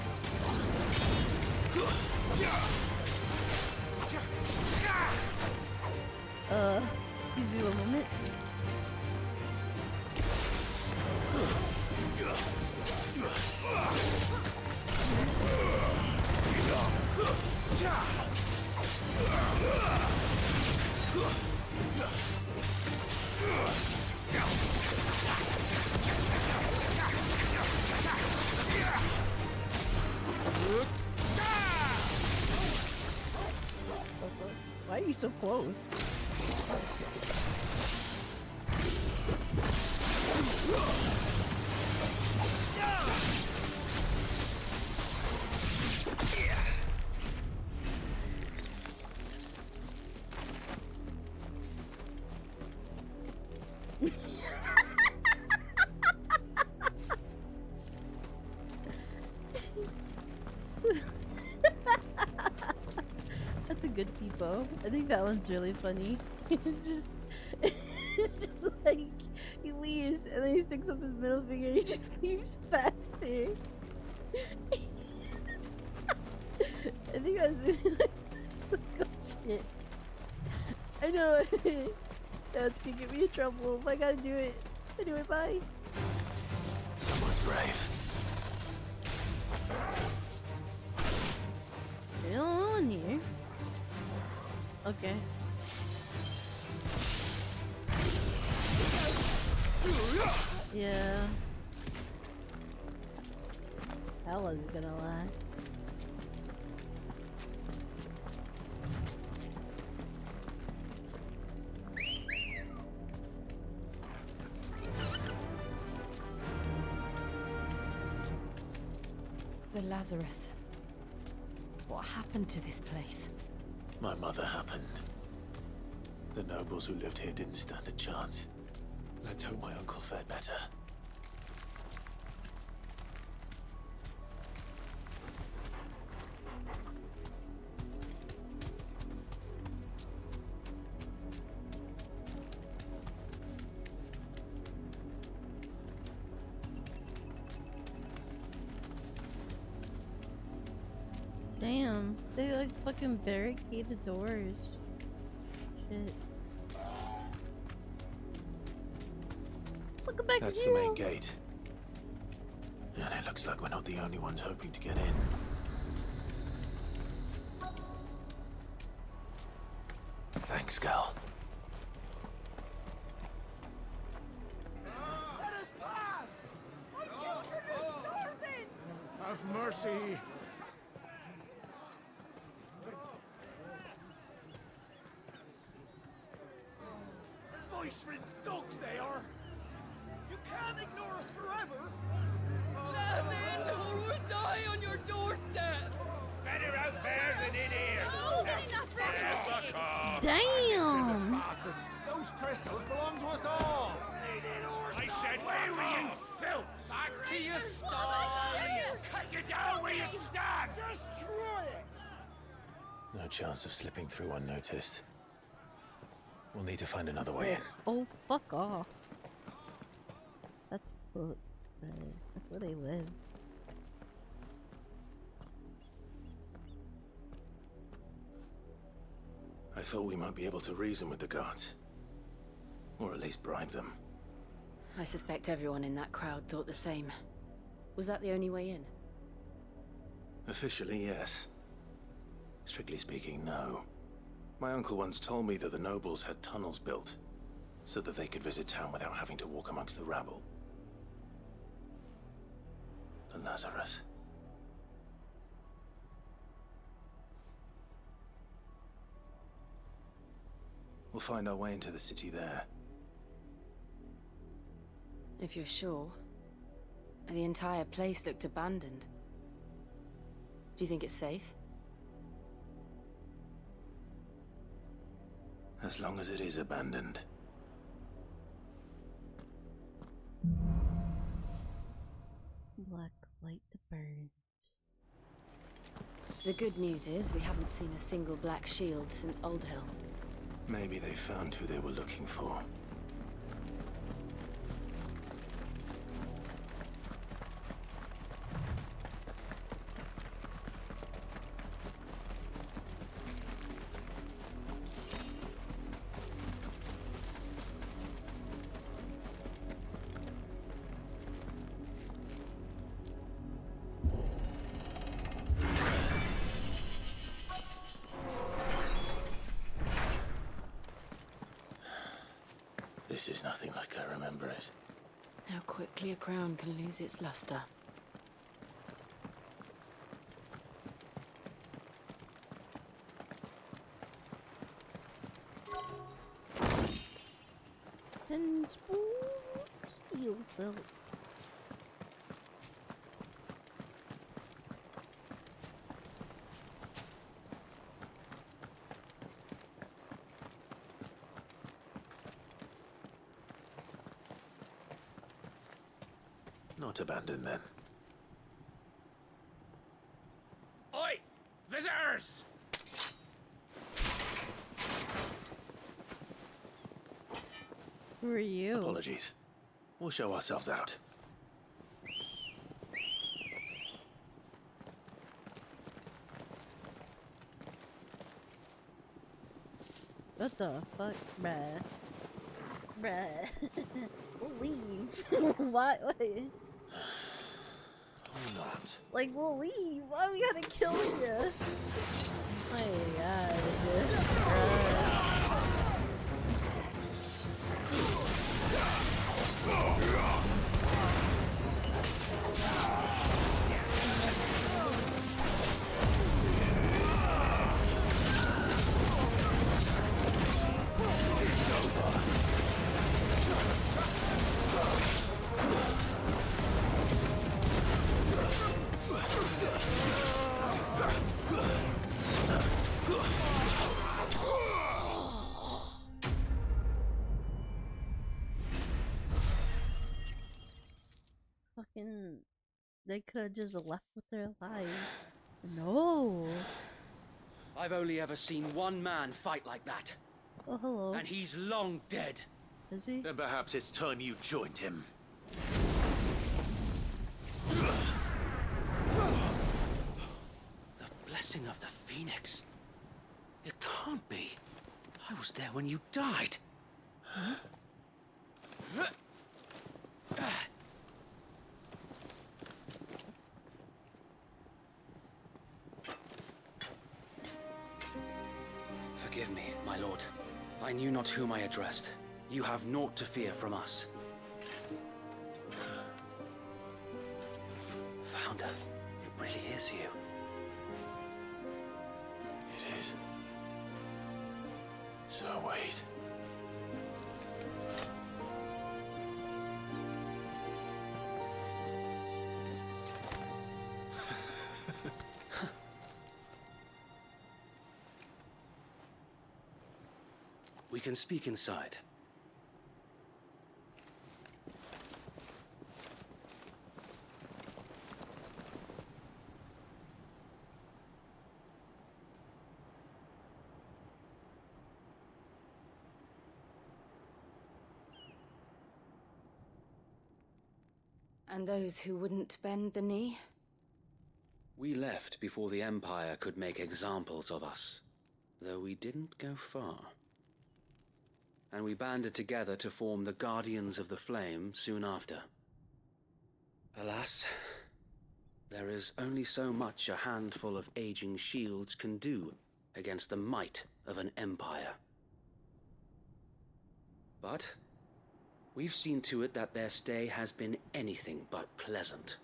[SPEAKER 1] Excuse me one moment. Why are you so close? That's a good peepo. I think that one's really funny. It's just, it's just like he leaves and then he sticks up his middle finger and he just leaves faster. I think that's oh, shit. I know. That's gonna get me in trouble if I gotta do it. Anyway, bye.
[SPEAKER 10] Someone's brave.
[SPEAKER 1] There's no one here. Okay. Yeah. How was it gonna last?
[SPEAKER 21] The Lazarus. What happened to this place?
[SPEAKER 10] My mother happened. The nobles who lived here didn't stand a chance. Let's hope my uncle fared better.
[SPEAKER 1] Damn, they like fucking barricade the doors. Shit. Welcome back.
[SPEAKER 10] That's the main gate. And it looks like we're not the only ones hoping to get in. Thanks, Gal.
[SPEAKER 9] Let us pass! My children are starving!
[SPEAKER 3] Have mercy.
[SPEAKER 9] Viceland's dogs they are! You can't ignore us forever!
[SPEAKER 16] Let us in or we'll die on your doorstep!
[SPEAKER 3] Better out there than in here.
[SPEAKER 16] No, getting us
[SPEAKER 1] Damn!
[SPEAKER 9] Bastards! Those crystals belong to us all!
[SPEAKER 3] I said, where were you, filth? Back to your sties! Cut you down where you stand!
[SPEAKER 9] Destroy it!
[SPEAKER 10] No chance of slipping through unnoticed. We'll need to find another way in.
[SPEAKER 1] Oh, fuck off. That's fucked. That's where they live.
[SPEAKER 10] I thought we might be able to reason with the guards. Or at least bribe them.
[SPEAKER 21] I suspect everyone in that crowd thought the same. Was that the only way in?
[SPEAKER 10] Officially, yes. Strictly speaking, no. My uncle once told me that the nobles had tunnels built, so that they could visit town without having to walk amongst the rabble. The Lazarus. We'll find our way into the city there.
[SPEAKER 21] If you're sure. The entire place looked abandoned. Do you think it's safe?
[SPEAKER 10] As long as it is abandoned.
[SPEAKER 1] Black light to burn.
[SPEAKER 21] The good news is we haven't seen a single black shield since Old Hill.
[SPEAKER 10] Maybe they found who they were looking for. This is nothing like I remember it.
[SPEAKER 21] How quickly a crown can lose its luster.
[SPEAKER 1] And spool steel silk.
[SPEAKER 10] Not abandoned then.
[SPEAKER 3] Oi! Visitors!
[SPEAKER 1] Who are you?
[SPEAKER 10] Apologies. We'll show ourselves out.
[SPEAKER 1] What the fuck, bruh? Bruh. We'll leave. What?
[SPEAKER 10] Or not.
[SPEAKER 1] Like, we'll leave. Why we gotta kill you? Oh my god. Bruh. Fucking, they could have just left with their lives. No.
[SPEAKER 19] I've only ever seen one man fight like that.
[SPEAKER 1] Oh, hello.
[SPEAKER 19] And he's long dead.
[SPEAKER 1] Is he?
[SPEAKER 10] Then perhaps it's time you joined him.
[SPEAKER 19] The blessing of the Phoenix. It can't be. I was there when you died. Huh? Forgive me, my lord. I knew not whom I addressed. You have naught to fear from us. Founder, it really is you.
[SPEAKER 10] It is. So wait.
[SPEAKER 19] We can speak inside.
[SPEAKER 21] And those who wouldn't bend the knee?
[SPEAKER 19] We left before the Empire could make examples of us, though we didn't go far. And we banded together to form the Guardians of the Flame soon after. Alas, there is only so much a handful of aging shields can do against the might of an empire. But we've seen to it that their stay has been anything but pleasant.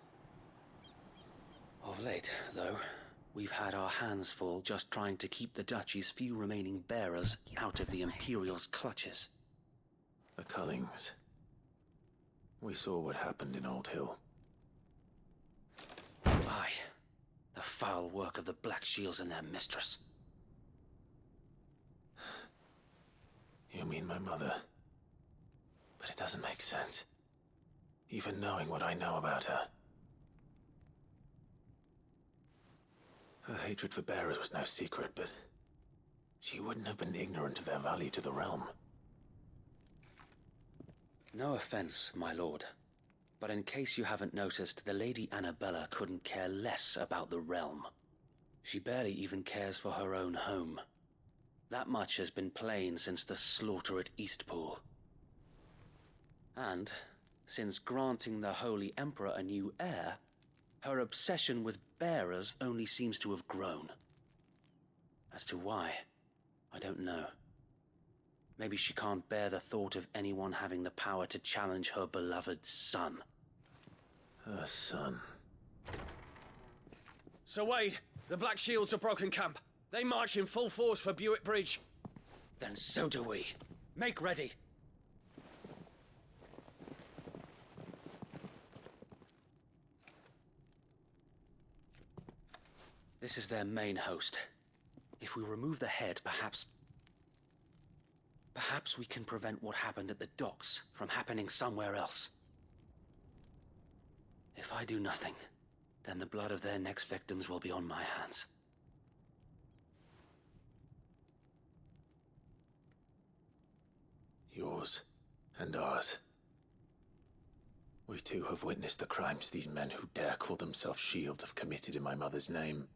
[SPEAKER 19] Of late, though, we've had our hands full just trying to keep the Duchy's few remaining bearers out of the Imperial's clutches.
[SPEAKER 10] The Cullings. We saw what happened in Old Hill.
[SPEAKER 19] Aye, the foul work of the Black Shields and their mistress.
[SPEAKER 10] You mean my mother? But it doesn't make sense. Even knowing what I know about her. Her hatred for bearers was no secret, but she wouldn't have been ignorant of their value to the realm.
[SPEAKER 19] No offense, my lord, but in case you haven't noticed, the Lady Annabella couldn't care less about the realm. She barely even cares for her own home. That much has been plain since the slaughter at Eastpool. And, since granting the Holy Emperor a new heir, her obsession with bearers only seems to have grown. As to why, I don't know. Maybe she can't bear the thought of anyone having the power to challenge her beloved son.
[SPEAKER 10] Her son.
[SPEAKER 17] Sir Wade, the Black Shields have broken camp. They march in full force for Buick Bridge.
[SPEAKER 19] Then so do we.
[SPEAKER 17] Make ready.
[SPEAKER 19] This is their main host. If we remove the head, perhaps we can prevent what happened at the docks from happening somewhere else. If I do nothing, then the blood of their next victims will be on my hands.
[SPEAKER 10] Yours and ours. We too have witnessed the crimes these men who dare call themselves Shields have committed in my mother's name.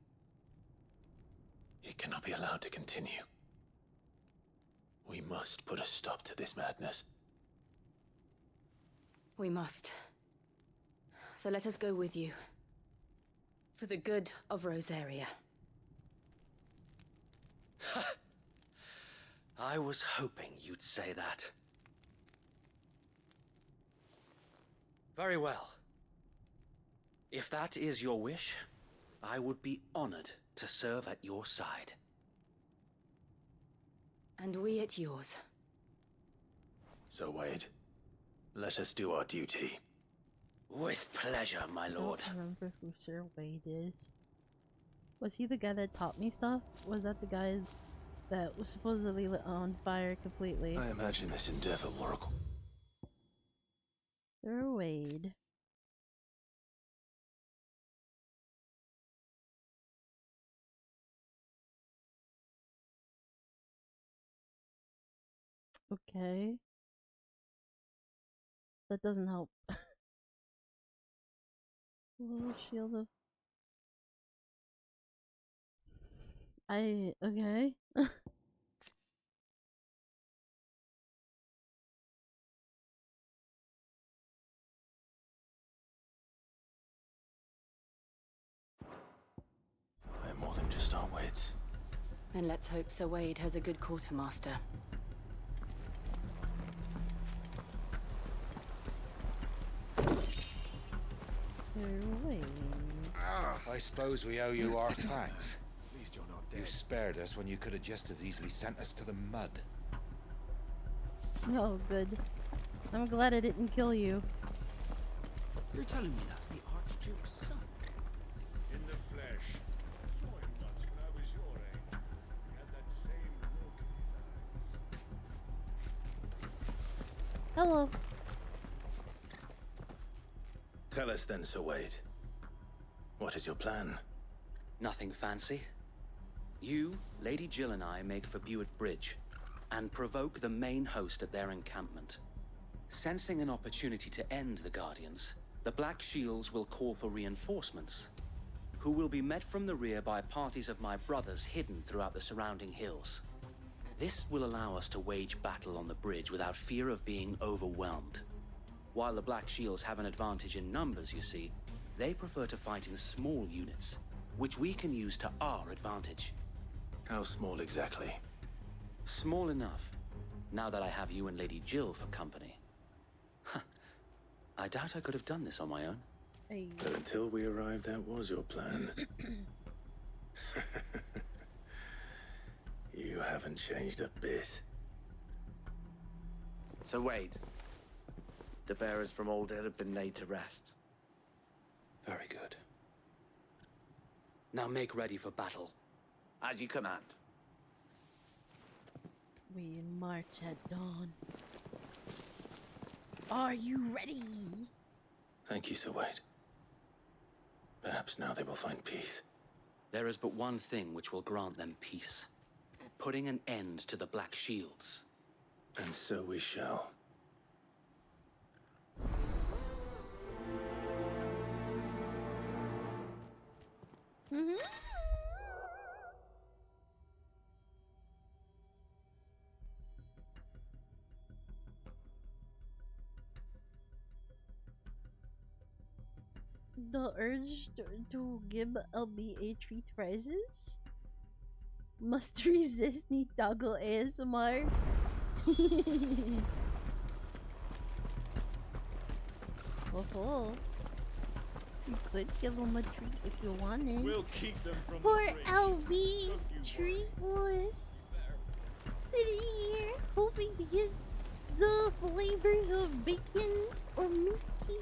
[SPEAKER 10] It cannot be allowed to continue. We must put a stop to this madness.
[SPEAKER 21] We must. So let us go with you. For the good of Rosaria.
[SPEAKER 19] I was hoping you'd say that. Very well. If that is your wish, I would be honored to serve at your side.
[SPEAKER 21] And we at yours.
[SPEAKER 10] So, Wade, let us do our duty.
[SPEAKER 19] With pleasure, my lord.
[SPEAKER 1] I don't remember who Sir Wade is. Was he the guy that taught me stuff? Was that the guy that was supposedly lit on fire completely?
[SPEAKER 10] I imagine this endeavor will
[SPEAKER 1] Sir Wade. Okay. That doesn't help. Little shield of... okay.
[SPEAKER 10] We're more than just our wits.
[SPEAKER 21] Then let's hope Sir Wade has a good quartermaster.
[SPEAKER 1] Sir Wade.
[SPEAKER 20] I suppose we owe you our thanks. At least you're not dead. You spared us when you could have just as easily sent us to the mud.
[SPEAKER 1] Oh, good. I'm glad I didn't kill you.
[SPEAKER 13] You're telling me that's the Archduke's son?
[SPEAKER 3] In the flesh. Saw him once when I was your age. He had that same look in his eyes.
[SPEAKER 1] Hello.
[SPEAKER 10] Tell us then, Sir Wade. What is your plan?
[SPEAKER 19] Nothing fancy. You, Lady Jill and I make for Buick Bridge and provoke the main host at their encampment. Sensing an opportunity to end the Guardians, the Black Shields will call for reinforcements, who will be met from the rear by parties of my brothers hidden throughout the surrounding hills. This will allow us to wage battle on the bridge without fear of being overwhelmed. While the Black Shields have an advantage in numbers, you see, they prefer to fight in small units, which we can use to our advantage.
[SPEAKER 10] How small exactly?
[SPEAKER 19] Small enough, now that I have you and Lady Jill for company. I doubt I could have done this on my own.
[SPEAKER 1] Hey.
[SPEAKER 10] But until we arrived, that was your plan. You haven't changed a bit.
[SPEAKER 17] Sir Wade, the bearers from Alder have been laid to rest.
[SPEAKER 19] Very good. Now make ready for battle.
[SPEAKER 17] As you command.
[SPEAKER 1] We march at dawn. Are you ready?
[SPEAKER 10] Thank you, Sir Wade. Perhaps now they will find peace.
[SPEAKER 19] There is but one thing which will grant them peace. Putting an end to the Black Shields.
[SPEAKER 10] And so we shall.
[SPEAKER 1] The urge to give LBA treat prizes? Must resist need toggle ASMR. Oh, you could give him a treat if you wanted.
[SPEAKER 4] We'll keep them from
[SPEAKER 1] Poor
[SPEAKER 4] the bridge.
[SPEAKER 1] LB, treatless. Sitting here hoping to get the flavors of bacon or meaty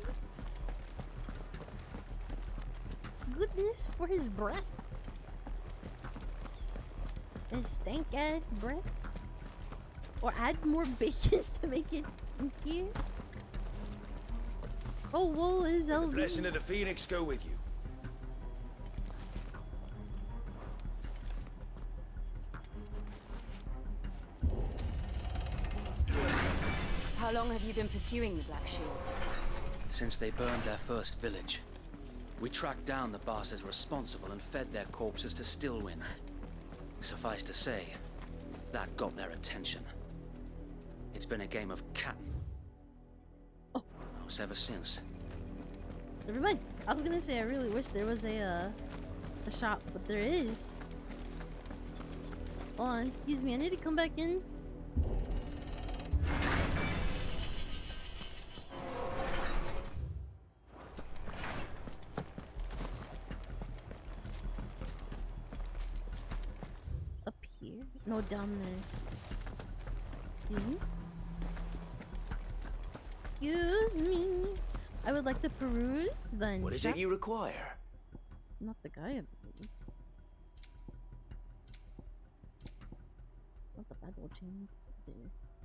[SPEAKER 1] goodness for his breath. His stank ass breath. Or add more bacon to make it stinkier. Oh, wool is
[SPEAKER 3] The
[SPEAKER 1] LB.
[SPEAKER 3] blessing of the Phoenix go with you.
[SPEAKER 21] How long have you been pursuing the Black Shields?
[SPEAKER 19] Since they burned their first village, we tracked down the bastards responsible and fed their corpses to Stillwind. Suffice to say, that got their attention. It's been a game of cat. Mouse ever since.
[SPEAKER 1] Never mind. I was gonna say I really wish there was a shop, but there is. Hold on, excuse me. I need to come back in. Up here? No, down there. Excuse me. I would like to peruse then.
[SPEAKER 3] What is it you require?
[SPEAKER 1] Not the guy, I believe. Not the battle chains.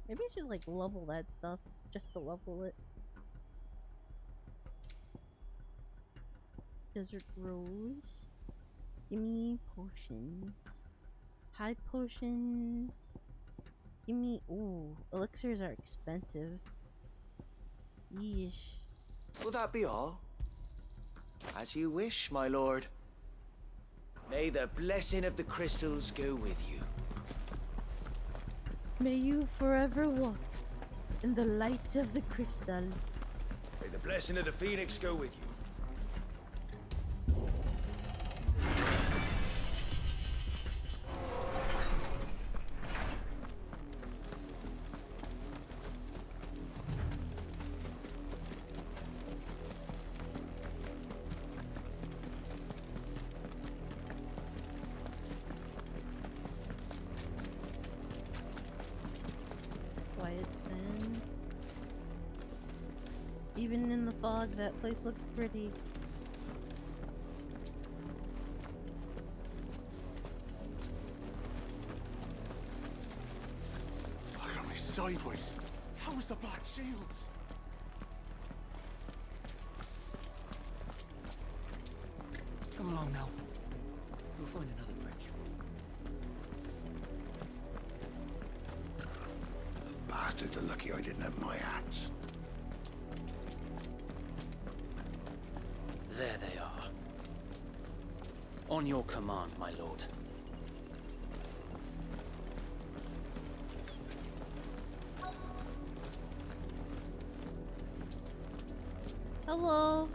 [SPEAKER 1] Maybe I should like level that stuff just to level it. Desert Rose. Give me potions. High potions. Give me. Ooh, elixirs are expensive. Yeesh.
[SPEAKER 3] Will that be all? As you wish, my lord. May the blessing of the crystals go with you.
[SPEAKER 1] May you forever walk in the light of the crystal.
[SPEAKER 3] May the blessing of the Phoenix go with you.
[SPEAKER 1] Quiet sand. Even in the fog, that place looks pretty.
[SPEAKER 8] Look at me sideways. How was the Black Shields?
[SPEAKER 13] Come along now. We'll find another bridge.
[SPEAKER 6] The bastards are lucky I didn't have my axe.
[SPEAKER 19] There they are. On your command, my lord.
[SPEAKER 1] Hello.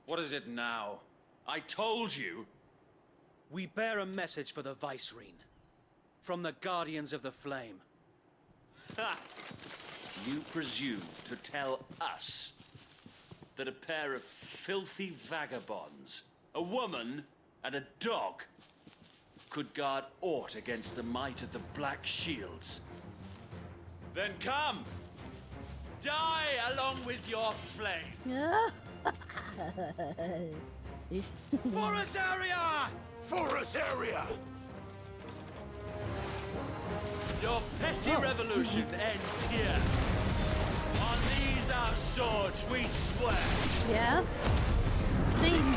[SPEAKER 17] What is it now? I told you!
[SPEAKER 19] We bear a message for the Vicereine. From the Guardians of the Flame.
[SPEAKER 17] Ha! You presume to tell us that a pair of filthy vagabonds, a woman and a dog, could guard aught against the might of the Black Shields? Then come! Die along with your flame! For us area!
[SPEAKER 3] For us area!
[SPEAKER 17] Your petty revolution ends here. On these our swords we swear.
[SPEAKER 1] Yeah? Same.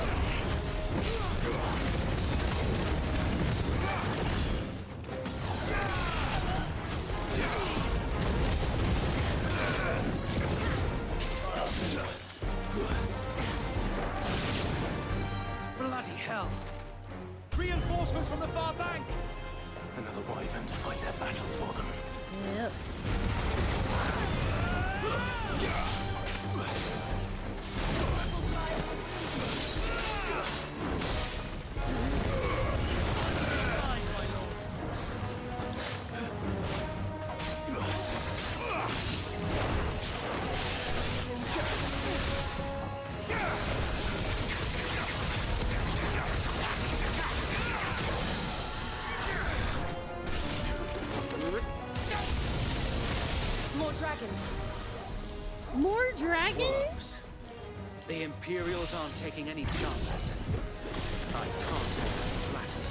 [SPEAKER 18] Bloody hell! Reinforcements from the far bank!
[SPEAKER 10] Another wyvern to fight their battles for them.
[SPEAKER 1] Yep.
[SPEAKER 5] dragons.
[SPEAKER 1] More dragons?
[SPEAKER 19] Worms. The Imperials aren't taking any chances. I can't say I'm flattered.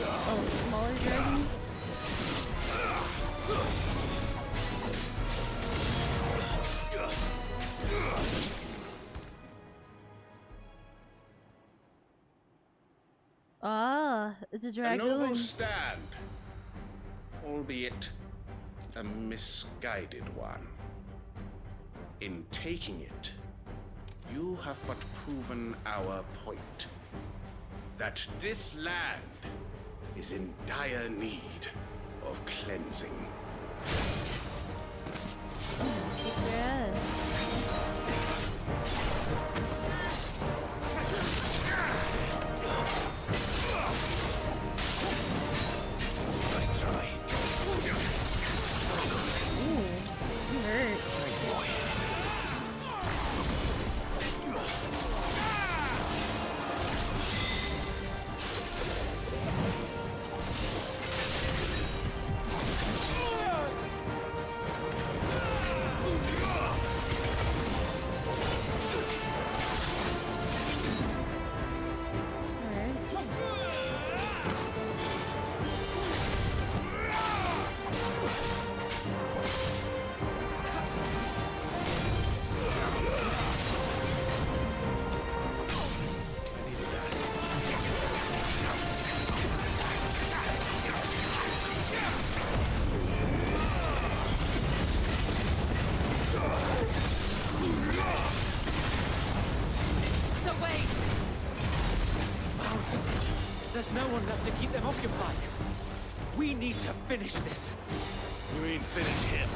[SPEAKER 1] Oh, smaller dragons? Ah, it's a
[SPEAKER 3] A
[SPEAKER 1] dragoon.
[SPEAKER 3] noble stand, albeit a misguided one. In taking it, you have but proven our point. That this land is in dire need of cleansing.
[SPEAKER 1] Yeah.
[SPEAKER 3] Nice try.
[SPEAKER 1] Ooh, you hurt.
[SPEAKER 3] Nice boy.
[SPEAKER 5] So wait.
[SPEAKER 18] There's no one left to keep them occupied. We need to finish this.
[SPEAKER 3] You mean finish him?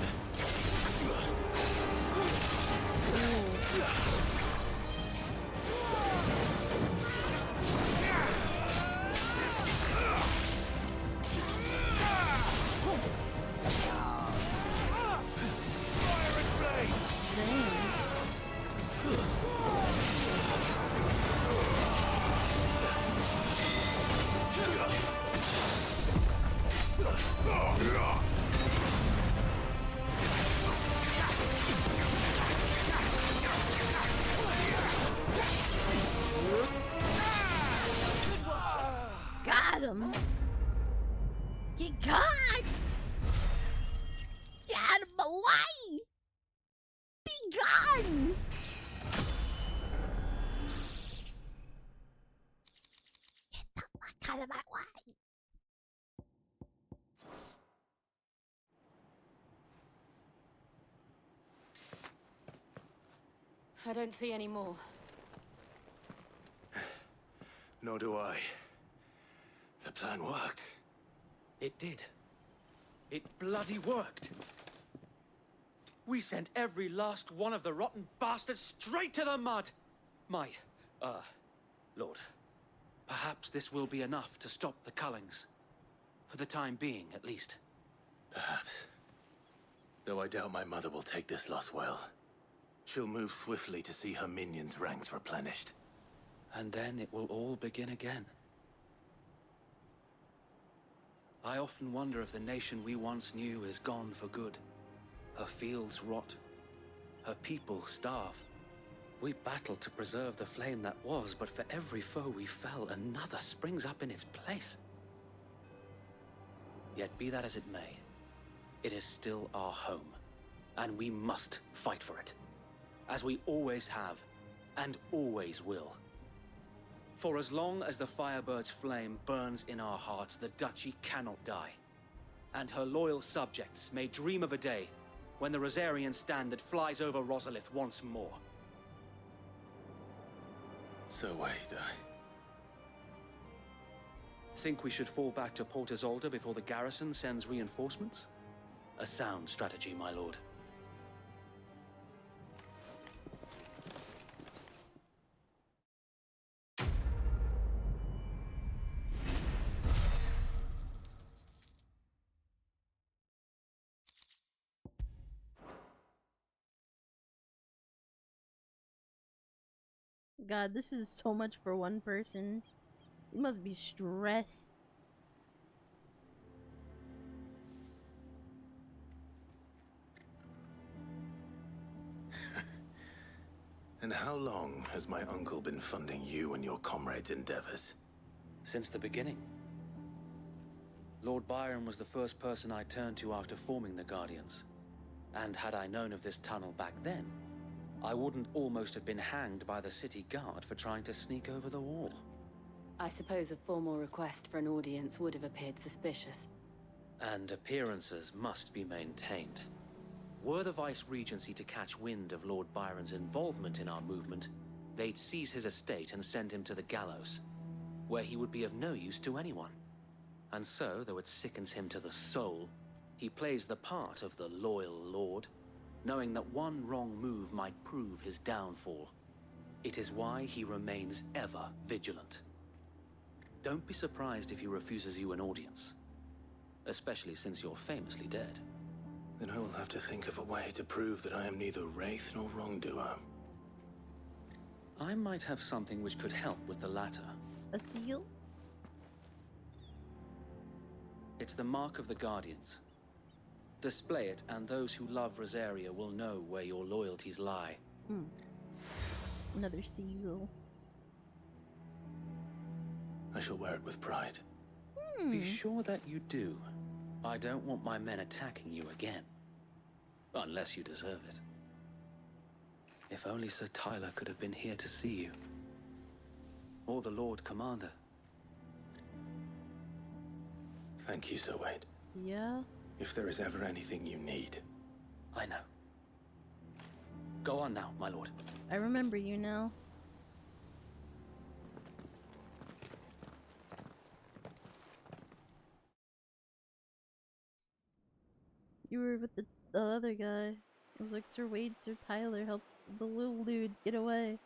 [SPEAKER 1] Got him. He got. Get him away. Be gone. Get the fuck out of my way.
[SPEAKER 21] I don't see any more.
[SPEAKER 10] Nor do I. The plan worked.
[SPEAKER 18] It did. It bloody worked. We sent every last one of the rotten bastards straight to the mud. My, Lord, perhaps this will be enough to stop the Cullings. For the time being, at least.
[SPEAKER 10] Perhaps. Though I doubt my mother will take this loss well. She'll move swiftly to see her minions' ranks replenished.
[SPEAKER 19] And then it will all begin again. I often wonder if the nation we once knew is gone for good. Her fields rot. Her people starve. We battled to preserve the flame that was, but for every foe we fell, another springs up in its place. Yet be that as it may, it is still our home, and we must fight for it, as we always have, and always will. For as long as the Firebird's flame burns in our hearts, the Duchy cannot die. And her loyal subjects may dream of a day when the Rosarian standard flies over Rosalith once more.
[SPEAKER 10] So wait,
[SPEAKER 19] Think we should fall back to Port Isolde before the garrison sends reinforcements? A sound strategy, my lord.
[SPEAKER 1] God, this is so much for one person. You must be stressed.
[SPEAKER 10] And how long has my uncle been funding you and your comrades' endeavors?
[SPEAKER 19] Since the beginning. Lord Byron was the first person I turned to after forming the Guardians. And had I known of this tunnel back then, I wouldn't almost have been hanged by the city guard for trying to sneak over the wall.
[SPEAKER 21] I suppose a formal request for an audience would have appeared suspicious.
[SPEAKER 19] And appearances must be maintained. Were the Vice-Regency to catch wind of Lord Byron's involvement in our movement, they'd seize his estate and send him to the gallows, where he would be of no use to anyone. And so, though it sickens him to the soul, he plays the part of the loyal lord, knowing that one wrong move might prove his downfall. It is why he remains ever vigilant. Don't be surprised if he refuses you an audience, especially since you're famously dead.
[SPEAKER 10] Then I will have to think of a way to prove that I am neither wraith nor wrongdoer.
[SPEAKER 19] I might have something which could help with the latter.
[SPEAKER 1] A seal?
[SPEAKER 19] It's the mark of the Guardians. Display it, and those who love Rosaria will know where your loyalties lie.
[SPEAKER 1] Another seal.
[SPEAKER 10] I shall wear it with pride.
[SPEAKER 19] Be sure that you do. I don't want my men attacking you again. Unless you deserve it. If only Sir Tyler could have been here to see you. Or the Lord Commander.
[SPEAKER 10] Thank you, Sir Wade.
[SPEAKER 1] Yeah?
[SPEAKER 10] If there is ever anything you need.
[SPEAKER 19] I know. Go on now, my lord.
[SPEAKER 1] I remember you now. You were with the other guy. It was like Sir Wade, Sir Tyler helped the little dude get away.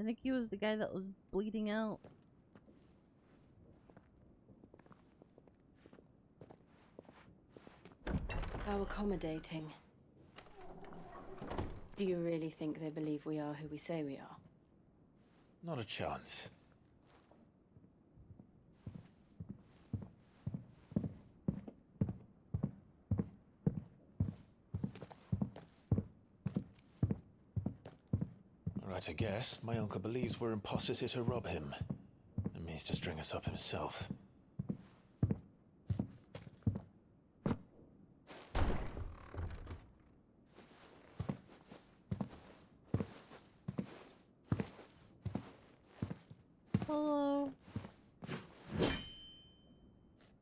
[SPEAKER 1] I think he was the guy that was bleeding out.
[SPEAKER 21] How accommodating. Do you really think they believe we are who we say we are?
[SPEAKER 20] Not a chance. Right, I guess. My uncle believes we're imposters here to rob him. And means to string us up himself.
[SPEAKER 1] Hello.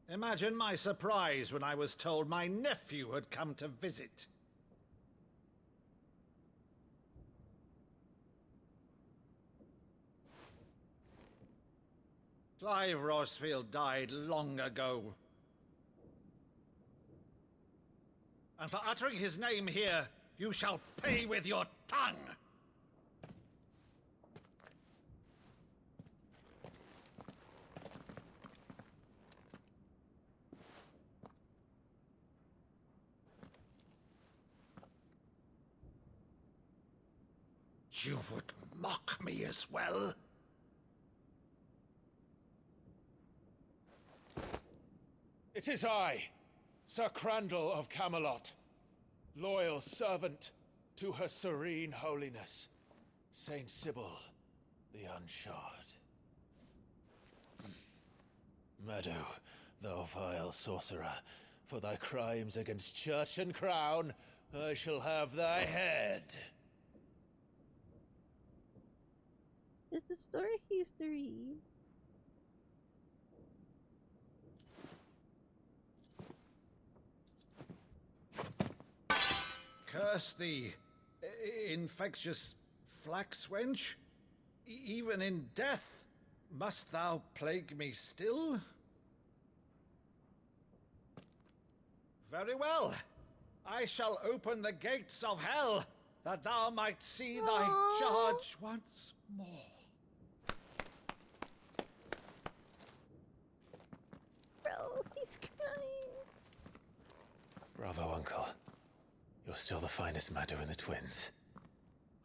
[SPEAKER 4] Imagine my surprise when I was told my nephew had come to visit. Clive Rosfield died long ago. And for uttering his name here, you shall pay with your tongue! You would mock me as well?
[SPEAKER 8] It is I, Sir Crandall of Camelot, loyal servant to Her Serene Holiness, Saint Sybil the Unshod. Meadow, thou vile sorcerer, for thy crimes against church and crown, I shall have thy head.
[SPEAKER 1] It's the story he used to read.
[SPEAKER 4] Curse thee, infectious flax wench. Even in death, must thou plague me still? Very well. I shall open the gates of hell, that thou might see thy charge once more.
[SPEAKER 1] Bro, he's crying.
[SPEAKER 20] Bravo, Uncle. You're still the finest Meadow in the twins.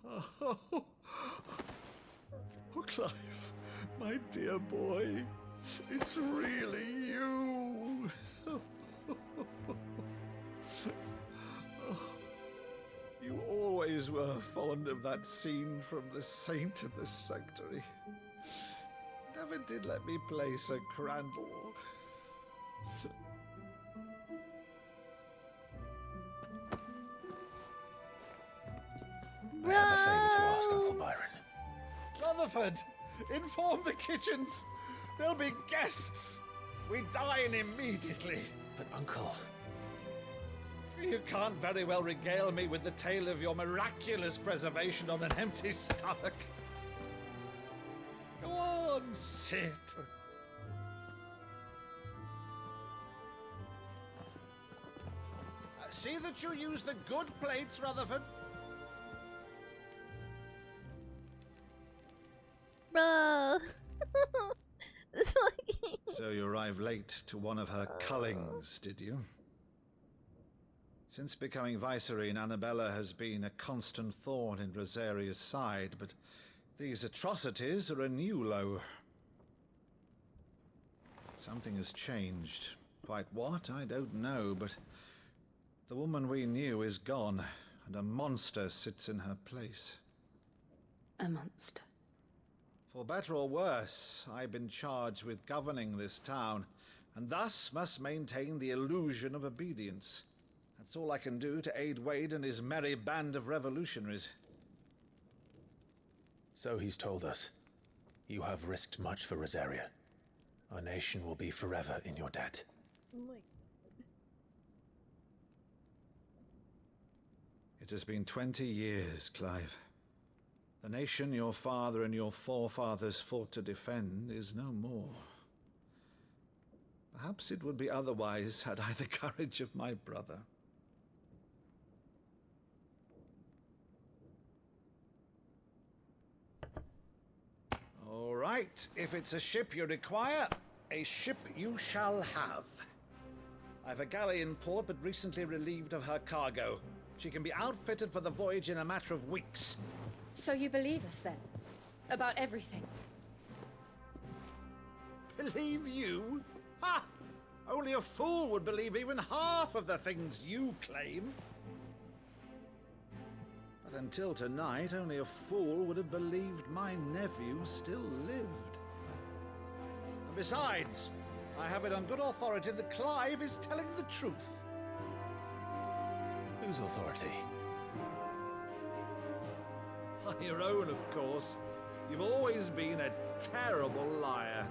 [SPEAKER 4] Oh, Clive, my dear boy, it's really you. You always were fond of that scene from The Saint and the Sanctuary. Never did let me play Sir Crandall.
[SPEAKER 10] I have a favour to ask, Uncle Byron.
[SPEAKER 4] Rutherford, inform the kitchens. There'll be guests. We dine immediately.
[SPEAKER 10] But, Uncle...
[SPEAKER 4] You can't very well regale me with the tale of your miraculous preservation on an empty stomach. Go on, sit. See that you use the good plates, Rutherford.
[SPEAKER 1] Bro.
[SPEAKER 4] So you arrived late to one of her cullings, did you? Since becoming Vicereine, Annabella has been a constant thorn in Rosaria's side, but these atrocities are a new low. Something has changed. Quite what, I don't know, but the woman we knew is gone, and a monster sits in her place.
[SPEAKER 21] A monster.
[SPEAKER 4] For better or worse, I've been charged with governing this town, and thus must maintain the illusion of obedience. That's all I can do to aid Wade and his merry band of revolutionaries.
[SPEAKER 10] So he's told us. You have risked much for Rosaria. Our nation will be forever in your debt.
[SPEAKER 4] It has been 20 years, Clive. The nation your father and your forefathers fought to defend is no more. Perhaps it would be otherwise had I the courage of my brother. All right, if it's a ship you require, a ship you shall have. I've a galley in port, but recently relieved of her cargo. She can be outfitted for the voyage in a matter of weeks.
[SPEAKER 21] So you believe us then? About everything?
[SPEAKER 4] Believe you? Ha! Only a fool would believe even half of the things you claim. But until tonight, only a fool would have believed my nephew still lived. And besides, I have it on good authority that Clive is telling the truth.
[SPEAKER 10] Whose authority?
[SPEAKER 4] Your own, of course. You've always been a terrible liar.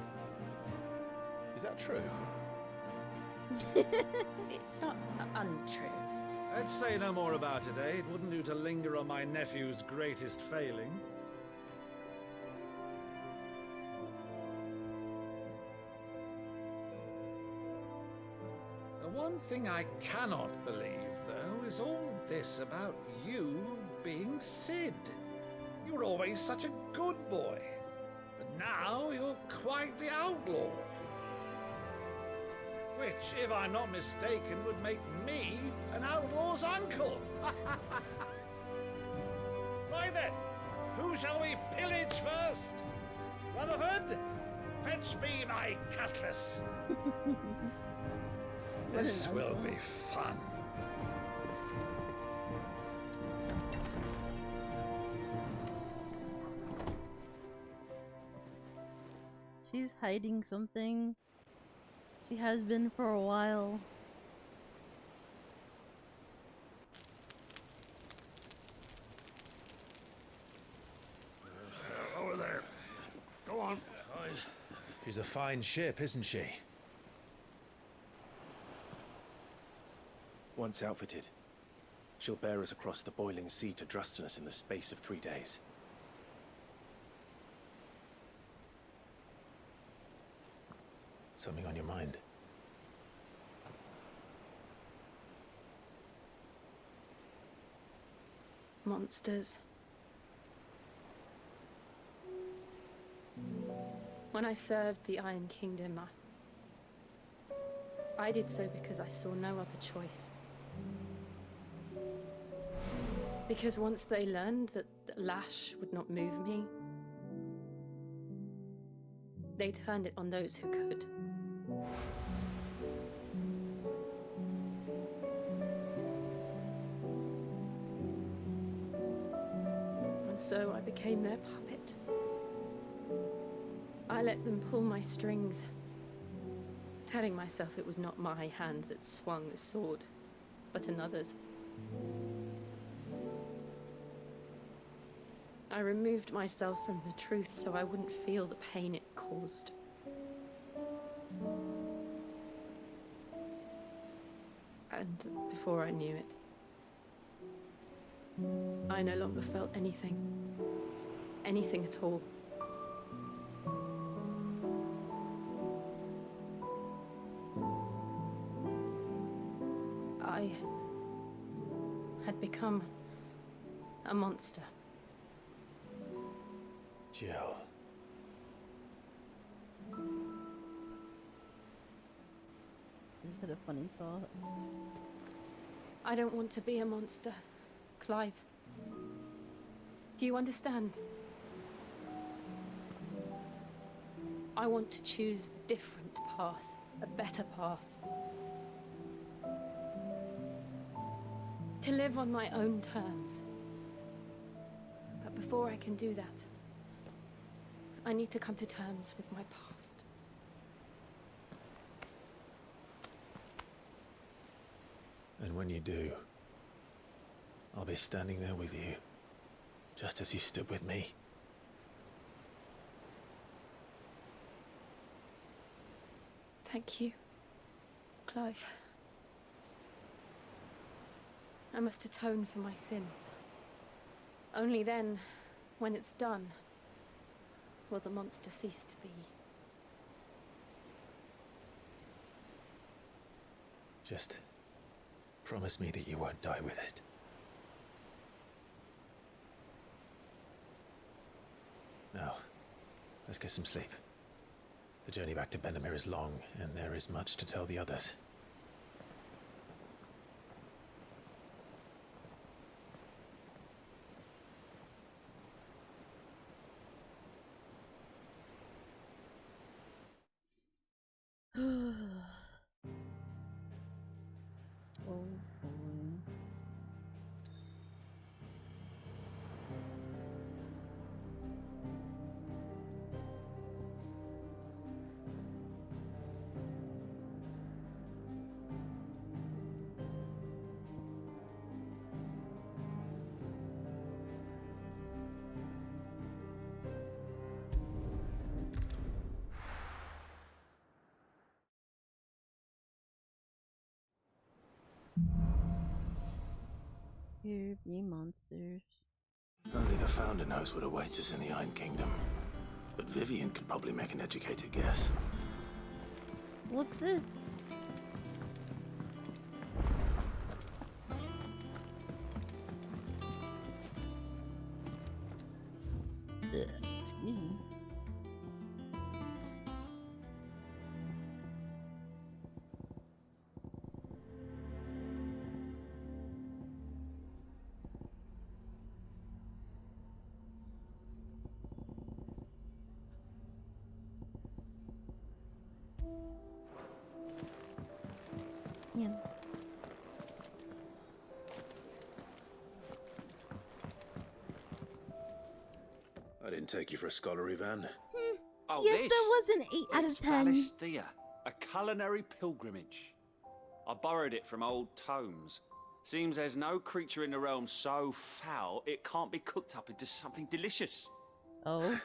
[SPEAKER 10] Is that true?
[SPEAKER 21] It's not untrue.
[SPEAKER 4] Let's say no more about it, eh? It wouldn't do to linger on my nephew's greatest failing. The one thing I cannot believe, though, is all this about you being Sid. You were always such a good boy, but now you're quite the outlaw. Which, if I'm not mistaken, would make me an outlaw's uncle. Right then, who shall we pillage first? Rutherford, fetch me my cutlass. This will be fun.
[SPEAKER 1] She's hiding something. She has been for a while.
[SPEAKER 4] Over there. Go on.
[SPEAKER 10] She's a fine ship, isn't she? Once outfitted, she'll bear us across the boiling sea to Drustinus in the space of 3 days. Something on your mind?
[SPEAKER 21] Monsters. When I served the Iron Kingdom, I did so because I saw no other choice. Because once they learned that the lash would not move me, they turned it on those who could. became their puppet. I let them pull my strings, telling myself it was not my hand that swung the sword, but another's. I removed myself from the truth so I wouldn't feel the pain it caused. And before I knew it, I no longer felt anything. Anything at all. I had become a monster.
[SPEAKER 10] Jill.
[SPEAKER 1] Is that a funny thought?
[SPEAKER 21] I don't want to be a monster, Clive. Do you understand? I want to choose a different path, a better path. To live on my own terms. But before I can do that, I need to come to terms with my past.
[SPEAKER 10] And when you do, I'll be standing there with you, just as you stood with me.
[SPEAKER 21] Thank you, Clive. I must atone for my sins. Only then, when it's done, will the monster cease to be.
[SPEAKER 10] Just promise me that you won't die with it. Now, let's get some sleep. The journey back to Benamir is long, and there is much to tell the others.
[SPEAKER 1] Oh boy. Here be monsters.
[SPEAKER 10] Only the Founder knows what awaits us in the Iron Kingdom. But Vivian could probably make an educated guess.
[SPEAKER 1] What's this? Excuse me. Yeah.
[SPEAKER 10] I didn't take you for a scholar, Ivan.
[SPEAKER 17] Oh,
[SPEAKER 1] Yes,
[SPEAKER 17] this?
[SPEAKER 1] that was an 8 out
[SPEAKER 17] It's
[SPEAKER 1] of 10.
[SPEAKER 17] Valisthea, a culinary pilgrimage. I borrowed it from old tomes. Seems there's no creature in the realm so foul it can't be cooked up into something delicious.
[SPEAKER 1] Oh.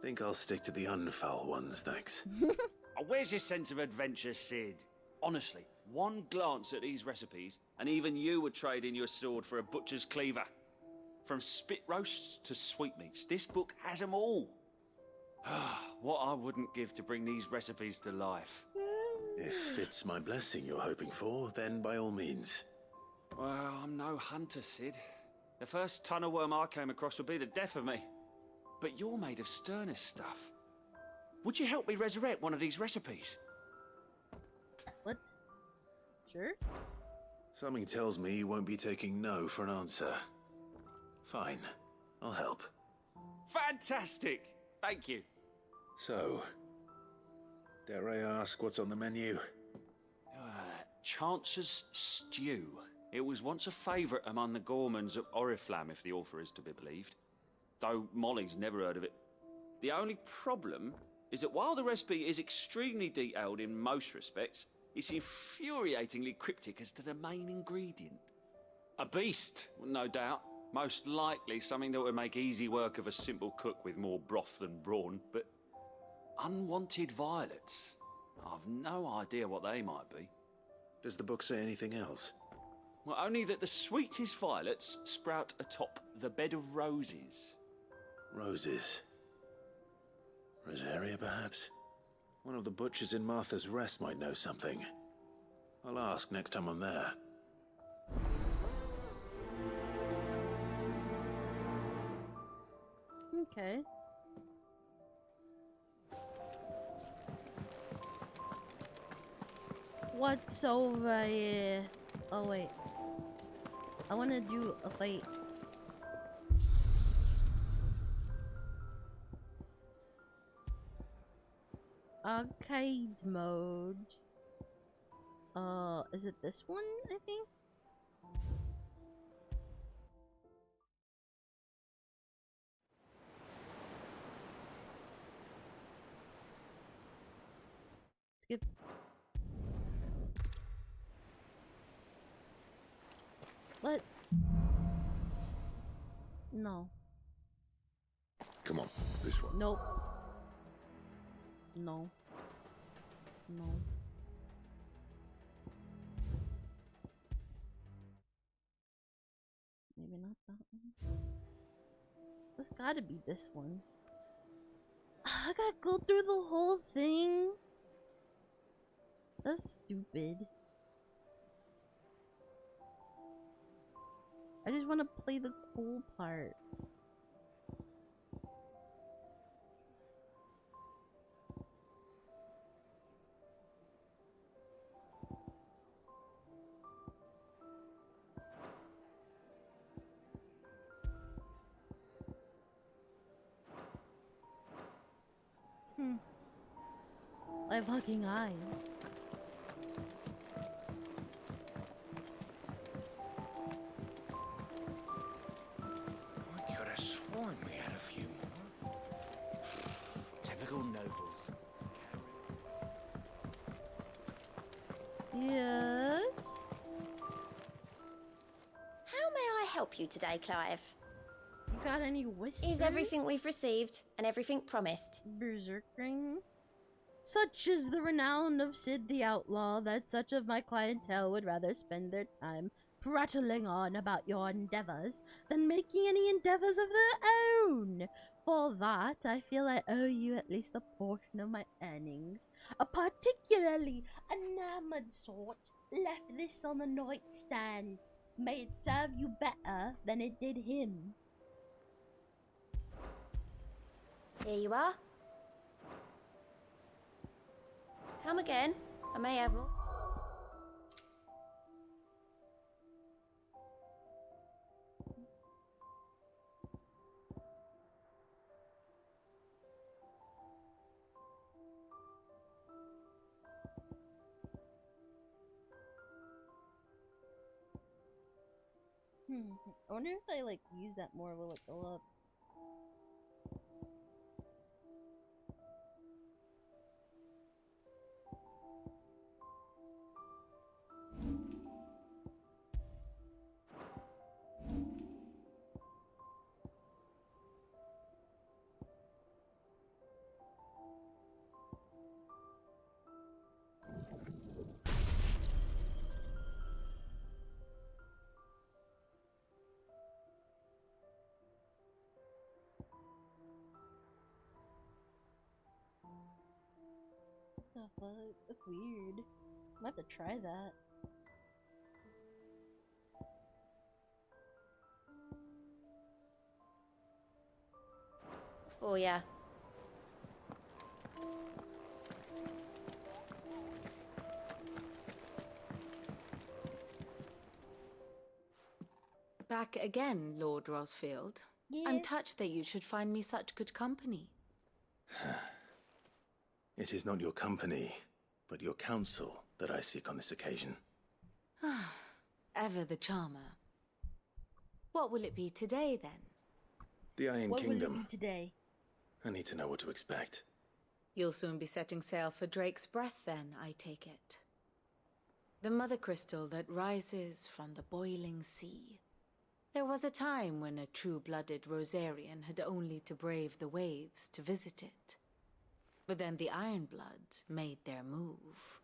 [SPEAKER 10] Think I'll stick to the unfoul ones, thanks.
[SPEAKER 17] Oh, where's your sense of adventure, Sid? Honestly, one glance at these recipes, and even you would trade in your sword for a butcher's cleaver. From spit roasts to sweetmeats, this book has them all. What I wouldn't give to bring these recipes to life.
[SPEAKER 10] If it's my blessing you're hoping for, then by all means.
[SPEAKER 17] Well, I'm no hunter, Sid. The first tunnel worm I came across would be the death of me. But you're made of sterner stuff. Would you help me resurrect one of these recipes?
[SPEAKER 1] What? Sure.
[SPEAKER 10] Something tells me you won't be taking no for an answer. Fine, I'll help.
[SPEAKER 17] Fantastic! Thank you.
[SPEAKER 10] So, dare I ask what's on the menu?
[SPEAKER 17] Chance's Stew. It was once a favourite among the gourmands of Oriflamme, if the author is to be believed. though Molly's never heard of it. The only problem is that while the recipe is extremely detailed in most respects, it's infuriatingly cryptic as to the main ingredient. A beast, no doubt. Most likely something that would make easy work of a simple cook with more broth than brawn, but unwanted violets. I've no idea what they might be.
[SPEAKER 10] Does the book say anything else?
[SPEAKER 17] Well, only that the sweetest violets sprout atop the bed of roses.
[SPEAKER 10] Roses. Rosaria, perhaps? One of the butchers in Martha's Rest might know something. I'll ask next time I'm there.
[SPEAKER 1] Okay. What's over here? Oh wait. I wanna do a fight. Arcade mode. Is it this one, I think? Skip. What? No.
[SPEAKER 6] Come on, this one.
[SPEAKER 1] Nope. No. No. Maybe not that one. It's gotta be this one. I gotta go through the whole thing. That's stupid. I just want to play the cool part. I have fucking eyes.
[SPEAKER 20] I could have sworn we had a few more. Typical nobles.
[SPEAKER 1] Yes?
[SPEAKER 5] How may I help you today, Clive?
[SPEAKER 1] You got any whispers?
[SPEAKER 5] Is everything we've received and everything promised?
[SPEAKER 1] Berserkring? Such is the renown of Sid the Outlaw that such of my clientele would rather spend their time prattling on about your endeavors than making any endeavors of their own. For that, I feel I owe you at least a portion of my earnings. A particularly enamored sort left this on the nightstand. May it serve you better than it did him.
[SPEAKER 5] Here you are. Come again. I may have more.
[SPEAKER 1] I wonder if I like use that more, will it go up? The fuck? That's weird. I'm about to try that.
[SPEAKER 5] For ya.
[SPEAKER 21] Back again, Lord Rosfield. I'm touched that you should find me such good company.
[SPEAKER 10] It is not your company, but your counsel that I seek on this occasion.
[SPEAKER 21] Ever the charmer. What will it be today, then?
[SPEAKER 10] The Iron
[SPEAKER 1] What will it
[SPEAKER 10] Kingdom.
[SPEAKER 1] be today?
[SPEAKER 10] I need to know what to expect.
[SPEAKER 21] You'll soon be setting sail for Drake's Breath, then, I take it. The mother crystal that rises from the boiling sea. There was a time when a true-blooded Rosarian had only to brave the waves to visit it. But then the Ironblood made their move.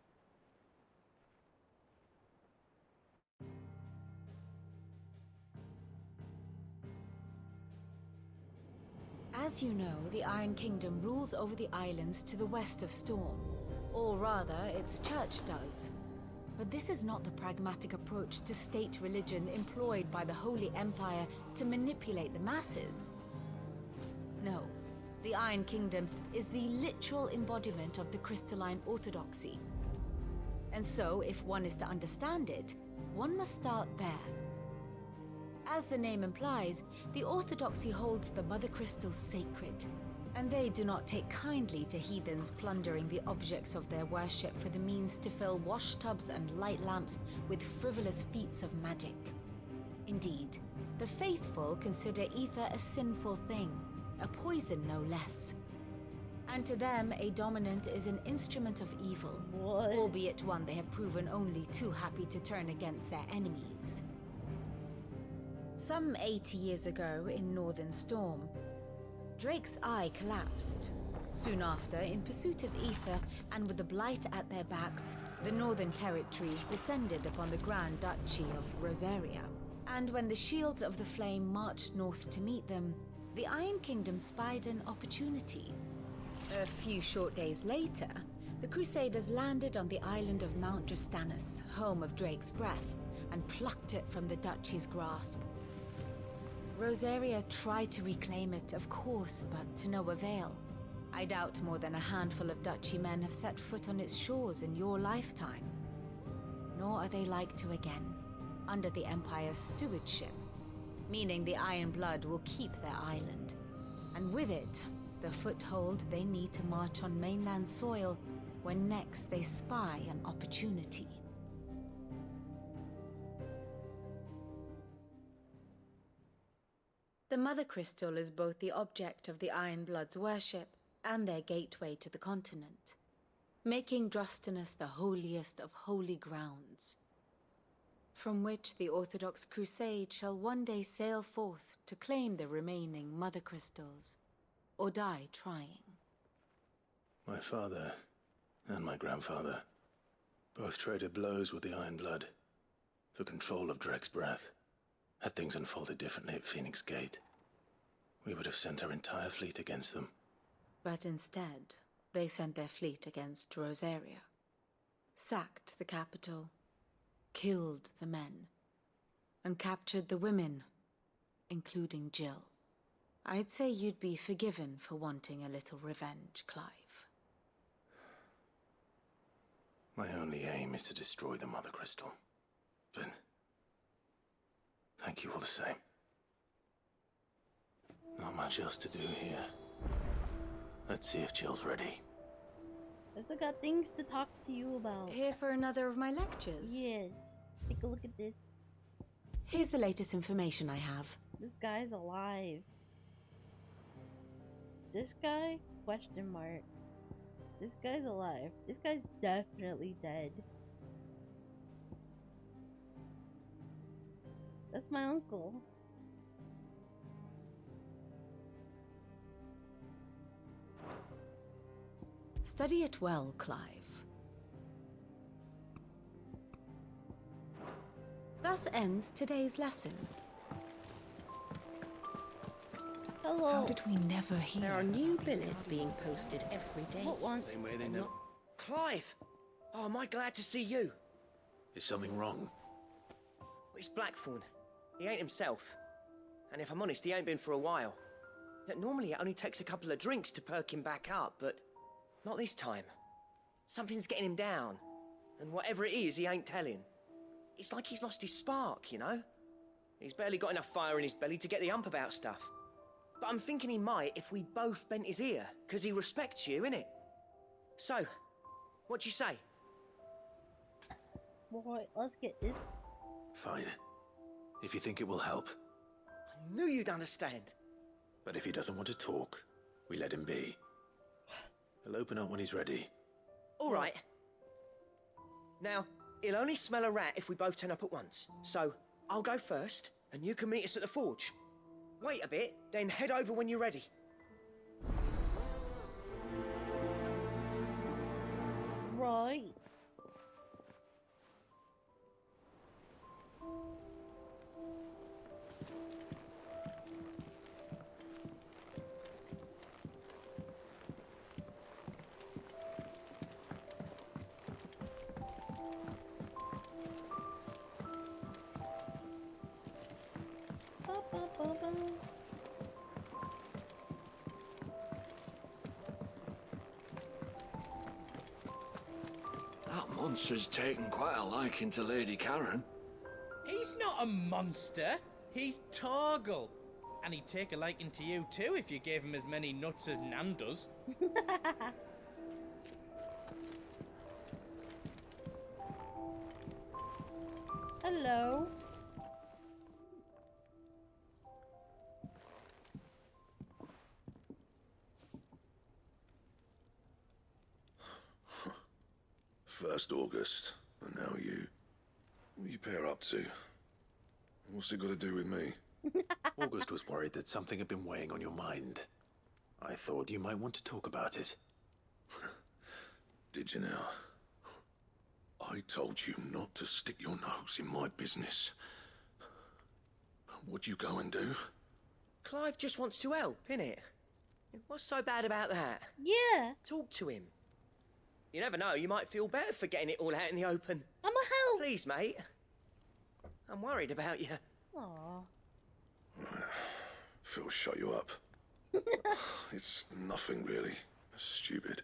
[SPEAKER 21] As you know, the Iron Kingdom rules over the islands to the west of Storm. Or rather, its church does. But this is not the pragmatic approach to state religion employed by the Holy Empire to manipulate the masses. No, the Iron Kingdom is the literal embodiment of the crystalline orthodoxy. And so, if one is to understand it, one must start there. As the name implies, the orthodoxy holds the mother crystals sacred, and they do not take kindly to heathens plundering the objects of their worship for the means to fill washtubs and light lamps with frivolous feats of magic. Indeed, the faithful consider ether a sinful thing, a poison no less. And to them, a dominant is an instrument of evil, albeit one they have proven only too happy to turn against their enemies. Some 80 years ago, in Northern Storm, Drake's eye collapsed. Soon after, in pursuit of ether and with the blight at their backs, the Northern Territories descended upon the Grand Duchy of Rosaria. And when the Shields of the Flame marched north to meet them, the Iron Kingdom spied an opportunity. A few short days later, the Crusaders landed on the island of Mount Justanus, home of Drake's Breath, and plucked it from the Duchy's grasp. Rosaria tried to reclaim it, of course, but to no avail. I doubt more than a handful of Duchy men have set foot on its shores in your lifetime. Nor are they like to again, under the Empire's stewardship, meaning the Iron Blood will keep their island, and with it, the foothold they need to march on mainland soil when next they spy an opportunity. The Mother Crystal is both the object of the Iron Blood's worship and their gateway to the continent, making Drostanus the holiest of holy grounds, from which the Orthodox Crusade shall one day sail forth to claim the remaining Mother Crystals, or die trying.
[SPEAKER 10] My father and my grandfather both traded blows with the Iron Blood for control of Drake's Breath. Had things unfolded differently at Phoenix Gate, we would have sent our entire fleet against them.
[SPEAKER 21] But instead, they sent their fleet against Rosaria, sacked the capital, killed the men, and captured the women, including Jill. I'd say you'd be forgiven for wanting a little revenge, Clive.
[SPEAKER 10] My only aim is to destroy the Mother Crystal. But thank you all the same. Not much else to do here. Let's see if Jill's ready.
[SPEAKER 1] I still got things to talk to you about.
[SPEAKER 21] Here for another of my lectures?
[SPEAKER 1] Yes. Take a look at this.
[SPEAKER 21] Here's the latest information I have.
[SPEAKER 1] This guy's alive. This guy? Question mark. This guy's alive. This guy's definitely dead. That's my uncle.
[SPEAKER 21] Study it well, Clive. Thus ends today's lesson.
[SPEAKER 1] Hello.
[SPEAKER 12] How did we never hear? There are new billets being posted every day.
[SPEAKER 1] What one?
[SPEAKER 18] Same way they know.
[SPEAKER 2] Clive! Oh, am I glad to see you?
[SPEAKER 10] Is something wrong?
[SPEAKER 2] It's Blackthorn. He ain't himself. And if I'm honest, he ain't been for a while. Look, normally it only takes a couple of drinks to perk him back up, but not this time. Something's getting him down. And whatever it is, he ain't telling. It's like he's lost his spark, you know? He's barely got enough fire in his belly to get the ump about stuff. But I'm thinking he might if we both bent his ear, because he respects you, innit? So, what do you say?
[SPEAKER 1] Boy, let's get this.
[SPEAKER 10] Fine. If you think it will help.
[SPEAKER 2] I knew you'd understand.
[SPEAKER 10] But if he doesn't want to talk, we let him be. He'll open up when he's ready.
[SPEAKER 2] All right. Now, he'll only smell a rat if we both turn up at once. So, I'll go first, and you can meet us at the forge. Wait a bit, then head over when you're ready.
[SPEAKER 1] Right.
[SPEAKER 7] That monster's taken quite a liking to Lady Karen.
[SPEAKER 22] He's not a monster. He's Torgal. And he'd take a liking to you too if you gave him as many nuts as Nan does.
[SPEAKER 1] Hello.
[SPEAKER 6] First August, and now you. What are you pair up to? What's it got to do with me?
[SPEAKER 10] August was worried that something had been weighing on your mind. I thought you might want to talk about it.
[SPEAKER 6] Did you now? I told you not to stick your nose in my business. What'd you go and do?
[SPEAKER 2] Clive just wants to help, innit? What's so bad about that?
[SPEAKER 1] Yeah.
[SPEAKER 2] Talk to him. You never know, you might feel better for getting it all out in the open.
[SPEAKER 1] I'ma help.
[SPEAKER 2] Please, mate. I'm worried about you.
[SPEAKER 1] Aww.
[SPEAKER 6] Phil shut you up. It's nothing really. Stupid.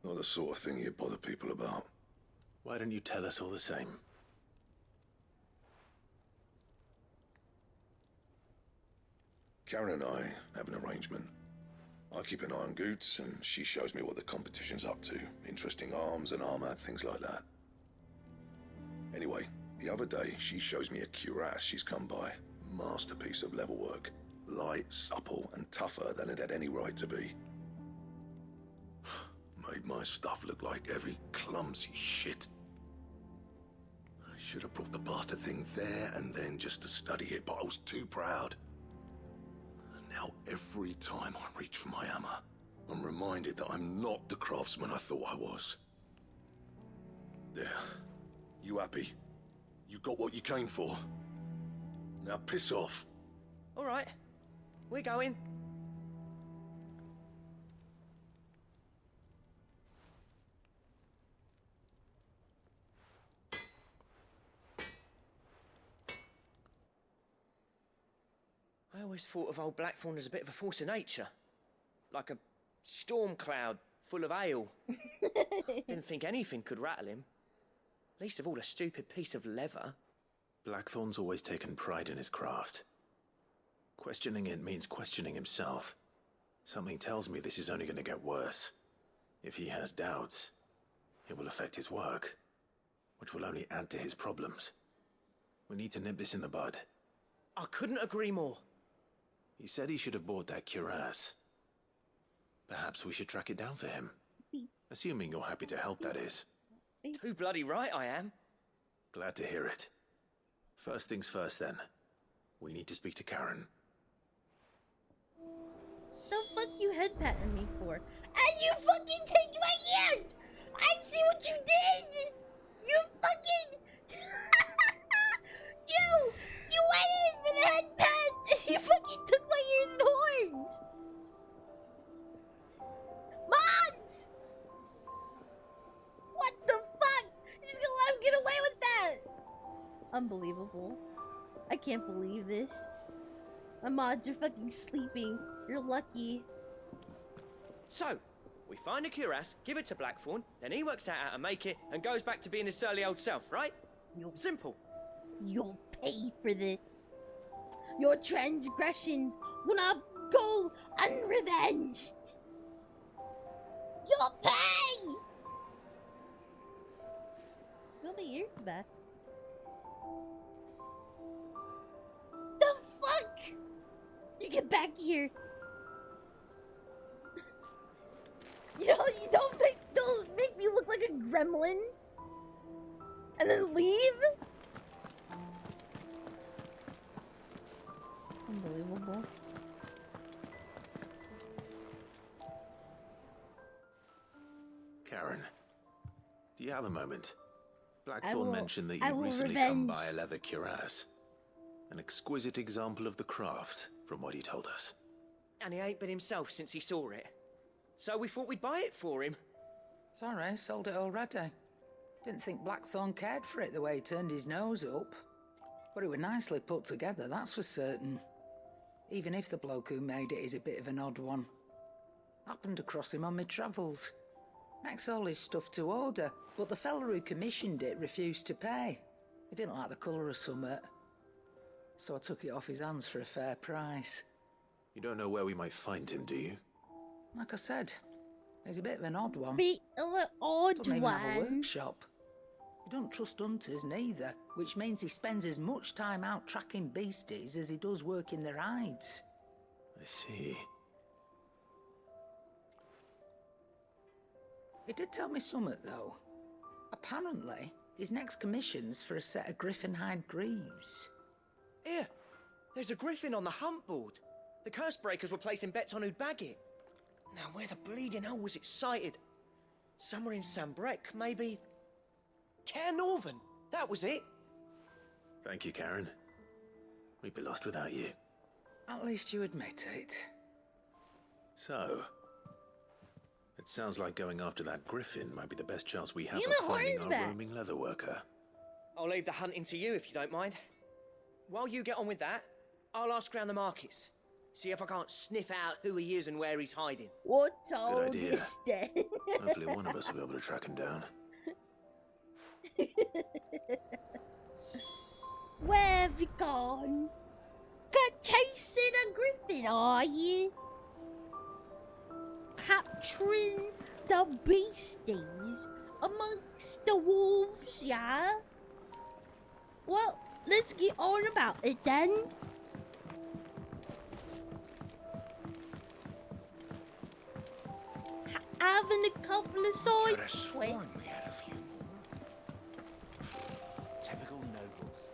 [SPEAKER 6] Not the sort of thing you bother people about.
[SPEAKER 10] Why don't you tell us all the same?
[SPEAKER 6] Karen and I have an arrangement. I keep an eye on Goots, and she shows me what the competition's up to. Interesting arms and armor, things like that. Anyway, the other day, she shows me a cuirass she's come by. Masterpiece of level work. Light, supple, and tougher than it had any right to be. Made my stuff look like heavy, clumsy shit. I should have brought the bastard thing there and then just to study it, but I was too proud. Now, every time I reach for my hammer, I'm reminded that I'm not the craftsman I thought I was. There. You happy? You got what you came for? Now piss off.
[SPEAKER 2] All right. We're going. I always thought of old Blackthorn as a bit of a force of nature. Like a storm cloud full of ale. Didn't think anything could rattle him. Least of all a stupid piece of leather.
[SPEAKER 10] Blackthorn's always taken pride in his craft. Questioning it means questioning himself. Something tells me this is only going to get worse. If he has doubts, it will affect his work, which will only add to his problems. We need to nip this in the bud.
[SPEAKER 2] I couldn't agree more.
[SPEAKER 10] He said he should have bought that cuirass. Perhaps we should track it down for him. Assuming you're happy to help, that is.
[SPEAKER 2] Too bloody right I am.
[SPEAKER 10] Glad to hear it. First things first, then. We need to speak to Karen.
[SPEAKER 1] The fuck you head patting me for? And you fucking take my hand! I see what you did! You fucking... You went in for the head pat! You fucking took my ears and horns! Mods! What the fuck? You're just gonna let him get away with that? Unbelievable. I can't believe this. My mods are fucking sleeping. You're lucky.
[SPEAKER 2] So, we find a cuirass, give it to Blackthorn, then he works out how to make it and goes back to being his surly old self, right? Simple.
[SPEAKER 1] You'll pay for this. Your transgressions will not go unrevenged. You'll pay! Feel my ears back. The fuck? You get back here. gremlin and then leave? Unbelievable.
[SPEAKER 10] Karen, do you have a moment?
[SPEAKER 1] I
[SPEAKER 10] Blackthorn
[SPEAKER 1] will-
[SPEAKER 10] mentioned that
[SPEAKER 1] I
[SPEAKER 10] you'd
[SPEAKER 1] will
[SPEAKER 10] recently
[SPEAKER 1] revenge.
[SPEAKER 10] come by a leather cuirass. An exquisite example of the craft, from what he told us.
[SPEAKER 2] And he ain't been himself since he saw it. So we thought we'd buy it for him.
[SPEAKER 13] Sorry, sold it already. Didn't think Blackthorn cared for it the way he turned his nose up. But it was nicely put together, that's for certain. Even if the bloke who made it is a bit of an odd one. Happened across him on my travels. Makes all his stuff to order, but the fella who commissioned it refused to pay. He didn't like the colour of summit. So I took it off his hands for a fair price.
[SPEAKER 10] You don't know where we might find him, do you?
[SPEAKER 13] Like I said, he's a bit of an odd one.
[SPEAKER 1] Be an odd
[SPEAKER 13] Doesn't even have a
[SPEAKER 1] one.
[SPEAKER 13] workshop. He don't trust hunters neither, which means he spends as much time out tracking beasties as he does working their hides.
[SPEAKER 10] I see.
[SPEAKER 13] He did tell me something, though. Apparently, his next commission's for a set of griffin hide greaves.
[SPEAKER 2] Here, there's a griffin on the hunt board. The curse breakers were placing bets on who'd bag it. Now, where the bleeding hell was it sighted? Somewhere in Sambrec, maybe. Care Northern, that was it.
[SPEAKER 10] Thank you, Karen. We'd be lost without you.
[SPEAKER 13] At least you admit it.
[SPEAKER 10] So, it sounds like going after that griffin might be the best chance we have
[SPEAKER 1] You
[SPEAKER 10] of
[SPEAKER 1] know
[SPEAKER 10] finding
[SPEAKER 1] Horn's
[SPEAKER 10] our
[SPEAKER 1] back.
[SPEAKER 10] roaming leather worker.
[SPEAKER 2] I'll leave the hunting to you if you don't mind. While you get on with that, I'll ask round the markets. See if I can't sniff out who he is and where he's hiding.
[SPEAKER 1] What's all
[SPEAKER 10] Good idea.
[SPEAKER 1] this then?
[SPEAKER 10] Hopefully one of us will be able to track him down.
[SPEAKER 1] Where have you gone? Got chasing a griffin, are you? Capturing the beasties amongst the wolves, yeah? Well, let's get on about it then. Having a couple of side quests.
[SPEAKER 3] we had a few more. Typical nobles.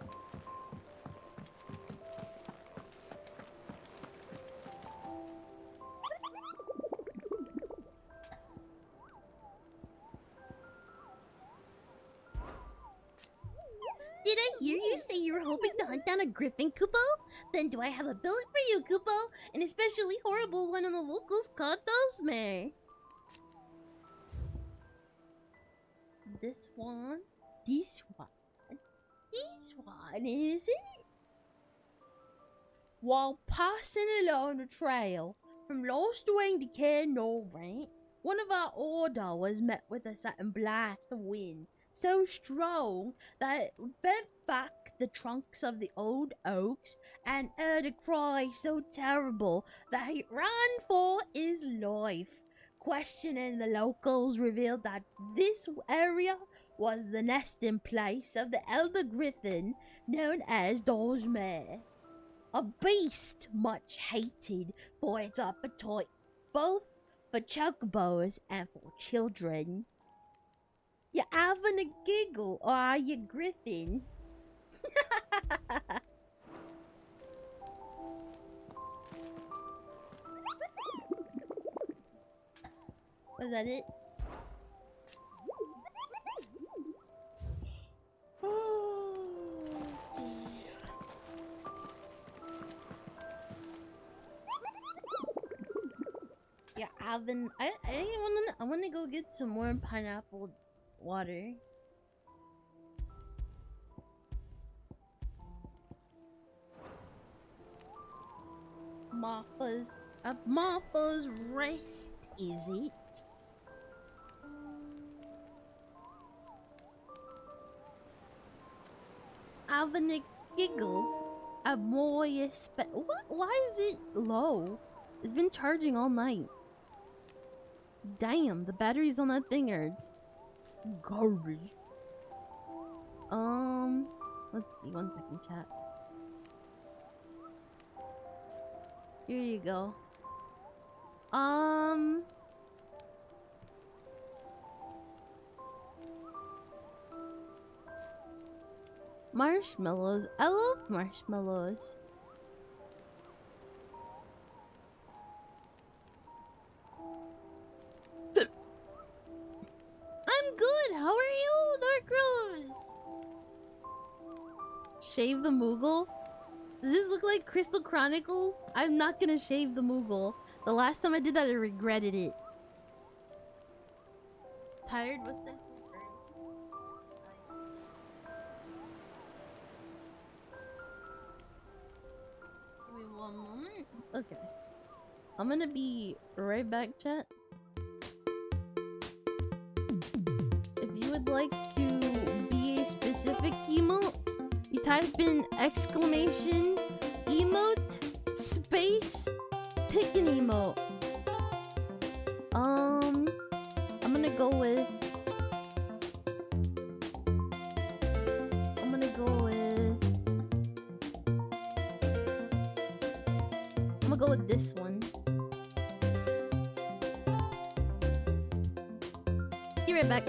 [SPEAKER 1] Did I hear you say you were hoping to hunt down a griffin, Kupo? Then do I have a billet for you, Kupo? An especially horrible one of the locals called Dosmer. This one, this one, is it? While passing along the trail from Lost Wing to Care Northern, one of our order was met with a sudden blast of wind so strong that it bent back the trunks of the old oaks and uttered a cry so terrible that he ran for his life. Questioning the locals revealed that this area was the nesting place of the elder griffin known as Dosmer, a beast much hated for its appetite, both for chocobos and for children. You having a giggle, or are you, Griffin? Was that it? Yeah, Alvin. I wanna go get some more pineapple water. Martha's rest, is it? Having a giggle, a moist what? Why is it low? It's been charging all night. Damn, the batteries on that thing are garbage. Let's see, 1 second, chat. Here you go. Marshmallows. I love marshmallows. I'm good. How are you, Dark Rose? Shave the Moogle? Does this look like Crystal Chronicles? I'm not gonna shave the Moogle. The last time I did that, I regretted it. Tired was sent from Give me one moment. Okay. I'm gonna be right back, chat. If you would like to be a specific emote, you type in exclamation emote space pick an emote. I'm gonna go with this one. Be right back.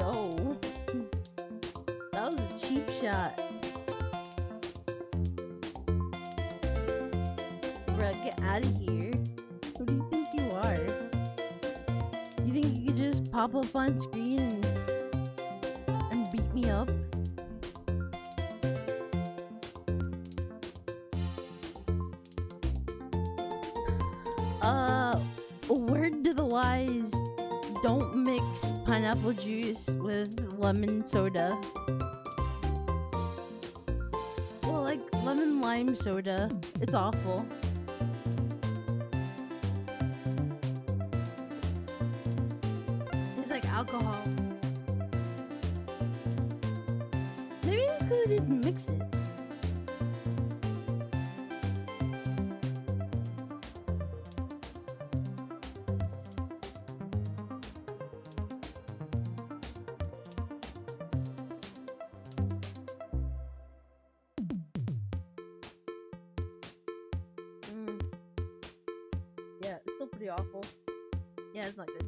[SPEAKER 1] Yo. That was a cheap shot. Bruh, get out of here. Who do you think you are? You think you could just pop up on screen and beat me up? Word to the wise, don't mix pineapple juice with lemon soda. Well, like lemon lime soda. It's awful. It's like alcohol. Maybe it's because I didn't mix it. Yeah, it's still pretty awful. Yeah, it's not good.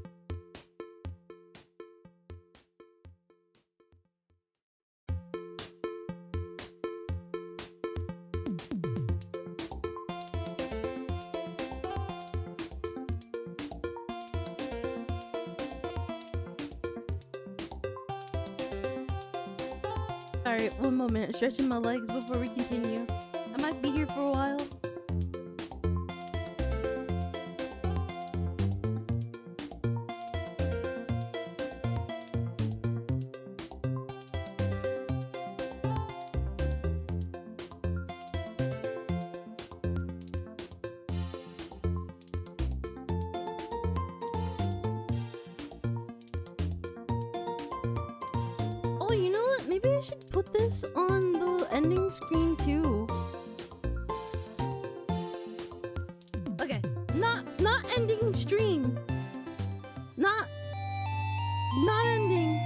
[SPEAKER 1] Alright, one moment. Stretching my legs before we continue. I might be here for a while. Oh, you know what? Maybe I should put this on the ending screen too. Okay, not ending stream. Not ending.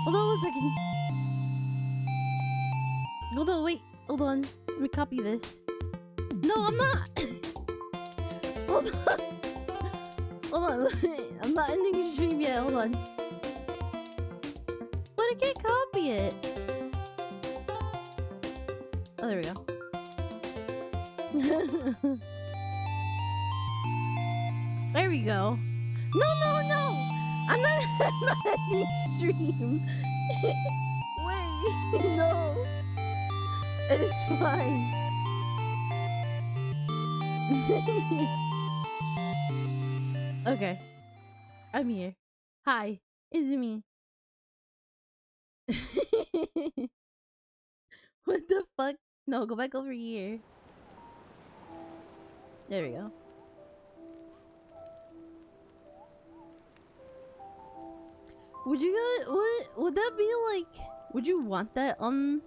[SPEAKER 1] Hold on one second. Hold on, wait. Hold on. Let me copy this. No, I'm not. Hold on. Hold on. I'm not ending the stream yet. Hold on. But I can't copy it. Oh, there we go. There we go. No! I'm not ending stream. Wait, no. It's fine. Okay. I'm here. Hi, it's me. What the fuck? No, go back over here. There we go. Would you guys, would that be like, would you want that on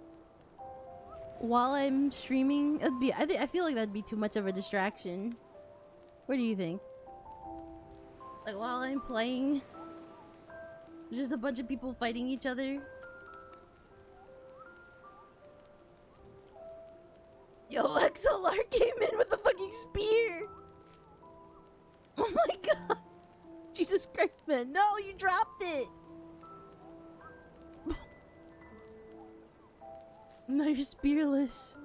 [SPEAKER 1] while I'm streaming? It'd be, I feel like that'd be too much of a distraction. What do you think? Like while I'm playing, just a bunch of people fighting each other. Yo, XLR came in with a fucking spear. Oh my god. Jesus Christ, man. No, you dropped it. No, you're spearless.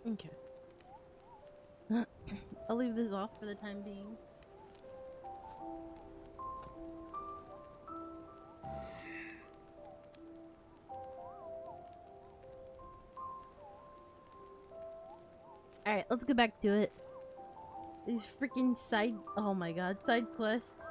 [SPEAKER 1] Okay. I'll leave this off for the time being. Alright, let's get back to it. These freaking side... Oh my god, side quests.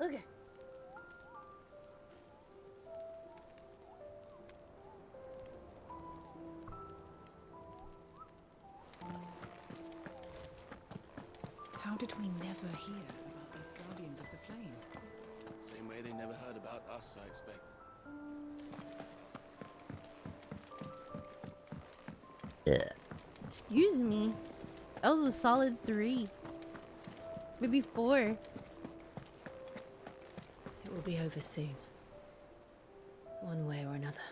[SPEAKER 1] Okay,
[SPEAKER 21] How did we never hear about these Guardians of the Flame?
[SPEAKER 14] Same way they never heard about us, I expect.
[SPEAKER 1] Excuse me. That was a solid 3. Maybe 4.
[SPEAKER 12] It will be over soon. One way or another.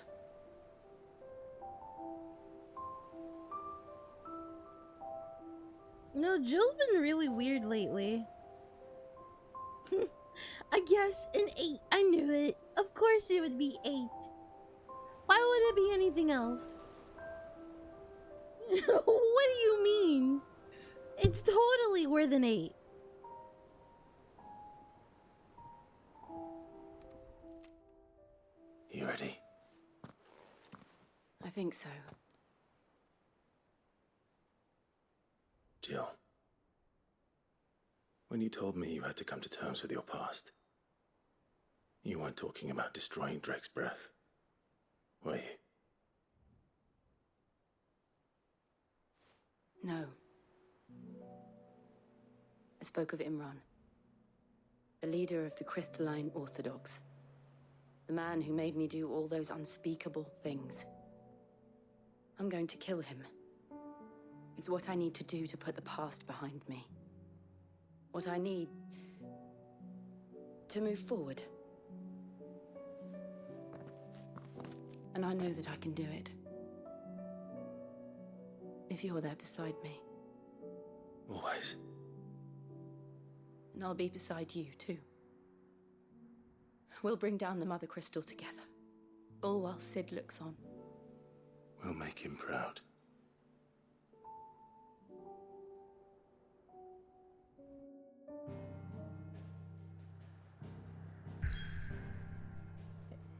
[SPEAKER 1] No, Jill's been really weird lately. I guess an 8. I knew it. Of course it would be 8. Why would it be anything else? What do you mean? It's totally worth an 8.
[SPEAKER 10] You ready?
[SPEAKER 12] I think so.
[SPEAKER 10] Jill. When you told me you had to come to terms with your past, you weren't talking about destroying Drake's breath, were you?
[SPEAKER 12] No. I spoke of Imran, the leader of the Crystalline Orthodox. The man who made me do all those unspeakable things. I'm going to kill him. It's what I need to do to put the past behind me. What I need to move forward. And I know that I can do it. If you're there beside me.
[SPEAKER 10] Always.
[SPEAKER 12] And I'll be beside you, too. We'll bring down the Mother Crystal together. All while Sid looks on.
[SPEAKER 10] We'll make him proud.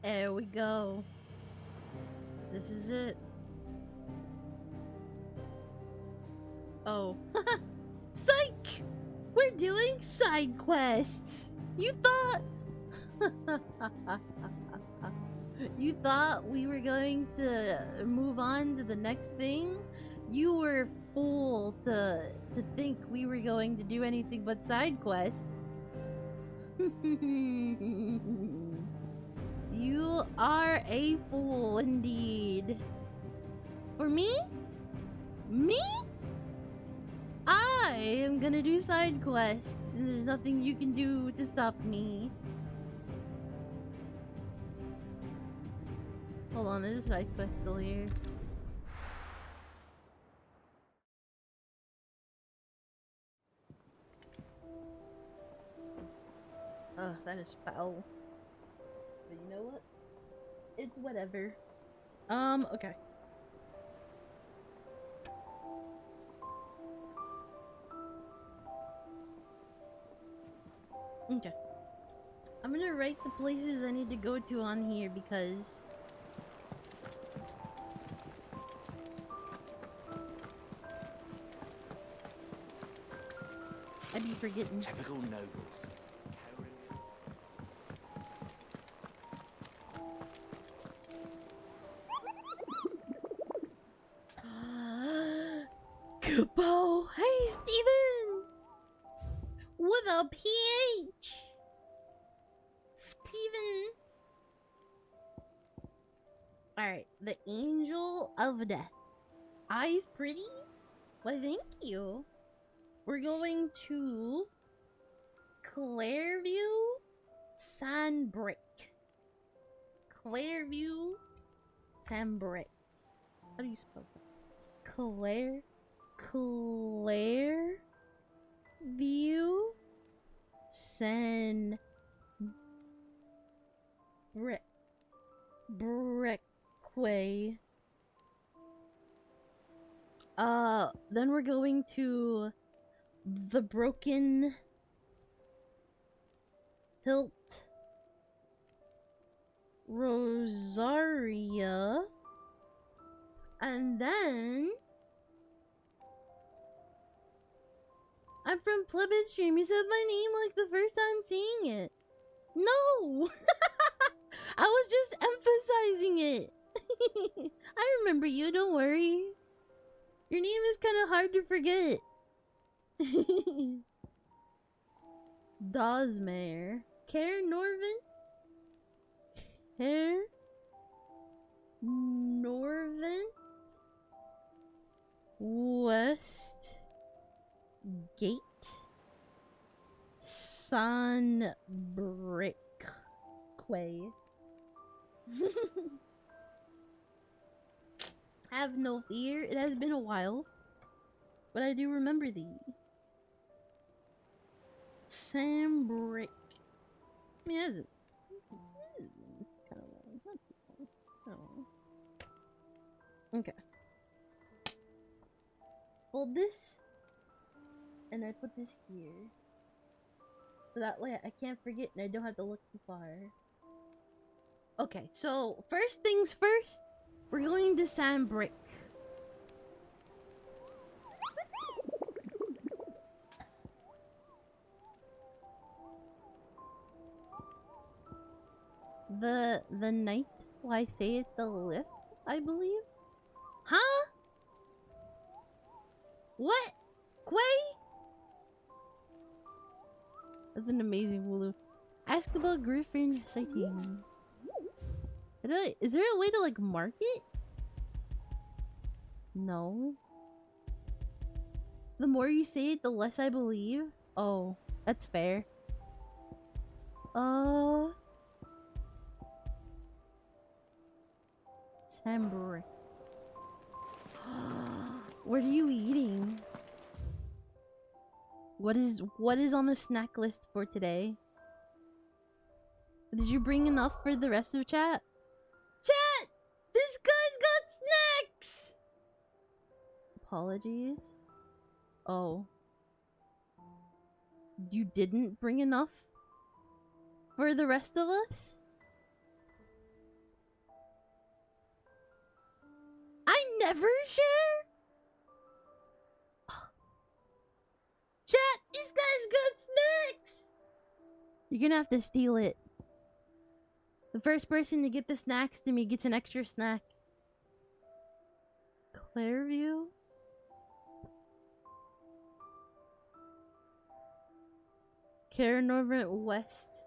[SPEAKER 1] There we go. This is it. Oh. Psych! We're doing side quests! You thought... You thought we were going to move on to the next thing? You were fool to think we were going to do anything but side quests. You are a fool indeed. For me? Me? I am gonna do side quests, and there's nothing you can do to stop me. Hold on, there's a side quest still here. Ugh, that is foul. But you know what? It's whatever. Okay. Okay. I'm gonna write the places I need to go to on here because... I'd be forgetting.
[SPEAKER 22] Typical nobles.
[SPEAKER 1] Kubo! Hey, Steven! With a PH! Steven! Alright, the Angel of Death. Eyes pretty? Why, thank you. We're going to Clairview Sandbrick. Clairview Sandbrick. How do you spell that? Clairview Sandbrick. Brickway. Then we're going to the Broken Hilt Rosaria, and then I'm from Plebit Stream. You said my name like the first time seeing it. No! I was just emphasizing it. I remember you, don't worry. Your name is kind of hard to forget. Dosmere. Care Norvin? Care Norvin? West Gate? Sunbrick Quay. Have no fear, it has been a while, but I do remember thee. Sambrick. I mean, that's kind of long. Not too long. Oh. Okay. Fold this, and I put this here. So that way I can't forget and I don't have to look too far. Okay, so first things first, we're going to Sandbrick. The night, well, I say it, the lift, I believe. Huh? What? Quay? That's an amazing Hulu. Ask about Griffin sighting. Is there a way to like mark it? No. The more you say it, the less I believe. Oh, that's fair. Sambrick. What are you eating? What is on the snack list for today? Did you bring enough for the rest of chat? Chat! This guy's got snacks! Apologies. Oh. You didn't bring enough for the rest of us? I never share? Chat, this guy's got snacks! You're gonna have to steal it. The first person to get the snacks to me gets an extra snack. Clairview? Norvin West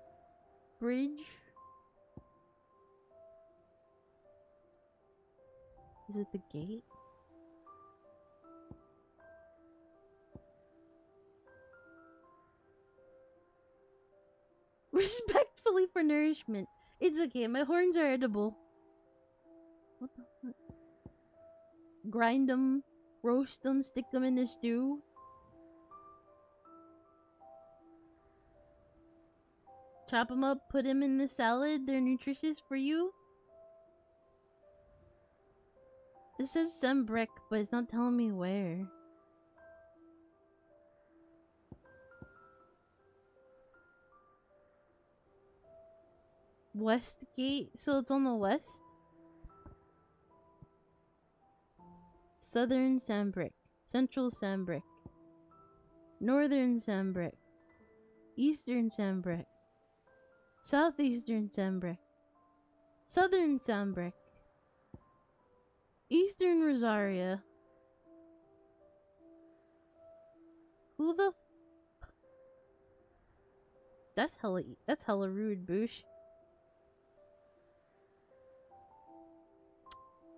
[SPEAKER 1] Bridge? Is it the gate? Respectfully for nourishment. It's okay, my horns are edible. What the fuck? Grind them, roast them, stick them in a stew. Chop them up, put them in the salad. They're nutritious for you. It says Sunbrick, but it's not telling me where. Westgate, so it's on the west? Southern Sandbrick, Central Sandbrick, Northern Sandbrick, Eastern Sandbrick, Southeastern Sandbrick, Southern Sandbrick, Eastern Rosaria. Who the that's hella rude, Boosh.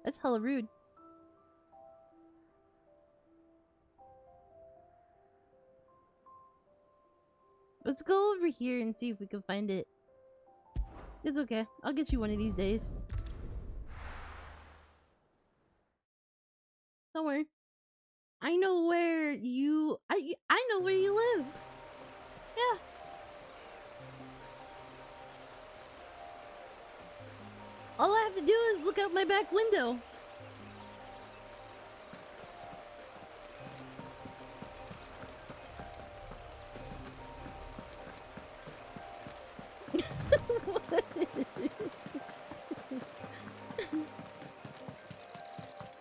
[SPEAKER 1] That's hella rude. Let's go over here and see if we can find it. It's okay. I'll get you one of these days. Don't worry. I know where you... I know where you live. Yeah. All I have to do is look out my back window.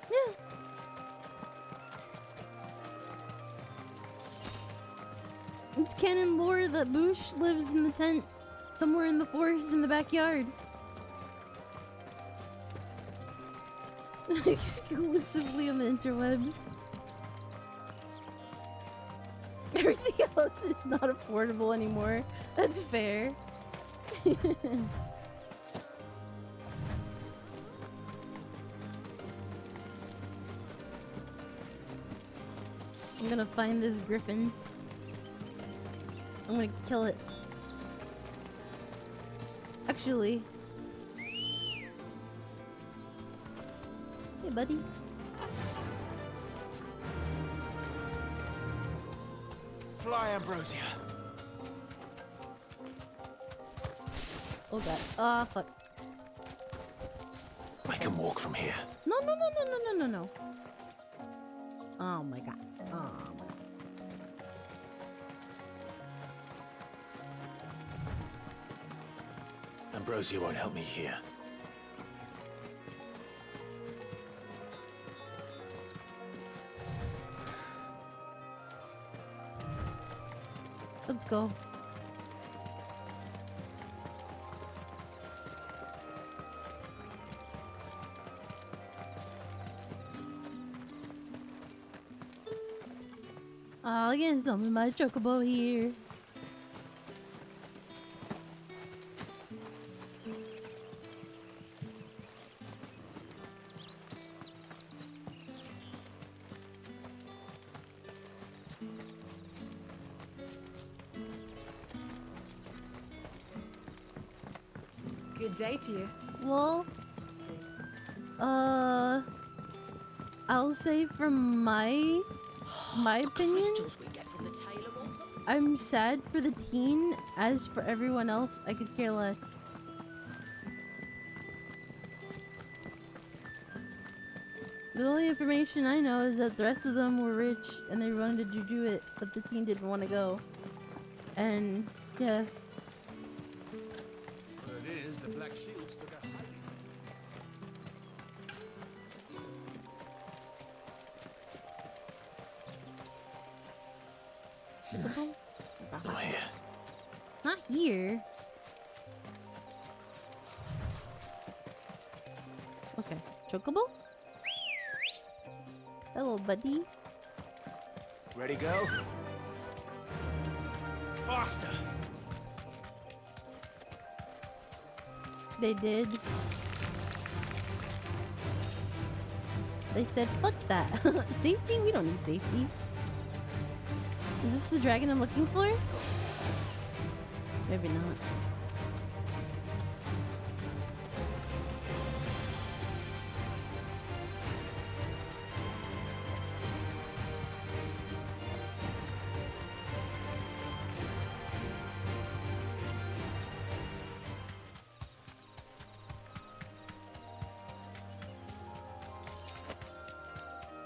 [SPEAKER 1] Yeah. It's canon lore that Boosh lives in the tent somewhere in the forest in the backyard. Exclusively on the interwebs. I everything else is not affordable anymore. That's fair. I'm gonna find this griffin. I'm gonna kill it. Actually. Hey, buddy.
[SPEAKER 11] Fly, Ambrosia.
[SPEAKER 1] Oh god. Ah, fuck.
[SPEAKER 10] I can walk from here.
[SPEAKER 1] No, no, no, no, no, no, no, no. Oh my god. Oh my god.
[SPEAKER 10] Ambrosia won't help me here.
[SPEAKER 1] Let's go. I'll get some of my chocobo here.
[SPEAKER 21] Good day to you.
[SPEAKER 1] Well, I'll say from my opinion,
[SPEAKER 12] Crystals we get from the tailor want them.
[SPEAKER 1] I'm sad for the teen. As for everyone else, I could care less. The only information I know is that the rest of them were rich and they wanted to do it, but the teen didn't want to go. And yeah.
[SPEAKER 9] Word is the Black Shields took a hiding.
[SPEAKER 10] Not here.
[SPEAKER 1] Not here. Okay, chocobo? Hello, buddy.
[SPEAKER 11] Ready, go? Faster!
[SPEAKER 1] They did. They said, fuck that. Safety? We don't need safety. Is this the dragon I'm looking for? Maybe not.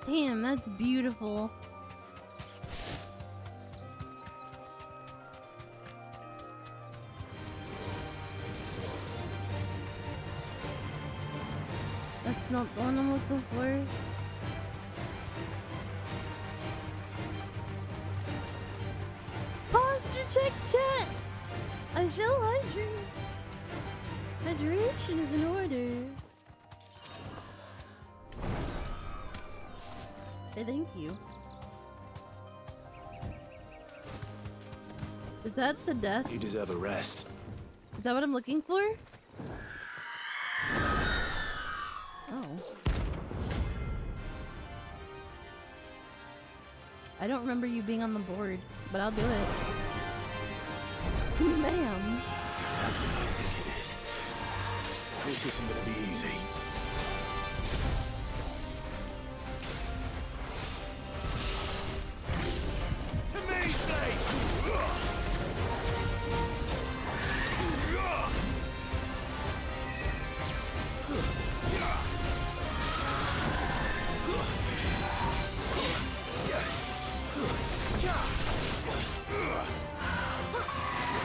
[SPEAKER 1] Damn, that's beautiful. That's not the one I'm looking for. Posture check, chat! I shall hydrate. Hydration is in order. Hey, thank you. Is that the death?
[SPEAKER 10] You deserve a rest.
[SPEAKER 1] Is that what I'm looking for? Oh. I don't remember you being on the board, but I'll do it. Ma'am.
[SPEAKER 10] That's what I think it is. This isn't gonna be easy.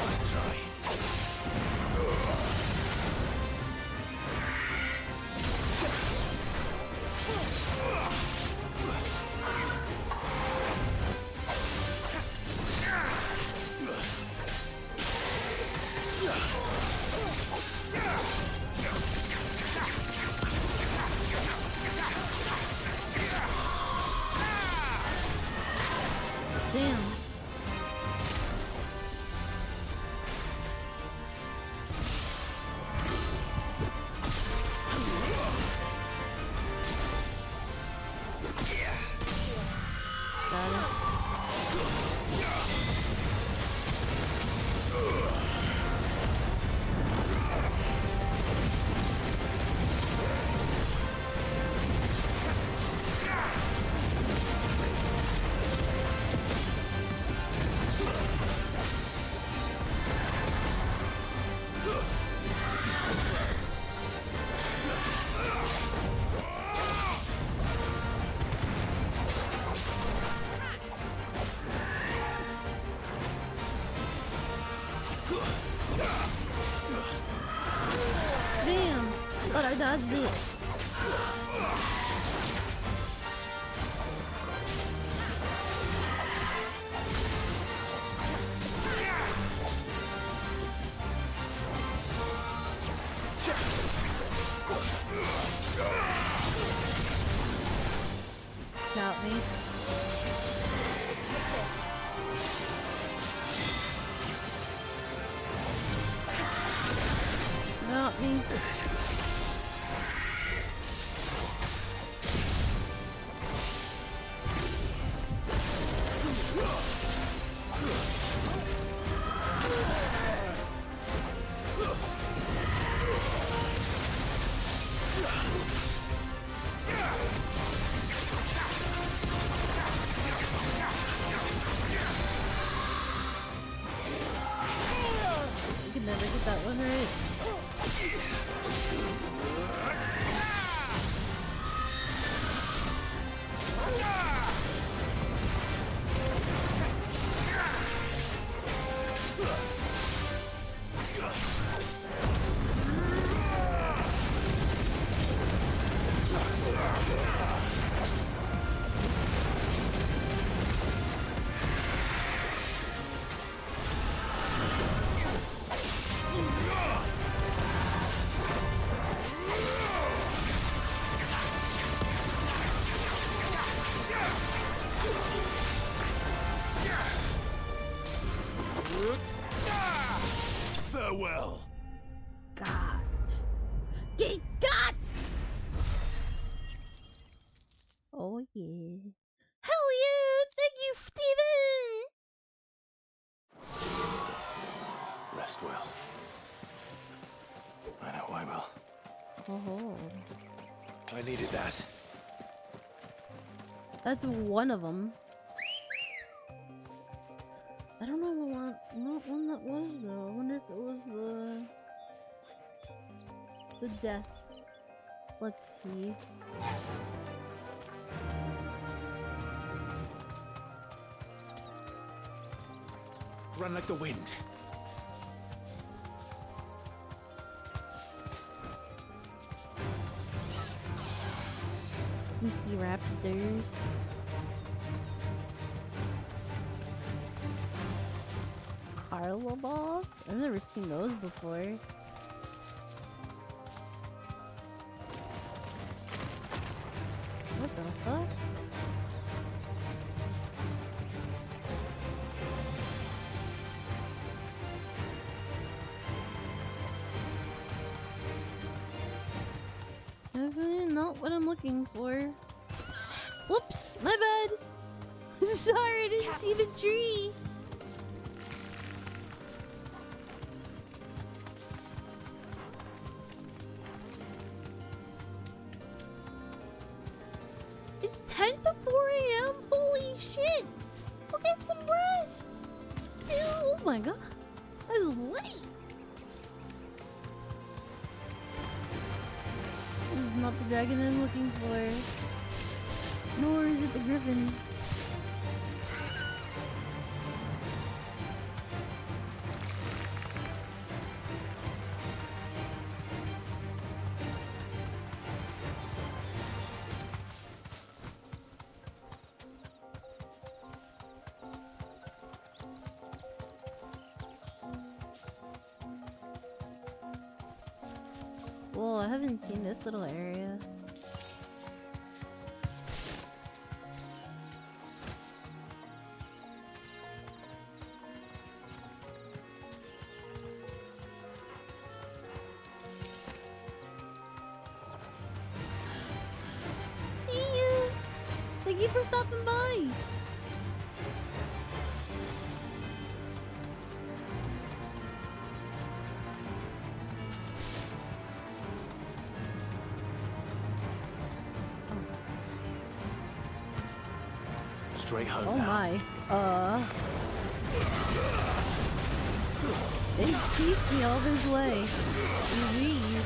[SPEAKER 10] Let's try.
[SPEAKER 1] Damn. dodged it. Got me. Got me. I could never get that one right.
[SPEAKER 9] Farewell.
[SPEAKER 1] God. Ye God! Oh yeah. Hell yeah! Thank you, Steven!
[SPEAKER 10] Rest well. I know I will.
[SPEAKER 1] Oh.
[SPEAKER 11] I needed that.
[SPEAKER 1] That's one of them. I don't know what one that was though. I wonder if it was the death. Let's see.
[SPEAKER 11] Run like the wind.
[SPEAKER 1] Sneaky raptors. Carla balls? I've never seen those before. What the fuck? Definitely not what I'm looking for. Whoops! My bad! Sorry, I didn't see the tree! It's 10 to 4 a.m.? Holy shit! Go get some rest! Ew, oh my god! I was late! This is not the dragon I'm looking for. Nor is it the griffin. Whoa, I haven't seen this little area. See you! Thank you for stopping by!
[SPEAKER 11] Straight home
[SPEAKER 1] Oh
[SPEAKER 11] now.
[SPEAKER 1] my. They chased me all this way. Louise.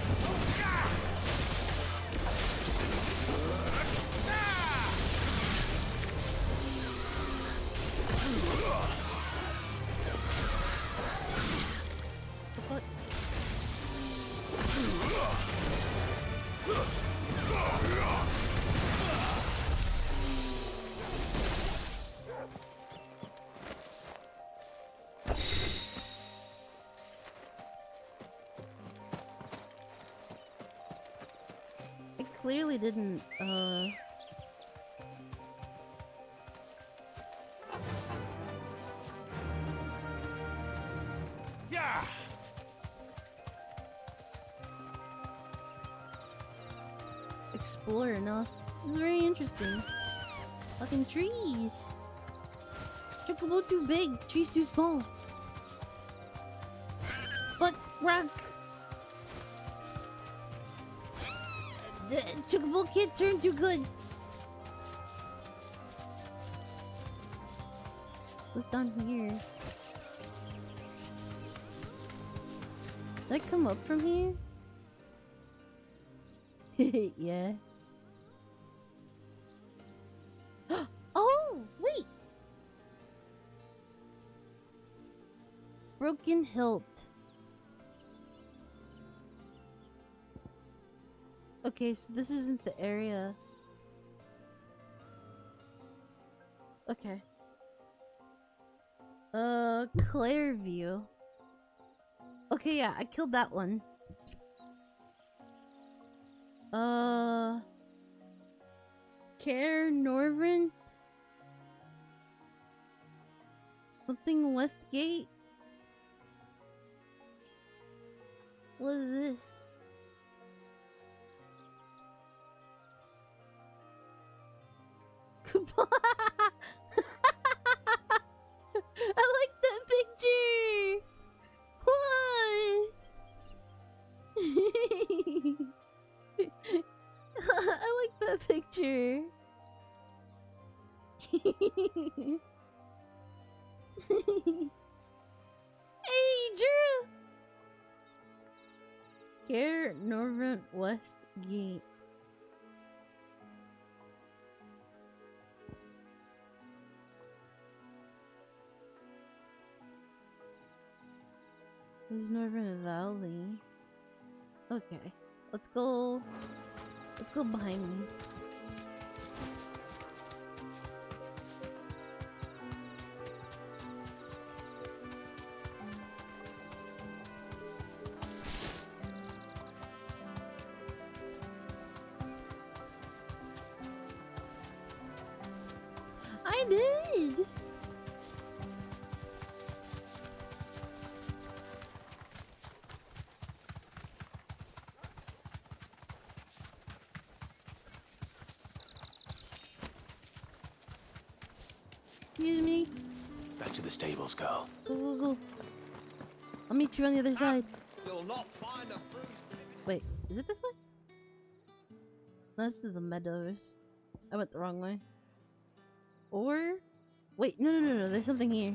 [SPEAKER 1] What? clearly didn't,
[SPEAKER 4] Yeah!
[SPEAKER 1] explore enough. It's very interesting. Fucking trees! Chocobo too big, trees too small. But rock! The Chocobo can't turn too good. What's down here? Did I come up from here? Yeah. Oh, wait! Broken hilt. Okay, so this isn't the area. Okay. Clairview. Okay, yeah, I killed that one. Care Norvent? Something Westgate? What is this? I like that picture! What? I like that picture. Hey, Drew! Care Norvent Westgate. There's Northern Valley. Okay. Let's go behind me. I did! Excuse me.
[SPEAKER 10] Back to the stables, girl.
[SPEAKER 1] Go, go, go. I'll meet you on the other side.
[SPEAKER 3] You'll not find a bruised.
[SPEAKER 1] Wait, is it this way? That's to the meadows. I went the wrong way. Or... Wait, no, there's something here.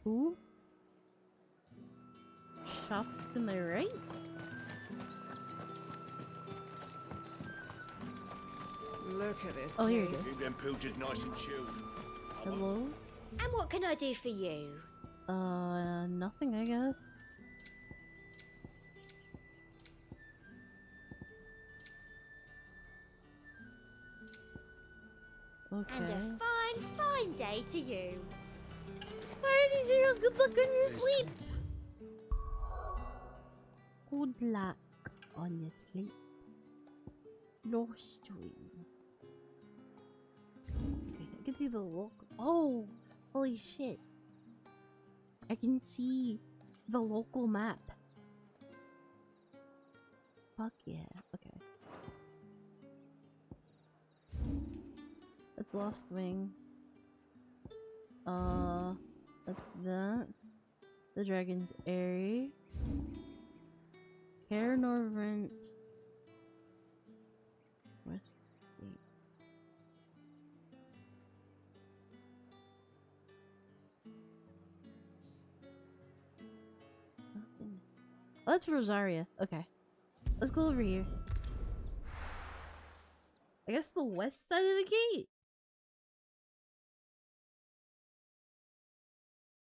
[SPEAKER 1] Who? Shop to my right?
[SPEAKER 21] Look at this
[SPEAKER 1] Oh, here it
[SPEAKER 21] place.
[SPEAKER 1] is.
[SPEAKER 3] Keep them pilchards nice and chilled.
[SPEAKER 1] Hello?
[SPEAKER 5] And what can I do for you?
[SPEAKER 1] Nothing, I guess. Okay.
[SPEAKER 5] And a fine day to you.
[SPEAKER 1] Alrighty, Zero, good luck on your sleep! Good luck on your sleep. Lost Stream. Okay, I can see the look. Oh, holy shit. I can see the local map. Fuck yeah, okay. That's Lost Wing. That's that. The Dragon's Airy. Care Norvent. Westgate. Nothing. Oh, that's Rosaria. Okay. Let's go over here. I guess the west side of the gate.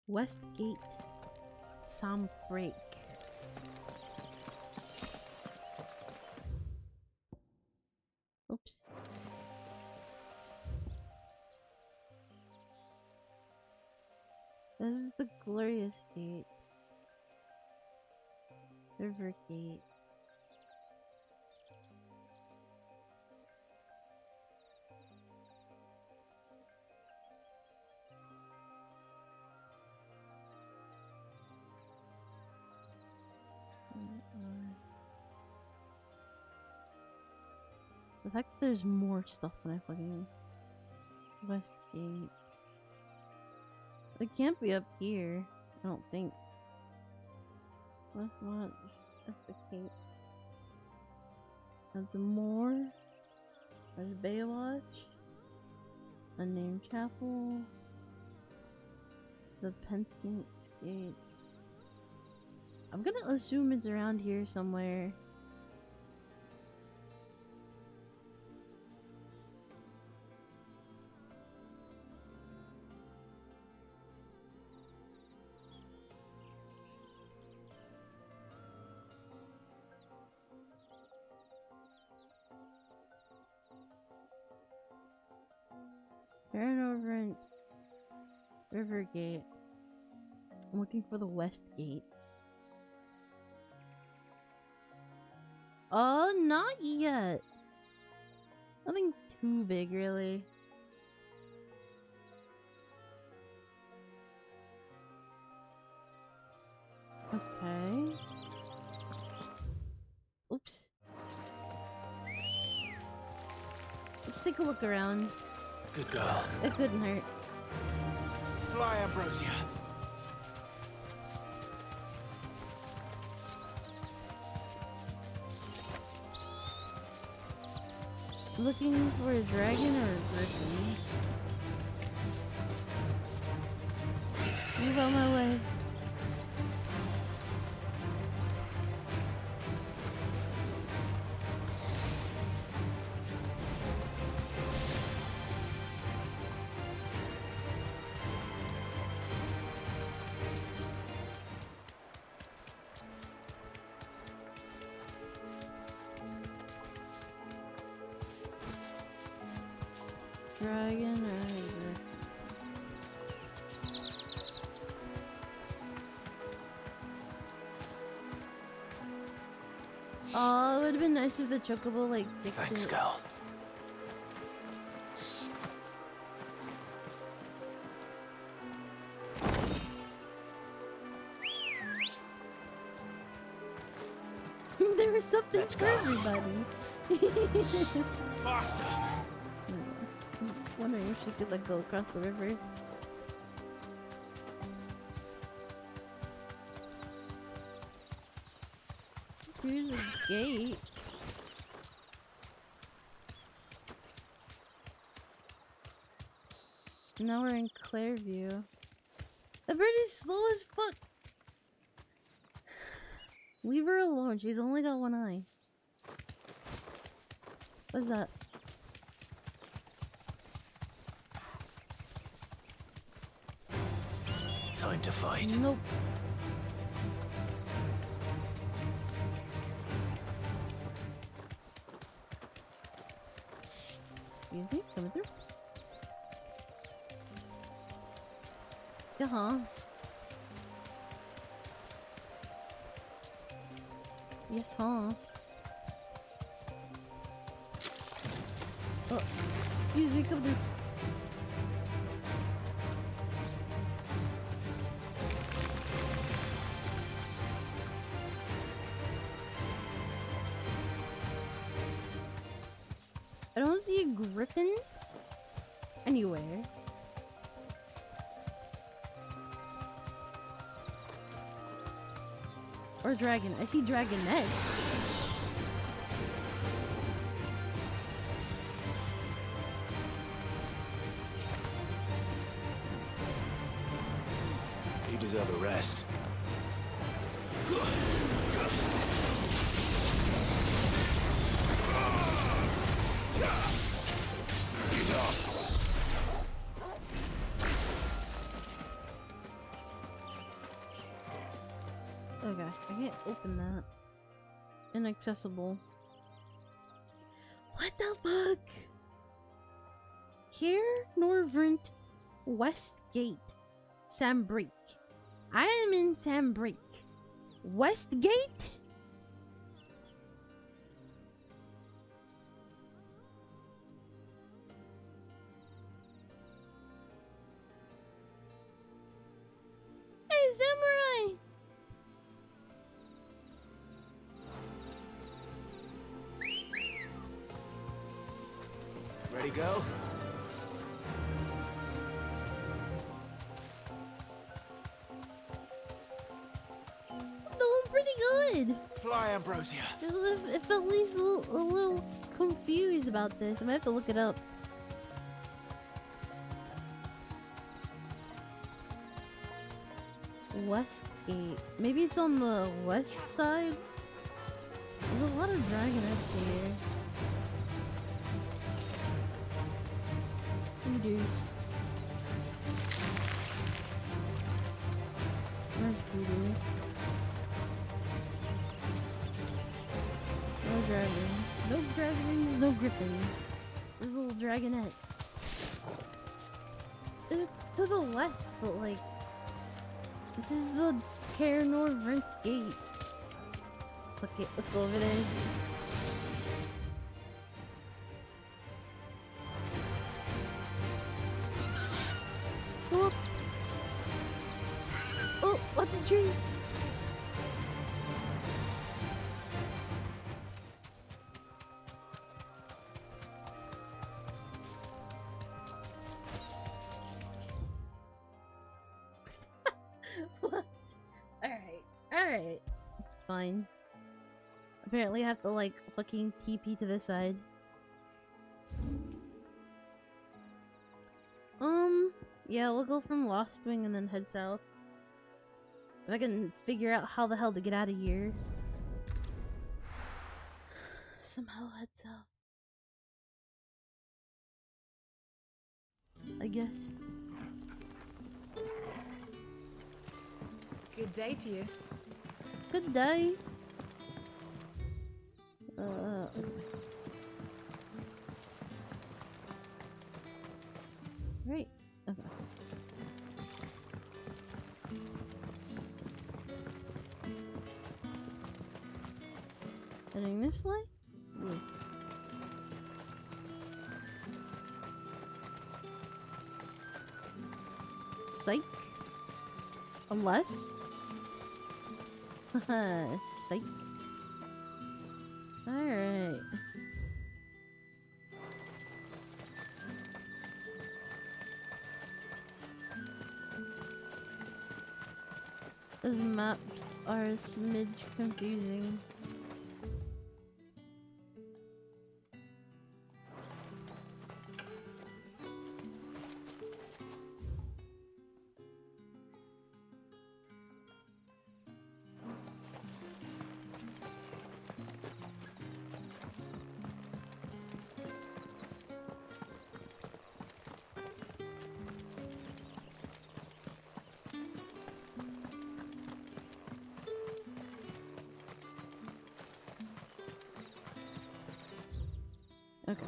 [SPEAKER 1] Westgate. Some break. Oops. This is the glorious gate. River Gate. The fact that there's more stuff when I fucking West Gate. It can't be up here. I don't think. Westmont, Gate. That's more. That's Baywatch. Unnamed Chapel. The Penitence Gate. I'm gonna assume it's around here somewhere. Turn over in River Gate. I'm looking for the West Gate. Oh, not yet. Nothing too big, really. Okay. Oops. Let's take a look around.
[SPEAKER 11] Good girl.
[SPEAKER 1] It couldn't hurt.
[SPEAKER 11] Fly, Ambrosia.
[SPEAKER 1] Looking for a dragon or a griffin? Move out my way. Dragon or griffin? Oh, it would have been nice if the chocobo like fixed
[SPEAKER 11] Thanks,
[SPEAKER 1] it.
[SPEAKER 11] girl.
[SPEAKER 1] There was something for everybody.
[SPEAKER 11] Faster.
[SPEAKER 1] Wondering if she could like go across the river. Here's a gate. Now we're in Clairview. The bird is slow as fuck. Leave her alone. She's only got one eye. What's that?
[SPEAKER 11] Time to fight.
[SPEAKER 1] Nope. Excuse me, coming through. Uh-huh. Yes, huh? Oh, excuse me, come through. I don't see a griffin anywhere. Or dragon. I see dragonette.
[SPEAKER 11] You deserve a rest.
[SPEAKER 1] Okay, I can't open that. Inaccessible. What the fuck? Here, Norvrent, Westgate, Sambreak. I am in Sambreak. Westgate? a samurai!
[SPEAKER 11] Ready, go?
[SPEAKER 1] Doing pretty good.
[SPEAKER 11] Fly, Ambrosia.
[SPEAKER 1] If at least a little confused about this. I might have to look it up. West Gate. Maybe it's on the west side? There's a lot of dragonettes here. Speeders. Where's Speeders? No dragons. No dragons, no griffins. There's little dragonettes. It's to the west, but like... This is the Care Norvrent Gate. Okay, let's go over there. Oh! Oh, what's the tree? What? Alright. Fine. Apparently I have to like fucking TP to this side. Yeah, we'll go from Lost Wing and then head south. If I can figure out how the hell to get out of here. Somehow head south. I guess.
[SPEAKER 21] Good day to you.
[SPEAKER 1] Good day. Okay. Right. Okay. Heading this way? Yes. Psych. Unless. Psych. Alright. Those maps are a smidge confusing. Okay.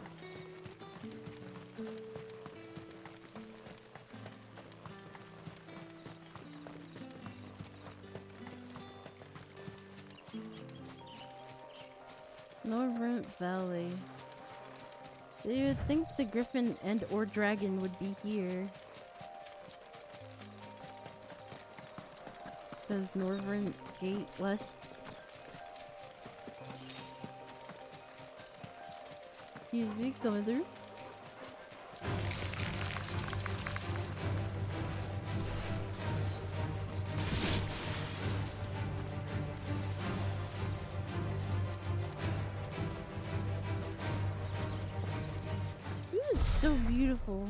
[SPEAKER 1] Norvrent Valley. So you would think the griffin and or dragon would be here. Because Norvrent Gate West. Excuse me, coming through. This is so beautiful.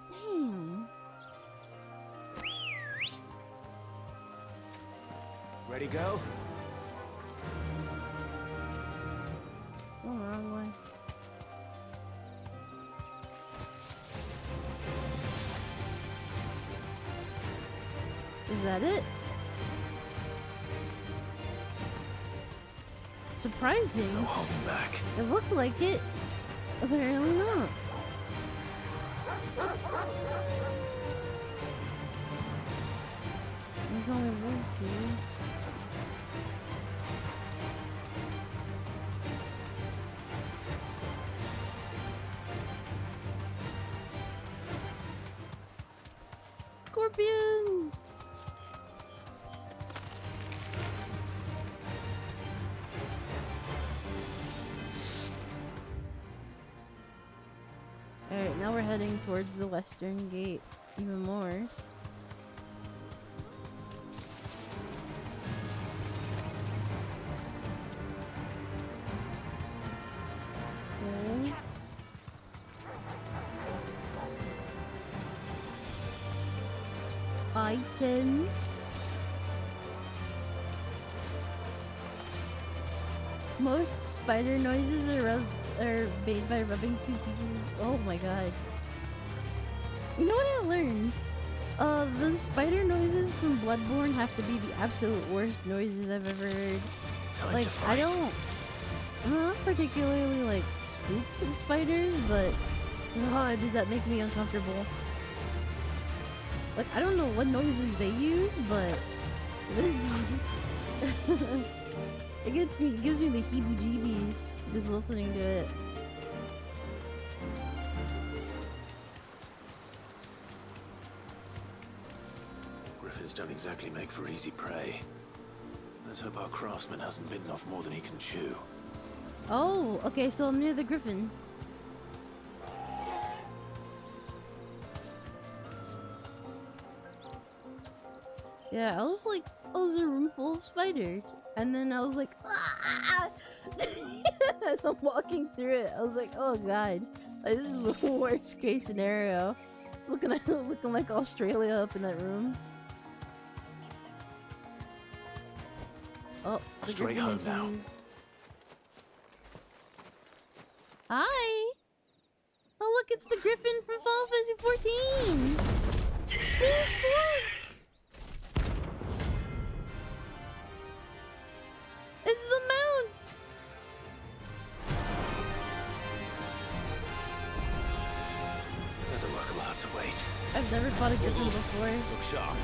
[SPEAKER 1] Damn.
[SPEAKER 11] Ready, go?
[SPEAKER 1] Oh, wrong way. Is that it? Surprising.
[SPEAKER 11] No holding back.
[SPEAKER 1] It looked like it. Apparently not. There's only wolves here. Scorpions! Alright, now we're heading towards the western gate even more. Okay. Item. Most spider noises are made by rubbing two pieces. Oh my god. You know what I learned? The spider noises from Bloodborne have to be the absolute worst noises I've ever heard. Like, I'm not particularly like spooked of spiders, but god, does that make me uncomfortable. Like, I don't know what noises they use, but it gives me the heebie-jeebies just listening to it.
[SPEAKER 10] Griffins don't exactly make for easy prey. Let's hope our craftsman hasn't bitten off more than he can chew.
[SPEAKER 1] Oh, okay, so I'm near the griffin. Yeah, I was like, oh, there's a room full of spiders. And then I was like, ah! As I'm walking through it, I was like, oh god, like, this is the worst case scenario. Looking like Australia up in that room. Oh,
[SPEAKER 10] straight home now.
[SPEAKER 1] Hi! Oh look, it's the griffin from Final Fantasy 14! It's the mount!
[SPEAKER 10] The worker will have to wait.
[SPEAKER 1] I've never fought a griffin before.
[SPEAKER 10] Look sharp.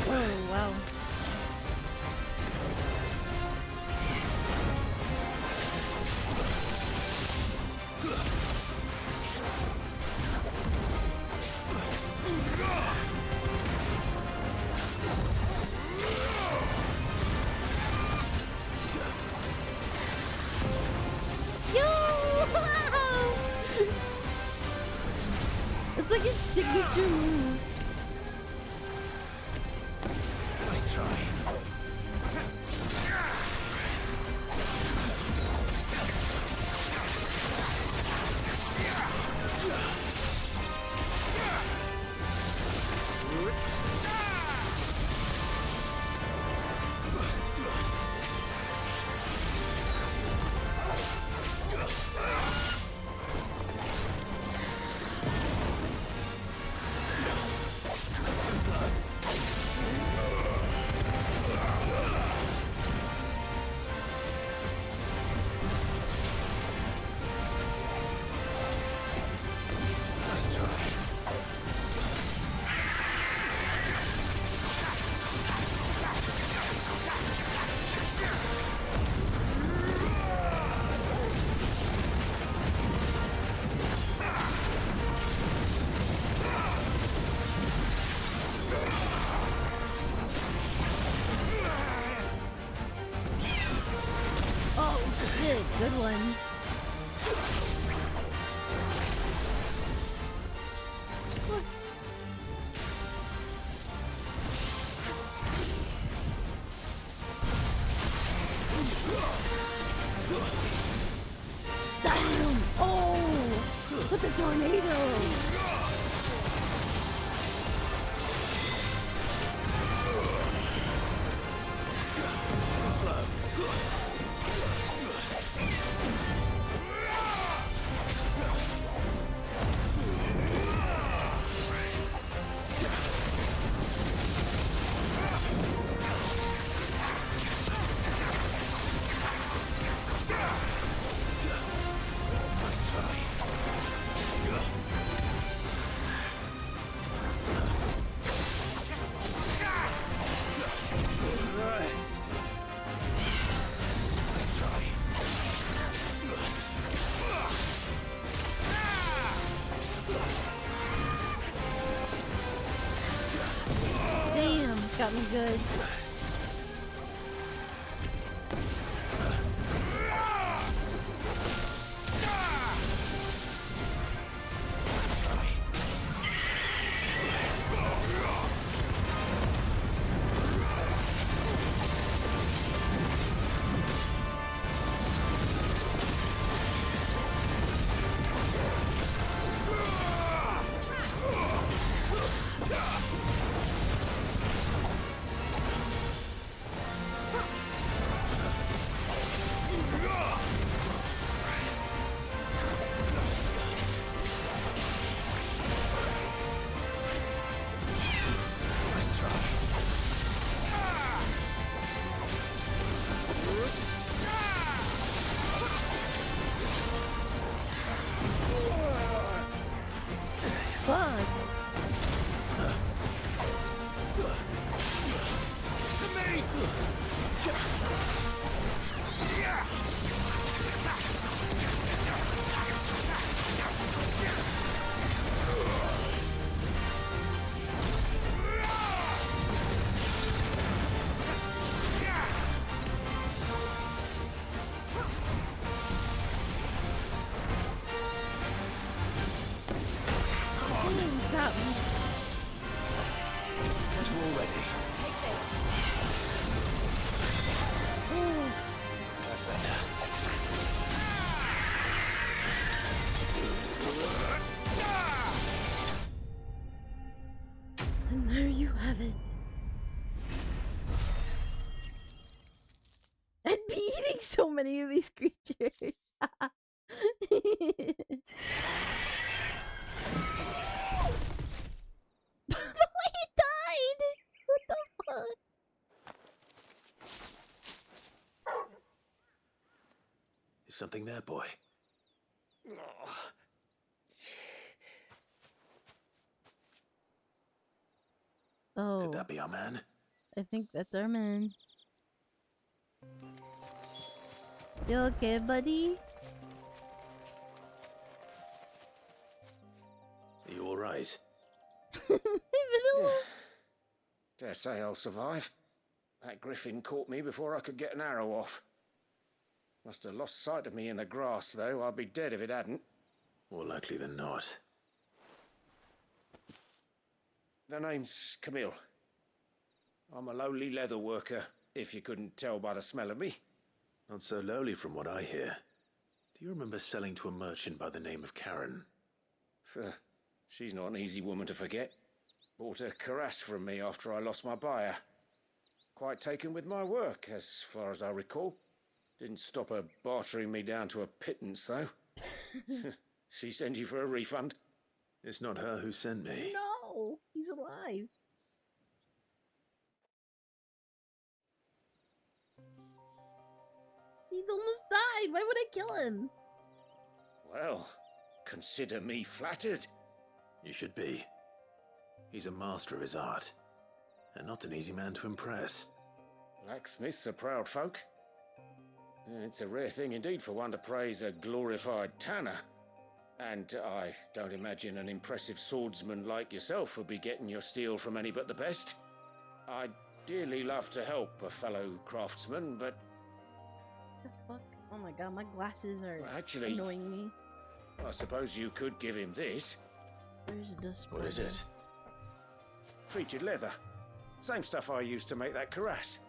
[SPEAKER 1] Oh, wow. It's like its signature move.
[SPEAKER 10] Nice try.
[SPEAKER 1] Good one. Look. Damn! Oh! With the tornado! Got me good. And there you have it. I'd be eating so many of these creatures. The way he died! What the fuck?
[SPEAKER 10] Is something there, boy?
[SPEAKER 1] Oh.
[SPEAKER 10] Could that be our man?
[SPEAKER 1] I think that's our man. You okay, buddy?
[SPEAKER 10] Are you alright?
[SPEAKER 3] Dare say I'll survive. That griffin caught me before I could get an arrow off. Must have lost sight of me in the grass, though. I'd be dead if it hadn't.
[SPEAKER 10] More likely than not.
[SPEAKER 3] The name's Camille. I'm a lowly leather worker, if you couldn't tell by the smell of me.
[SPEAKER 10] Not so lowly from what I hear. Do you remember selling to a merchant by the name of Karen?
[SPEAKER 3] She's not an easy woman to forget. Bought a cuirass from me after I lost my buyer. Quite taken with my work, as far as I recall. Didn't stop her bartering me down to a pittance, though. She sent you for a refund?
[SPEAKER 10] It's not her who sent me.
[SPEAKER 1] No! He's alive. He almost died. Why would I kill him?
[SPEAKER 3] Well, consider me flattered.
[SPEAKER 10] You should be. He's a master of his art, and not an easy man to impress.
[SPEAKER 3] Blacksmiths are proud folk. It's a rare thing indeed for one to praise a glorified tanner. And I don't imagine an impressive swordsman like yourself would be getting your steel from any but the best. I'd dearly love to help a fellow craftsman, but...
[SPEAKER 1] The fuck? Oh my god, my glasses are
[SPEAKER 3] actually
[SPEAKER 1] annoying me.
[SPEAKER 3] I suppose you could give him this.
[SPEAKER 1] Where's the
[SPEAKER 10] What is it?
[SPEAKER 3] Treated leather. Same stuff I used to make that cuirass.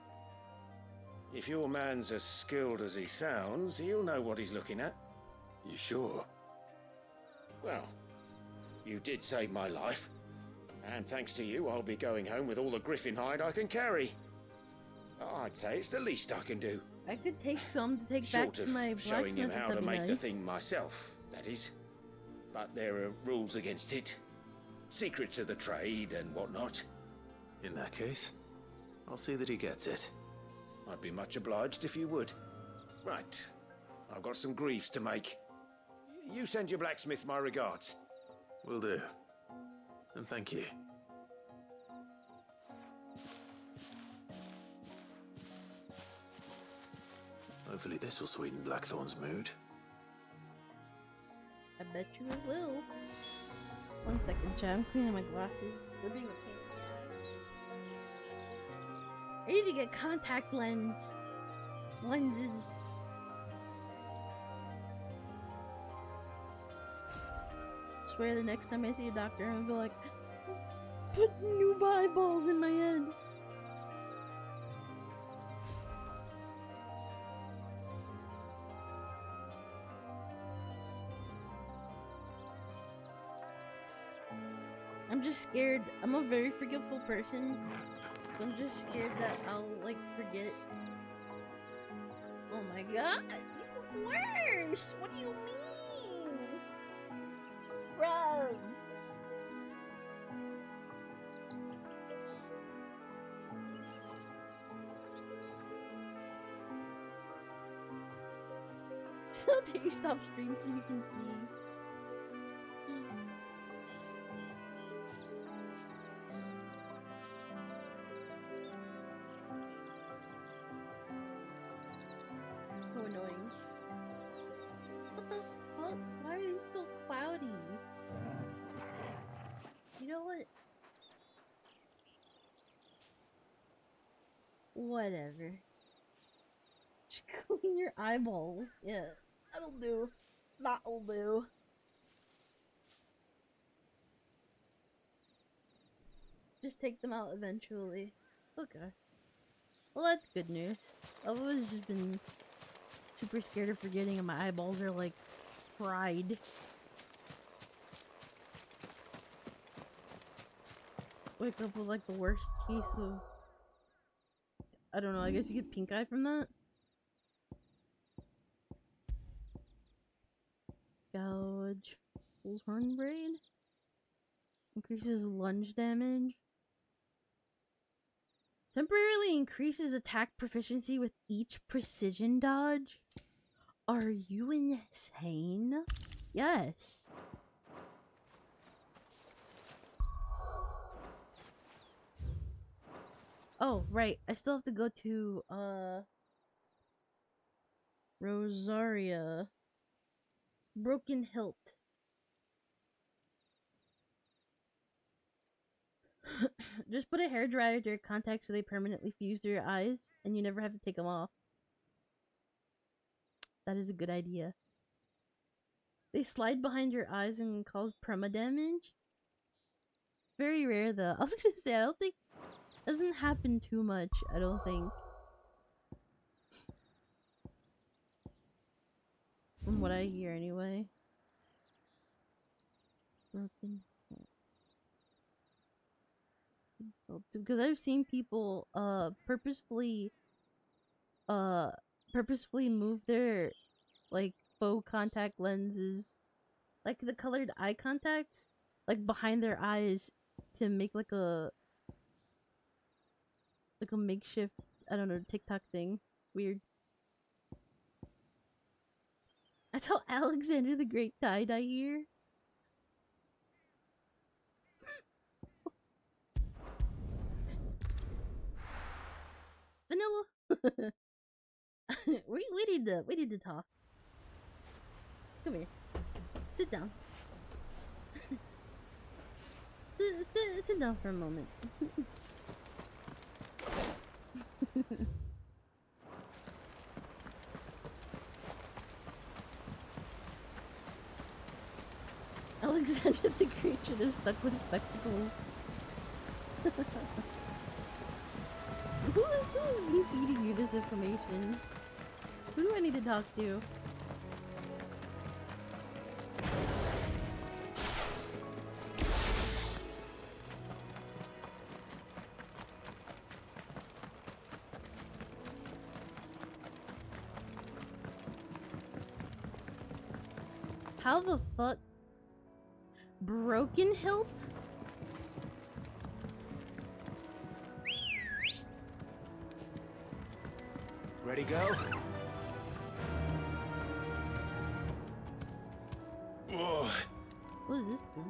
[SPEAKER 3] If your man's as skilled as he sounds, he'll know what he's looking at.
[SPEAKER 10] You sure?
[SPEAKER 3] Well, you did save my life. And thanks to you, I'll be going home with all the griffin hide I can carry. I'd say it's the least I can do.
[SPEAKER 1] I could take some to take
[SPEAKER 3] Short
[SPEAKER 1] back to
[SPEAKER 3] of
[SPEAKER 1] my
[SPEAKER 3] showing him
[SPEAKER 1] blacksmith.
[SPEAKER 3] how to
[SPEAKER 1] That'd be
[SPEAKER 3] make the
[SPEAKER 1] nice.
[SPEAKER 3] thing myself, that is. But there are rules against it. Secrets of the trade and whatnot.
[SPEAKER 10] In that case, I'll see that he gets it.
[SPEAKER 3] I'd be much obliged if you would. Right. I've got some greaves to make. You send your blacksmith my regards.
[SPEAKER 10] Will do. And thank you. Hopefully this will sweeten Blackthorn's mood.
[SPEAKER 1] I bet you it will. 1 second, chat. I'm cleaning my glasses. They're being a pain in the ass. I need to get contact lenses. I swear the next time I see a doctor, I'm gonna be like, put new eyeballs in my head. I'm just scared. I'm a very forgetful person. So I'm just scared that I'll, like, forget. Oh my god, these look worse! What do you mean? Bruh! So do you stop stream so you can see? So annoying. What the fuck? Why are these still cloudy? You know what? Whatever. Just clean your eyeballs. Yeah, that'll do. That'll do. Just take them out eventually. Okay. Well, that's good news. I've always just been super scared of forgetting, and my eyeballs are like fried. Wake up with like the worst case of, I don't know, I guess you get pink eye from that? Gouge. Bullhorn braid. Increases lunge damage. Temporarily increases attack proficiency with each precision dodge. Are you insane? Yes. Oh, right. I still have to go to, Rosaria. Broken Hilt. Just put a hairdryer to your contacts so they permanently fuse to your eyes, and you never have to take them off. That is a good idea. They slide behind your eyes and cause perma damage. Very rare though. I was gonna say, I don't think it doesn't happen too much, I don't think. From what I hear anyway. Broken. Because I've seen people purposefully move their like faux contact lenses, like the colored eye contacts, like behind their eyes to make like a makeshift, I don't know, TikTok thing. Weird. I tell Alexander the Great died, I hear. Vanilla. we need to talk. Come here. Sit down. Sit down for a moment. Alexander the Great should have stuck with spectacles. Who's been feeding you this information? Who do I need to talk to? How the fuck? Broken Hilt?
[SPEAKER 11] Ready, go?
[SPEAKER 3] Oh.
[SPEAKER 1] What does this do?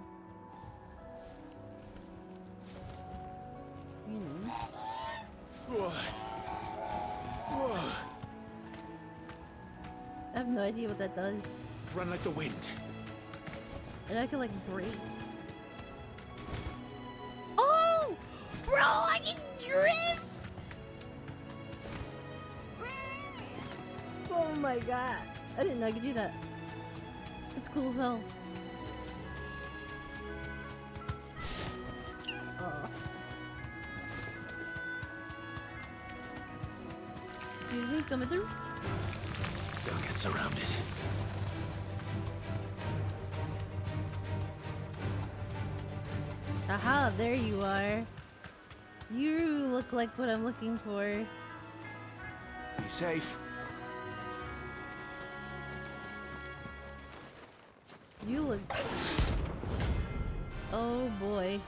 [SPEAKER 3] Oh. Oh.
[SPEAKER 1] I have no idea what that does.
[SPEAKER 11] Run like the wind.
[SPEAKER 1] And I can like break. Oh! Bro, I can drift! my god. I didn't know I could do that. It's cool as hell. Oh. Excuse me, coming through?
[SPEAKER 10] Don't get surrounded.
[SPEAKER 1] Aha, there you are. You look like what I'm looking for.
[SPEAKER 11] Be safe.
[SPEAKER 1] You look... Oh boy.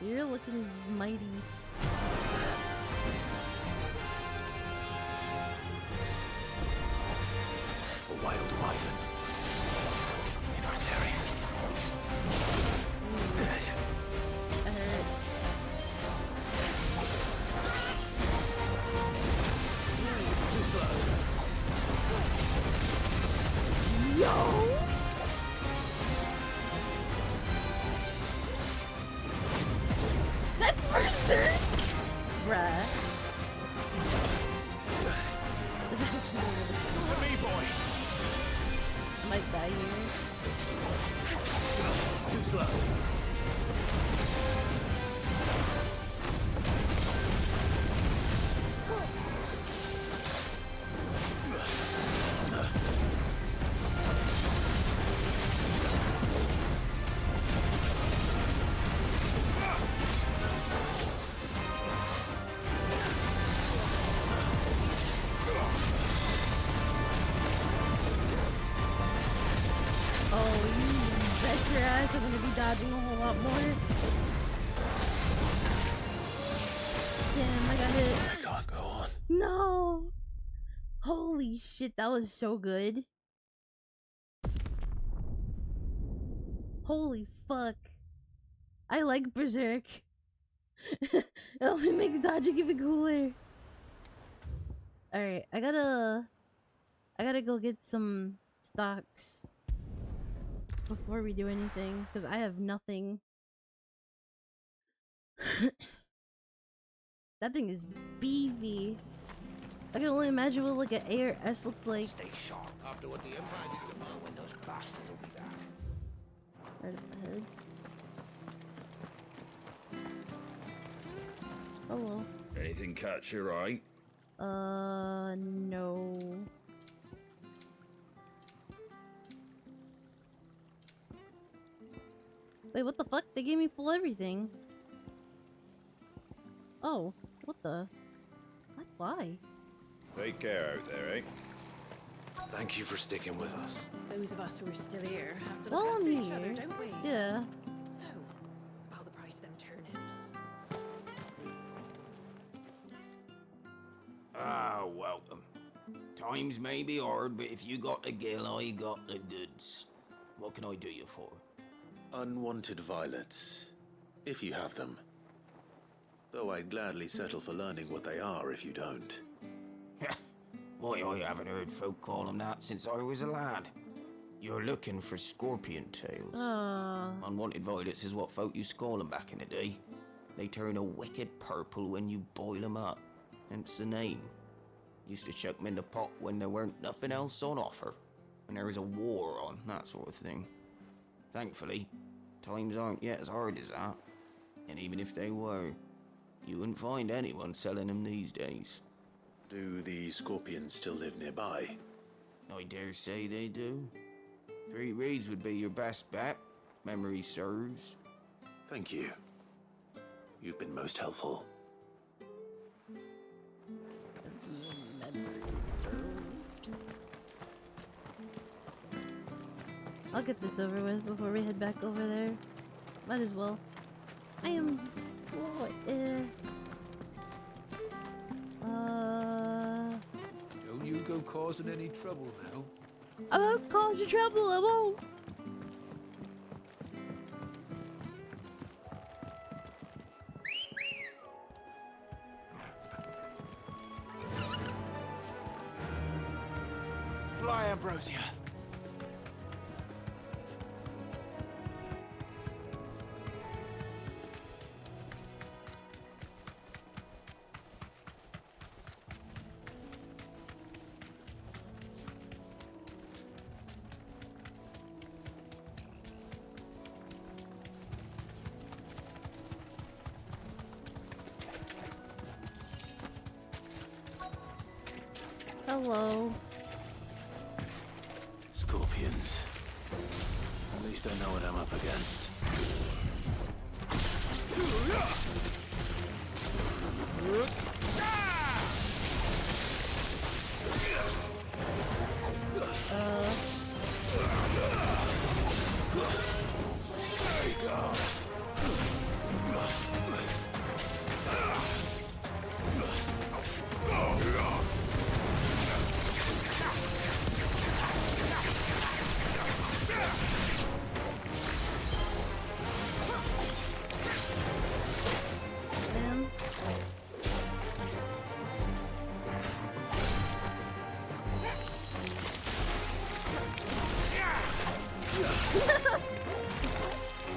[SPEAKER 1] You're looking mighty.
[SPEAKER 10] A wild wyvern. In our area.
[SPEAKER 1] I heard.
[SPEAKER 10] Too slow.
[SPEAKER 1] Yo! That's berserk! Bruh. This is actually really cool.
[SPEAKER 11] To me, boy.
[SPEAKER 1] Might die here.
[SPEAKER 10] Too slow.
[SPEAKER 1] I'm gonna be dodging a whole lot more. Damn, I got hit.
[SPEAKER 10] I can't go on.
[SPEAKER 1] No! Holy shit, that was so good. Holy fuck. I like Berserk. It only makes dodging even cooler. Alright, I gotta go get some stocks before we do anything, because I have nothing. That thing is beefy. I can only imagine what like an A or S looks like.
[SPEAKER 3] Stay sharp. After what the Empire did to Marvin, those bastards will be back.
[SPEAKER 1] Right up ahead. Oh well.
[SPEAKER 20] Anything catch your eye?
[SPEAKER 1] No. Wait, what the fuck? They gave me full everything. Oh, what the? What? Why?
[SPEAKER 20] Take care out there, eh?
[SPEAKER 10] Thank you for sticking with us.
[SPEAKER 21] Those of us who are still here have to
[SPEAKER 1] Well,
[SPEAKER 21] look after
[SPEAKER 1] I'm
[SPEAKER 21] each other,
[SPEAKER 1] here.
[SPEAKER 21] don't we?
[SPEAKER 1] Yeah.
[SPEAKER 21] So, about the price of them turnips.
[SPEAKER 13] Ah, welcome. Times may be hard, but if you got the gill, I got the goods. What can I do you for?
[SPEAKER 10] Unwanted violets, if you have them. Though I'd gladly settle for learning what they are if you don't.
[SPEAKER 13] Why, I haven't heard folk call them that since I was a lad. You're looking for scorpion tails. Unwanted violets is what folk used to call them back in the day. They turn a wicked purple when you boil them up, hence the name. Used to chuck them in the pot when there weren't nothing else on offer, and there was a war on, that sort of thing. Thankfully, times aren't yet as hard as that. And even if they were, you wouldn't find anyone selling them these days.
[SPEAKER 10] Do the scorpions still live nearby?
[SPEAKER 13] I dare say they do. 3 Reeds would be your best bet, if memory serves.
[SPEAKER 10] Thank you. You've been most helpful.
[SPEAKER 1] I'll get this over with before we head back over there. Might as well. I am...
[SPEAKER 9] Don't you go causing any trouble now.
[SPEAKER 1] I won't cause you trouble, I won't!
[SPEAKER 11] Fly, Ambrosia.
[SPEAKER 1] Hello.
[SPEAKER 10] Scorpions. At least I know what I'm up against.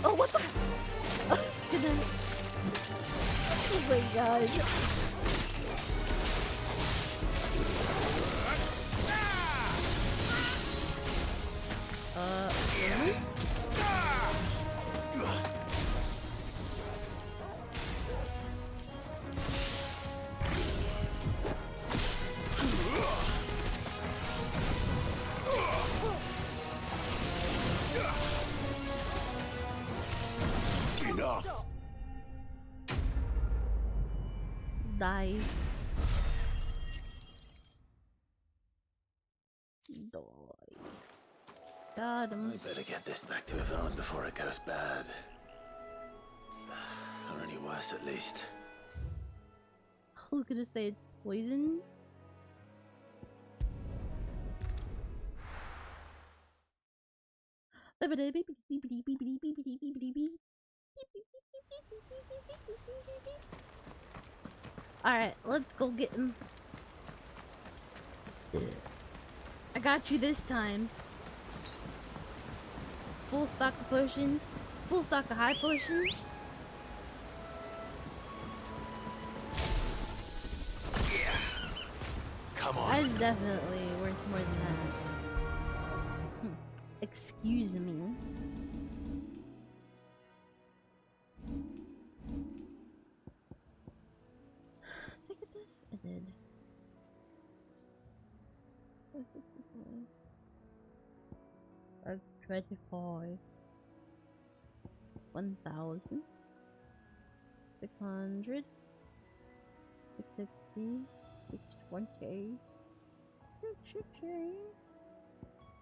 [SPEAKER 1] Oh, what the? Goodness. Oh my gosh. Really?
[SPEAKER 9] Enough.
[SPEAKER 1] Die. Got him.
[SPEAKER 10] I better get this back to Yvonne before it goes bad. Or any worse, at least.
[SPEAKER 1] I was gonna say it's poison. Alright, let's go get him. I got you this time. Full stock of potions. Full stock of high potions.
[SPEAKER 10] Come on.
[SPEAKER 1] That's definitely worth more than that. Excuse me. Look at this. I did. 25. 1,000. 600. 660. 620. 660.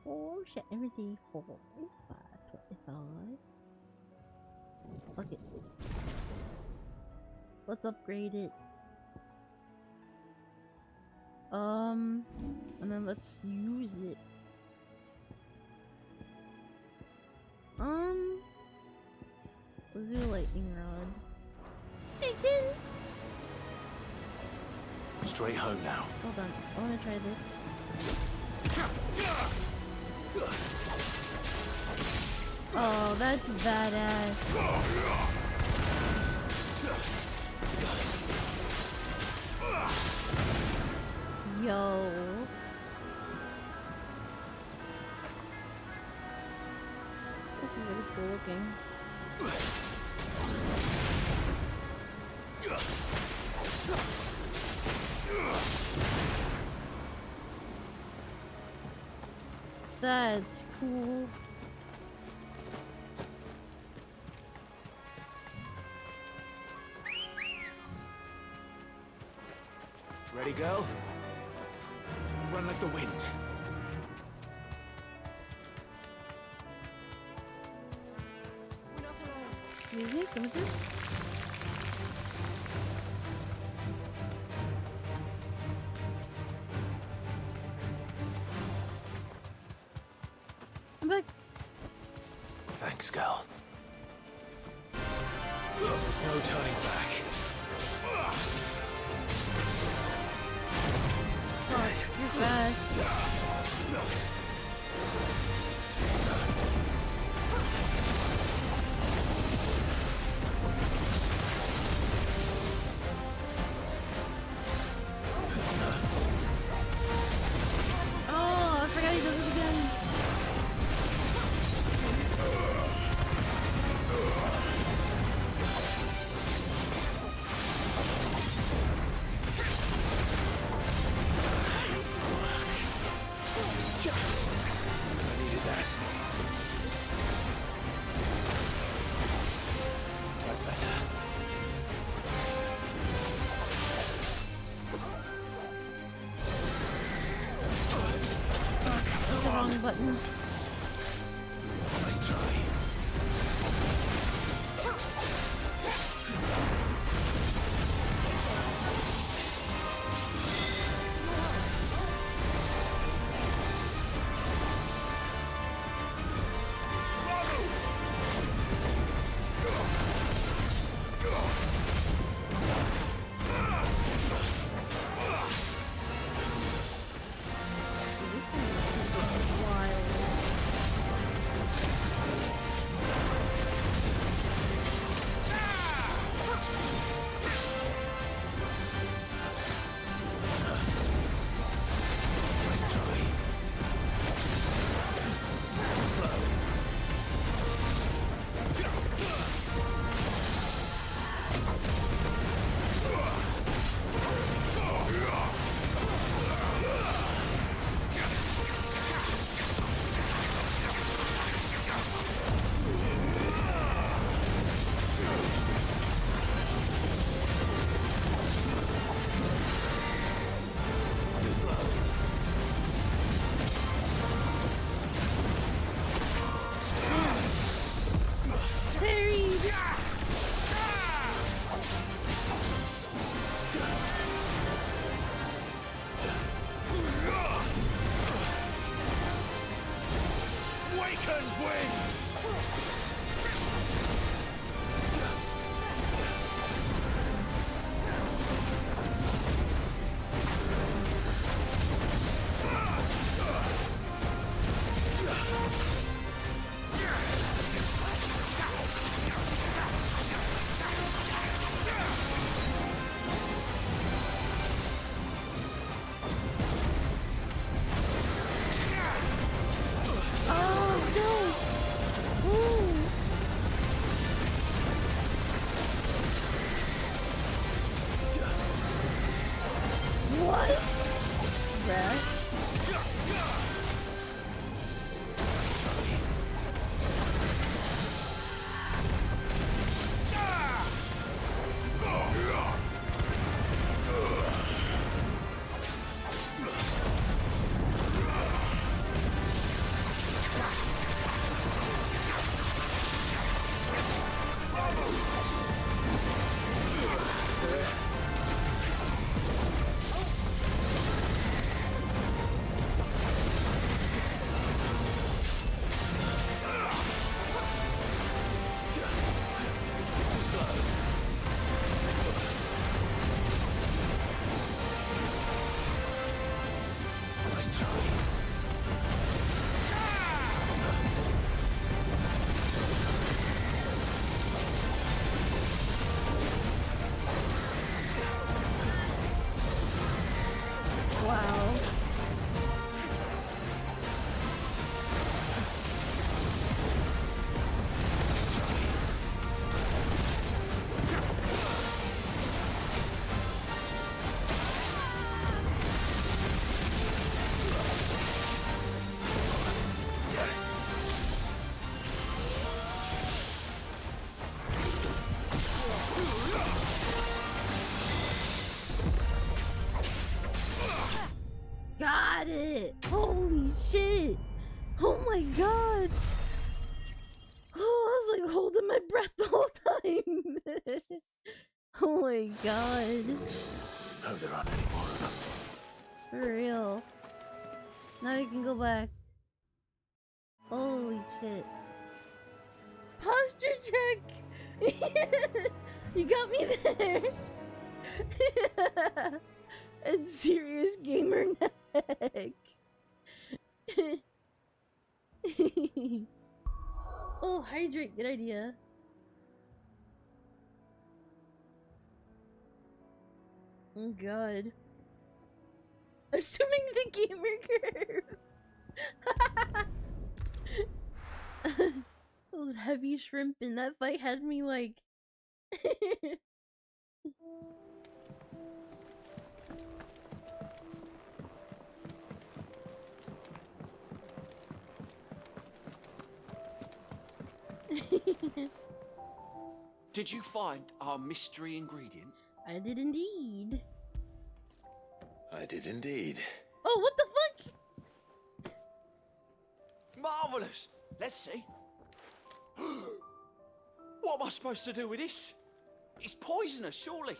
[SPEAKER 1] 470. 525. Fuck it. Let's upgrade it. And then let's use it. Let's do a lightning rod.
[SPEAKER 10] Straight home now.
[SPEAKER 1] Hold on, I wanna try this. Oh, that's badass. Yo. This is really cool looking. That's cool.
[SPEAKER 11] Ready, girl? Run like the wind.
[SPEAKER 5] We're not alone.
[SPEAKER 1] Excuse me, come with this? I'm back.
[SPEAKER 10] Thanks, girl. There's no turning back.
[SPEAKER 1] Oh, you're fast. Oh, I forgot he does it again. button.
[SPEAKER 11] Nice try.
[SPEAKER 1] Got it! Holy shit! Oh my god! Oh, I was like holding my breath the whole time! Oh my god.
[SPEAKER 10] Hope there aren't any more of them.
[SPEAKER 1] For real. Now you can go back. Holy shit. Posture check! You got me there! And serious gamer neck. Oh, hydrate, good idea. Oh god. Assuming the gamer curve. Those heavy shrimp in that fight had me like
[SPEAKER 18] Did you find our mystery ingredient?
[SPEAKER 1] I did indeed.
[SPEAKER 10] I did indeed.
[SPEAKER 1] Oh, what the fuck?
[SPEAKER 17] Marvellous! Let's see. What am I supposed to do with this? It's poisonous, surely.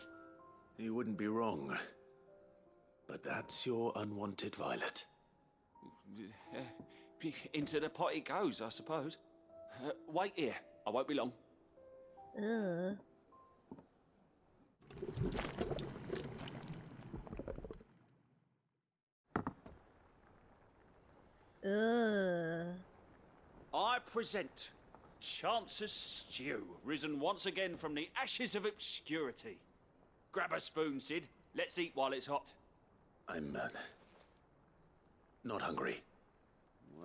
[SPEAKER 10] You wouldn't be wrong. But that's your unwanted violet.
[SPEAKER 17] Into the pot it goes, I suppose. Wait here. I won't be long.
[SPEAKER 1] Ugh.
[SPEAKER 17] I present Chance's Stew, risen once again from the ashes of obscurity. Grab a spoon, Sid. Let's eat while it's hot.
[SPEAKER 10] I'm, not hungry.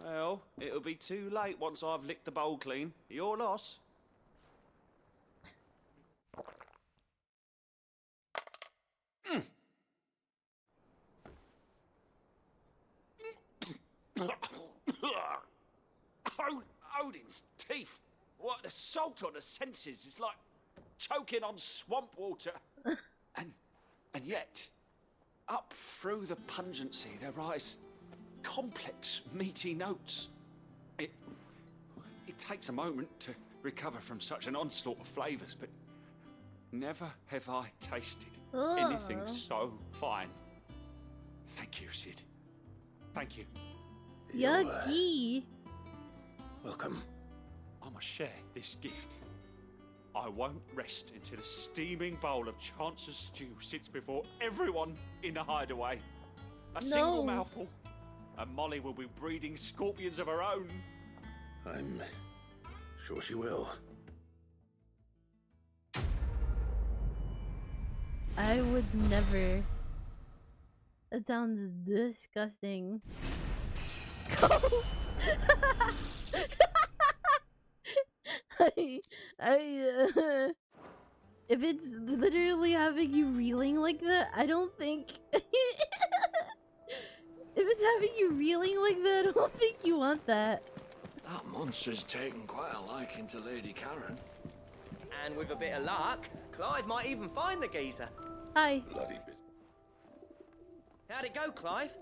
[SPEAKER 17] Well, it'll be too late once I've licked the bowl clean. Your loss. Odin's teeth. What, the salt on the senses. It's like choking on swamp water. and yet, up through the pungency, there rise complex, meaty notes. It takes a moment to recover from such an onslaught of flavours, but never have I tasted anything so fine. Thank you, Sid. Thank you.
[SPEAKER 1] Yucky.
[SPEAKER 10] Welcome.
[SPEAKER 17] I must share this gift. I won't rest until a steaming bowl of Chance's Stew sits before everyone in the hideaway. A single mouthful, and Molly will be breeding scorpions of her own.
[SPEAKER 10] I'm sure she will.
[SPEAKER 1] I would never. That sounds disgusting. If it's literally having you reeling like that, I don't think. If it's having you reeling like that, I don't think you want that.
[SPEAKER 7] That monster's taken quite a liking to Lady Karen.
[SPEAKER 2] And with a bit of luck, Clive might even find the geezer.
[SPEAKER 1] Hi.
[SPEAKER 6] Bloody business.
[SPEAKER 2] How'd it go, Clive?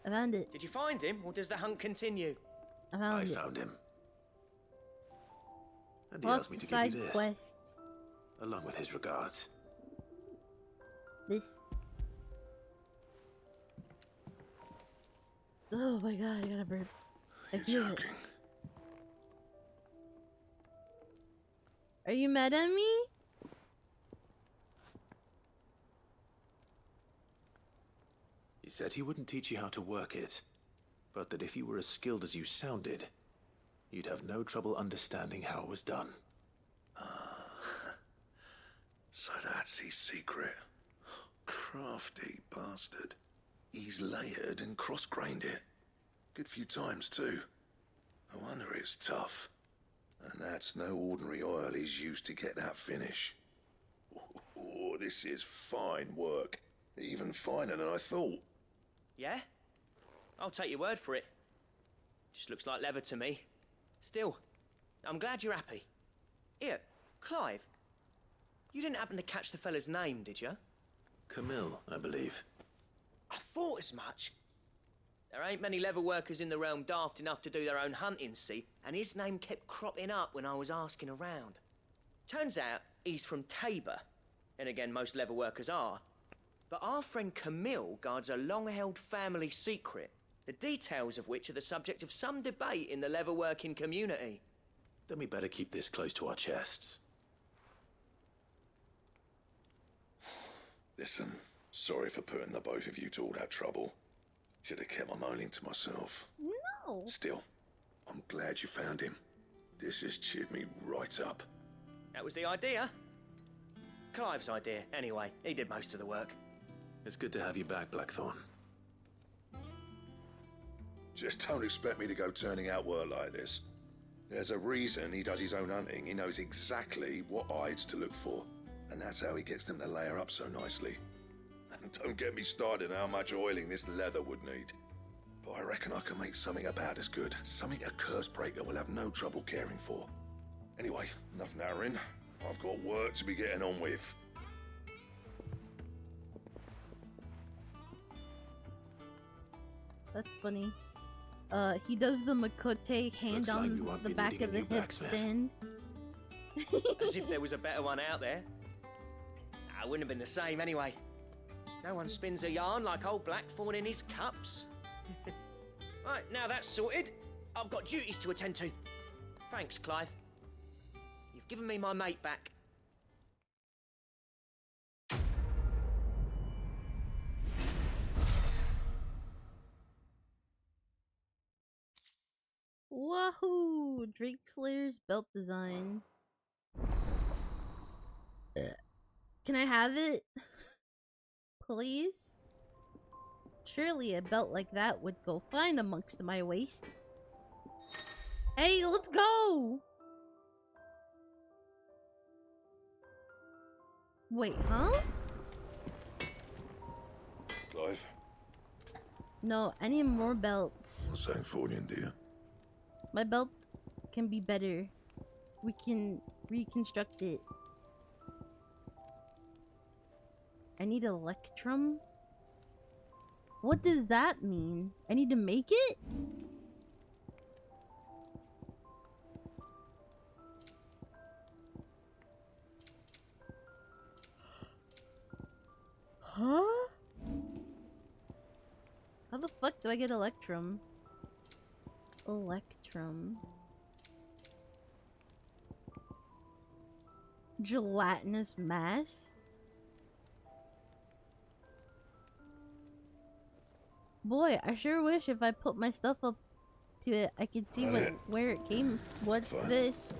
[SPEAKER 1] I found it.
[SPEAKER 2] Did you find him, or does the hunt continue?
[SPEAKER 1] I
[SPEAKER 10] found him. And he asked me to give you this.
[SPEAKER 1] Quests.
[SPEAKER 10] Along with his regards.
[SPEAKER 1] This. Oh my god, I got a burp. I feel it. Are you mad at me?
[SPEAKER 10] He said he wouldn't teach you how to work it, but that if you were as skilled as you sounded, you'd have no trouble understanding how it was done.
[SPEAKER 6] So that's his secret. Crafty bastard. He's layered and cross-grained it. Good few times, too. No wonder it's tough. And that's no ordinary oil he's used to get that finish. Oh, this is fine work. Even finer than I thought.
[SPEAKER 2] Yeah? I'll take your word for it. Just looks like leather to me. Still, I'm glad you're happy. Here, Clive. You didn't happen to catch the fella's name, did you?
[SPEAKER 10] Camille, I believe.
[SPEAKER 2] I thought as much. There ain't many leather workers in the realm daft enough to do their own hunting, see? And his name kept cropping up when I was asking around. Turns out he's from Tabor. And again, most leather workers are. But our friend Camille guards a long-held family secret, the details of which are the subject of some debate in the leather-working community.
[SPEAKER 10] Then we better keep this close to our chests.
[SPEAKER 6] Listen, sorry for putting the both of you to all that trouble. Should have kept my moaning to myself.
[SPEAKER 1] No.
[SPEAKER 6] Still, I'm glad you found him. This has cheered me right up.
[SPEAKER 2] That was the idea. Clive's idea, anyway. He did most of the work.
[SPEAKER 10] It's good to have you back, Blackthorn.
[SPEAKER 6] Just don't expect me to go turning out work like this. There's a reason he does his own hunting. He knows exactly what hides to look for. And that's how he gets them to layer up so nicely. And don't get me started on how much oiling this leather would need. But I reckon I can make something about as good. Something a Cursebreaker will have no trouble caring for. Anyway, enough narrowing. I've got work to be getting on with.
[SPEAKER 1] That's funny. He does the Makote hand
[SPEAKER 10] Looks like
[SPEAKER 1] on
[SPEAKER 10] we won't
[SPEAKER 1] the
[SPEAKER 10] be
[SPEAKER 1] back
[SPEAKER 10] needing
[SPEAKER 1] of
[SPEAKER 10] a
[SPEAKER 1] the
[SPEAKER 10] new
[SPEAKER 1] hip
[SPEAKER 10] blacksmith.
[SPEAKER 1] stand.
[SPEAKER 2] As if there was a better one out there. I wouldn't have been the same anyway. No one spins a yarn like old Blackthorn in his cups. Right, now that's sorted, I've got duties to attend to. Thanks, Clive. You've given me my mate back.
[SPEAKER 1] Wahoo! Drake Slayer's belt design. Can I have it? Please? Surely a belt like that would go fine amongst my waist. Hey, let's go! Wait, huh?
[SPEAKER 6] Clive,
[SPEAKER 1] No, I need more belts.
[SPEAKER 6] a Sancthornian, do you?
[SPEAKER 1] My belt can be better. We can reconstruct it. I need Electrum? What does that mean? I need to make it? Huh? How the fuck do I get Electrum? Electrum. Gelatinous mass? Boy, I sure wish if I put my stuff up to it, I could see where it came. What's this?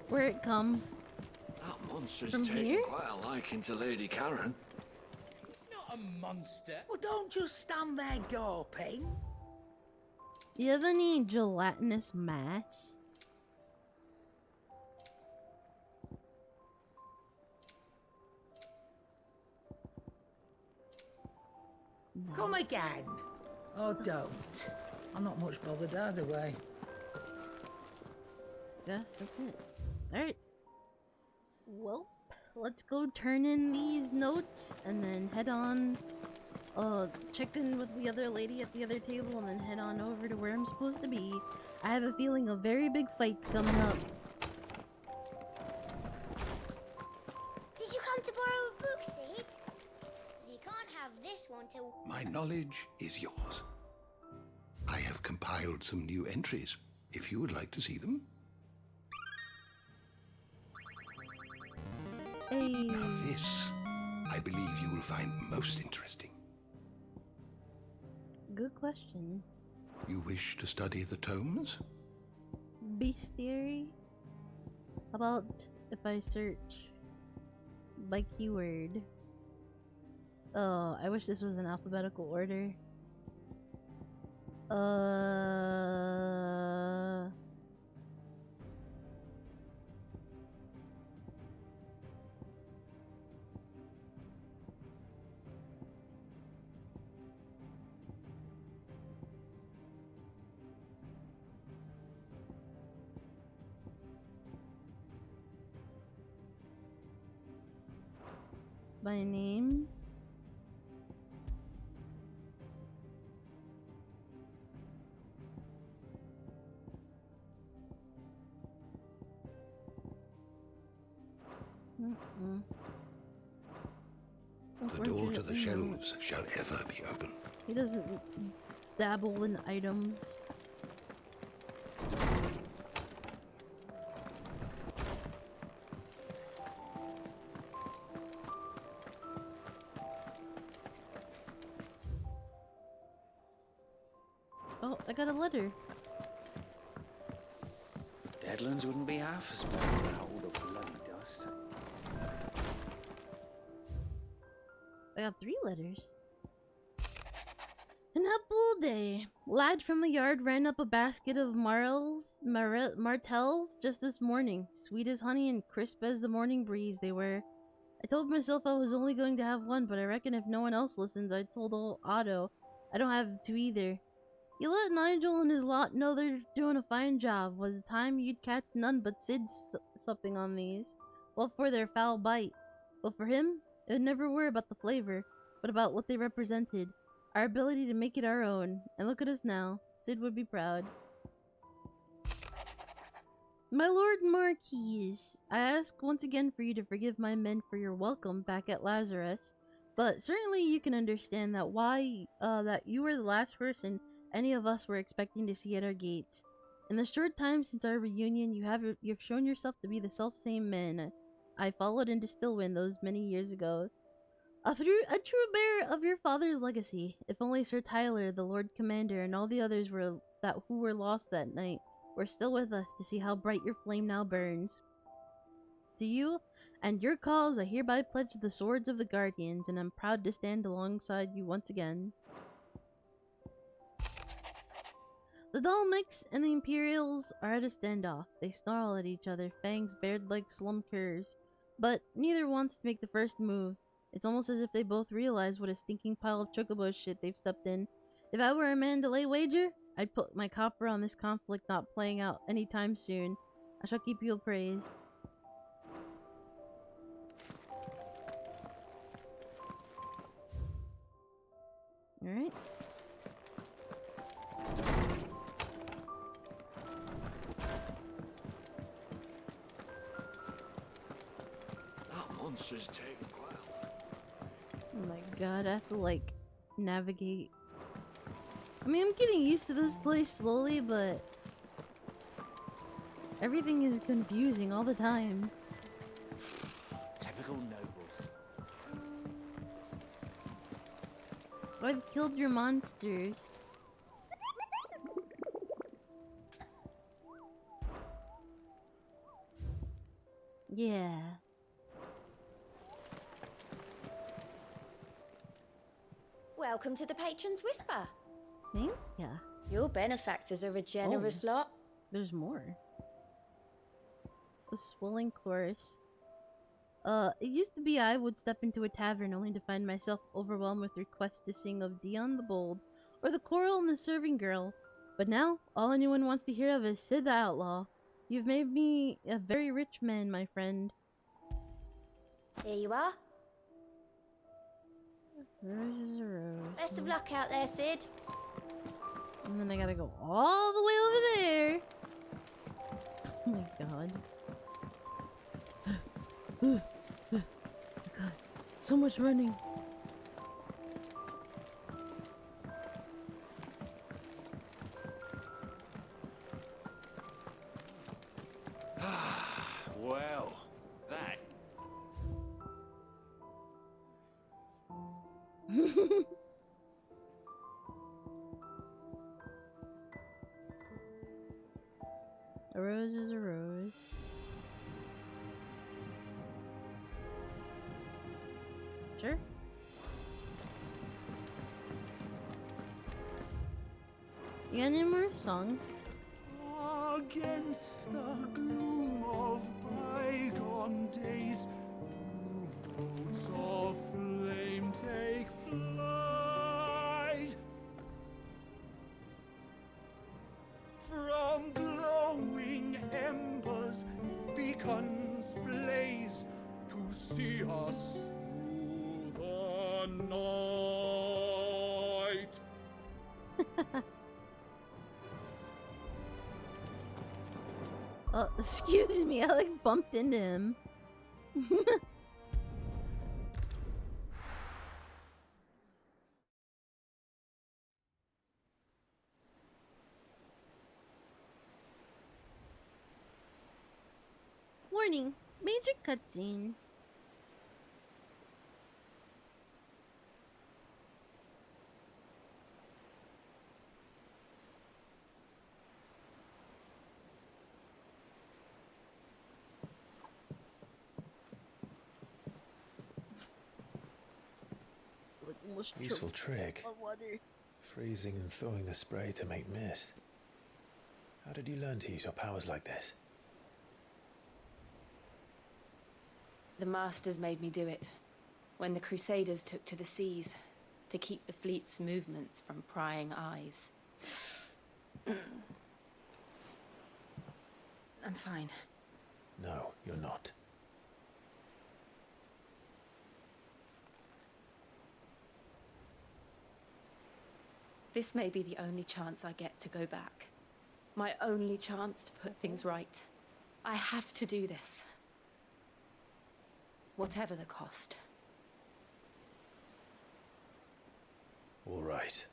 [SPEAKER 1] Where it come?
[SPEAKER 7] That monster's
[SPEAKER 1] From
[SPEAKER 7] taken
[SPEAKER 1] here?
[SPEAKER 7] quite a liking to Lady Karen.
[SPEAKER 22] It's not a monster.
[SPEAKER 13] Well, don't just stand there gawping.
[SPEAKER 1] Do you have any gelatinous mass?
[SPEAKER 13] Come again. Oh, don't. I'm not much bothered either way.
[SPEAKER 1] Yes, that's it. Alright. Well, let's go turn in these notes and then head on. Check in with the other lady at the other table and then head on over to where I'm supposed to be. I have a feeling a very big fight's coming up.
[SPEAKER 15] Did you come to borrow a book, Sid? 'Cause you can't have this one till...
[SPEAKER 16] My knowledge is yours. I have compiled some new entries, if you would like to see them.
[SPEAKER 1] Hey.
[SPEAKER 16] Now this, I believe you will find most interesting.
[SPEAKER 1] Good question.
[SPEAKER 16] You wish to study the tomes?
[SPEAKER 1] Bestiary? How about if I search by keyword? Oh, I wish this was in alphabetical order. By name?
[SPEAKER 16] The door to the shelves shall ever be open.
[SPEAKER 1] He doesn't dabble in items. Oh, I got a letter.
[SPEAKER 19] Deadlands wouldn't be half as bad without all the bloody dust.
[SPEAKER 1] I got 3 letters. An apple day. Lad from the yard ran up a basket of martels just this morning. Sweet as honey and crisp as the morning breeze they were. I told myself I was only going to have one, but I reckon if no one else listens, I told old Otto I don't have to either. You let Nigel and his lot know they're doing a fine job. Was it time you'd catch none but Sid supping on these? Well, for their foul bite. Well, for him, it never were about the flavor, but about what they represented. Our ability to make it our own. And look at us now. Sid would be proud. My Lord Marquis, I ask once again for you to forgive my men for your welcome back at Lazarus, but certainly you can understand that you were the last person any of us were expecting to see at our gates. In the short time since our reunion, you've shown yourself to be the self-same man I followed into Stillwind those many years ago. A true bearer of your father's legacy. If only Sir Tyler, the Lord Commander, and all the others who were lost that night were still with us to see how bright your flame now burns. To you and your cause, I hereby pledge the swords of the Guardians, and am proud to stand alongside you once again. The Dalmics and the Imperials are at a standoff. They snarl at each other, fangs bared like slum curs, but neither wants to make the first move. It's almost as if they both realize what a stinking pile of chocobo shit they've stepped in. If I were a man to lay wager, I'd put my copper on this conflict not playing out anytime soon. I shall keep you appraised. Alright.
[SPEAKER 7] That monster's taking quite
[SPEAKER 1] Oh my god, I have to like navigate. I mean, I'm getting used to this place slowly, but everything is confusing all the time.
[SPEAKER 22] Typical nobles.
[SPEAKER 1] I've killed your monsters. Yeah.
[SPEAKER 5] Welcome to the Patron's Whisper.
[SPEAKER 1] Thank ya.
[SPEAKER 5] Your benefactors are a generous lot.
[SPEAKER 1] There's more. A swelling chorus. It used to be I would step into a tavern only to find myself overwhelmed with requests to sing of Dion the Bold or the Coral and the Serving Girl. But now, all anyone wants to hear of is Sid the Outlaw. You've made me a very rich man, my friend.
[SPEAKER 5] Here you are.
[SPEAKER 1] Rose is a rose.
[SPEAKER 5] Best of luck out there, Sid.
[SPEAKER 1] And then I gotta go all the way over there. Oh my god. Oh god. So much running.
[SPEAKER 17] Well, that.
[SPEAKER 1] A rose is a rose. Sure. You got any more song?
[SPEAKER 9] Against the gloom of bygone days, do bolts of flame take flight. From glowing embers, beacons blaze to see us through the night.
[SPEAKER 1] Excuse me, I like bumped into him. Warning, major cutscene.
[SPEAKER 10] Useful trick. Freezing and thawing the spray to make mist. How did you learn to use your powers like this?
[SPEAKER 21] The Masters made me do it. When the Crusaders took to the seas, to keep the fleet's movements from prying eyes. I'm fine.
[SPEAKER 10] No, you're not.
[SPEAKER 12] This may be the only chance I get to go back. My only chance to put things right. I have to do this. Whatever the cost.
[SPEAKER 10] All right.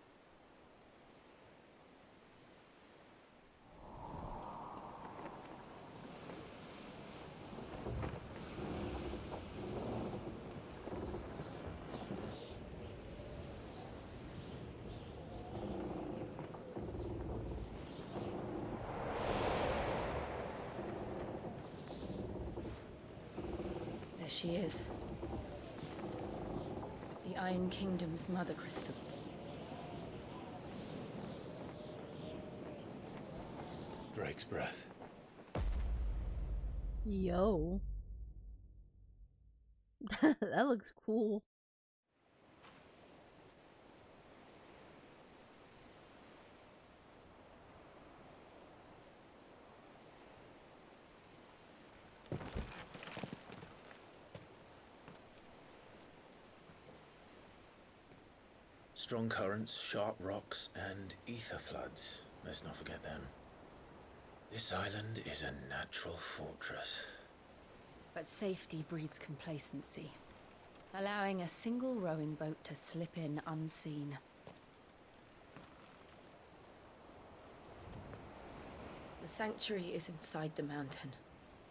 [SPEAKER 12] There she is. The Iron Kingdom's Mother Crystal.
[SPEAKER 10] Drake's breath.
[SPEAKER 1] Yo. That looks cool.
[SPEAKER 10] Strong currents, sharp rocks, and ether floods. Let's not forget them. This island is a natural fortress.
[SPEAKER 12] But safety breeds complacency, allowing a single rowing boat to slip in unseen. The sanctuary is inside the mountain.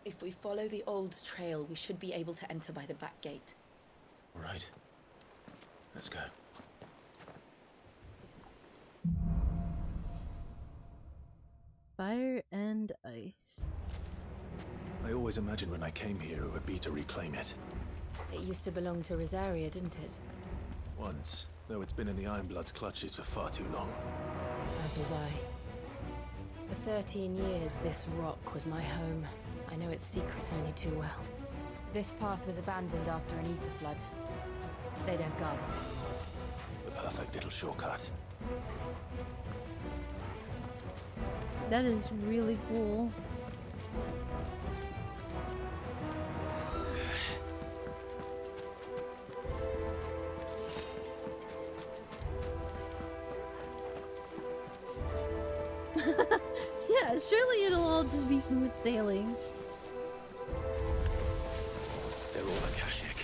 [SPEAKER 12] If we follow the old trail, we should be able to enter by the back gate.
[SPEAKER 10] All right. Let's go.
[SPEAKER 1] Fire and ice.
[SPEAKER 10] I always imagined when I came here it would be to reclaim it.
[SPEAKER 12] It used to belong to Rosaria, didn't it?
[SPEAKER 10] Once, though it's been in the Ironblood's clutches for far too long.
[SPEAKER 12] As was I. For 13 years, this rock was my home. I know its secrets only too well. This path was abandoned after an ether flood. They don't guard it.
[SPEAKER 10] The perfect little shortcut.
[SPEAKER 1] That is really cool. Yeah, surely it'll all just be smooth sailing.
[SPEAKER 10] They're all Akashic.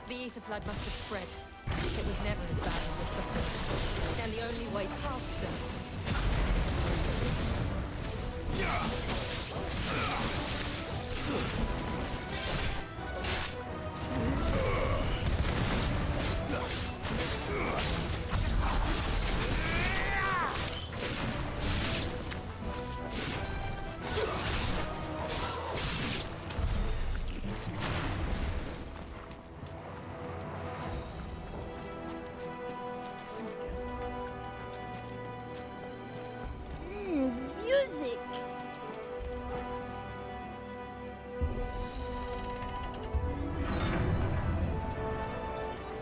[SPEAKER 12] The ether flood must have spread. It was never as bad as this before. And the only way past them.
[SPEAKER 1] Music!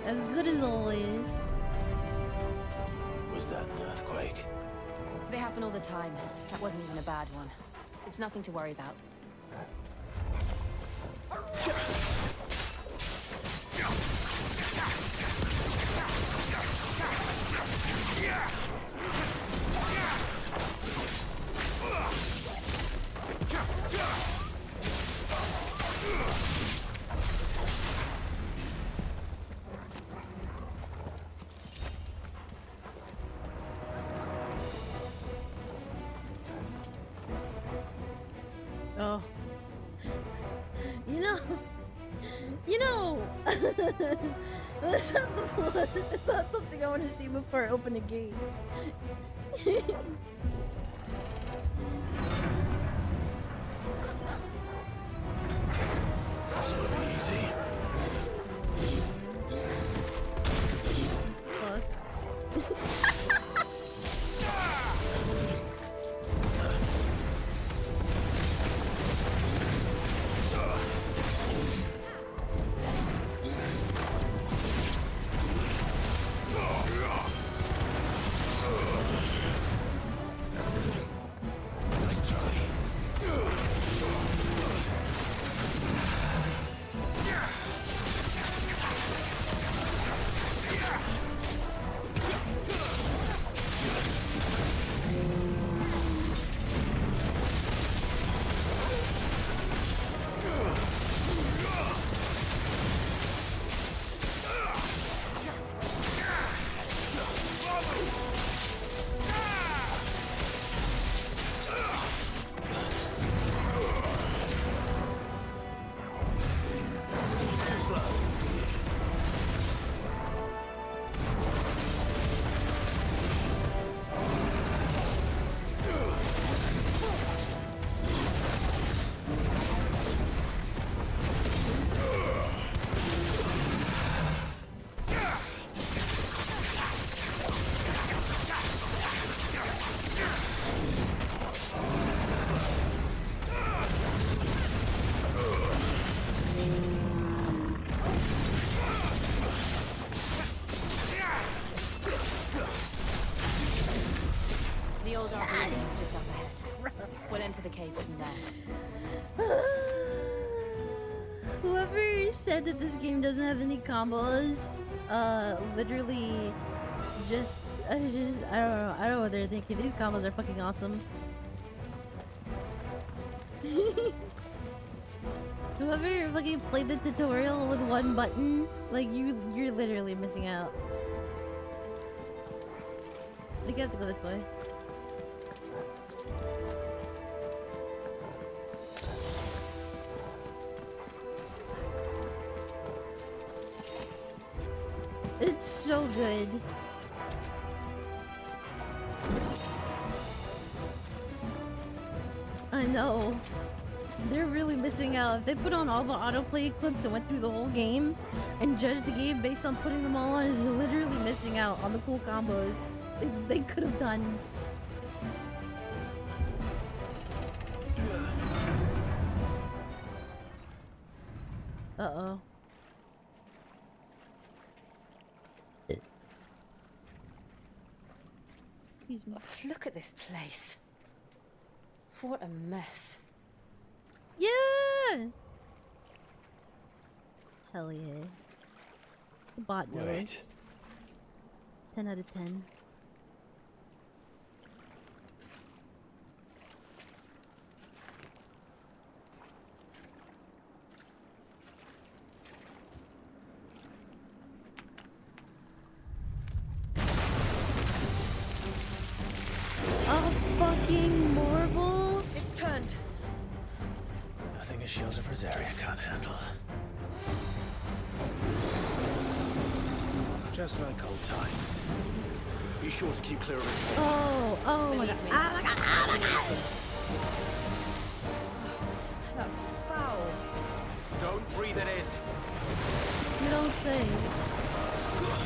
[SPEAKER 1] As good as always.
[SPEAKER 10] Was that an earthquake?
[SPEAKER 12] They happen all the time. That wasn't even a bad one. It's nothing to worry about.
[SPEAKER 1] Oh. You know, that's not the one. It's not something I want to see before I open a gate.
[SPEAKER 10] This will be easy.
[SPEAKER 1] Whoever said that this game doesn't have any combos, literally I don't know. I don't know what they're thinking. These combos are fucking awesome. Whoever fucking played the tutorial with one button, like you're literally missing out. I think I have to go this way. It's so good. I know. They're really missing out. If they put on all the autoplay clips and went through the whole game and judged the game based on putting them all on, is literally missing out on the cool combos they could have done. Uh-oh. Excuse me.
[SPEAKER 12] Oh, look at this place. What a mess.
[SPEAKER 1] Yeah! Hell yeah. The bot knows.
[SPEAKER 10] Wait.
[SPEAKER 1] 10 out of 10. A fucking marble?
[SPEAKER 12] It's turned.
[SPEAKER 10] Nothing a shield of Rosaria can't handle. Just like old times. Be sure to keep clear of his head.
[SPEAKER 1] Oh my god. Oh my god. Oh my god.
[SPEAKER 12] That's foul.
[SPEAKER 11] Don't breathe it in.
[SPEAKER 1] You don't say. Oh my god.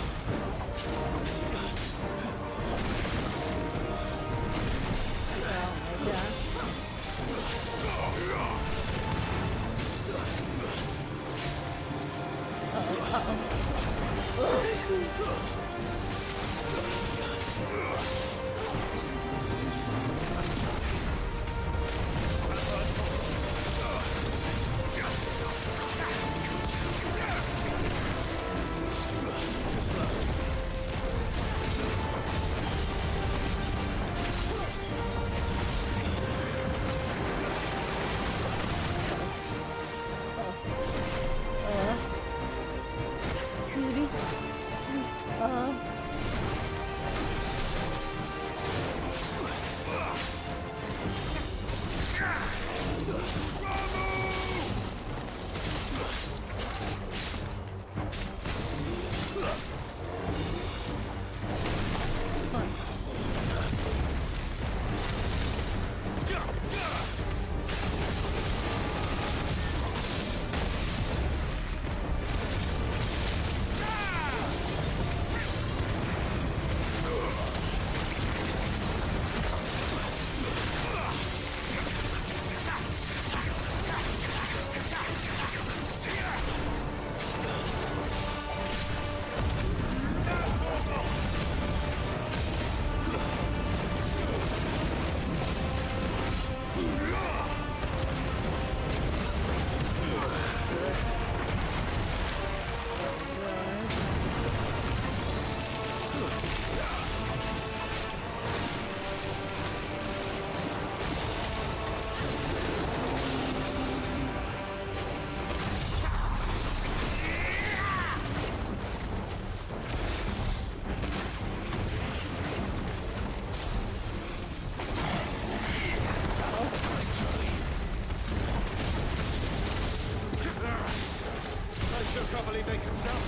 [SPEAKER 11] can't believe they can jump.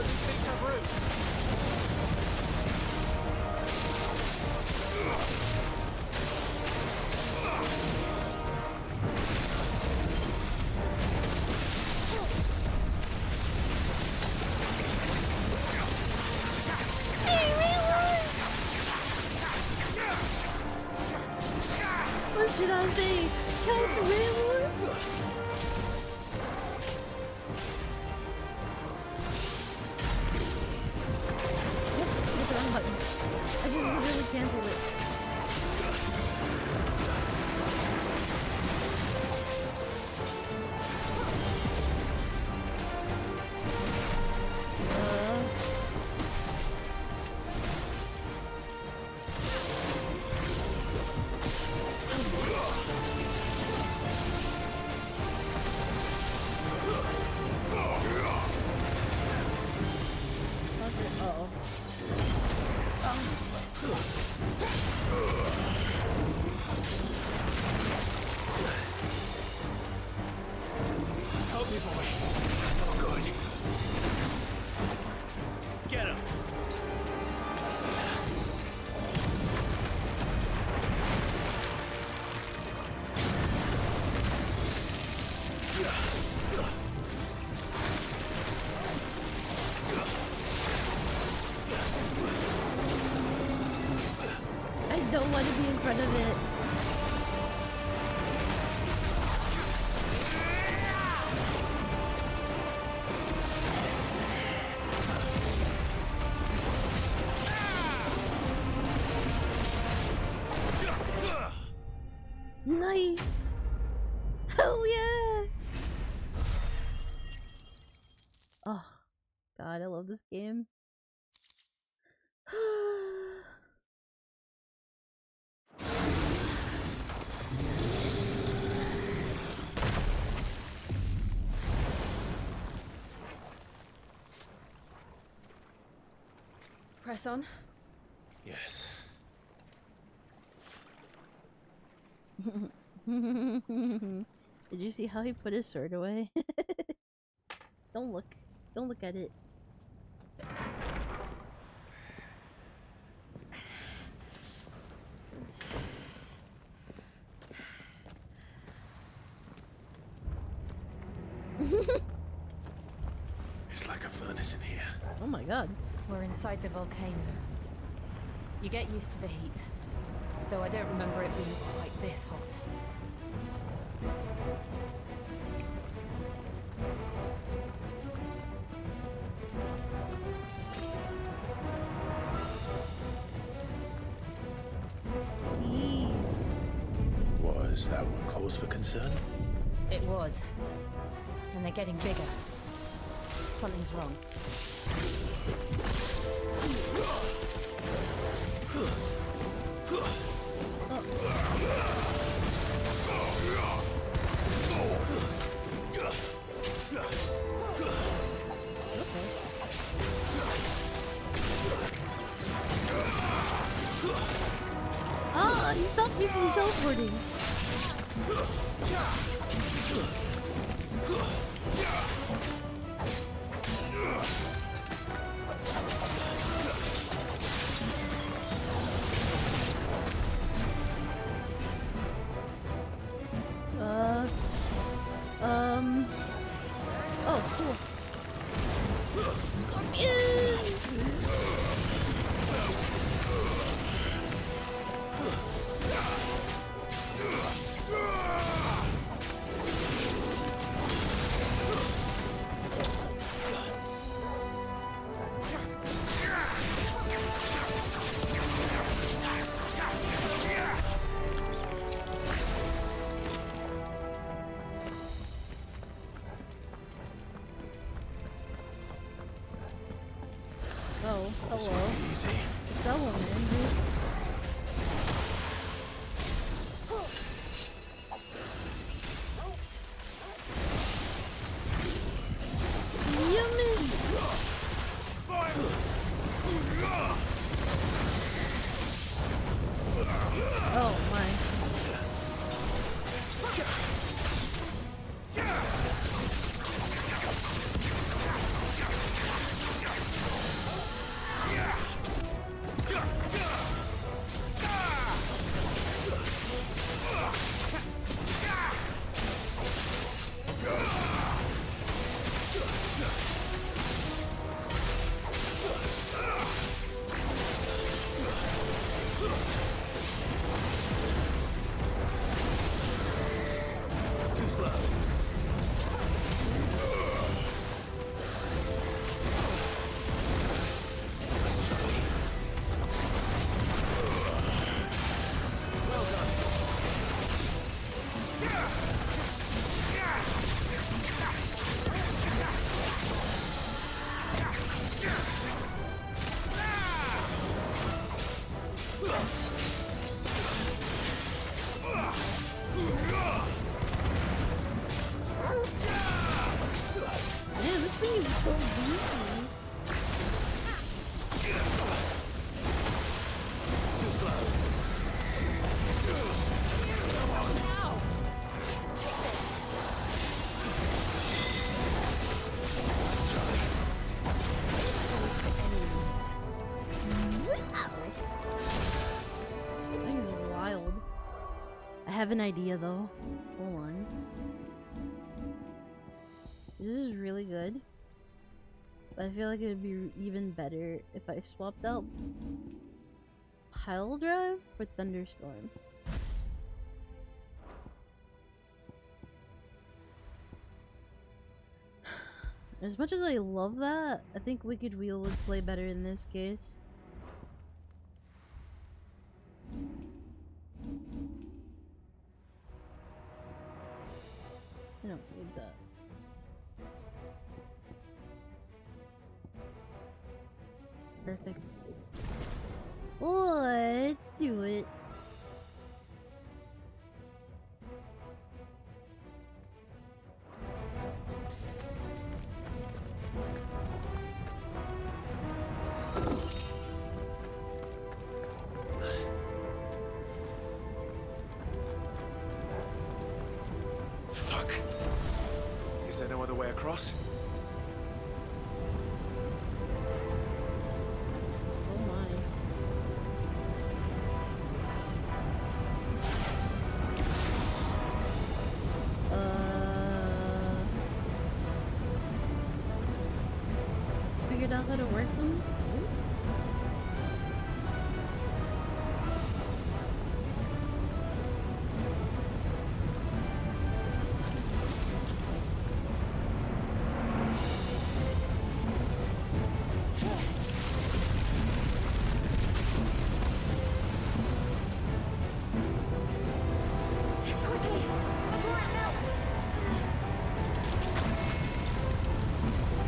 [SPEAKER 11] These things have roots.
[SPEAKER 1] What should I say? Count Railroad? Oops, hit the wrong button. I just literally canceled it. want to be in front of it. Nice! Hell yeah! Oh, God, I love this game.
[SPEAKER 21] Press on.
[SPEAKER 10] Yes.
[SPEAKER 1] Did you see how he put his sword away? Don't look. Don't look at it.
[SPEAKER 10] It's like a furnace in here.
[SPEAKER 1] Oh my god.
[SPEAKER 21] We're inside the volcano. You get used to the heat. Though I don't remember it being quite this hot.
[SPEAKER 10] Was that one cause for concern?
[SPEAKER 21] It was. And they're getting bigger. Something's wrong.
[SPEAKER 1] Ah, he stopped me from teleporting. Oh, cool. Oh, hello.
[SPEAKER 10] Easy.
[SPEAKER 1] Sell him, Andrew. Yummy! Oh my.
[SPEAKER 10] Too slow.
[SPEAKER 2] Well done.
[SPEAKER 1] Man, this thing is so beefy.
[SPEAKER 10] Too slow.
[SPEAKER 1] That thing is wild. I have an idea though. Hold on. This is really good. But I feel like it would be even better if I swapped out pile drive for thunderstorm. As much as I love that, I think Wicked Wheel would play better in this case. I don't use that. Perfect. Let's do it.
[SPEAKER 10] Fuck. Is there no other way across?
[SPEAKER 1] Oh my. Figured out how to work them?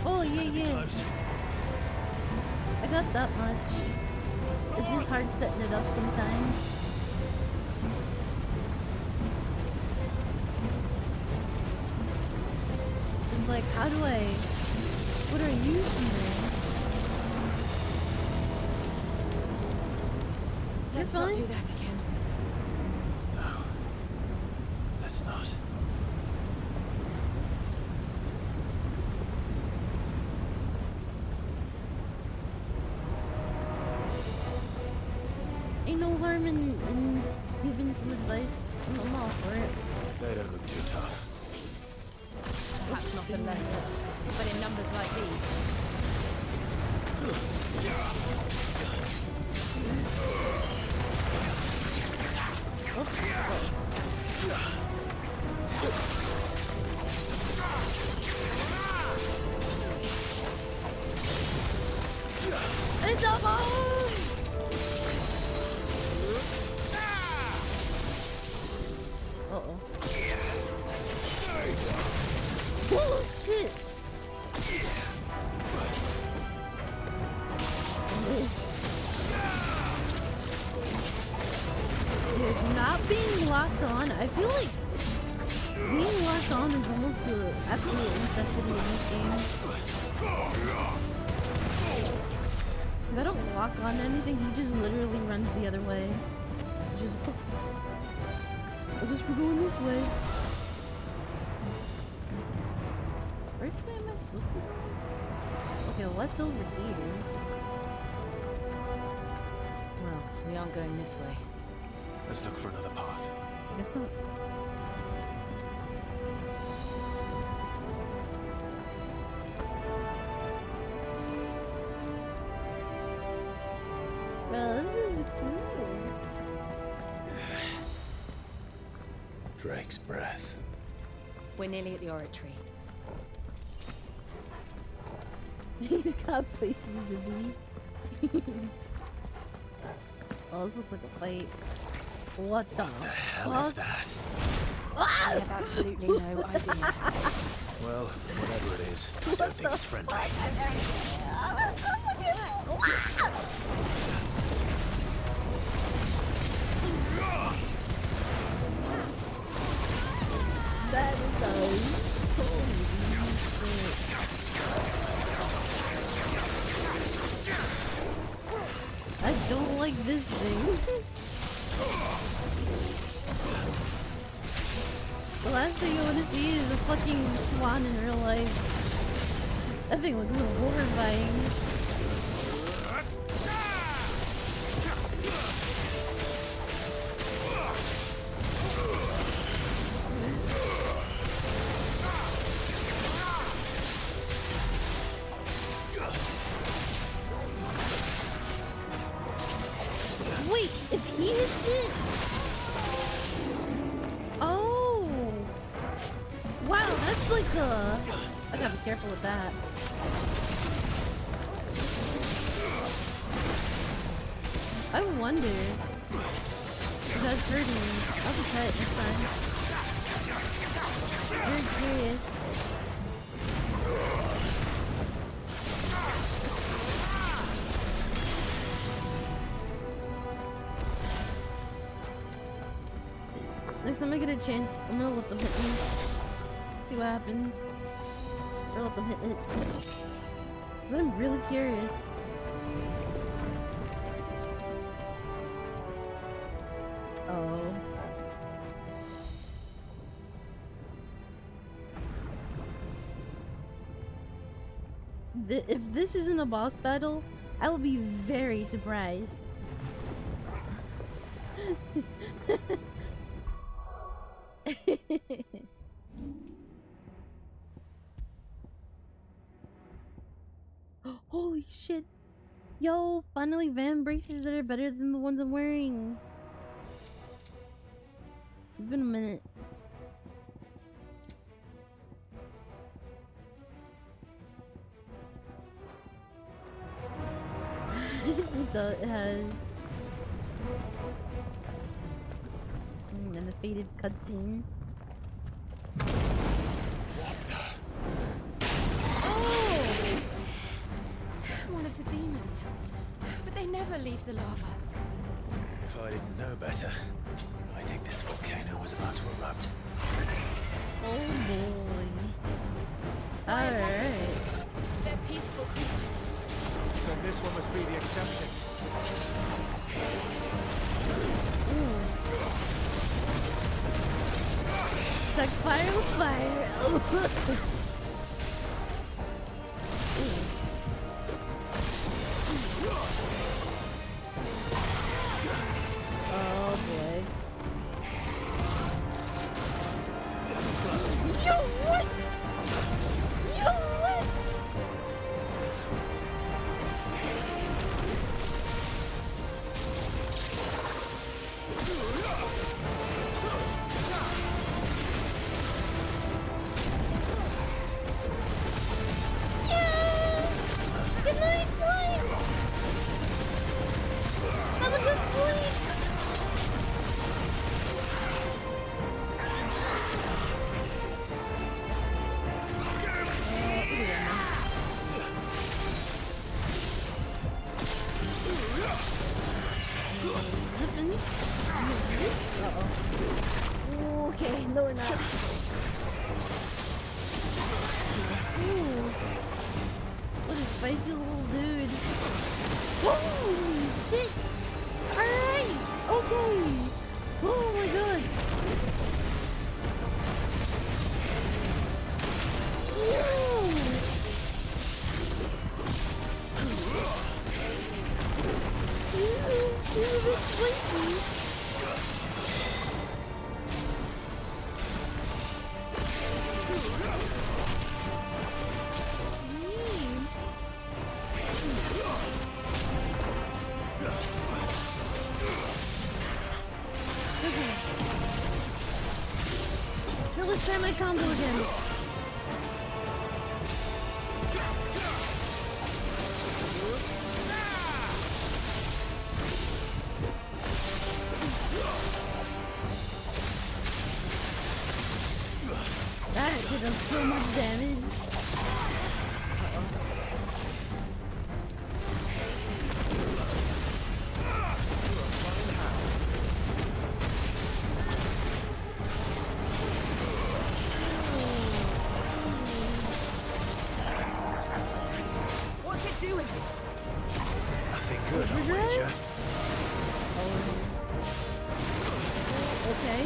[SPEAKER 1] Oh yeah, yeah. I got that much. It's just hard setting it up sometimes. It's like, how do I... What are you doing?
[SPEAKER 21] Let's not do that again.
[SPEAKER 10] No. Let's not.
[SPEAKER 1] Ain't no harm in giving some advice. I'm all for it.
[SPEAKER 10] They don't look too tough.
[SPEAKER 21] Perhaps not in length, but in numbers like these.
[SPEAKER 1] It's a bomb! Uh-oh. Oh, shit! Dude, not being locked on, I feel like being locked on is almost the absolute necessity in this game. If I don't lock on anything, he just literally runs the other way. Just, I guess we're going this way. Which way am I supposed to go? Okay, what's over here?
[SPEAKER 21] Well, we aren't going this way.
[SPEAKER 10] Let's look for another path.
[SPEAKER 1] I guess not. Bro, this is cool.
[SPEAKER 10] Drake's breath.
[SPEAKER 21] We're nearly at the oratory.
[SPEAKER 1] He's got places to be. Oh, this looks like a fight. What the
[SPEAKER 10] hell is that?
[SPEAKER 21] I have absolutely no idea.
[SPEAKER 10] Well, whatever it is, I don't think it's friendly.
[SPEAKER 1] That is I don't like this thing. The last thing I want to see is a fucking swan in real life. That thing looks horrifying. Wait, careful with that. I wonder if that's hurting me. I'll be cut this time. Very curious. Next time I get a chance, I'm gonna let them hit me. See what happens. Or let them hit it. Because I'm really curious. Oh. If this isn't a boss battle, I will be very surprised. Holy shit. Yo, finally van braces that are better than the ones I'm wearing. It's been a minute. It has and a faded cutscene.
[SPEAKER 21] Oh! One of the demons. But they never leave the lava.
[SPEAKER 10] If I didn't know better, I think this volcano was about to erupt.
[SPEAKER 1] Oh boy. Alright.
[SPEAKER 21] They're peaceful creatures.
[SPEAKER 20] Then this one must be the exception.
[SPEAKER 1] Stuck fire with fire. Oh boy. Yo, what? Yo, what? Good night, boys! Have a good sleep! Uh-oh. Okay, no we're not. Ooh. What a spicy little dude. Holy shit! Alright! Okay! Oh my god! He's a bit spicy. Now let's try my combo again. That did us so much damage.
[SPEAKER 21] What's it doing?
[SPEAKER 10] Nothing good, I'll wager.
[SPEAKER 1] Okay.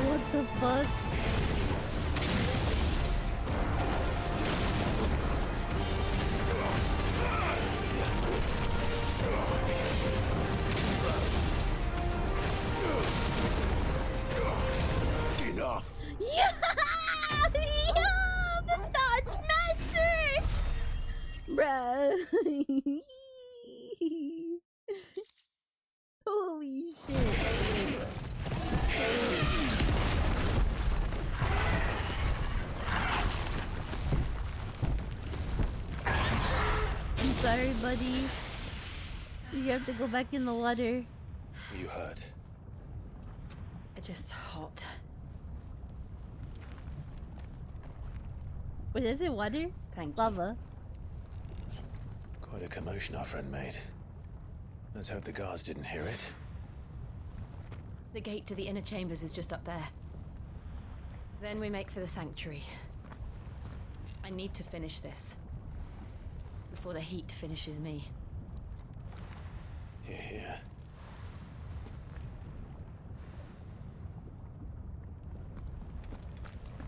[SPEAKER 1] What the fuck?
[SPEAKER 3] Enough.
[SPEAKER 1] Yeah! Yeah! The Dodge Master! Bruh. Holy shit. I'm sorry, buddy. You have to go back in the water.
[SPEAKER 10] You hurt?
[SPEAKER 12] Just hot.
[SPEAKER 1] Wait, is it water?
[SPEAKER 12] Thank
[SPEAKER 1] Lava.
[SPEAKER 10] Quite a commotion our friend made. Let's hope the guards didn't hear it.
[SPEAKER 21] The gate to the inner chambers is just up there. Then we make for the sanctuary. I need to finish this. Before the heat finishes me.
[SPEAKER 10] Here, here.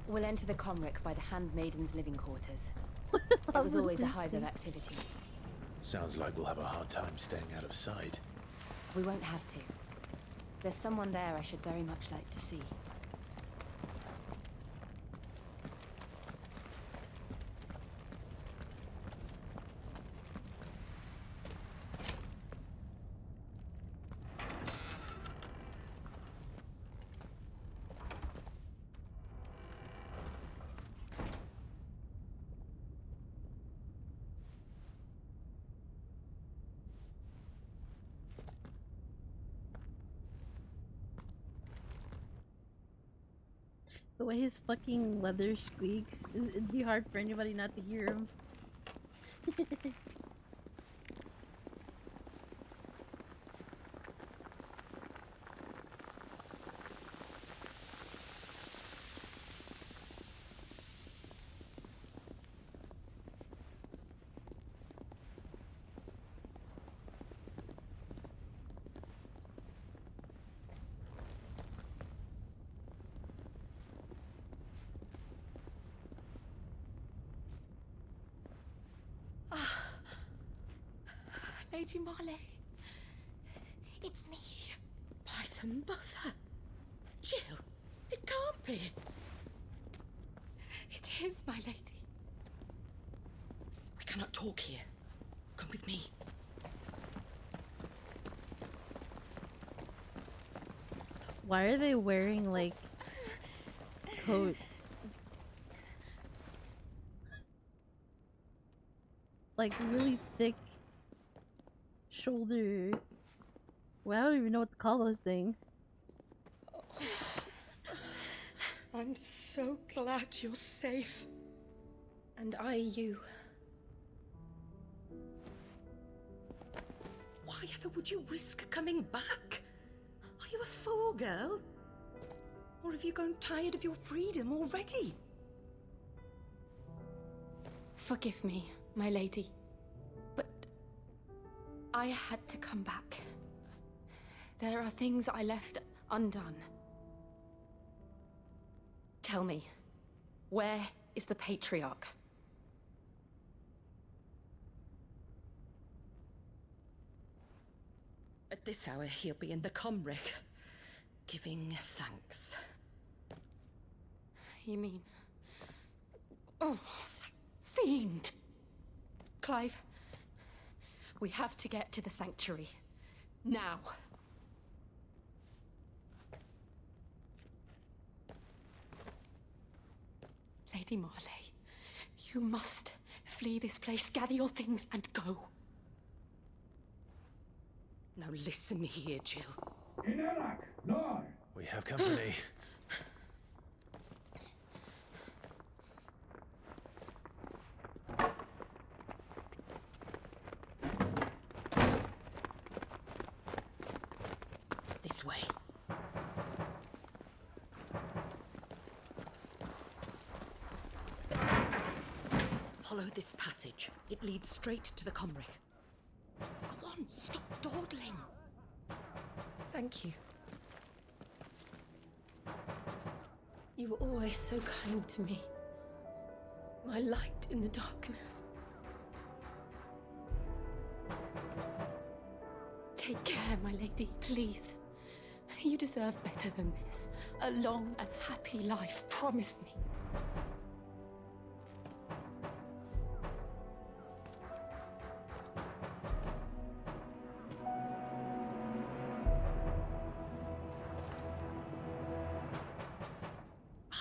[SPEAKER 21] We'll enter the Comric by the Handmaiden's living quarters. It was always a hive of activity.
[SPEAKER 10] Sounds like we'll have a hard time staying out of sight.
[SPEAKER 21] We won't have to. There's someone there I should very much like to see.
[SPEAKER 1] The way his fucking leather squeaks, it'd be hard for anybody not to hear him.
[SPEAKER 12] Lady Marley.
[SPEAKER 15] It's me.
[SPEAKER 12] By the mother. Jill, it can't be. It is, my lady. We cannot talk here. Come with me.
[SPEAKER 1] Why are they wearing, like, coats? Like, really thick shoulder. Well, I don't even know what to call those things.
[SPEAKER 12] I'm so glad you're safe. And I you. Why ever would you risk coming back? Are you a fool, girl? Or have you grown tired of your freedom already?
[SPEAKER 8] Forgive me, my lady, but I had to come back. There are things I left undone. Tell me, where is the Patriarch?
[SPEAKER 12] At this hour, he'll be in the Comric, giving thanks.
[SPEAKER 8] You mean... Oh, fiend! Clive, we have to get to the sanctuary. Now. Lady Marley, you must flee this place, gather your things, and go.
[SPEAKER 12] Now listen here, Jill.
[SPEAKER 10] We have company.
[SPEAKER 12] This way. Follow this passage. It leads straight to the Comric. Go on, stop dawdling.
[SPEAKER 8] Thank you. You were always so kind to me. My light in the darkness. Take care, my lady, please. You deserve better than this. A long and happy life, promise me.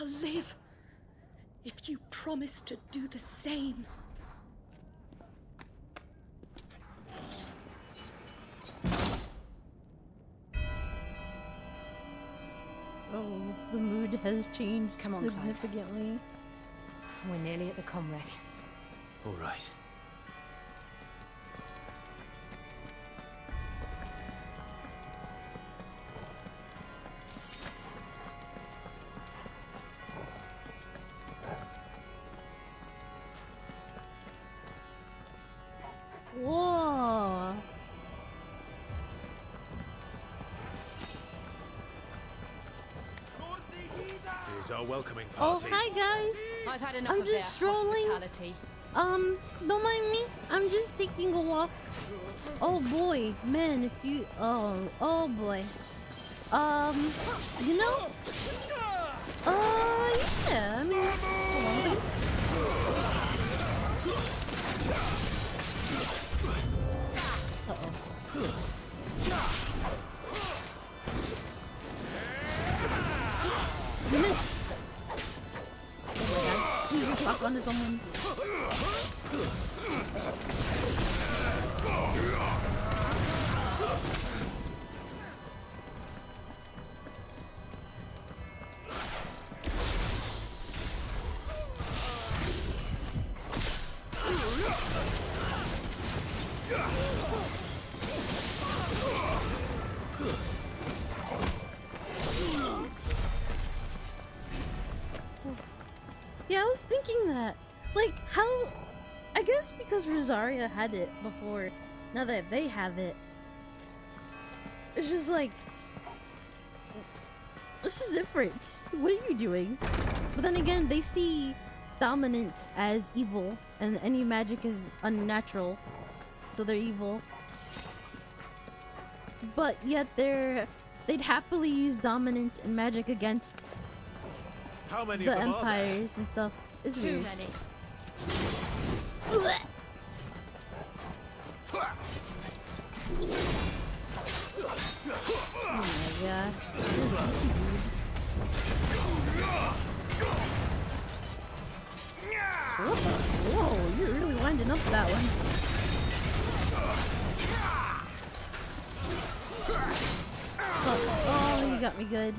[SPEAKER 12] I'll live if you promise to do the same.
[SPEAKER 1] Oh, the mood has changed
[SPEAKER 8] Come on, Clive.
[SPEAKER 1] significantly.
[SPEAKER 8] We're nearly at the Comric.
[SPEAKER 10] All right.
[SPEAKER 1] Whoa!
[SPEAKER 10] Here's our welcoming
[SPEAKER 1] Oh,
[SPEAKER 10] party.
[SPEAKER 1] hi guys!
[SPEAKER 8] I've had enough
[SPEAKER 1] I'm
[SPEAKER 8] of their
[SPEAKER 1] just strolling.
[SPEAKER 8] hospitality.
[SPEAKER 1] Don't mind me. I'm just taking a walk. Oh boy, man, if you... Oh boy. You know? Yeah, I mean... Hold on a second. Uh-oh. You missed! Oh my god, please just lock onto someone. Yeah, I was thinking that. Like, how... I guess because Rosaria had it before, now that they have it, it's just like... This is different. What are you doing? But then again, they see dominance as evil, and any magic is unnatural, so they're evil. But yet they'd happily use dominance and magic against
[SPEAKER 10] How many
[SPEAKER 1] the
[SPEAKER 10] of them
[SPEAKER 1] empires and stuff. It's
[SPEAKER 8] Too
[SPEAKER 1] weird.
[SPEAKER 8] many.
[SPEAKER 1] Blech. Oh my god. This is weird. What the? Whoa, you're really winding up that one. Oh, you got me good.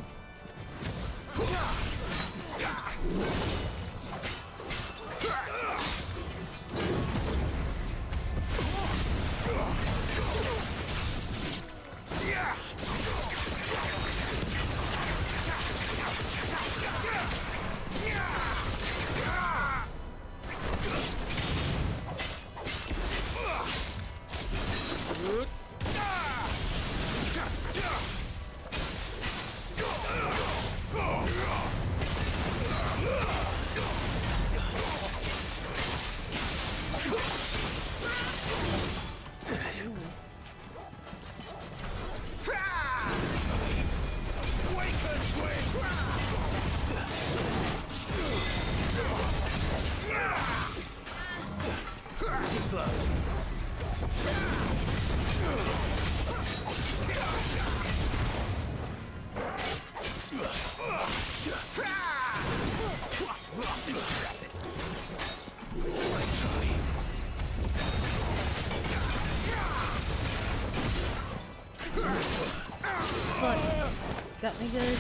[SPEAKER 1] Got me good.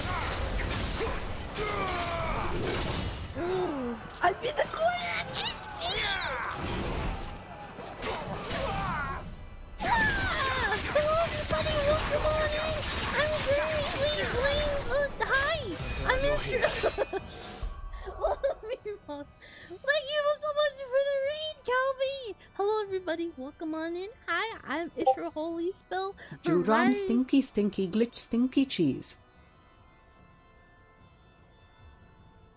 [SPEAKER 1] Ooh, I'm in the corner. I can't see it. Hello, everybody. Welcome on in. I'm currently playing. Hi. I'm Isra. Thank you so much for the raid, Calby. Hello, everybody. Welcome on in. Hi, I'm Isra Holy Spell.
[SPEAKER 4] Juram stinky stinky glitch stinky cheese.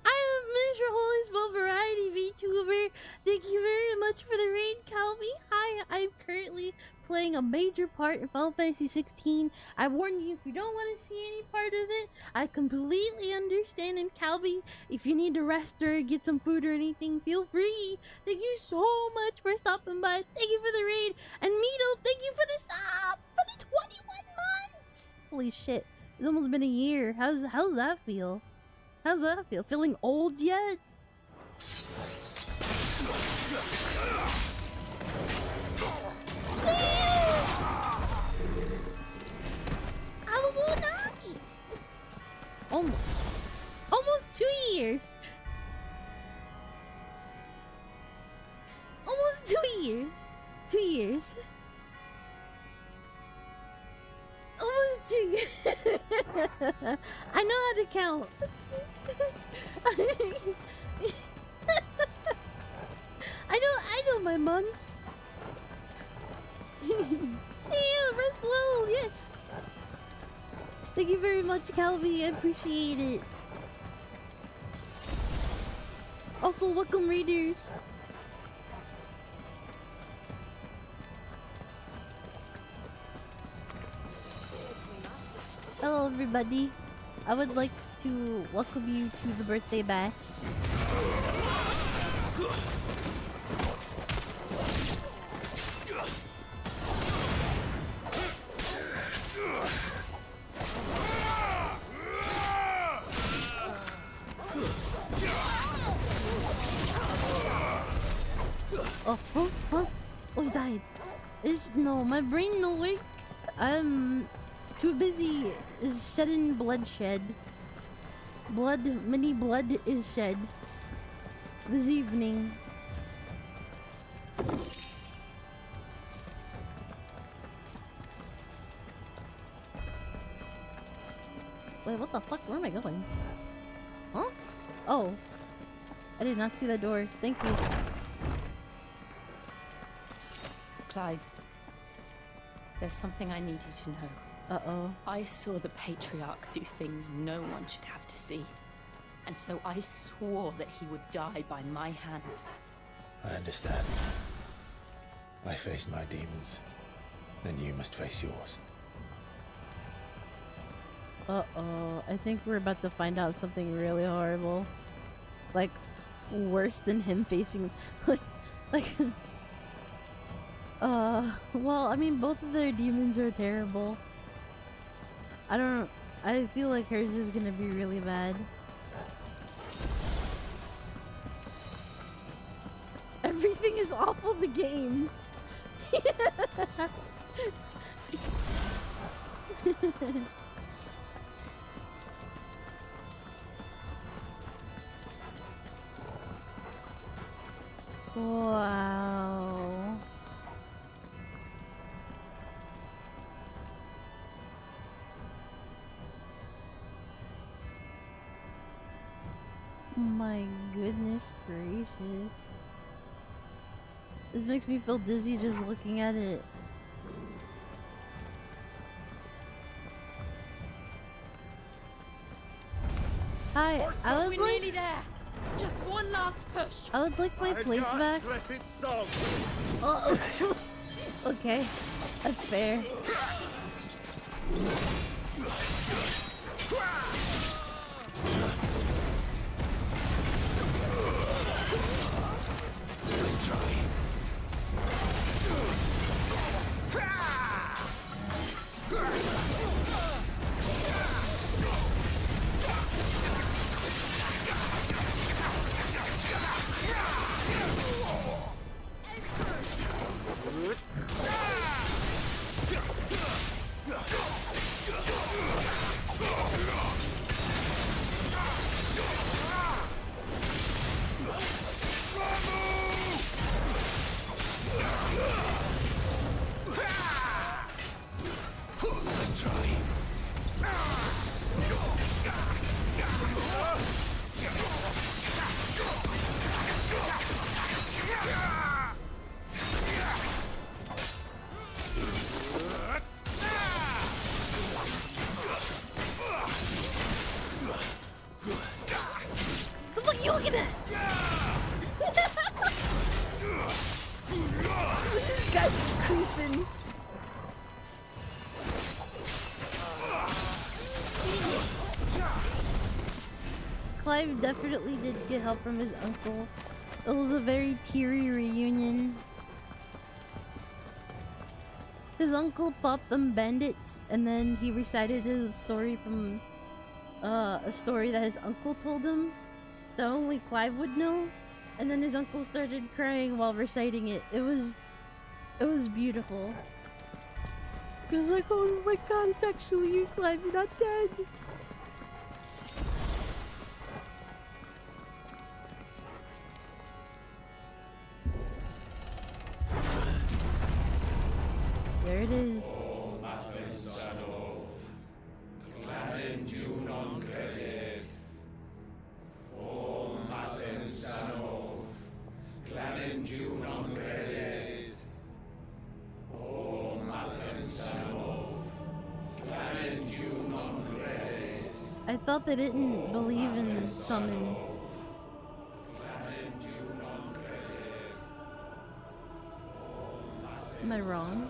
[SPEAKER 1] I'm Mr. Holy Spell Variety VTuber. Thank you very much for the raid, Calby. Hi, I'm currently playing a major part in Final Fantasy 16. I warn you, if you don't want to see any part of it, I completely understand. And Calby, if you need to rest or get some food or anything, feel free. Thank you so much for stopping by. Thank you for the raid. And Mito, thank you for the sub for the 21 months. Holy shit, it's almost been a year. How's that feel? How's that feel? Feeling old yet? Almost 2 years. Almost 2 years. 2 years. Almost 2 years. I know how to count. I know my months. See you, rest well, yes. Thank you very much, Calvi. I appreciate it. Also, welcome readers. Hello, everybody. I would like to welcome you to the birthday bash. Oh, he died. No, my brain no work. I'm too busy shedding bloodshed. Many blood is shed this evening. Wait, what the fuck? Where am I going? Huh? Oh. I did not see that door. Thank you.
[SPEAKER 8] Clive, there's something I need you to know.
[SPEAKER 1] Uh-oh.
[SPEAKER 8] I saw the Patriarch do things no one should have to see. And so I swore that he would die by my hand.
[SPEAKER 10] I understand. I faced my demons. Then you must face yours.
[SPEAKER 1] Uh-oh. I think we're about to find out something really horrible. Like, worse than him facing... well, I mean, both of their demons are terrible. I feel like hers is gonna be really bad. Everything is awful in the game. Wow. My goodness gracious. This makes me feel dizzy just looking at it. Hi, I
[SPEAKER 8] We're
[SPEAKER 1] would
[SPEAKER 8] nearly
[SPEAKER 1] like.
[SPEAKER 8] there. Just one last push.
[SPEAKER 1] I would like my place back. Oh, okay, that's fair.
[SPEAKER 3] Let's try. Let's try.
[SPEAKER 1] Look, you look at that! This guy's just creeping. Clive definitely did get help from his uncle. It was a very teary reunion. His uncle taught them bandits, and then he recited a story from a story that his uncle told him that only Clive would know. And then his uncle started crying while reciting it. It was beautiful. He was like, "Oh my God, it's actually you, Clive. You're not dead." There it is. I thought they didn't believe in summons. Am I wrong?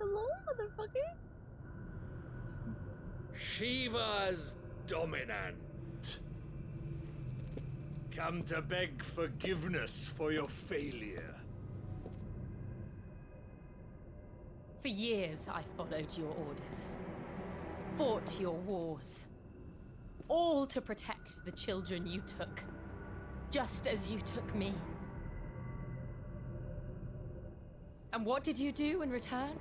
[SPEAKER 1] Hello, motherfucker.
[SPEAKER 3] Shiva's dominant. Come to beg forgiveness for your failure.
[SPEAKER 8] For years, I followed your orders, fought your wars, all to protect the children you took, just as you took me. And what did you do in return?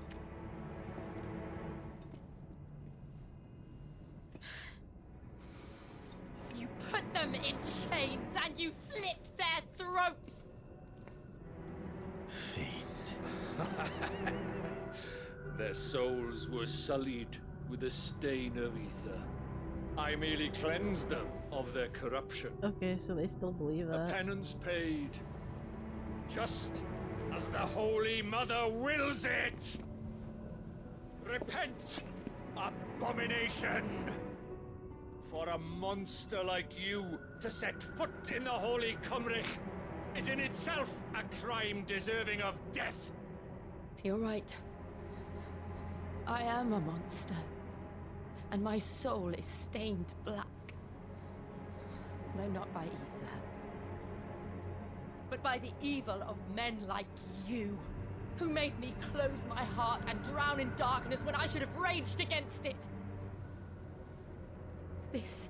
[SPEAKER 8] You put them in chains and you slit their throats!
[SPEAKER 3] Their souls were sullied with a stain of ether. I merely cleansed them of their corruption.
[SPEAKER 1] Okay, so they still believe
[SPEAKER 3] A
[SPEAKER 1] that.
[SPEAKER 3] penance paid, just as the Holy Mother wills it! Repent, abomination! For a monster like you to set foot in the Holy Cymric is in itself a crime deserving of death.
[SPEAKER 8] You're right. I am a monster. And my soul is stained black. Though not by ether. But by the evil of men like you, who made me close my heart and drown in darkness when I should have raged against it. This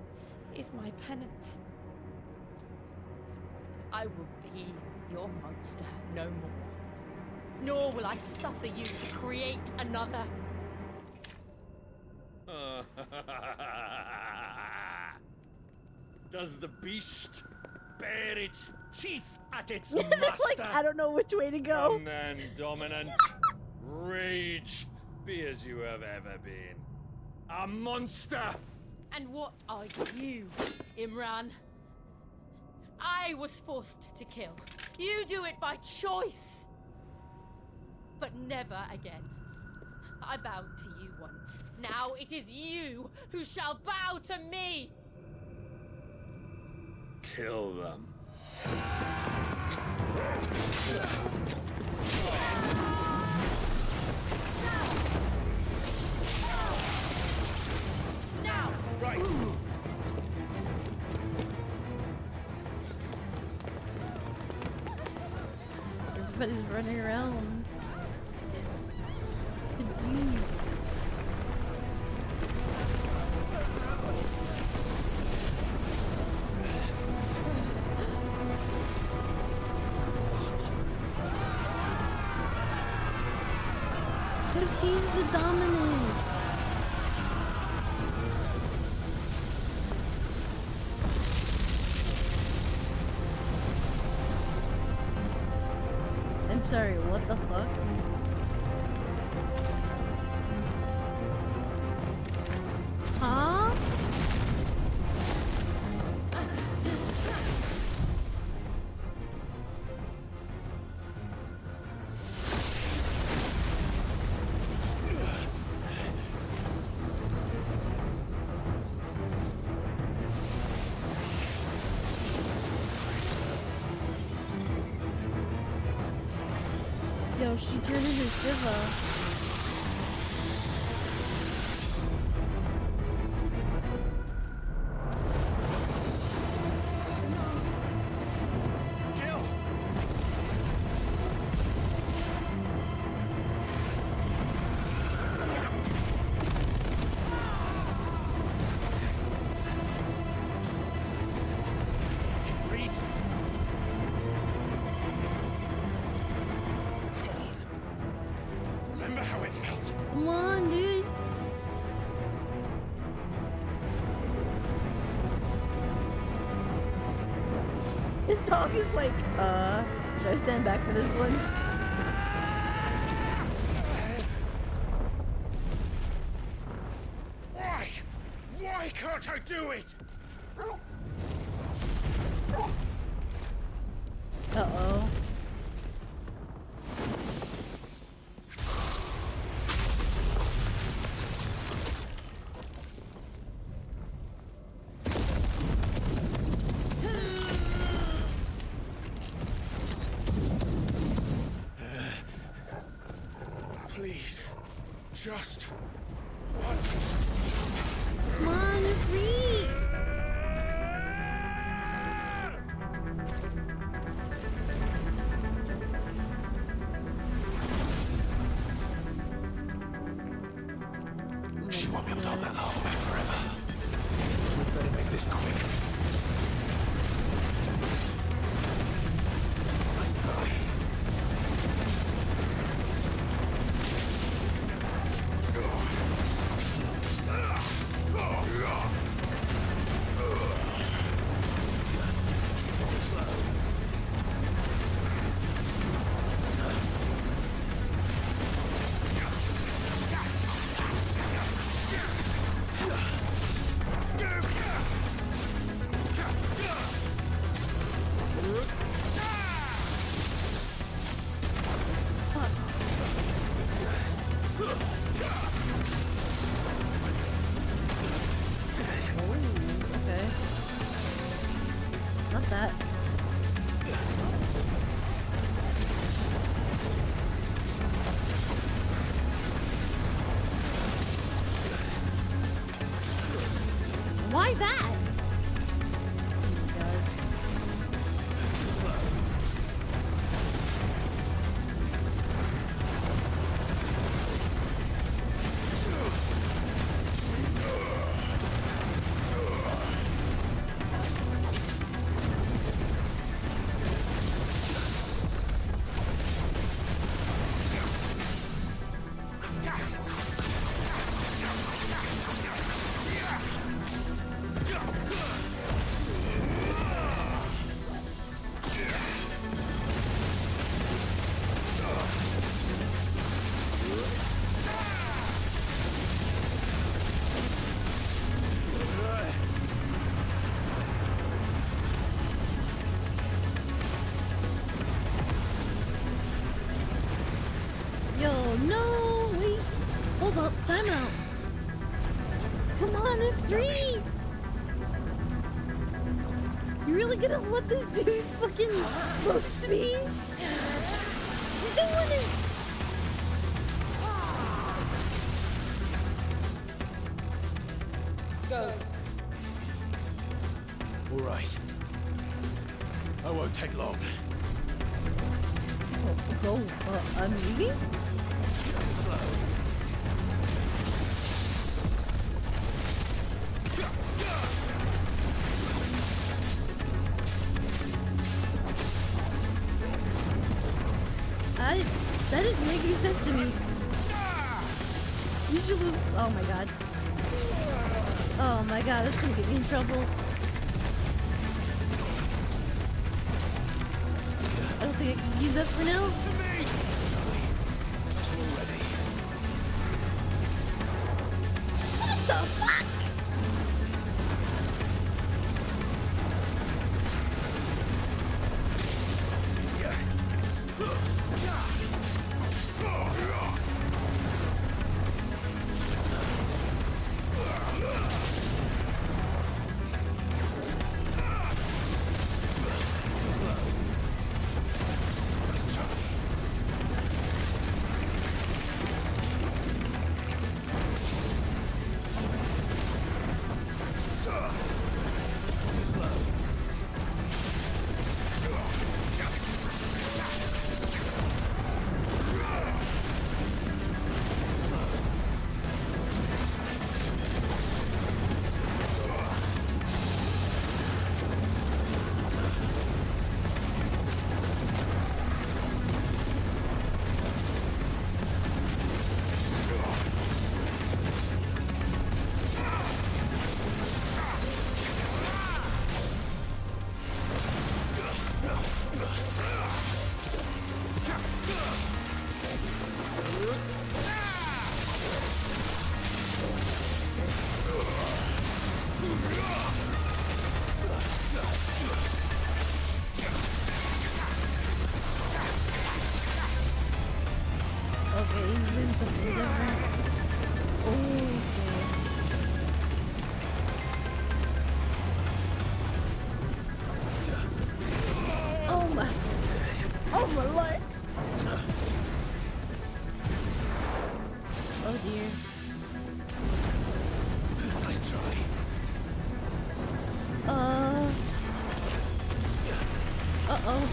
[SPEAKER 8] is my penance. I will be your monster no more. Nor will I suffer you to create another.
[SPEAKER 3] Does the beast bare its teeth at its master?
[SPEAKER 1] It's like, I don't know which way to go.
[SPEAKER 3] Come then, dominant. Rage, be as you have ever been. A monster!
[SPEAKER 8] And what are you, Imran? I was forced to kill. You do it by choice. But never again. I bowed to you once. Now it is you who shall bow to me!
[SPEAKER 3] Kill them.
[SPEAKER 8] Now!
[SPEAKER 3] Right.
[SPEAKER 1] Everybody's running around. Confused. Because he's the dominant. I'm sorry, what the fuck? Huh? Yo, she turned into Shiva.
[SPEAKER 3] Remember how it felt?
[SPEAKER 1] Come on, dude. His dog is like, should I stand back for this one?
[SPEAKER 3] Why? Why can't I do it?
[SPEAKER 1] Uh-oh.
[SPEAKER 3] Please, just once.
[SPEAKER 1] Come on, you're free.
[SPEAKER 10] She won't be able to hold that hole back forever. We better make this quick.
[SPEAKER 1] Okay. Not that. Why that? on it free! You really gonna let this dude fucking roast me? He's doing it!
[SPEAKER 11] Go.
[SPEAKER 14] All right. I won't take long.
[SPEAKER 1] Oh, I'm leaving?
[SPEAKER 14] Slow.
[SPEAKER 1] That is making sense to me. Usually, oh my god. Oh my god, that's gonna get me in trouble. I don't think I can use that for now. What the fuck? Okay, he's doing something different. Okay. Oh my lord. Oh dear.
[SPEAKER 14] Nice try.
[SPEAKER 1] Uh-oh.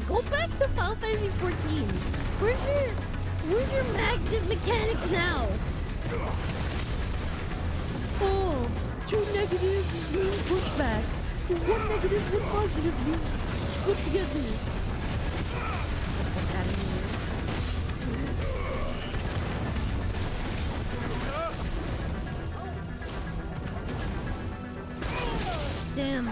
[SPEAKER 1] Go back to Final Fantasy 14. Where's your magnet mechanics now? Oh, 2 negatives mean pushback. 1 negative, 1 positive means put together. Get out of here. Damn.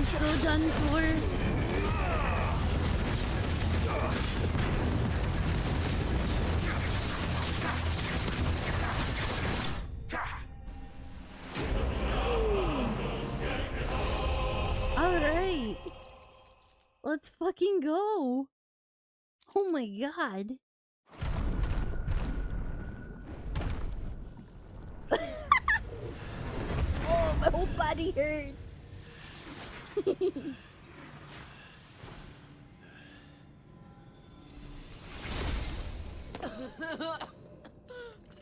[SPEAKER 1] so done for. Alright. Let's fucking go. Oh my god. Oh, my whole body hurts.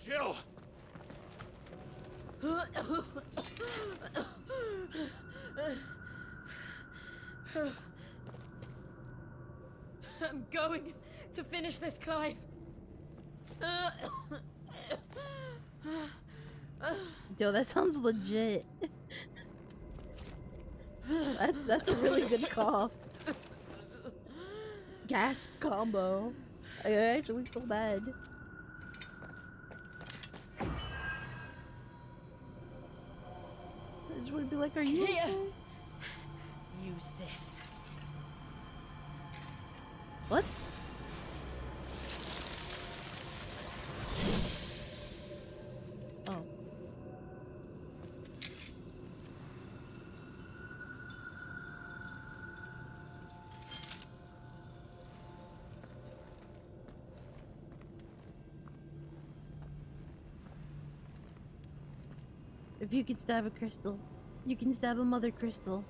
[SPEAKER 3] Jill!
[SPEAKER 8] I'm going to finish this, Clive.
[SPEAKER 1] Yo, that sounds legit. That's a really good cough. Gasp combo. I actually feel bad. I just want to be like, are you
[SPEAKER 8] Here.
[SPEAKER 1] okay?
[SPEAKER 8] Use this.
[SPEAKER 1] What? Oh. If you could stab a crystal, you can stab a mother crystal.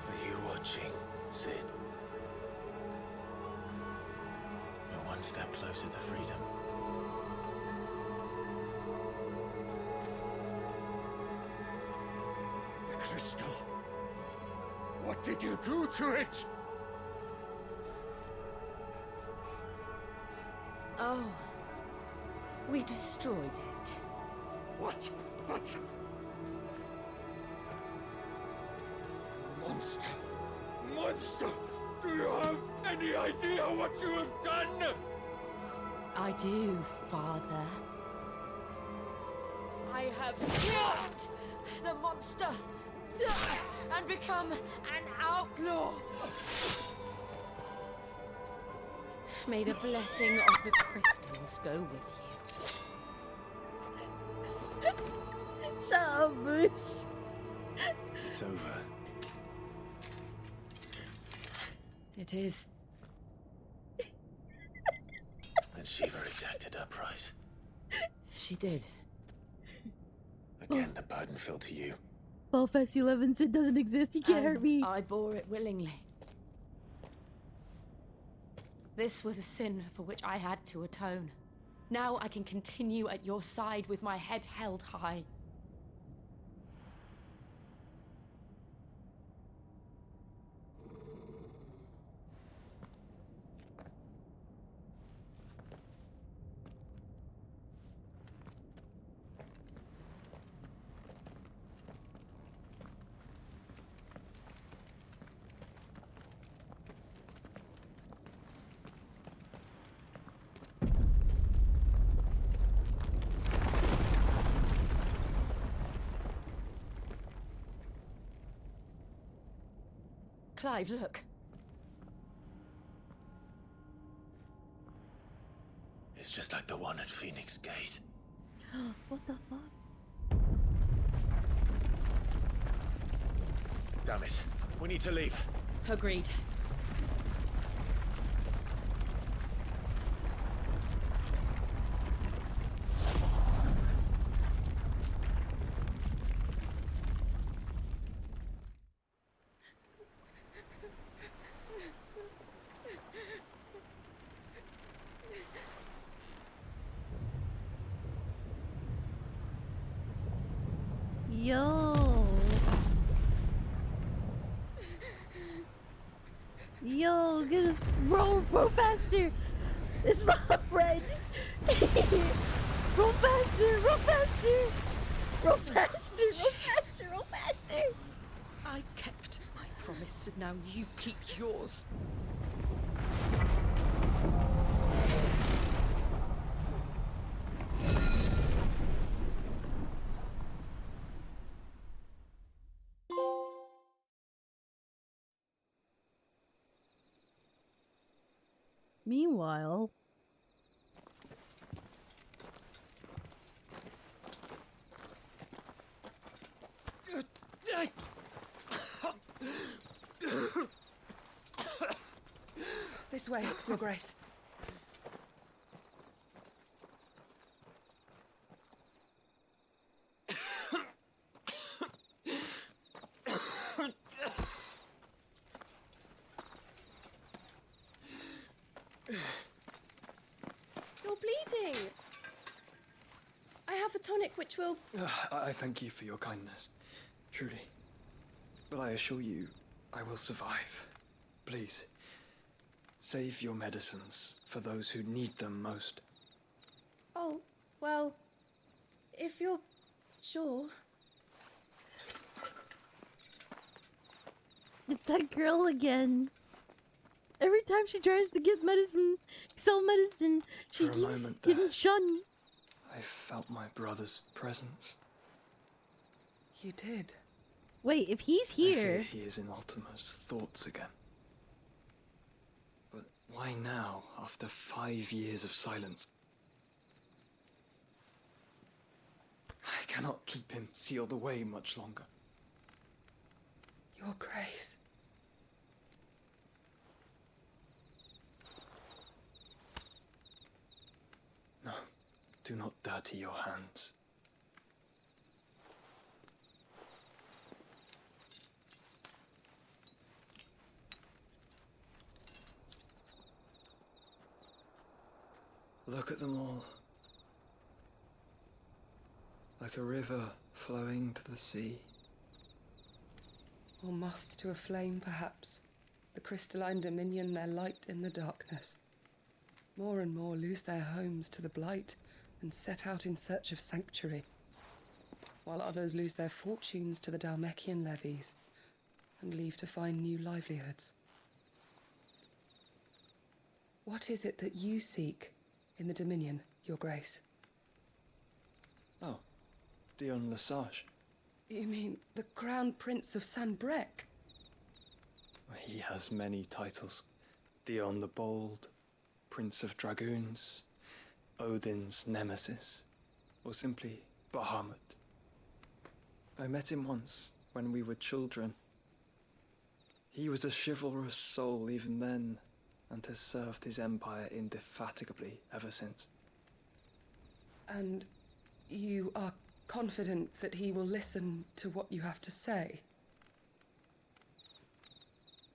[SPEAKER 10] Are you watching, Sid? You're one step closer to freedom.
[SPEAKER 3] The crystal. What did you do to it?
[SPEAKER 8] Oh. We destroyed it.
[SPEAKER 3] What? But... Monster! Monster! Do you have any idea what you have done?
[SPEAKER 8] I do, Father. I have killed the monster and become an outlaw. May the blessing of the crystals go with you.
[SPEAKER 1] Shut up, Bush.
[SPEAKER 10] It's over.
[SPEAKER 8] It is.
[SPEAKER 10] And Shiva exacted her price.
[SPEAKER 8] She did.
[SPEAKER 10] Again, the burden fell to you.
[SPEAKER 1] Belfast 11 Sid doesn't exist. He can't hurt
[SPEAKER 8] And
[SPEAKER 1] me.
[SPEAKER 8] I bore it willingly. This was a sin for which I had to atone. Now I can continue at your side with my head held high. Clive, look.
[SPEAKER 10] It's just like the one at Phoenix Gate.
[SPEAKER 1] What the fuck?
[SPEAKER 3] Damn it. We need to leave.
[SPEAKER 8] Agreed.
[SPEAKER 1] Yo. Yo, get us roll faster. It's not red. Roll faster, roll faster. Roll faster, roll faster, roll faster.
[SPEAKER 12] I kept my promise, and now you keep yours.
[SPEAKER 1] Meanwhile,
[SPEAKER 12] This way, Your Grace.
[SPEAKER 6] You're bleeding. I have a tonic which will...
[SPEAKER 18] I thank you for your kindness, truly. But I assure you, I will survive. Please, save your medicines for those who need them most.
[SPEAKER 6] Oh, well, if you're sure.
[SPEAKER 1] it's that girl again. Every time she tries to get sell medicine, she
[SPEAKER 18] For a
[SPEAKER 1] keeps
[SPEAKER 18] moment
[SPEAKER 1] getting
[SPEAKER 18] there,
[SPEAKER 1] shunned.
[SPEAKER 18] I felt my brother's presence.
[SPEAKER 12] You did?
[SPEAKER 1] Wait, if he's
[SPEAKER 18] I fear
[SPEAKER 1] here...
[SPEAKER 18] he is in Ultima's thoughts again. But why now, after 5 years of silence? I cannot keep him sealed away much longer.
[SPEAKER 12] Your Grace.
[SPEAKER 18] No, do not dirty your hands. Look at them all. Like a river flowing to the sea.
[SPEAKER 12] Or moths to a flame, perhaps. The crystalline dominion their light in the darkness. More and more lose their homes to the blight and set out in search of sanctuary, while others lose their fortunes to the Dalmekian levies and leave to find new livelihoods. What is it that you seek in the Dominion, Your Grace?
[SPEAKER 18] Oh, Dion Lesage.
[SPEAKER 12] You mean the Crown Prince of Sanbrec?
[SPEAKER 18] He has many titles. Dion the Bold, Prince of Dragoons, Odin's Nemesis, or simply Bahamut. I met him once, when we were children. He was a chivalrous soul even then, and has served his empire indefatigably ever since.
[SPEAKER 12] And you are confident that he will listen to what you have to say?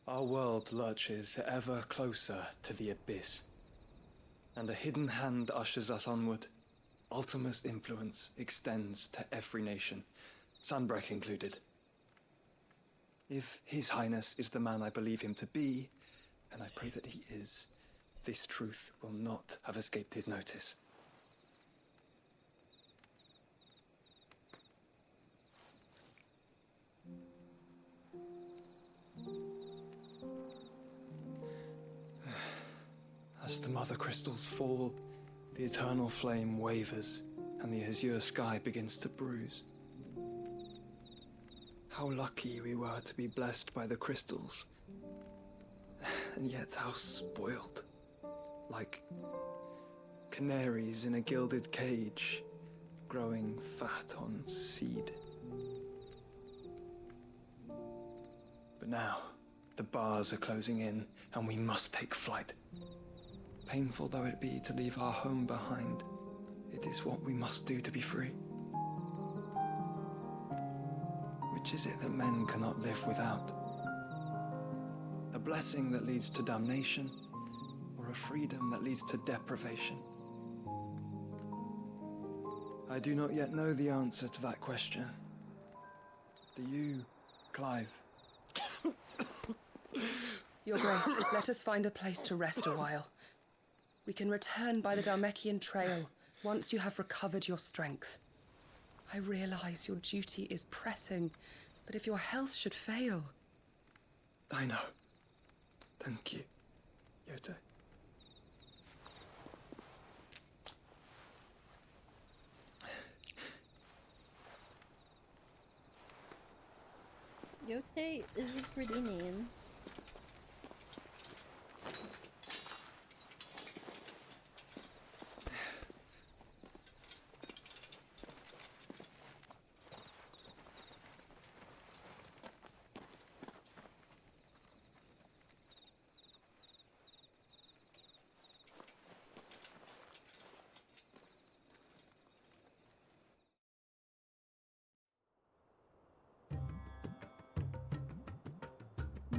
[SPEAKER 18] Our world lurches ever closer to the abyss, and a hidden hand ushers us onward. Ultima's influence extends to every nation, Sanbrec included. If His Highness is the man I believe him to be, and I pray that he is, this truth will not have escaped his notice. As the mother crystals fall, the eternal flame wavers, and the azure sky begins to bruise. How lucky we were to be blessed by the crystals, and yet how spoiled. Like canaries in a gilded cage, growing fat on seed. But now, the bars are closing in, and we must take flight. Painful though it be to leave our home behind, it is what we must do to be free. Which is it that men cannot live without? A blessing that leads to damnation, or a freedom that leads to deprivation? I do not yet know the answer to that question. Do you, Clive?
[SPEAKER 13] Your Grace, let us find a place to rest a while. We can return by the Dalmekian Trail once you have recovered your strength. I realize your duty is pressing, but if your health should fail...
[SPEAKER 18] I know. Thank you, Yote.
[SPEAKER 1] Yote is a pretty name.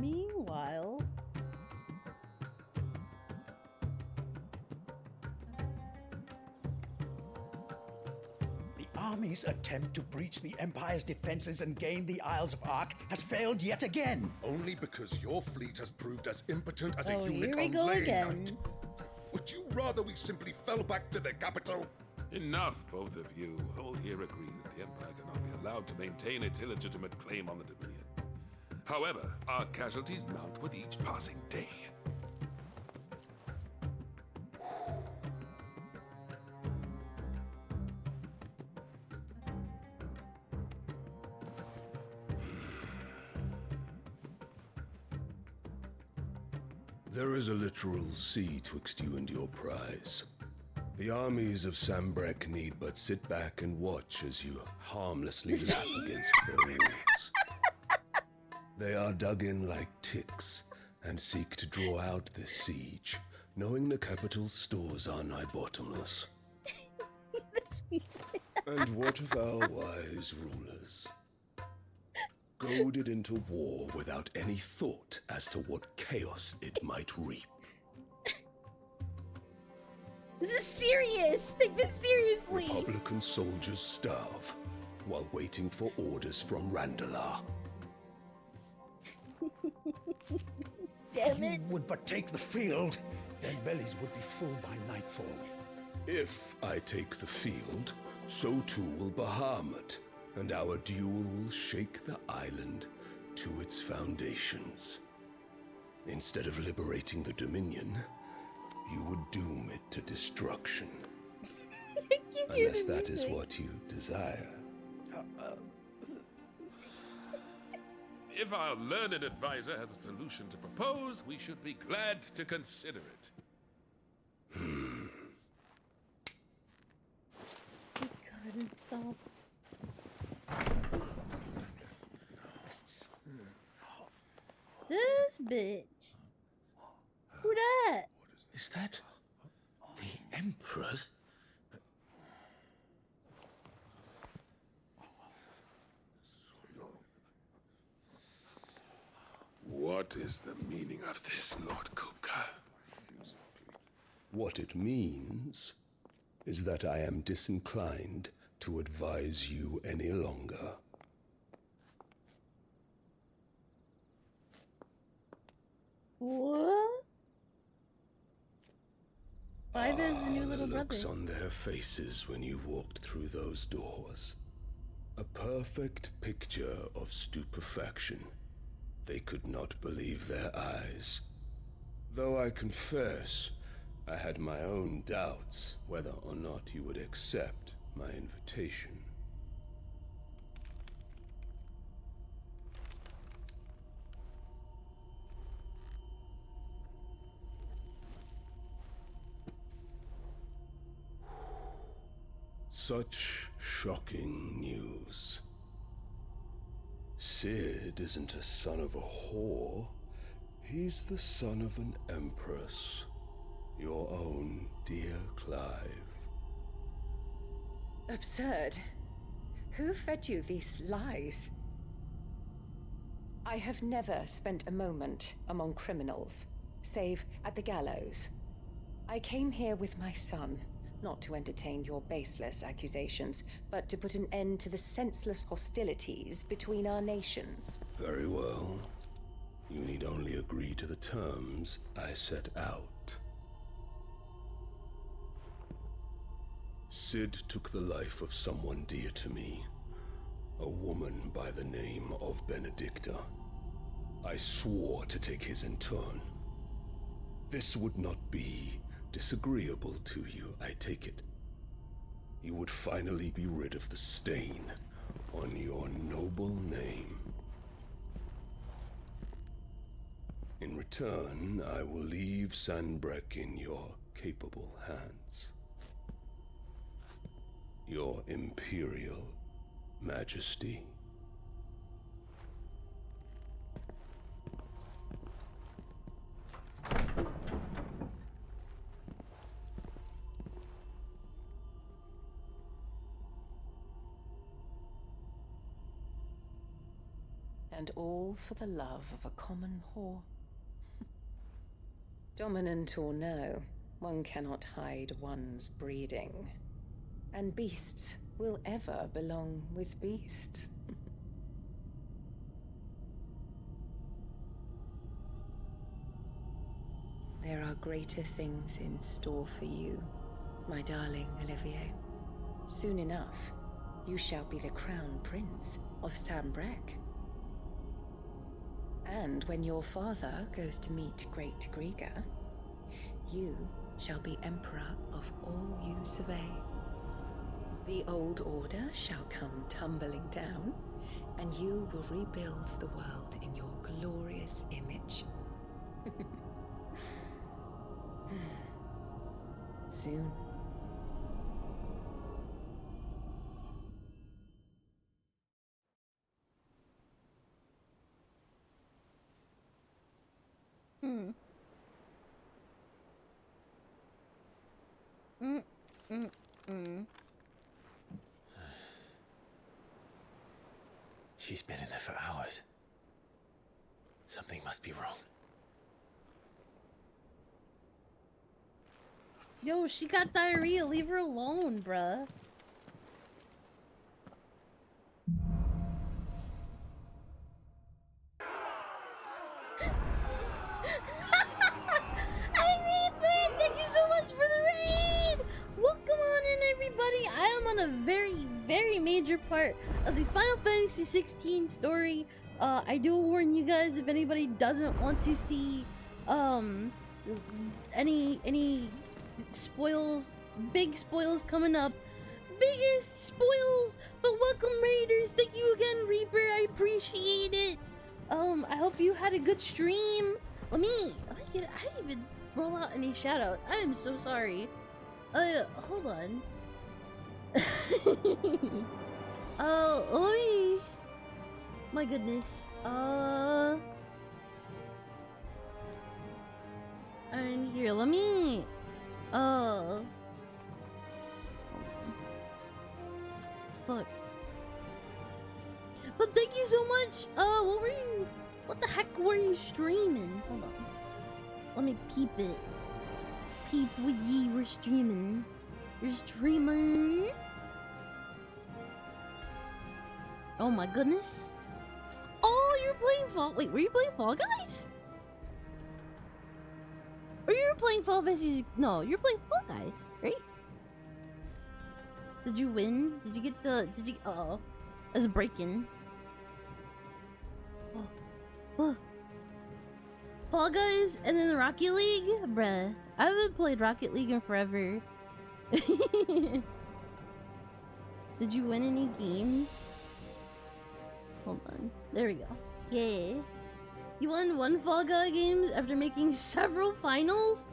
[SPEAKER 1] Meanwhile,
[SPEAKER 16] the army's attempt to breach the Empire's defenses and gain the Isles of Ark has failed yet again.
[SPEAKER 23] Only because your fleet has proved as impotent as a
[SPEAKER 1] oh,
[SPEAKER 23] unit
[SPEAKER 1] here we
[SPEAKER 23] on
[SPEAKER 1] go
[SPEAKER 23] Lane
[SPEAKER 1] again.
[SPEAKER 23] Night. Would you rather we simply fell back to the capital?
[SPEAKER 3] Enough, both of you. All here agree that the Empire cannot be allowed to maintain its illegitimate claim on the Dominion. However, our casualties mount with each passing day.
[SPEAKER 23] There is a literal sea twixt you and your prize. The armies of Sambrek need but sit back and watch as you harmlessly lap against their walls. They are dug in like ticks and seek to draw out this siege, knowing the capital's stores are nigh bottomless. And what of our wise rulers? Goaded into war without any thought as to what chaos it might reap.
[SPEAKER 1] This is serious! Take this seriously!
[SPEAKER 23] Republican soldiers starve while waiting for orders from Randalar.
[SPEAKER 1] Damn it!
[SPEAKER 16] Would but take the field, their bellies would be full by nightfall.
[SPEAKER 23] If I take the field, so too will Bahamut, and our duel will shake the island to its foundations. Instead of liberating the Dominion, you would doom it to destruction. Unless that is what you desire.
[SPEAKER 3] If our learned advisor has a solution to propose, we should be glad to consider it.
[SPEAKER 1] God, and stop. This bitch. Who that?
[SPEAKER 16] Is that the Emperor's?
[SPEAKER 3] What is the meaning of this, Lord Kupka?
[SPEAKER 23] What it means is that I am disinclined to advise you any longer.
[SPEAKER 1] What? Why there's a new little
[SPEAKER 23] the looks
[SPEAKER 1] brother?
[SPEAKER 23] on their faces when you walked through those doors. A perfect picture of stupefaction. They could not believe their eyes. Though I confess, I had my own doubts whether or not you would accept my invitation. Such shocking news. Sid isn't a son of a whore. He's the son of an empress. Your own dear Clive.
[SPEAKER 12] Absurd. Who fed you these lies? I have never spent a moment among criminals, save at the gallows. I came here with my son, not to entertain your baseless accusations, but to put an end to the senseless hostilities between our nations.
[SPEAKER 23] Very well. You need only agree to the terms I set out. Sid took the life of someone dear to me, a woman by the name of Benedicta. I swore to take his in turn. This would not be disagreeable to you, I take it. You would finally be rid of the stain on your noble name. In return, I will leave Sanbreque in your capable hands. Your Imperial Majesty.
[SPEAKER 12] And all for the love of a common whore. Dominant or no, one cannot hide one's breeding. And beasts will ever belong with beasts. There are greater things in store for you, my darling Olivier. Soon enough, you shall be the crown prince of Sanbreque. And when your father goes to meet Great Grieger, you shall be emperor of all you survey. The old order shall come tumbling down, and you will rebuild the world in your glorious image. Soon.
[SPEAKER 10] She's been in there for hours. Something must be wrong.
[SPEAKER 1] Yo, she got diarrhea. Leave her alone, bruh. Thank you so much for the raid! Welcome on in, everybody. I am on a very, very major part of the Final Fantasy 16 story. I do warn you guys, if anybody doesn't want to see any spoils, big spoils coming up, biggest spoils, but welcome raiders. Thank you again, Reaper. I appreciate it. I hope you had a good stream. I didn't even roll out any shoutouts. I am so sorry. Hold on. Let me... My goodness. And here, let me... Fuck. But thank you so much. What the heck were you streaming? Hold on. Let me peep it. Peep what ye were streaming. You're streaming. Oh my goodness. Oh, you're playing Fall... Wait, were you playing Fall Guys? Or you were playing Fall Fantasy... No, you're playing Fall Guys, right? Did you win? Did you get the... Did you... Uh-oh. It's breaking. Oh. Fall Guys and then Rocket League? Bruh. I haven't played Rocket League in forever. Did you win any games? Hold on. There we go. Yeah. You won 1 Fall Guy games after making several finals?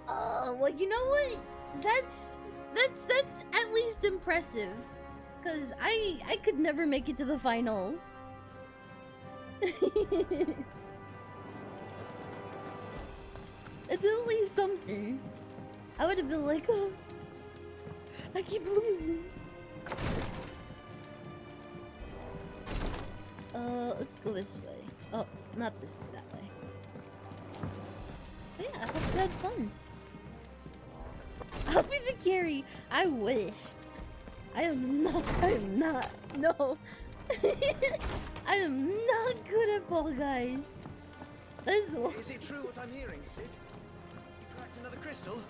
[SPEAKER 1] Well, you know what? That's at least impressive. Cause I could never make it to the finals. It's at least something. I would have been like, oh, I keep losing. Let's go this way. Oh, not this way, that way. But yeah, I hope you had fun. I'll be the carry. I wish. I am not, no. I am not good at Fall Fall Guys. There's
[SPEAKER 11] Is it true what I'm hearing, Sid? You cracked another crystal?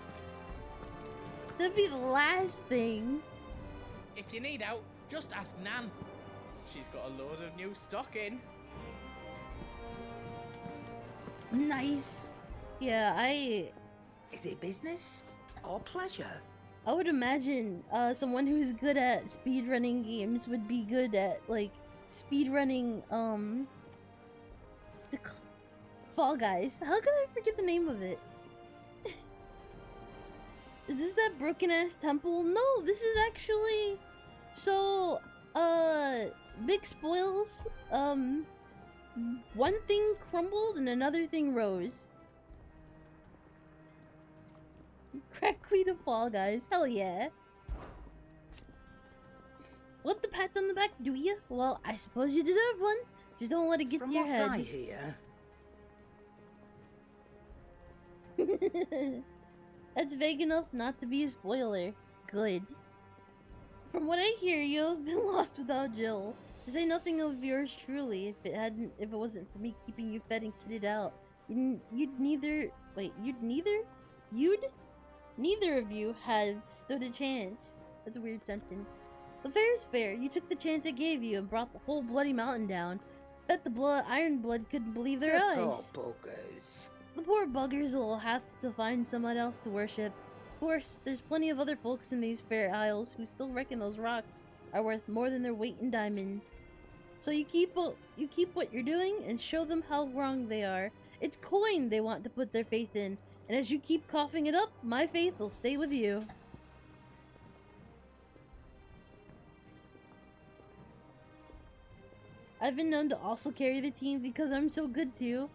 [SPEAKER 1] That'd be the last thing.
[SPEAKER 7] If you need out, just ask Nan. She's got a load of new stock in.
[SPEAKER 1] Nice. Yeah,
[SPEAKER 19] Is it business or pleasure?
[SPEAKER 1] I would imagine someone who's good at speedrunning games would be good at like speedrunning Fall Guys. How could I forget the name of it? Is this that broken ass temple? No, this is actually so big spoils. One thing crumbled and another thing rose. Crack Queen of Fall Guys. Hell yeah. Want the pat on the back, do ya? Well, I suppose you deserve one. Just don't let it get
[SPEAKER 19] From
[SPEAKER 1] to your
[SPEAKER 19] what
[SPEAKER 1] head.
[SPEAKER 19] I hear,
[SPEAKER 1] That's vague enough not to be a spoiler. Good. From what I hear, you have been lost without Jill. To say nothing of yours truly, if it wasn't for me keeping you fed and kitted out, neither of you have stood a chance. That's a weird sentence. But fair is fair. You took the chance I gave you and brought the whole bloody mountain down. Bet the Iron Blood couldn't believe their eyes.
[SPEAKER 19] poor buggers.
[SPEAKER 1] The poor buggers will have to find someone else to worship. Of course, there's plenty of other folks in these fair isles who still reckon those rocks are worth more than their weight in diamonds. So you keep what you're doing and show them how wrong they are. It's coin they want to put their faith in, and as you keep coughing it up, my faith will stay with you. I've been known to also carry the team because I'm so good too.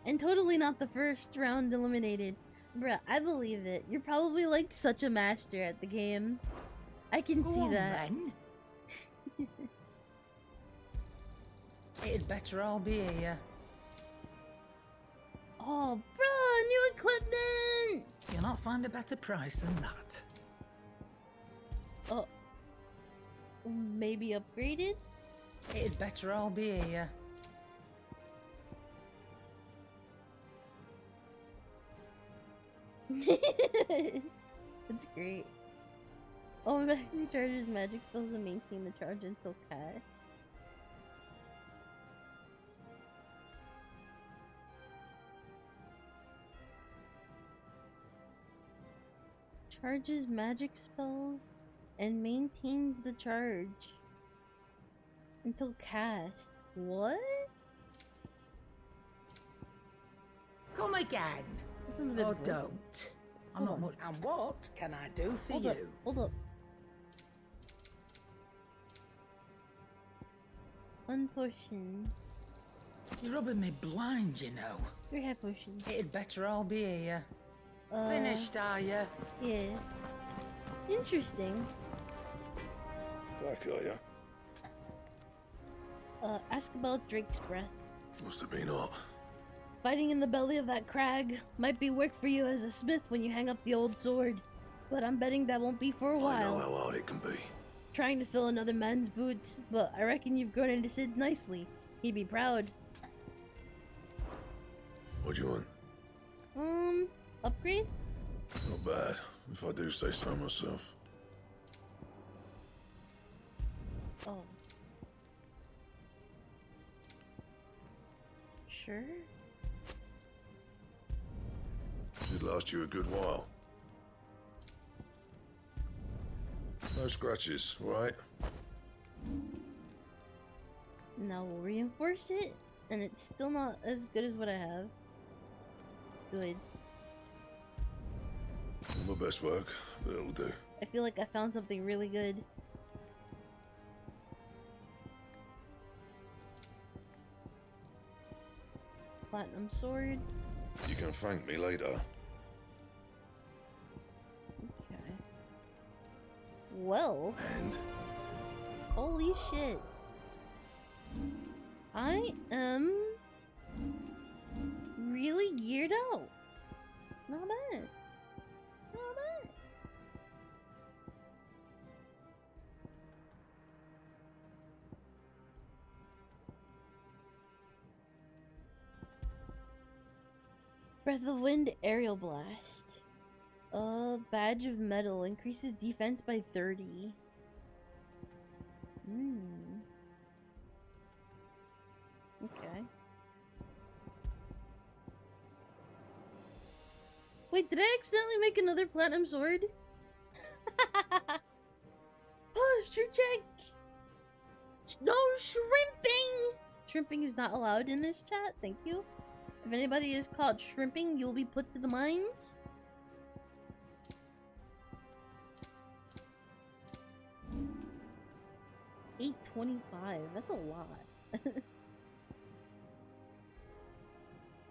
[SPEAKER 1] And totally not the first round eliminated. Bruh, I believe it. You're probably like such a master at the game. I can
[SPEAKER 19] Go
[SPEAKER 1] see
[SPEAKER 19] on,
[SPEAKER 1] that.
[SPEAKER 19] then. It'd better all be here.
[SPEAKER 1] Oh, bruh, new equipment!
[SPEAKER 19] You'll not find a better price than that.
[SPEAKER 1] Oh. Maybe upgraded?
[SPEAKER 19] It'd better all be here.
[SPEAKER 1] That's great. Oh, back recharges magic spells and maintain the charge until cast. Charges magic spells and maintains the charge until cast. What?
[SPEAKER 19] Come again.
[SPEAKER 1] Or
[SPEAKER 19] Or don't. I'm not much. And what can I do for
[SPEAKER 1] Hold
[SPEAKER 19] you?
[SPEAKER 1] up, hold up. One potion.
[SPEAKER 19] You're rubbing me blind, you know.
[SPEAKER 1] 3 high potions.
[SPEAKER 19] It'd better all be here. Finished, are you?
[SPEAKER 1] Yeah. Interesting.
[SPEAKER 23] Back, are ya?
[SPEAKER 1] Ask about Drake's breath.
[SPEAKER 23] Must have been hot.
[SPEAKER 1] Fighting in the belly of that crag might be work for you as a smith when you hang up the old sword, but I'm betting that won't be for a while.
[SPEAKER 23] I know how hard it can be.
[SPEAKER 1] Trying to fill another man's boots, but I reckon you've grown into Sid's nicely. He'd be proud.
[SPEAKER 23] What do you want?
[SPEAKER 1] Upgrade?
[SPEAKER 23] Not bad, if I do say so myself.
[SPEAKER 1] Oh. Sure.
[SPEAKER 23] Should last you a good while. No scratches, right?
[SPEAKER 1] Now we'll reinforce it, and it's still not as good as what I have. Good.
[SPEAKER 23] My best work, but it'll do.
[SPEAKER 1] I feel like I found something really good. Platinum sword.
[SPEAKER 23] You can thank me later.
[SPEAKER 1] Okay. Well.
[SPEAKER 23] And?
[SPEAKER 1] Holy shit. I am really geared out. Not bad. Not bad. Breath of Wind Aerial Blast. Badge of Metal increases defense by 30. Okay. Wait, did I accidentally make another platinum sword? Oh, shrimp check! No shrimping! Shrimping is not allowed in this chat, thank you. If anybody is caught shrimping, you'll be put to the mines. $8.25, that's a lot.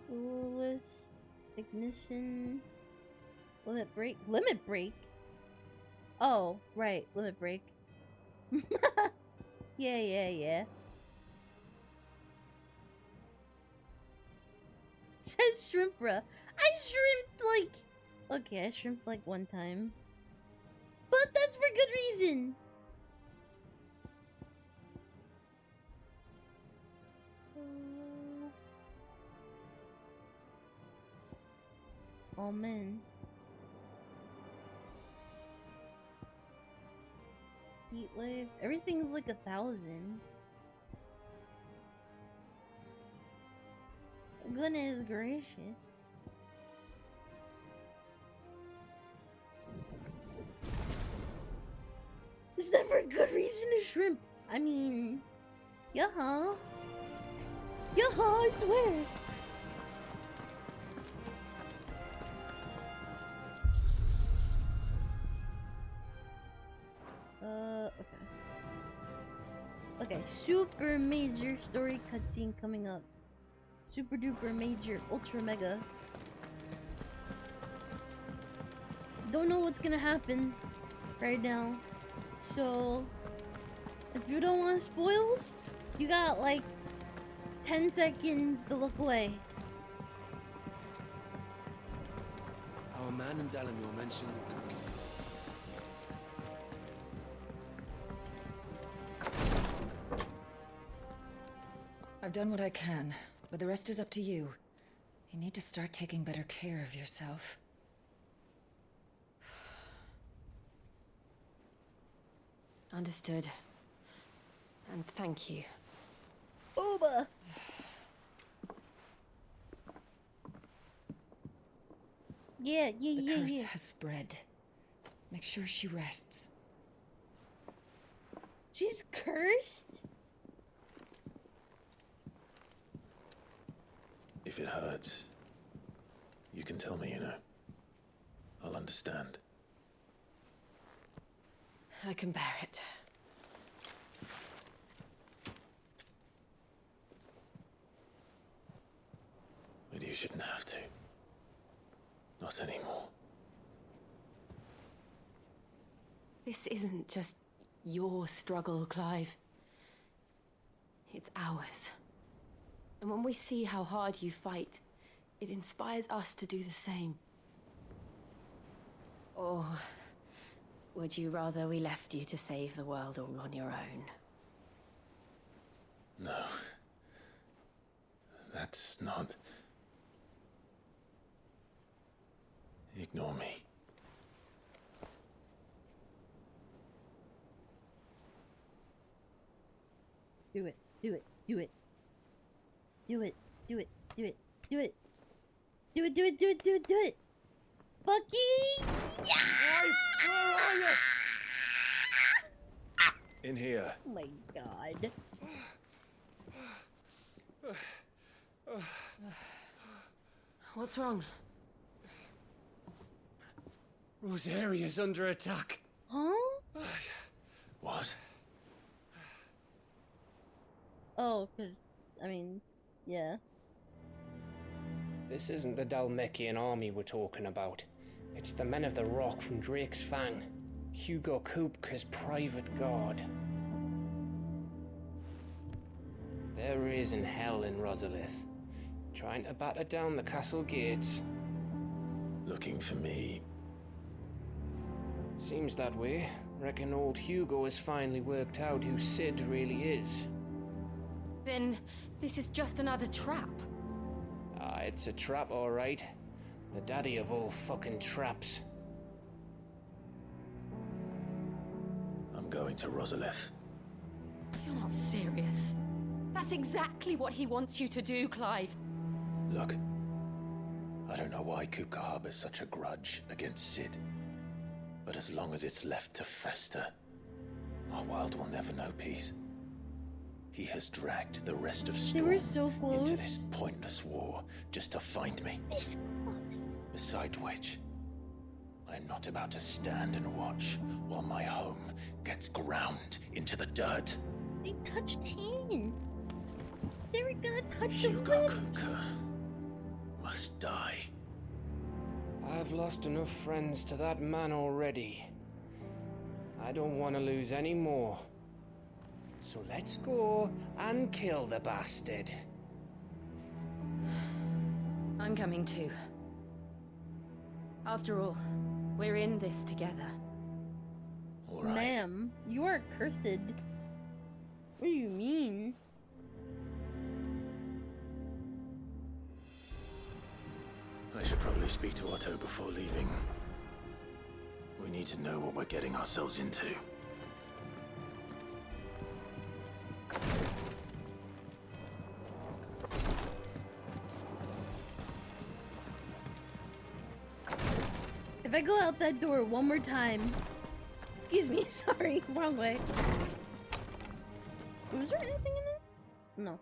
[SPEAKER 1] Wisp, ignition, limit break. Limit break? Oh, right, limit break. Yeah. Says Shrimpra. I shrimped like... Okay, I shrimped like one time. But that's for good reason. Oh man. Heat wave. Everything's like 1,000. Goodness gracious. Is that for a good reason to shrimp? I mean, yeah-huh. Yeah-huh, I swear. Okay. Okay, super major story cutscene coming up. Super duper major ultra mega. Don't know what's gonna happen right now. So, if you don't want spoils, you got like 10 seconds to look away.
[SPEAKER 5] Our man in Dalamir mentioned the cookies.
[SPEAKER 8] I've done what I can, but the rest is up to you. You need to start taking better care of yourself. Understood. And thank you.
[SPEAKER 1] Booba! Yeah.
[SPEAKER 8] The curse has spread. Make sure she rests.
[SPEAKER 1] She's cursed?
[SPEAKER 10] If it hurts, you can tell me, you know. I'll understand.
[SPEAKER 8] I can bear it.
[SPEAKER 10] But you shouldn't have to. Not anymore.
[SPEAKER 8] This isn't just your struggle, Clive. It's ours. And when we see how hard you fight, it inspires us to do the same. Or would you rather we left you to save the world all on your own?
[SPEAKER 10] No. That's not... Ignore me.
[SPEAKER 1] Do it. Do it. Do it. Do it. Do it. Do it. Do it. Do it. Do it. Do it. Do it. Do it. Bucky! Yeah!
[SPEAKER 18] Where are you? In here.
[SPEAKER 1] Oh my god.
[SPEAKER 8] What's wrong?
[SPEAKER 5] Rosaria's under attack.
[SPEAKER 1] Huh?
[SPEAKER 10] What?
[SPEAKER 1] Oh, cause, I mean, yeah.
[SPEAKER 17] This isn't the Dalmekian army we're talking about. It's the men of the Rock from Drake's Fang. Hugo Kupka's private guard. There is in hell in Rosalith, trying to batter down the castle gates.
[SPEAKER 10] Looking for me?
[SPEAKER 17] Seems that way. Reckon old Hugo has finally worked out who Sid really is.
[SPEAKER 8] Then this is just another trap.
[SPEAKER 17] Ah, it's a trap, all right. The daddy of all fucking traps.
[SPEAKER 10] I'm going to Rosalith.
[SPEAKER 8] You're not serious. That's exactly what he wants you to do, Clive.
[SPEAKER 10] Look, I don't know why Kupka harbors such a grudge against Sid. But as long as it's left to fester, our world will never know peace. He has dragged the rest of Storm into this pointless war just to find me.
[SPEAKER 1] This close.
[SPEAKER 10] Besides which, I'm not about to stand and watch while my home gets ground into the dirt.
[SPEAKER 1] They touched hands. They were gonna touch
[SPEAKER 10] Hugo Kupka must die.
[SPEAKER 17] I've lost enough friends to that man already. I don't want to lose any more. So let's go and kill the bastard.
[SPEAKER 8] I'm coming too. After all, we're in this together.
[SPEAKER 10] All right.
[SPEAKER 1] Ma'am, you are cursed. What do you mean?
[SPEAKER 10] I should probably speak to Otto before leaving. We need to know what we're getting ourselves into.
[SPEAKER 1] If I go out that door one more time... Excuse me, sorry, wrong way. Was there anything in there? No.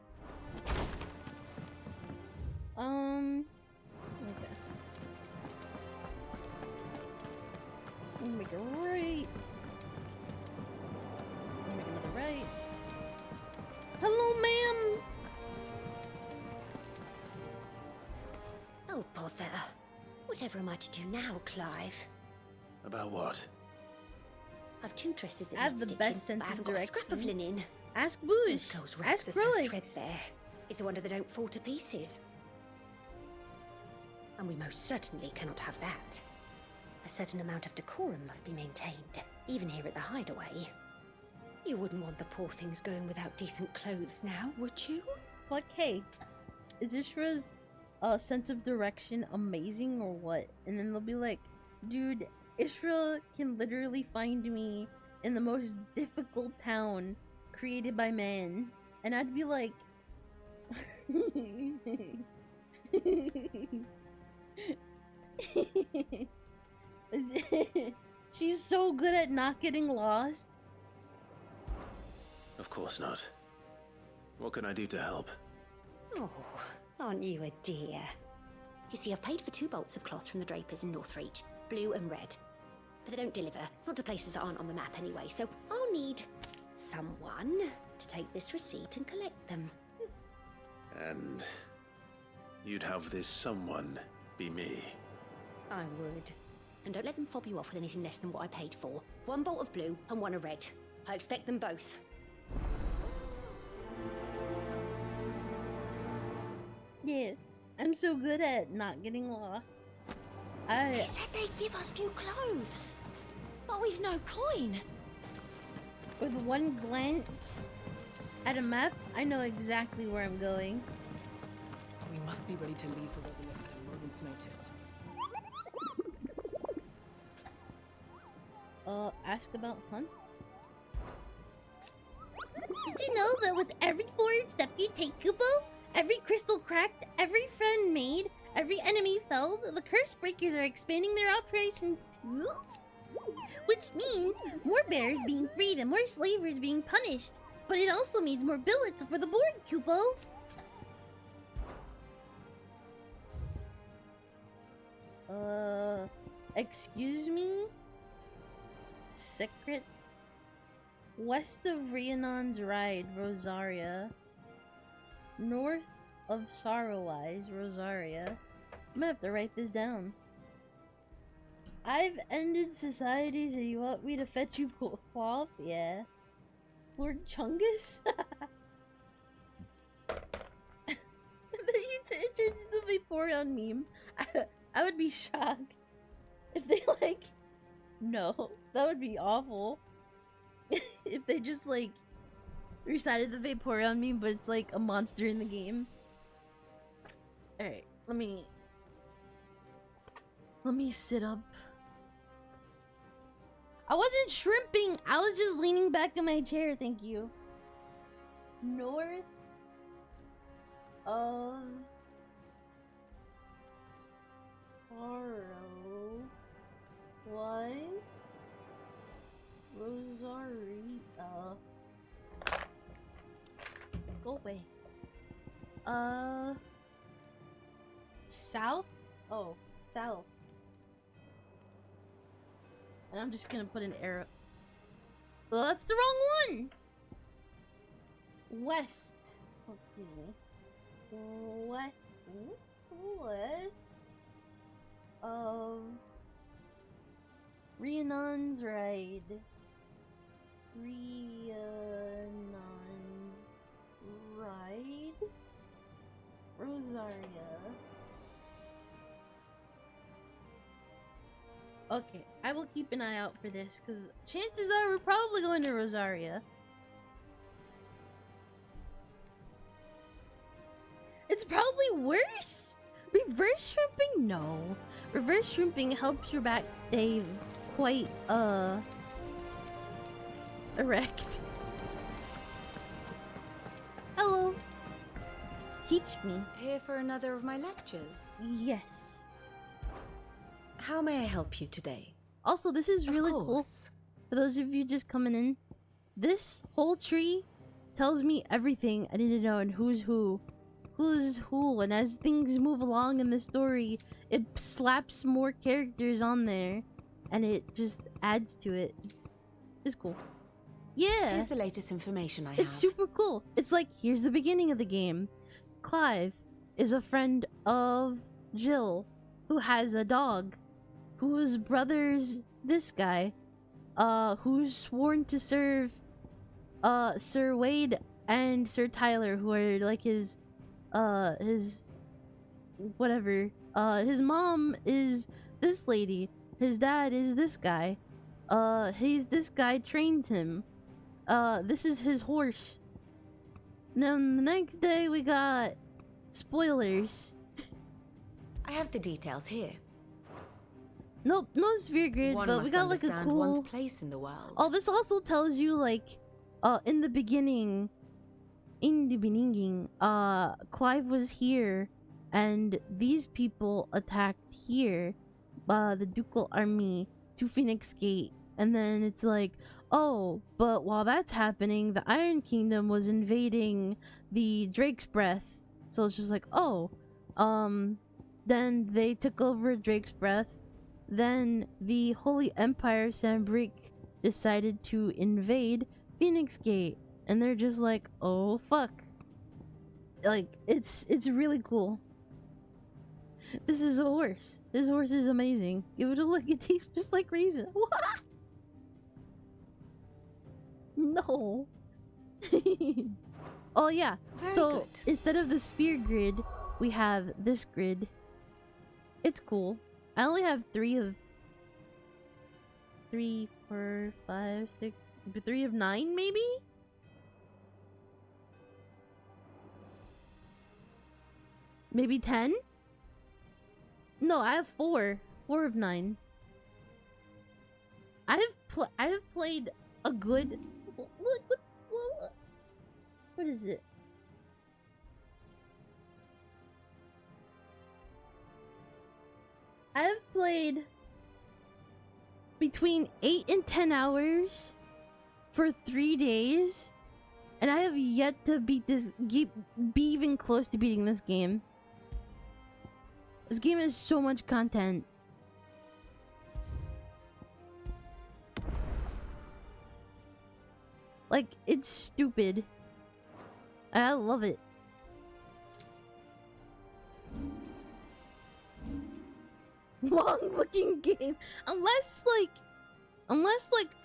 [SPEAKER 1] Okay. Let me make a right. Let me make another right. Hello, ma'am!
[SPEAKER 12] Oh, bother. Whatever am I to do now, Clive?
[SPEAKER 10] About what?
[SPEAKER 12] I've 2 dresses that
[SPEAKER 1] I have
[SPEAKER 12] need
[SPEAKER 1] the
[SPEAKER 12] stitching,
[SPEAKER 1] best sense
[SPEAKER 12] but I
[SPEAKER 1] of
[SPEAKER 12] haven't got a scrap of
[SPEAKER 1] direction.
[SPEAKER 12] linen.
[SPEAKER 1] Ask Boosh.
[SPEAKER 12] Those girls' rags
[SPEAKER 1] Ask
[SPEAKER 12] are so
[SPEAKER 1] Skrillex.
[SPEAKER 12] threadbare. It's a wonder they don't fall to pieces. And we most certainly cannot have that. A certain amount of decorum must be maintained, even here at the hideaway. You wouldn't want the poor things going without decent clothes now, would you?
[SPEAKER 1] Like, hey, is Ishra's sense of direction amazing or what? And then they'll be like, dude, Ishra can literally find me in the most difficult town created by man. And I'd be like... She's so good at not getting lost.
[SPEAKER 10] Of course not. What can I do to help?
[SPEAKER 12] Oh, aren't you a dear? You see, I've paid for 2 bolts of cloth from the drapers in Northreach, blue and red. But they don't deliver, not to places that aren't on the map anyway, so I'll need someone to take this receipt and collect them.
[SPEAKER 10] And you'd have this someone be me.
[SPEAKER 12] I would. And don't let them fob you off with anything less than what I paid for. 1 bolt of blue and 1 of red. I expect them both.
[SPEAKER 1] Yeah, I'm so good at not getting lost.
[SPEAKER 12] They said they'd give us new clothes.
[SPEAKER 8] But we've no coin.
[SPEAKER 1] With one glance at a map, I know exactly where I'm going.
[SPEAKER 2] We must be ready to leave for Rosalith at a moment's notice.
[SPEAKER 1] Ask about hunts?
[SPEAKER 9] Did you know that with every forward step you take, Kupo, every crystal cracked, every friend made, every enemy felled, the curse breakers are expanding their operations too? Which means more bears being freed and more slavers being punished. But it also means more billets for the board, Kupo.
[SPEAKER 1] Excuse me? Secret? West of Rhiannon's Ride, Rosaria. North of Sorrowwise, Rosaria. I'm gonna have to write this down. I've ended society, so you want me to fetch you cloth? Yeah. Lord Chungus? It turns into the Vaporeon meme. I would be shocked if they like... No, that would be awful. If they just like recited the Vaporeon meme, but it's like a monster in the game. Alright, let me... Let me sit up. I wasn't shrimping. I was just leaning back in my chair. Thank you. North of Sorrow was Rosarita. Go away. South? Oh, south. And I'm just gonna put an arrow. Well, that's the wrong one! West. Okay. What? West of Rhiannon's Ride. Rhiannon's Ride. Rosaria. Okay, I will keep an eye out for this, because chances are we're probably going to Rosaria. It's probably worse! Reverse shrimping? No. Reverse shrimping helps your back stay quite, erect. Hello. Teach me.
[SPEAKER 20] Here for another of my lectures?
[SPEAKER 1] Yes.
[SPEAKER 20] How may I help you today?
[SPEAKER 1] Also, this is really cool. For those of you just coming in, this whole tree tells me everything I need to know and who's who. Who's who, and as things move along in the story, it slaps more characters on there, and it just adds to it. It's cool. Yeah.
[SPEAKER 20] Here's the latest information I have.
[SPEAKER 1] It's super cool. It's like, here's the beginning of the game. Clive is a friend of Jill, who has a dog, whose brother's this guy, who's sworn to serve, Sir Wade and Sir Tyler, who are like his whatever. His mom is this lady. His dad is this guy. This guy trains him. This is his horse. Then the next day we got spoilers.
[SPEAKER 20] I have the details here.
[SPEAKER 1] Nope, no sphere grid,
[SPEAKER 20] One
[SPEAKER 1] but we
[SPEAKER 20] must
[SPEAKER 1] got like a
[SPEAKER 20] understand
[SPEAKER 1] cool.
[SPEAKER 20] one's place in the world.
[SPEAKER 1] Oh, this also tells you like, in the beginning, Clive was here, and these people attacked here, the Ducal Army to Phoenix Gate, and then it's like, oh, but while that's happening, the Iron Kingdom was invading the Drake's Breath, so it's just like, oh, then they took over Drake's Breath, then the Holy Empire Sambrick decided to invade Phoenix Gate, and they're just like, oh fuck. Like, it's really cool. This is a horse. This horse is amazing. Give it a look. It tastes just like raisin. What? No. Oh yeah.
[SPEAKER 20] Very
[SPEAKER 1] so
[SPEAKER 20] good.
[SPEAKER 1] instead of the sphere grid, we have this grid. It's cool. I only have 3 of 3, 4, 5, 6, 3 of 9 maybe? Maybe 10? No, I have 4. 4 of 9. I have played a good. What is it? I have played between 8 and 10 hours for 3 days, and I have yet to beat this. Be even close to beating this game. This game has so much content. Like, it's stupid. And I love it. Long looking game. Unless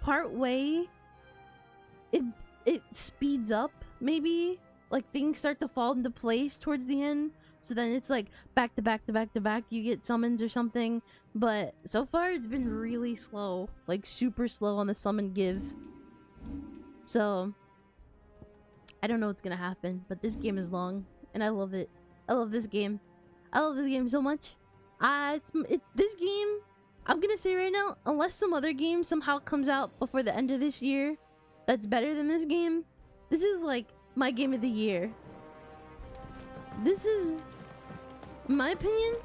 [SPEAKER 1] part way it speeds up, maybe. Like things start to fall into place towards the end. So then it's like back to back to back to back, you get summons or something. But so far it's been really slow. Like super slow on the summon give. So I don't know what's gonna happen, but this game is long and I love it. I love this game. I love this game so much. This game, I'm gonna say right now, unless some other game somehow comes out before the end of this year that's better than this game, this is like my game of the year. This is, in my opinion,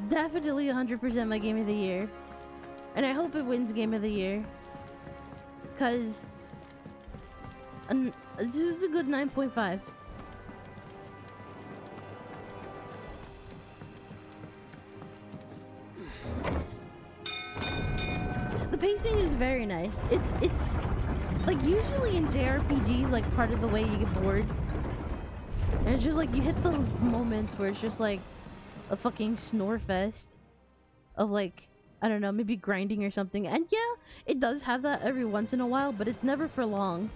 [SPEAKER 1] definitely 100% my game of the year. And I hope it wins game of the year. Because this is a good 9.5. The pacing is very nice. It's like usually in JRPGs, like part of the way you get bored. And it's just like you hit those moments where it's just like a fucking snore fest of like, I don't know, maybe grinding or something. And yeah, it does have that every once in a while, but it's never for long.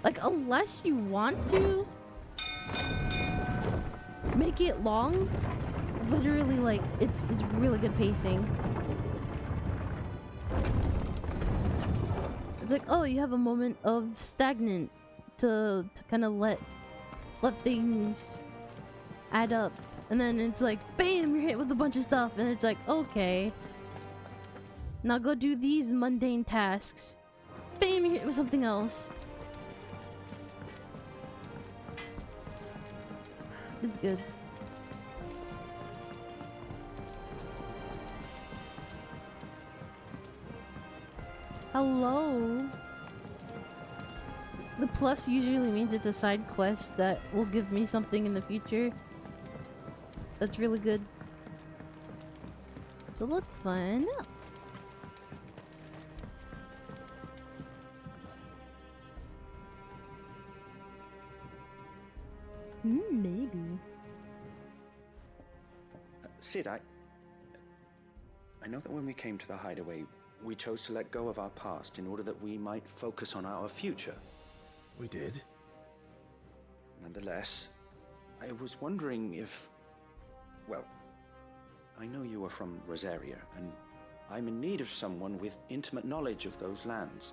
[SPEAKER 1] Like, unless you want to make it long, literally, like, it's really good pacing. It's like, oh, you have a moment of stagnant to kind of let things add up. And then it's like, bam, you're hit with a bunch of stuff. And it's like, okay. Now go do these mundane tasks. Bam, you're hit with something else. It's good. Hello. The plus usually means it's a side quest that will give me something in the future. That's really good. So let's find out. Maybe.
[SPEAKER 15] Sid, I know that when we came to the hideaway, we chose to let go of our past in order that we might focus on our future.
[SPEAKER 10] We did?
[SPEAKER 15] Nonetheless, I was wondering if... Well, I know you are from Rosaria, and I'm in need of someone with intimate knowledge of those lands.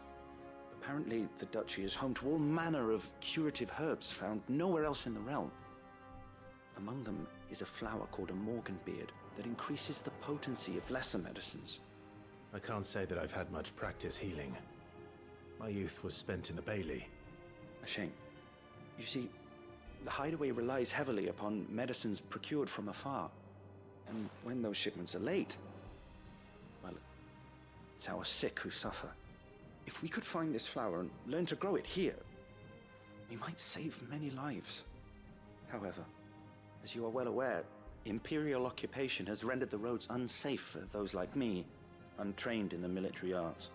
[SPEAKER 15] Apparently, the duchy is home to all manner of curative herbs found nowhere else in the realm. Among them is a flower called a morganbeard that increases the potency of lesser medicines.
[SPEAKER 10] I can't say that I've had much practice healing. My youth was spent in the Bailey.
[SPEAKER 15] A shame. You see, the hideaway relies heavily upon medicines procured from afar. And when those shipments are late, well, it's our sick who suffer. If we could find this flower and learn to grow it here, we might save many lives. However, as you are well aware, Imperial occupation has rendered the roads unsafe for those like me, untrained in the military arts.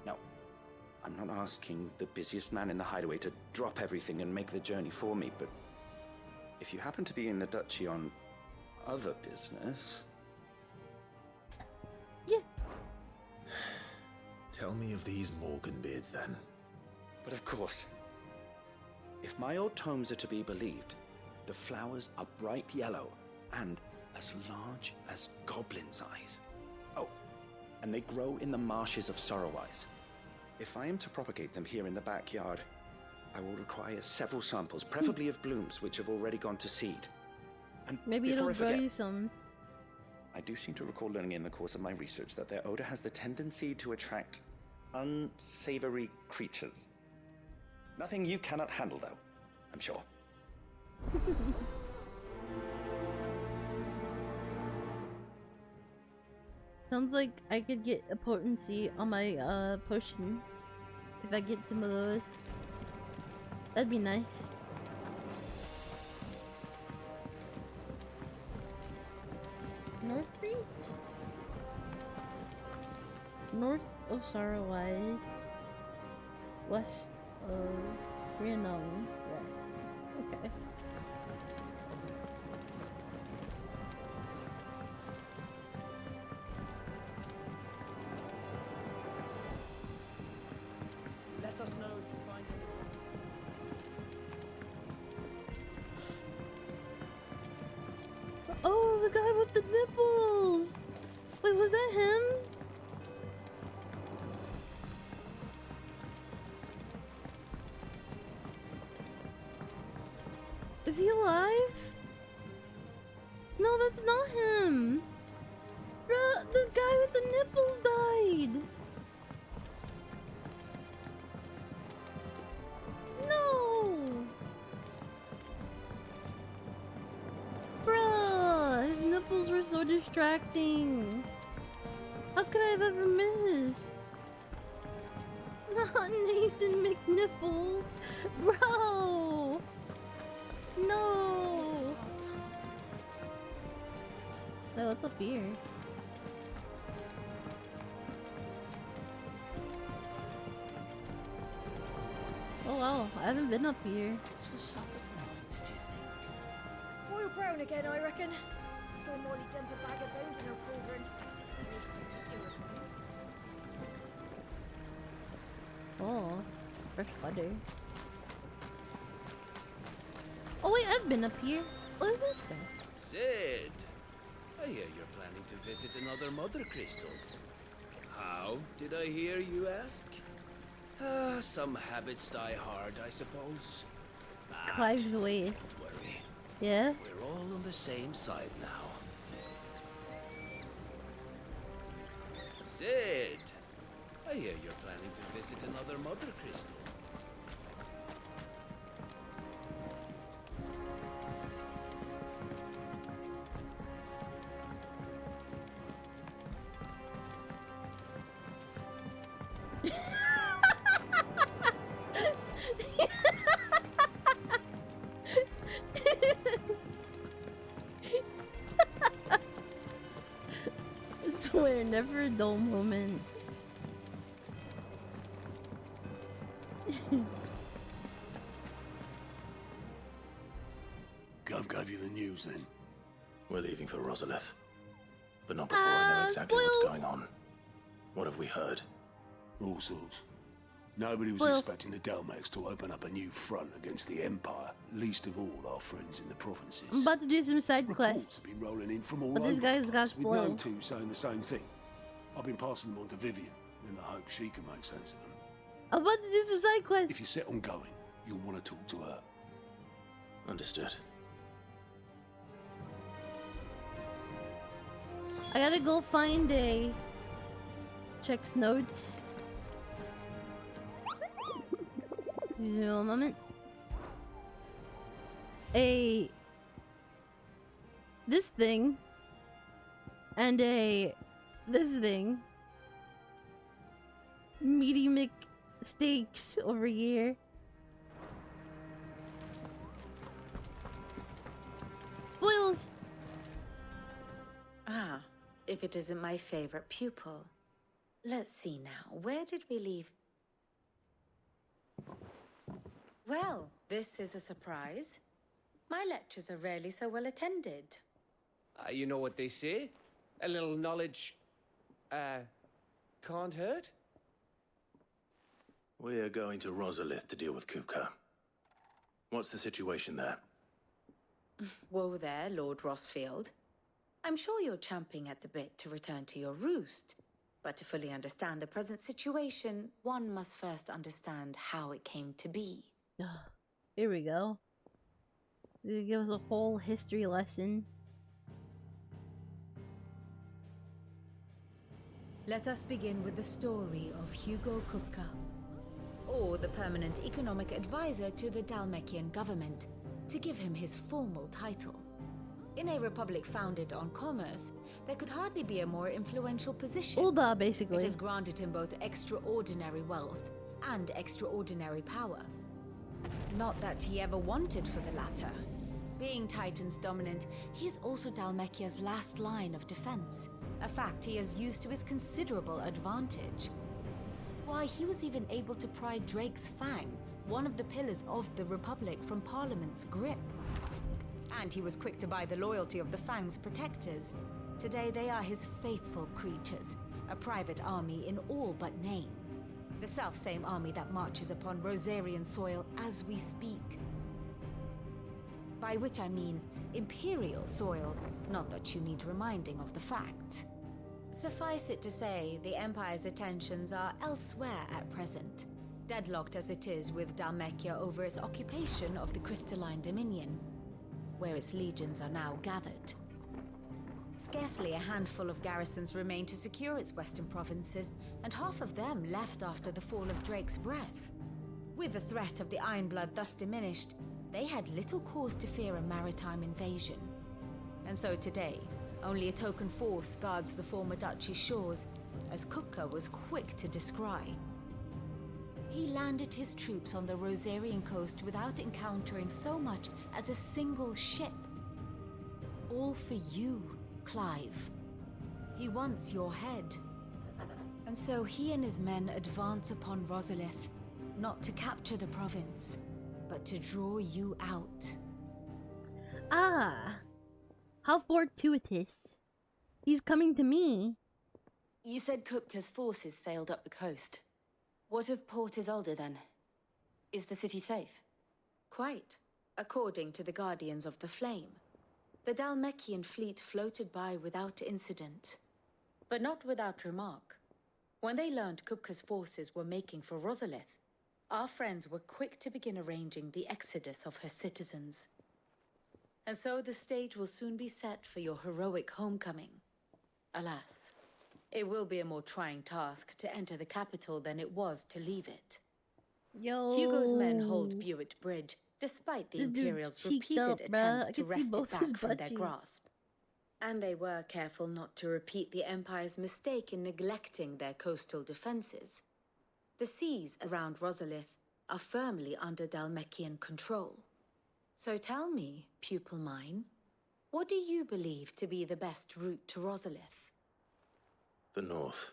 [SPEAKER 15] Now, I'm not asking the busiest man in the hideaway to drop everything and make the journey for me, but if you happen to be in the duchy on other business...
[SPEAKER 1] Yeah.
[SPEAKER 10] Tell me of these morganbeards, then.
[SPEAKER 15] But of course. If my old tomes are to be believed, the flowers are bright yellow and as large as goblins' eyes. Oh, and they grow in the marshes of Sorrowise. If I am to propagate them here in the backyard, I will require several samples, preferably of blooms which have already gone to seed. And
[SPEAKER 1] maybe
[SPEAKER 15] before
[SPEAKER 1] it'll
[SPEAKER 15] I
[SPEAKER 1] grow
[SPEAKER 15] forget,
[SPEAKER 1] you some.
[SPEAKER 15] I do seem to recall learning in the course of my research that their odor has the tendency to attract unsavory creatures. Nothing you cannot handle, though, I'm sure.
[SPEAKER 1] Sounds like I could get a potency on my potions if I get some of those. That'd be nice. North Reach? North of Sorrowise, west of Rhiannon. Right. Okay.
[SPEAKER 15] Let us know if you find anything.
[SPEAKER 1] Oh, the guy with the nipples! Wait, was that him? Is he alive? No, No, that's not him. Bruh, the guy with the nipples died. No. Bruh, his nipples were so distracting. How could I have ever missed? Not Nathan McNipples. Bro. No. So what's up here? Oh wow, I haven't been up here.
[SPEAKER 20] It's for supper tonight, do you think?
[SPEAKER 6] Boiled brown again, I reckon. Saw Molly dump a bag of bones in her cauldron. At least I think they were bones.
[SPEAKER 1] Oh, fresh butter. Oh wait, I've been up here. What is this guy?
[SPEAKER 3] Sid, I hear you're planning to visit another Mother Crystal. How, did I hear you ask? Some habits die hard, I suppose. But
[SPEAKER 1] Clive's waist.
[SPEAKER 3] don't worry.
[SPEAKER 1] Yeah?
[SPEAKER 3] We're all on the same side now. Sid, I hear you're planning to visit another Mother Crystal.
[SPEAKER 1] I swear, never a dull moment.
[SPEAKER 10] Gov gave you the news then? We're leaving for Rosalith. But not before I know exactly what's going on. What have we heard?
[SPEAKER 23] All sorts. Nobody was
[SPEAKER 1] Well-
[SPEAKER 23] expecting the Dalmex to open up a new front against the Empire, least of all our friends in the provinces.
[SPEAKER 1] I'm about to do some side
[SPEAKER 23] Reports
[SPEAKER 1] quests.
[SPEAKER 23] have been rolling in from all
[SPEAKER 1] But
[SPEAKER 23] over
[SPEAKER 1] this guy's
[SPEAKER 23] the
[SPEAKER 1] got
[SPEAKER 23] place, with known
[SPEAKER 1] spoiled.
[SPEAKER 23] two saying the same thing. I've been passing them on to Vivian, in the hope she can make sense of them.
[SPEAKER 1] I'm about to do some side quests.
[SPEAKER 23] If you're set on going, you'll want to talk to her.
[SPEAKER 10] Understood.
[SPEAKER 1] I gotta go find a... Checks notes. Just a moment. This thing. And this thing. Meaty McSteaks over here. Spoils!
[SPEAKER 20] Ah, if it isn't my favorite pupil. Let's see now, where did we leave? Well, this is a surprise. My lectures are rarely so well attended.
[SPEAKER 17] You know what they say? A little knowledge, can't hurt?
[SPEAKER 10] We're going to Rosalith to deal with Kupka. What's the situation there?
[SPEAKER 20] Whoa there, Lord Rossfield. I'm sure you're champing at the bit to return to your roost. But to fully understand the present situation, one must first understand how it came to be.
[SPEAKER 1] Here we go. He's gonna give us a whole history lesson.
[SPEAKER 4] Let us begin with the story of Hugo Kupka,
[SPEAKER 20] Or the permanent economic advisor to the Dalmekian government, to give him his formal title. In a republic founded on commerce, there could hardly be a more influential position.
[SPEAKER 1] Ulda, basically.
[SPEAKER 20] It has granted him both extraordinary wealth and extraordinary power. Not that he ever wanted for the latter. Being Titan's dominant, he is also Dalmekia's last line of defense, a fact he has used to his considerable advantage. Why, he was even able to pry Drake's Fang, one of the pillars of the Republic, from Parliament's grip. And he was quick to buy the loyalty of the Fang's protectors. Today they are his faithful creatures, a private army in all but name. The self-same army that marches upon Rosarian soil as we speak. By which I mean Imperial soil, not that you need reminding of the fact. Suffice it to say, the Empire's attentions are elsewhere at present, deadlocked as it is with Dalmekia over its occupation of the Crystalline Dominion, where its legions are now gathered. Scarcely a handful of garrisons remained to secure its western provinces, and half of them left after the fall of Drake's breath. With the threat of the Ironblood thus diminished, they had little cause to fear a maritime invasion. And so today, only a token force guards the former duchy's shores, as Kupka was quick to descry. He landed his troops on the Rosarian coast without encountering so much as a single ship. All for you, Clive. He wants your head. And so he and his men advance upon Rosalith, not to capture the province, but to draw you out.
[SPEAKER 1] Ah, how fortuitous. He's coming to me.
[SPEAKER 12] You said Kupka's forces sailed up the coast. What of Port Isolde then? Is the city safe?
[SPEAKER 20] Quite, according to the Guardians of the Flame. The Dhalmekian fleet floated by without incident. But not without remark. When they learned Kupka's forces were making for Rosalith, our friends were quick to begin arranging the exodus of her citizens. And so the stage will soon be set for your heroic homecoming. Alas, it will be a more trying task to enter the capital than it was to leave it. Hugo's men hold Buick Bridge, despite the Imperials' repeated attempts to wrest it back from their grasp. And they were careful not to repeat the Empire's mistake in neglecting their coastal defenses. The seas around Rosalith are firmly under Dhalmekian control. So tell me, pupil mine, what do you believe to be the best route to Rosalith?
[SPEAKER 10] The north.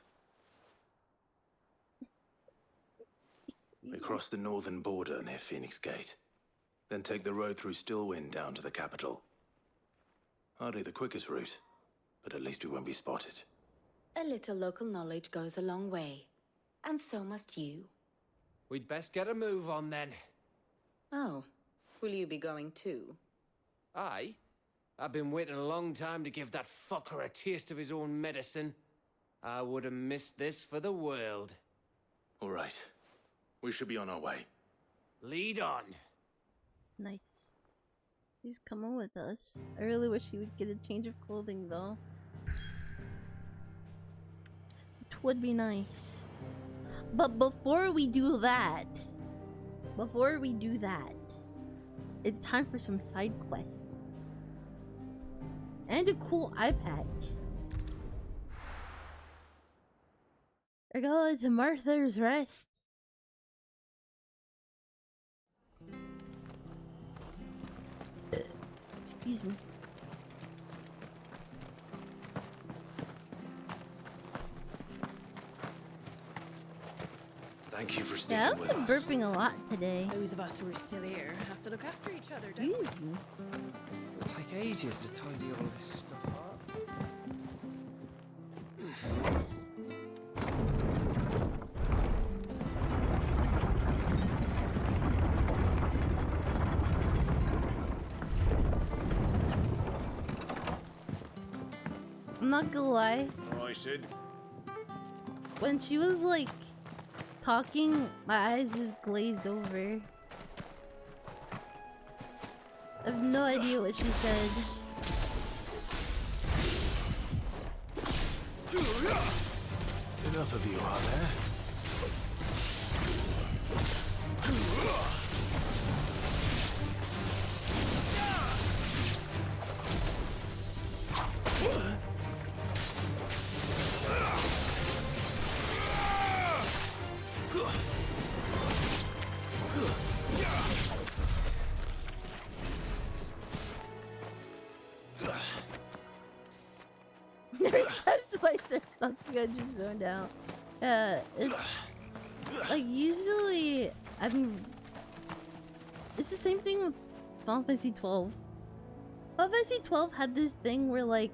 [SPEAKER 10] We cross the northern border near Phoenix Gate. Then take the road through Stillwind down to the capital. Hardly the quickest route, but at least we won't be spotted.
[SPEAKER 20] A little local knowledge goes a long way. And so must you.
[SPEAKER 17] We'd best get a move on then.
[SPEAKER 20] Oh, will you be going too?
[SPEAKER 17] Aye. I've been waiting a long time to give that fucker a taste of his own medicine. I would have missed this for the world.
[SPEAKER 10] All right. We should be on our way.
[SPEAKER 17] Lead on.
[SPEAKER 1] Nice. He's coming with us. I really wish he would get a change of clothing though. It would be nice. But before we do that, it's time for some side quests. And a cool eye patch. I go to Martha's Rest. Excuse me.
[SPEAKER 10] Thank you for sticking
[SPEAKER 1] Yeah, I've
[SPEAKER 10] with
[SPEAKER 1] been
[SPEAKER 10] us.
[SPEAKER 1] burping a lot today.
[SPEAKER 2] Those of us who are still here have to look after each other, don't we?
[SPEAKER 1] Excuse me.
[SPEAKER 17] It'll take ages to tidy all this stuff up.
[SPEAKER 1] I'm not gonna lie.
[SPEAKER 3] I said.
[SPEAKER 1] When she was like talking, my eyes just glazed over. I have no idea what she said.
[SPEAKER 10] Enough of you, are there?
[SPEAKER 1] Every time somebody starts talking, I just zone out. It's like usually it's the same thing with Final Fantasy 12. Final Fantasy 12 had this thing where like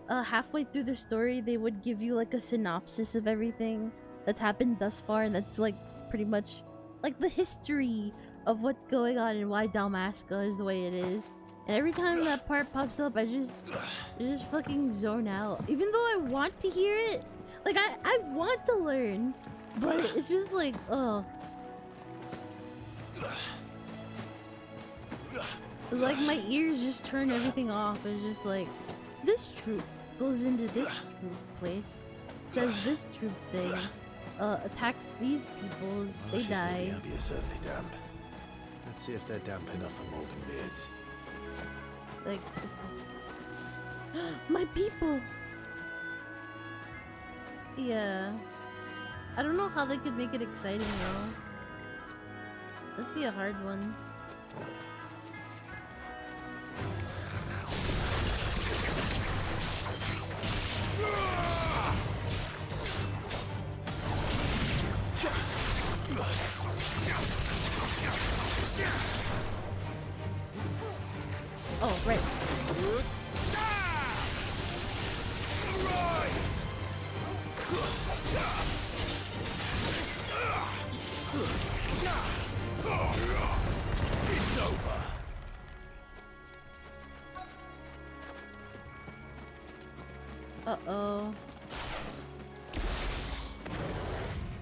[SPEAKER 1] halfway through the story they would give you like a synopsis of everything that's happened thus far, and that's like pretty much like the history of what's going on and why Dalmasca is the way it is. And every time that part pops up, I just fucking zone out. Even though I want to hear it, like I want to learn, but it's just like, ugh. It's like my ears just turn everything off. It's just like, this troop, goes into this place, says this troop thing, attacks these peoples, they
[SPEAKER 10] She said
[SPEAKER 1] die.
[SPEAKER 10] the Abbey is certainly damp. Let's see if they're damp enough for Morgan beards.
[SPEAKER 1] Like, this is... My people! Yeah. I don't know how they could make it exciting though. That'd be a hard one. Oh, right.
[SPEAKER 3] It's over.
[SPEAKER 1] Uh-oh.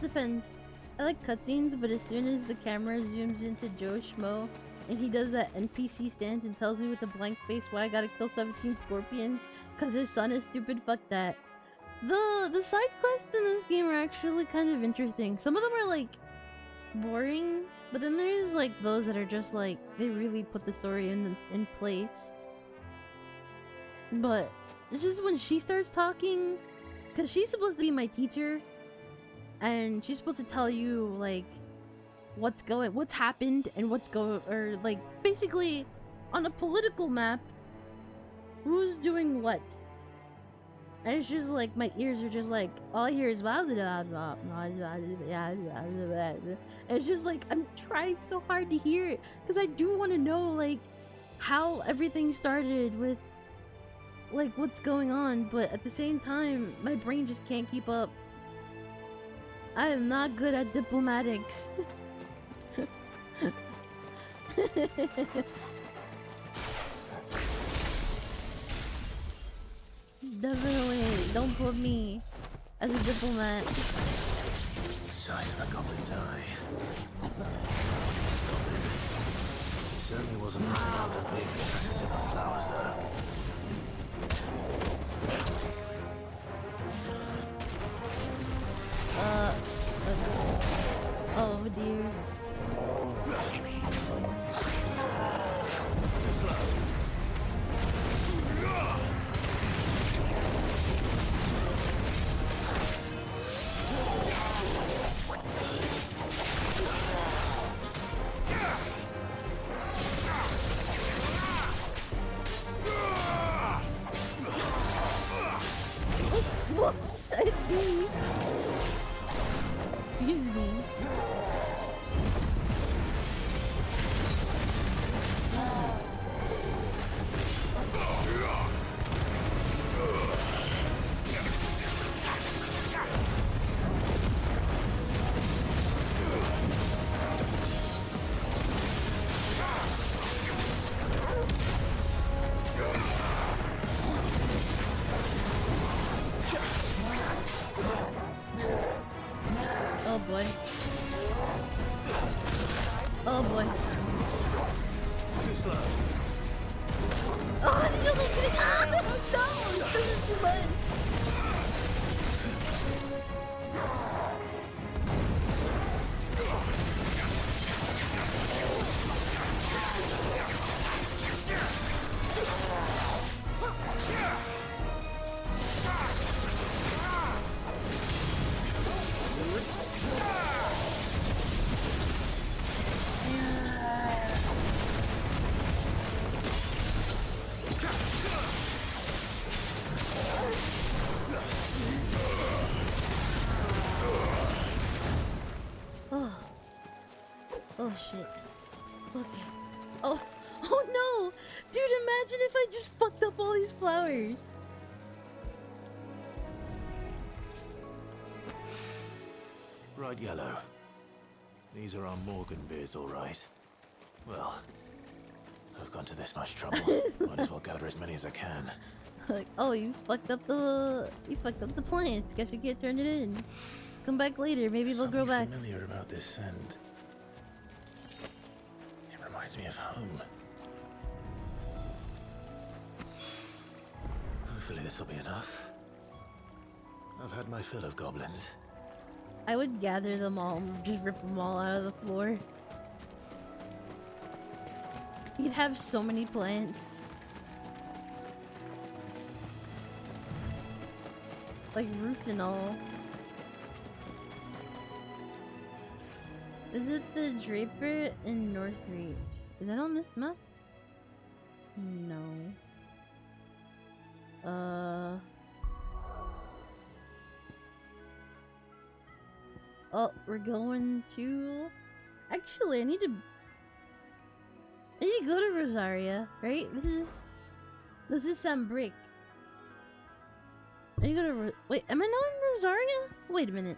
[SPEAKER 1] Depends. I like cutscenes, but as soon as the camera zooms into Joe Schmo and he does that NPC stance and tells me with a blank face why I gotta kill 17 scorpions because his son is stupid, fuck that. The side quests in this game are actually kind of interesting. Some of them are like boring, but then there's like those that are just like they really put the story in place. But it's just when she starts talking, because she's supposed to be my teacher, and she's supposed to tell you like what's happened and or like basically on a political map who's doing what. And it's just like my ears are just like all I hear is blah blah blah blah blah blah. It's just like I'm trying so hard to hear it because I do want to know like how everything started with like what's going on, but at the same time my brain just can't keep up. I am not good at diplomatics. Definitely don't put me as a diplomat.
[SPEAKER 10] Size of a goblin's eye. Certainly wasn't much about the big attracted to the flowers though.
[SPEAKER 1] Oh dear.
[SPEAKER 3] Too slow.
[SPEAKER 1] Whoops, I think. Excuse me. Oh boy. Oh boy.
[SPEAKER 3] Too slow.
[SPEAKER 1] Oh, no, no, this is too much. Oh shit. Okay. Oh no! Dude, imagine if I just fucked up all these flowers.
[SPEAKER 10] Bright yellow. These are our Morgan beards, all right. Well, I've gone to this much trouble. Might as well gather as many as I can.
[SPEAKER 1] Like, oh, you fucked up the plants. Guess you can't turn it in. Come back later. Maybe they'll grow back.
[SPEAKER 10] Something familiar about this scent. It reminds me of home. Hopefully this will be enough. I've had my fill of goblins.
[SPEAKER 1] I would gather them all and just rip them all out of the floor. You'd have so many plants. Like roots and all. Visit the Draper in Northreach. Is that on this map? No. Oh, we're going to... Actually, I need to go to Rosaria, right? This is some brick. I need to go to wait, am I not in Rosaria? Wait a minute.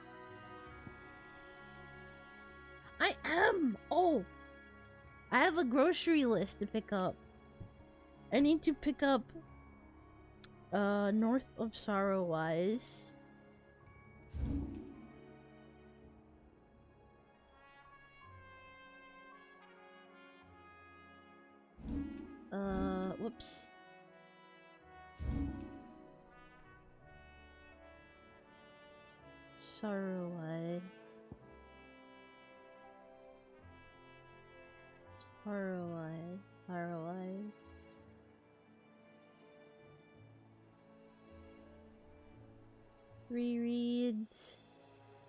[SPEAKER 1] I am! Oh! I have a grocery list to pick up. I need to pick up North of Sorrowwise. Whoops. Sorrowwise. Sorrowwise. Rereads.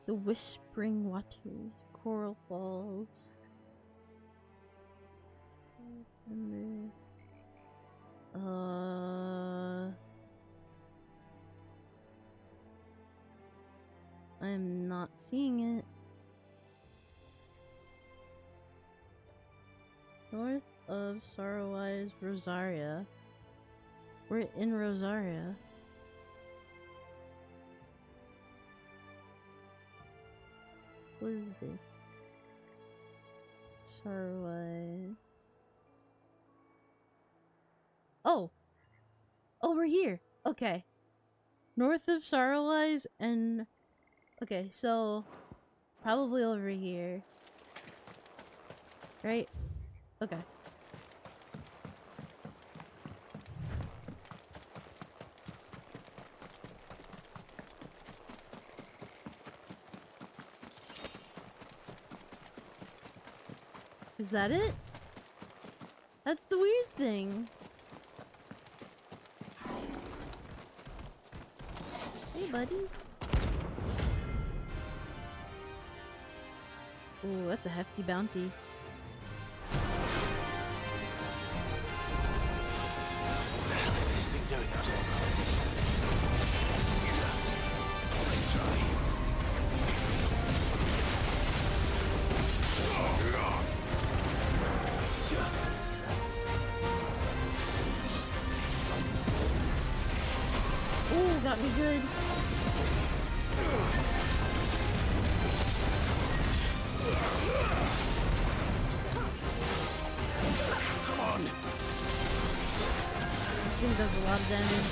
[SPEAKER 1] The Whispering Waters. Coral Falls. I'm not seeing it. North of Sorrowwise, Rosaria. We're in Rosaria. What is this? Sorrowwise. Oh! Oh, we're here! Okay. North of Sorrowwise and... Okay, so... Probably over here. Right? Okay. Is that it? That's the weird thing. Hey, buddy. Ooh, that's a hefty bounty.
[SPEAKER 10] What the hell is this thing doing out here? Let's try.
[SPEAKER 1] Ooh, got me good.
[SPEAKER 10] Come on.
[SPEAKER 1] This thing does a lot of damage.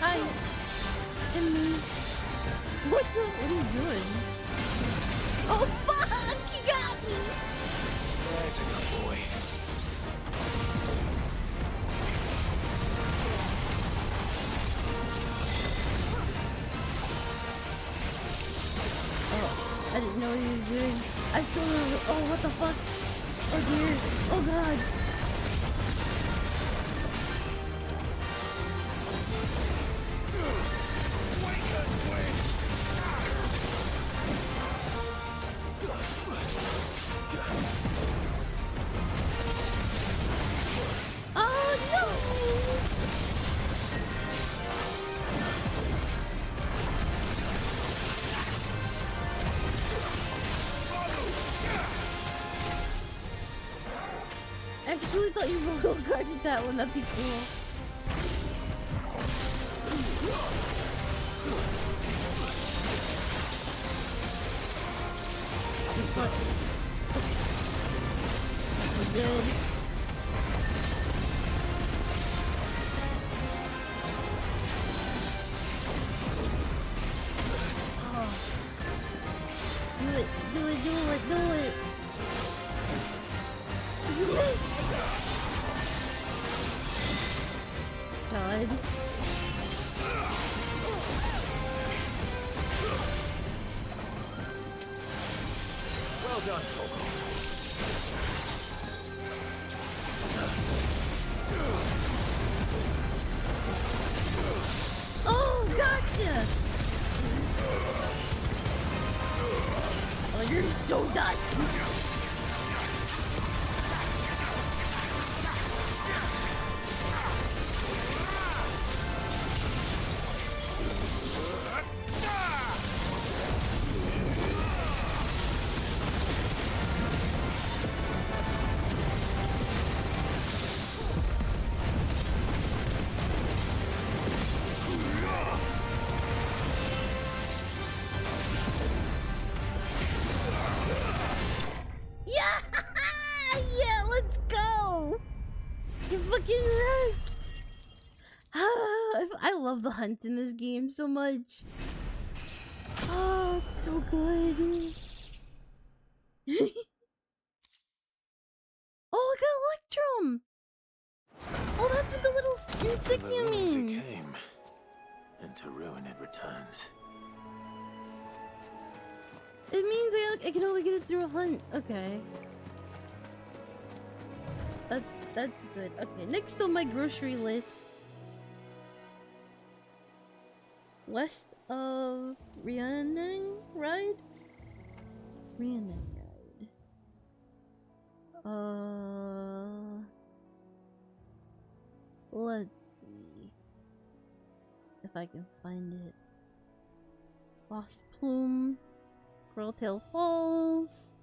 [SPEAKER 1] Hi! And me. What are you doing? Oh fuck! He got me!
[SPEAKER 10] There's a good boy.
[SPEAKER 1] Oh, I didn't know what he was doing. I still don't. Oh, what the fuck? Oh dear. Oh god. Oh no! I actually thought you royal guarded that one. That'd be cool. Good. Oh. Do it, do it, do it, do it. You missed. God.
[SPEAKER 11] Well done, Toko.
[SPEAKER 1] Oh, gotcha! Oh, you're so done. Yeah! Yeah, let's go! You fucking right! I love the hunt in this game so much. Oh, it's so good. Oh, look at Electrum! Oh, that's what the little insignia
[SPEAKER 10] It
[SPEAKER 1] means.
[SPEAKER 10] came, and to ruin it returns.
[SPEAKER 1] It means I can only get it through a hunt. Okay. That's good. Okay, next on my grocery list. West of Rhiannon Ride? Rhiannon Ride. Let's see if I can find it. Lost Plume. Pearltail Falls.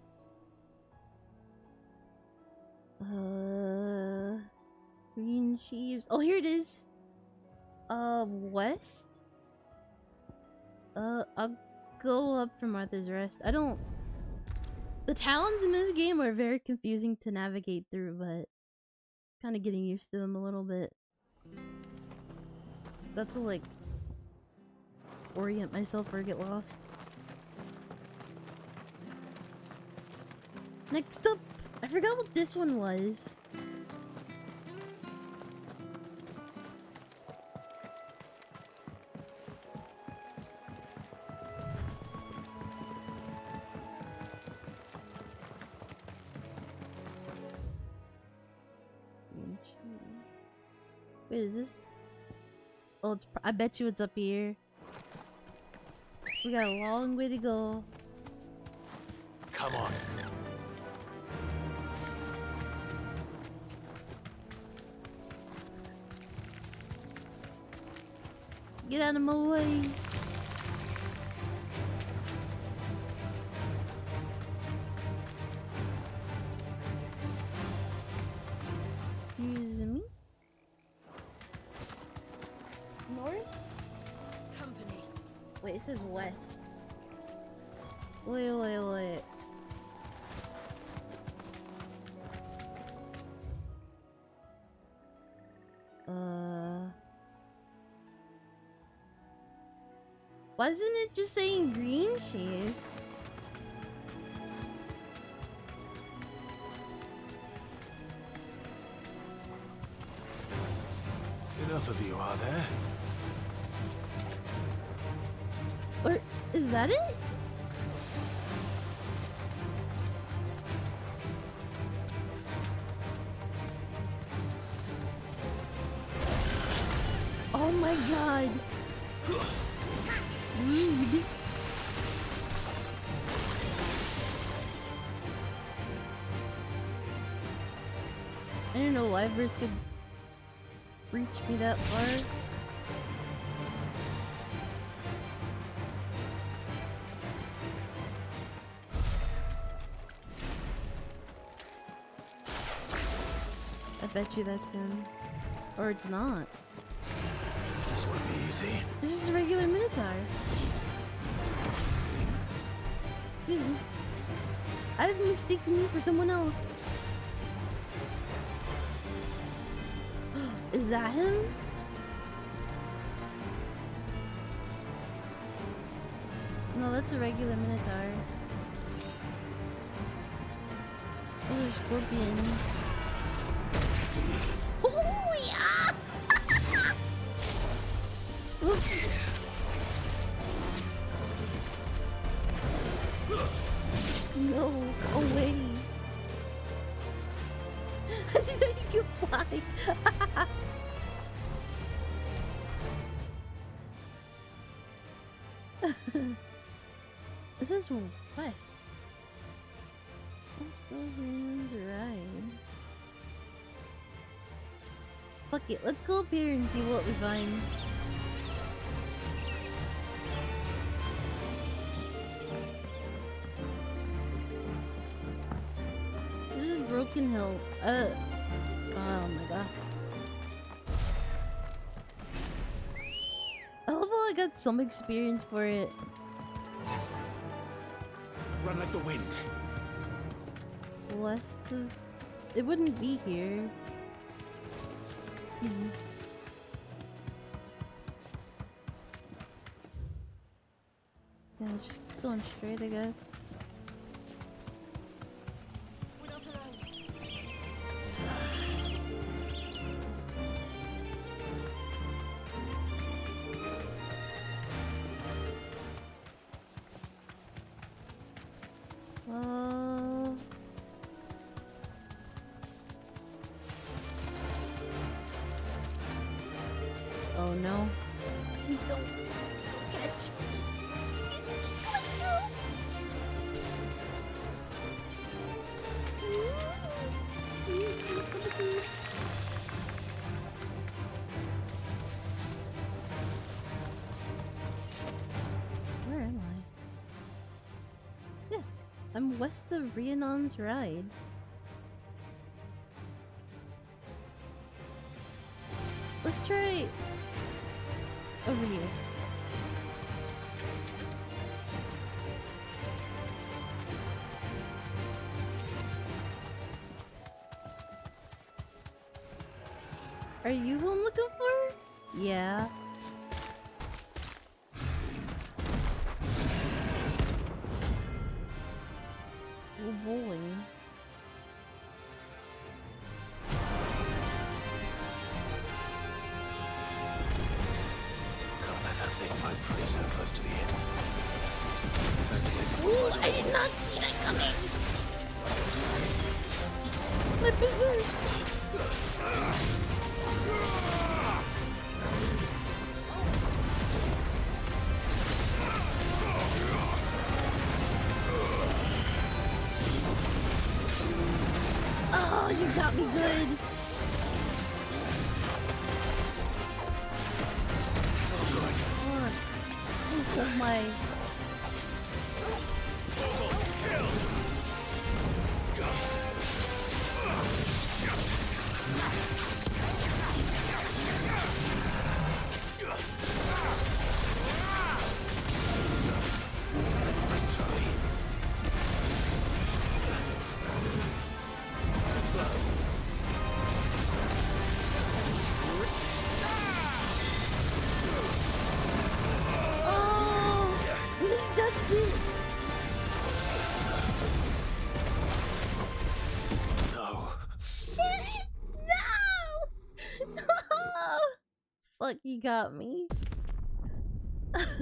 [SPEAKER 1] Green Sheaves. Oh, here it is. West. I'll go up from Arthur's Rest. The towns in this game are very confusing to navigate through, but kind of getting used to them a little bit. I have to like orient myself or get lost. Next up, I forgot what this one was. Wait, is this? Oh, I bet you it's up here. We got a long way to go.
[SPEAKER 10] Come on.
[SPEAKER 1] Get out of my way. Excuse me. North?
[SPEAKER 12] Company.
[SPEAKER 1] Wait, it says west. Wait. Wasn't it just saying green sheaves?
[SPEAKER 10] Enough of you, are there?
[SPEAKER 1] Or is that it? Oh my god. Rude. I didn't know livers could reach me that far. I bet you that's him. Or it's not.
[SPEAKER 10] This won't be easy.
[SPEAKER 1] It's just a regular Minotaur. Excuse me. I've been mistaken you for someone else. Is that him? No, that's a regular Minotaur. Those are scorpions. Holy ah! No, go away. I didn't know you could fly. This is West. What's those rooms ride? Fuck it, let's go up here and see what we find. This is Broken Hill. Oh my god. I love how I got some experience for it.
[SPEAKER 3] Run like the wind.
[SPEAKER 1] West of... It wouldn't be here. Excuse me. Yeah, just keep going straight, I guess. Oh no. Please don't catch me. Please let go. Where am I? Yeah, I'm west of Rhiannon's Ride. Let's try over here. Are you who I'm looking for? Yeah. Oh boy.
[SPEAKER 10] That thing might free so close to the end. Time to take the
[SPEAKER 1] Ooh, I did not see that coming! My berserk! Oh, you got me good! Of my fuck, you got me.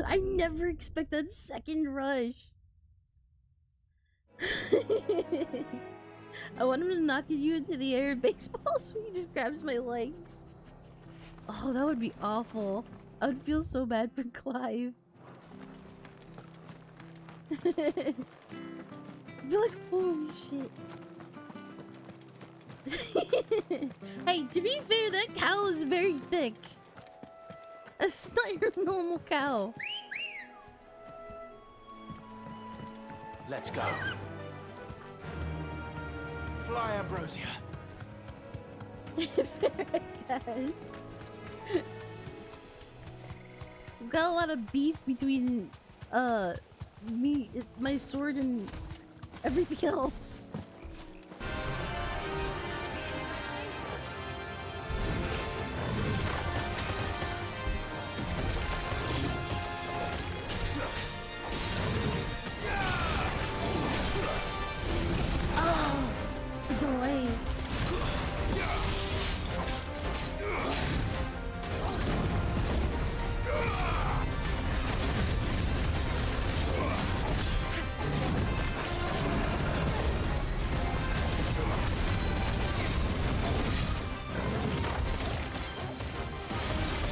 [SPEAKER 1] I never expect that second rush. I want him to knock you into the air in baseball so he just grabs my legs. Oh, that would be awful. I would feel so bad for Clive. I'd be like, holy shit. Hey, to be fair, that cow is very thick. It's not your normal cow.
[SPEAKER 10] Let's go.
[SPEAKER 11] Fly, Ambrosia.
[SPEAKER 1] Fair, I guess. It's got a lot of beef between me, my sword, and everything else. Oh, the delay.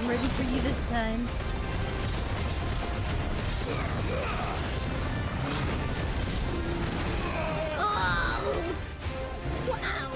[SPEAKER 1] I'm ready for you this time. Oh! Wow!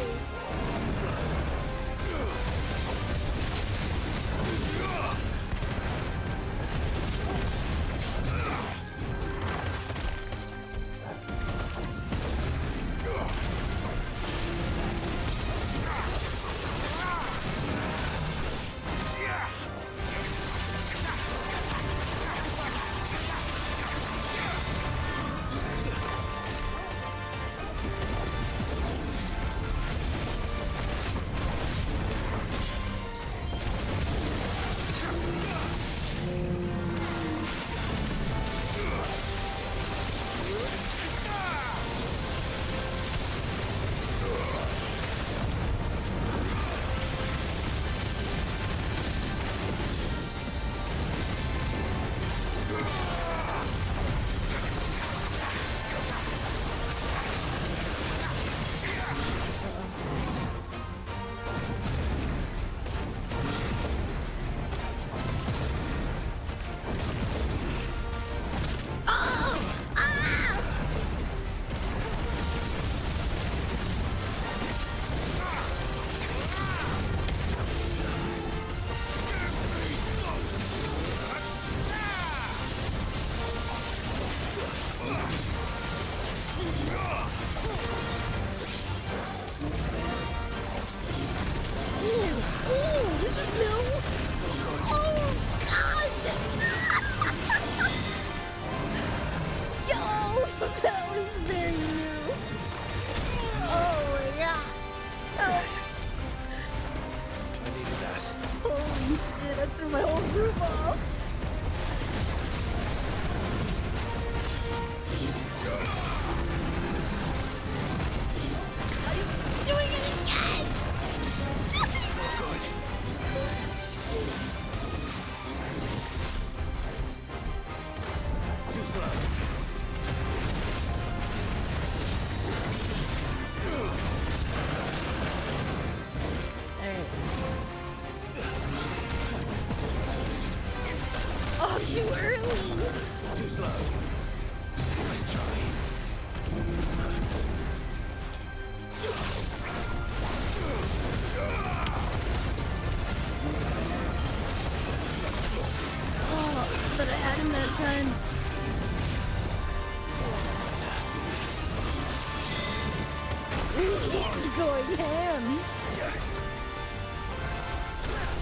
[SPEAKER 1] Going ham.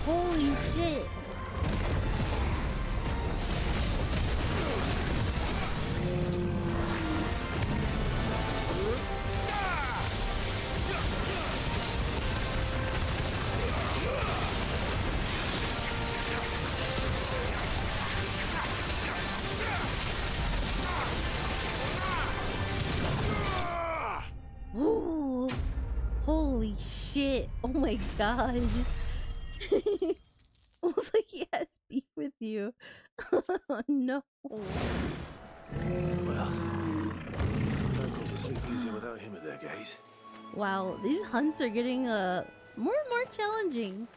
[SPEAKER 1] Holy shit. Ooh. Holy shit. Oh my god. Almost like he has beef with you. No.
[SPEAKER 10] Well, locals are sleep easier without him at their gate.
[SPEAKER 1] Wow, these hunts are getting more and more challenging.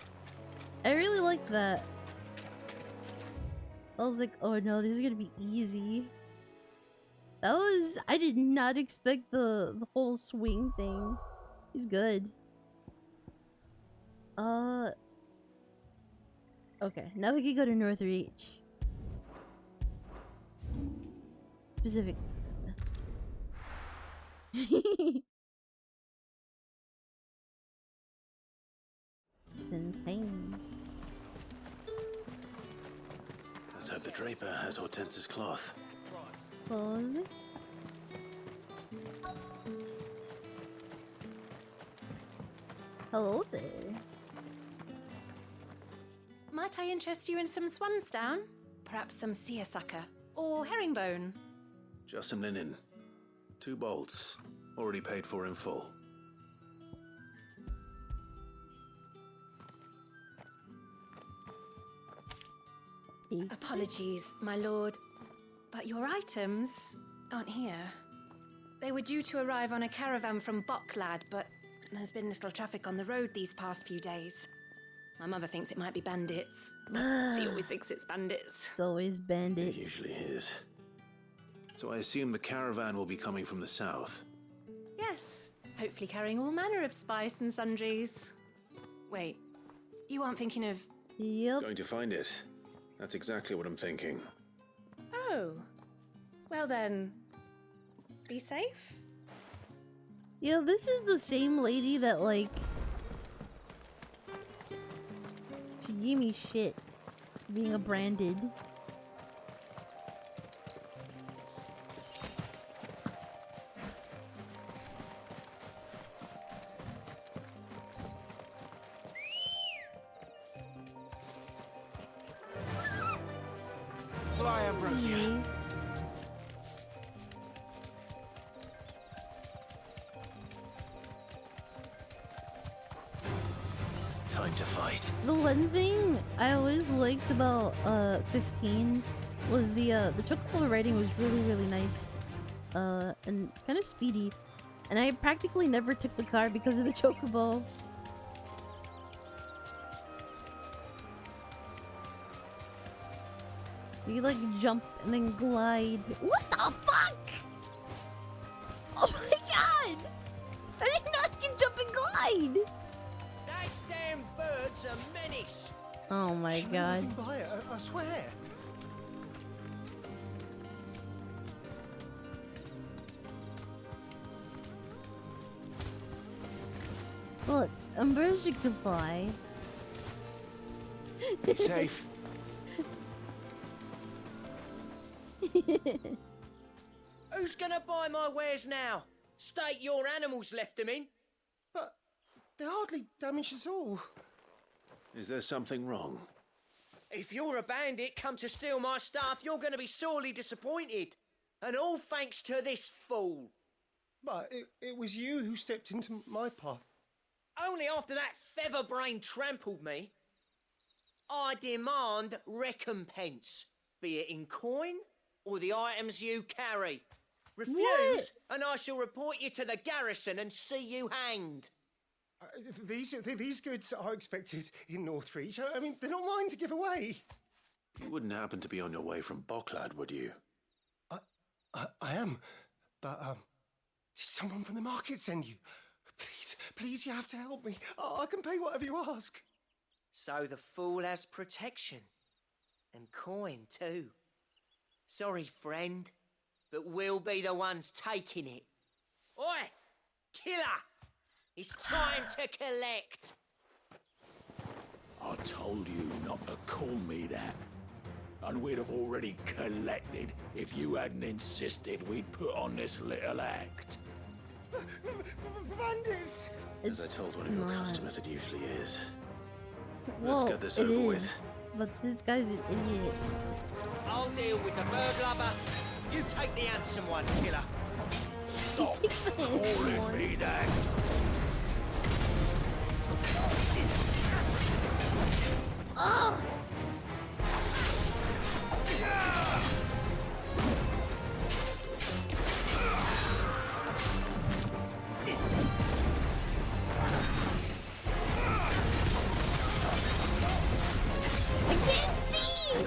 [SPEAKER 1] I really like that. I was like, oh no, these are gonna be easy. That was, I did not expect the whole swing thing. He's good. Okay, now we can go to Northreach. Specific. Insane.
[SPEAKER 10] Let's hope the draper has Hortense's cloth.
[SPEAKER 1] Close. Hello there.
[SPEAKER 14] Might I interest you in some swansdown? Perhaps some seersucker or herringbone?
[SPEAKER 10] Just some linen. 2 bolts. Already paid for in full.
[SPEAKER 14] Apologies, my lord, but your items aren't here. They were due to arrive on a caravan from Bocklad, but there's been little traffic on the road these past few days. My mother thinks it might be bandits. She always thinks it's bandits.
[SPEAKER 1] It's always bandits.
[SPEAKER 10] It usually is. So I assume the caravan will be coming from the south.
[SPEAKER 14] Yes, hopefully carrying all manner of spice and sundries. Wait, you aren't thinking of...
[SPEAKER 1] Yep.
[SPEAKER 10] Going to find it. That's exactly what I'm thinking.
[SPEAKER 14] Oh. Well then, be safe.
[SPEAKER 1] Yo, this is the same lady that, like... She gave me shit for being a branded.
[SPEAKER 11] Fly, Ambrosia.
[SPEAKER 10] Time to fight.
[SPEAKER 1] The one thing I always liked about 15 was the chocobo riding was really nice. And kind of speedy. And I practically never took the car because of the chocobo. You like jump and then glide. What the fuck? Oh my god! I didn't know I can jump and glide!
[SPEAKER 21] That damn bird's a menace.
[SPEAKER 1] Oh my god.
[SPEAKER 11] Nothing by it, I swear.
[SPEAKER 1] Look, Ambrosia can fly.
[SPEAKER 11] Be safe.
[SPEAKER 21] Who's gonna buy my wares now? State your animals left them in.
[SPEAKER 11] But they're hardly damaged at all.
[SPEAKER 10] Is there something wrong?
[SPEAKER 21] If you're a bandit come to steal my stuff, you're gonna be sorely disappointed. And all thanks to this fool.
[SPEAKER 11] But it was you who stepped into my path.
[SPEAKER 21] Only after that feather-brain trampled me. I demand recompense, be it in coin or the items you carry. Refuse, and I shall report you to the garrison and see you hanged.
[SPEAKER 11] These goods are expected in Northreach. I mean, they're not mine to give away.
[SPEAKER 10] You wouldn't happen to be on your way from Bocklad, would you?
[SPEAKER 11] I am, but did someone from the market send you? Please, you have to help me. I can pay whatever you ask.
[SPEAKER 21] So the fool has protection. And coin, too. Sorry, friend, but we'll be the ones taking it. Oi! Killer! It's time to collect!
[SPEAKER 3] I told you not to call me that. And we'd have already collected if you hadn't insisted we'd put on this little act.
[SPEAKER 11] Bandits!
[SPEAKER 10] As I told one of your customers, it usually is.
[SPEAKER 1] Well,
[SPEAKER 10] Let's get this
[SPEAKER 1] it
[SPEAKER 10] over
[SPEAKER 1] is,
[SPEAKER 10] with.
[SPEAKER 1] but this guy's an idiot.
[SPEAKER 21] I'll deal with the bird lover. You take the handsome one, killer.
[SPEAKER 3] Stop calling me that.
[SPEAKER 1] Oh! I can't see!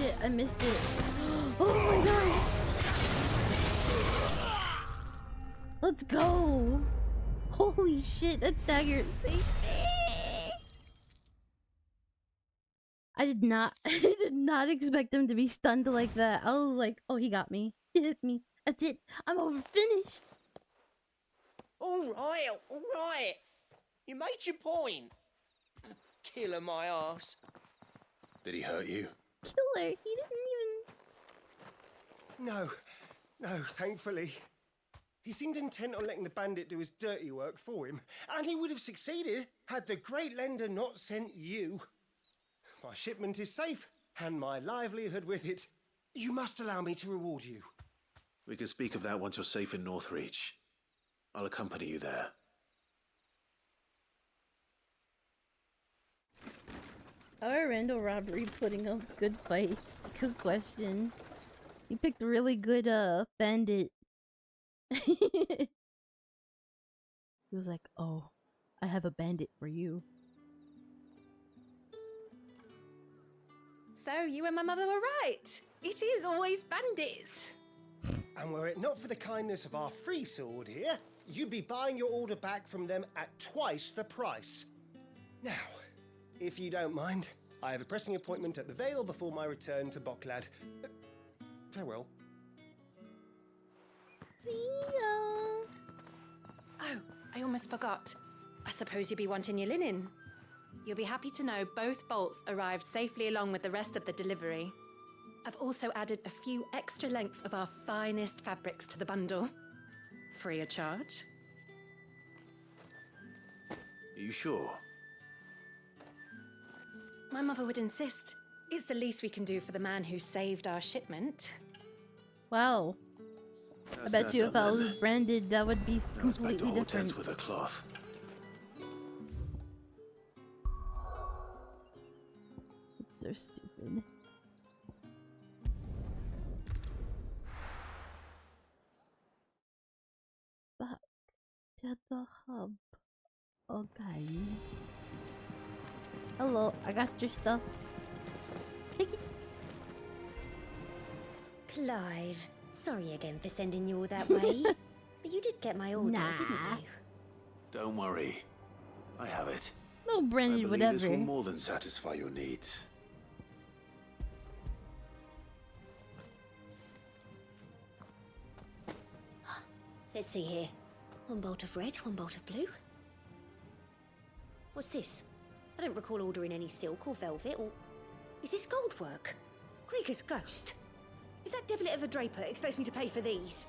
[SPEAKER 1] shit, I missed it. Oh my god. Let's go. Holy shit, that stagger saved me. I did not I did not expect him to be stunned like that. I was like, oh, he got me. He hit me. That's it. I'm over finished.
[SPEAKER 21] Alright, alright. You made your point. Killer my ass.
[SPEAKER 10] Did he hurt you?
[SPEAKER 1] Killer, he didn't even...
[SPEAKER 11] No, thankfully. He seemed intent on letting the bandit do his dirty work for him, and he would have succeeded had the great lender not sent you. My shipment is safe, and my livelihood with it. You must allow me to reward you.
[SPEAKER 10] We can speak of that once you're safe in Northreach. I'll accompany you there.
[SPEAKER 1] How are Randall Robbery putting up good fights? Good question. He picked a really good bandit. He was like, oh, I have a bandit for you.
[SPEAKER 14] So you and my mother were right. It is always bandits.
[SPEAKER 11] And were it not for the kindness of our free sword here, you'd be buying your order back from them at twice the price. Now, if you don't mind, I have a pressing appointment at the Vale before my return to Boklad. Farewell.
[SPEAKER 1] See ya.
[SPEAKER 14] Oh, I almost forgot. I suppose you'll be wanting your linen. You'll be happy to know both bolts arrived safely along with the rest of the delivery. I've also added a few extra lengths of our finest fabrics to the bundle. Free of charge.
[SPEAKER 10] Are you sure?
[SPEAKER 14] My mother would insist. It's the least we can do for the man who saved our shipment.
[SPEAKER 1] Wow. I bet you if I was branded, that would be completely different.
[SPEAKER 10] With a cloth.
[SPEAKER 1] It's so stupid. Back to the hub. Okay. Hello, I got your stuff. Take it.
[SPEAKER 6] Clive, sorry again for sending you all that way. But you did get my order, didn't you?
[SPEAKER 10] Don't worry. I have it.
[SPEAKER 1] No, Brandon,
[SPEAKER 10] I believe
[SPEAKER 1] whatever.
[SPEAKER 10] this will more than satisfy your needs.
[SPEAKER 6] Let's see here. One bolt of red, one bolt of blue. What's this? I don't recall ordering any silk or velvet, or... Is this gold work? Krieger's ghost. If that devilit of a draper expects me to pay for these...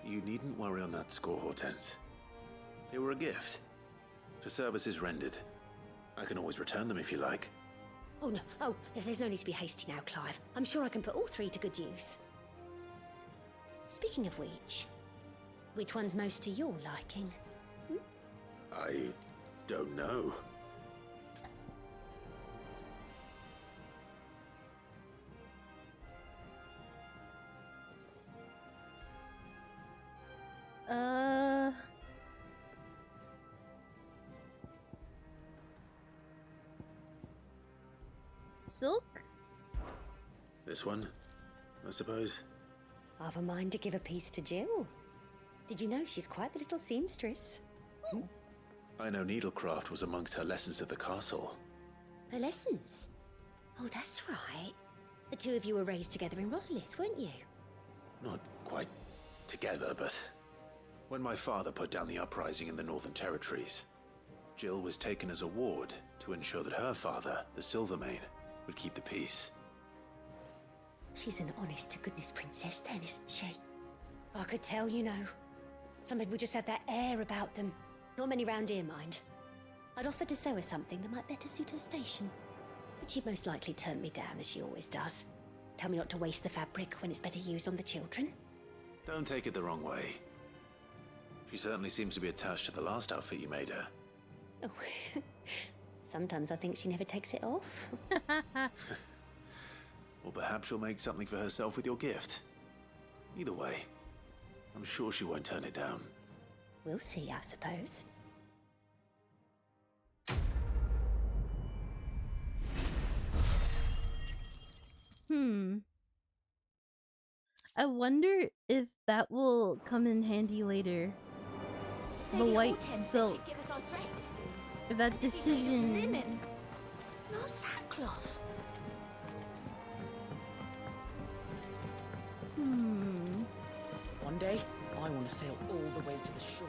[SPEAKER 10] You needn't worry on that score, Hortense. They were a gift. For services rendered. I can always return them if you like.
[SPEAKER 6] Oh, no. Oh, there's no need to be hasty now, Clive. I'm sure I can put all three to good use. Speaking of which one's most to your liking?
[SPEAKER 10] I don't know.
[SPEAKER 1] Silk?
[SPEAKER 10] This one, I suppose.
[SPEAKER 6] I've a mind to give a piece to Jill. Did you know she's quite the little seamstress?
[SPEAKER 10] I know needlecraft was amongst her lessons at the castle.
[SPEAKER 6] Her lessons? Oh, that's right. The two of you were raised together in Rosalith, weren't you?
[SPEAKER 10] Not quite together, but when my father put down the uprising in the Northern Territories, Jill was taken as a ward to ensure that her father, the Silvermane, would keep the peace.
[SPEAKER 6] She's an honest-to-goodness princess then, isn't she? I could tell, you know. Some people just have that air about them. Not many round here, mind. I'd offered to sew her something that might better suit her station. But she'd most likely turn me down, as she always does. Tell me not to waste the fabric when it's better used on the children.
[SPEAKER 10] Don't take it the wrong way. She certainly seems to be attached to the last outfit you made her.
[SPEAKER 6] Oh, sometimes I think she never takes it off.
[SPEAKER 10] Or perhaps she'll make something for herself with your gift. Either way, I'm sure she won't turn it down.
[SPEAKER 6] We'll see, I suppose.
[SPEAKER 1] Hmm. I wonder if that will come in handy later. The
[SPEAKER 20] Lady
[SPEAKER 1] white
[SPEAKER 20] Hortense said
[SPEAKER 1] silk.
[SPEAKER 20] she'd give us our dresses soon.
[SPEAKER 1] If that
[SPEAKER 20] They'd be made of
[SPEAKER 1] decision.
[SPEAKER 20] linen, not sackcloth.
[SPEAKER 2] One day, I want to sail all the way to the shore.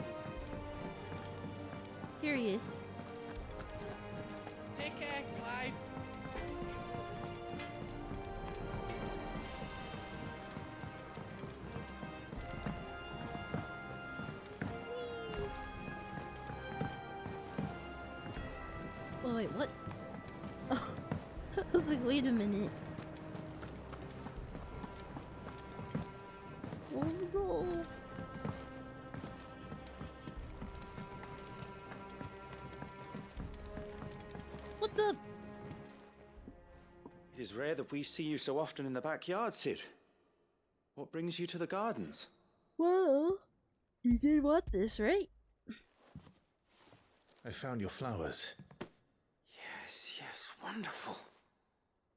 [SPEAKER 1] Curious.
[SPEAKER 7] Take care, Clive.
[SPEAKER 1] Oh wait, what? Oh, I was like, wait a minute. Let's go. What the?
[SPEAKER 15] It is rare that we see you so often in the backyard, Sid. What brings you to the gardens?
[SPEAKER 1] Well, you did want this, right?
[SPEAKER 10] I found your flowers.
[SPEAKER 15] Yes, yes, wonderful.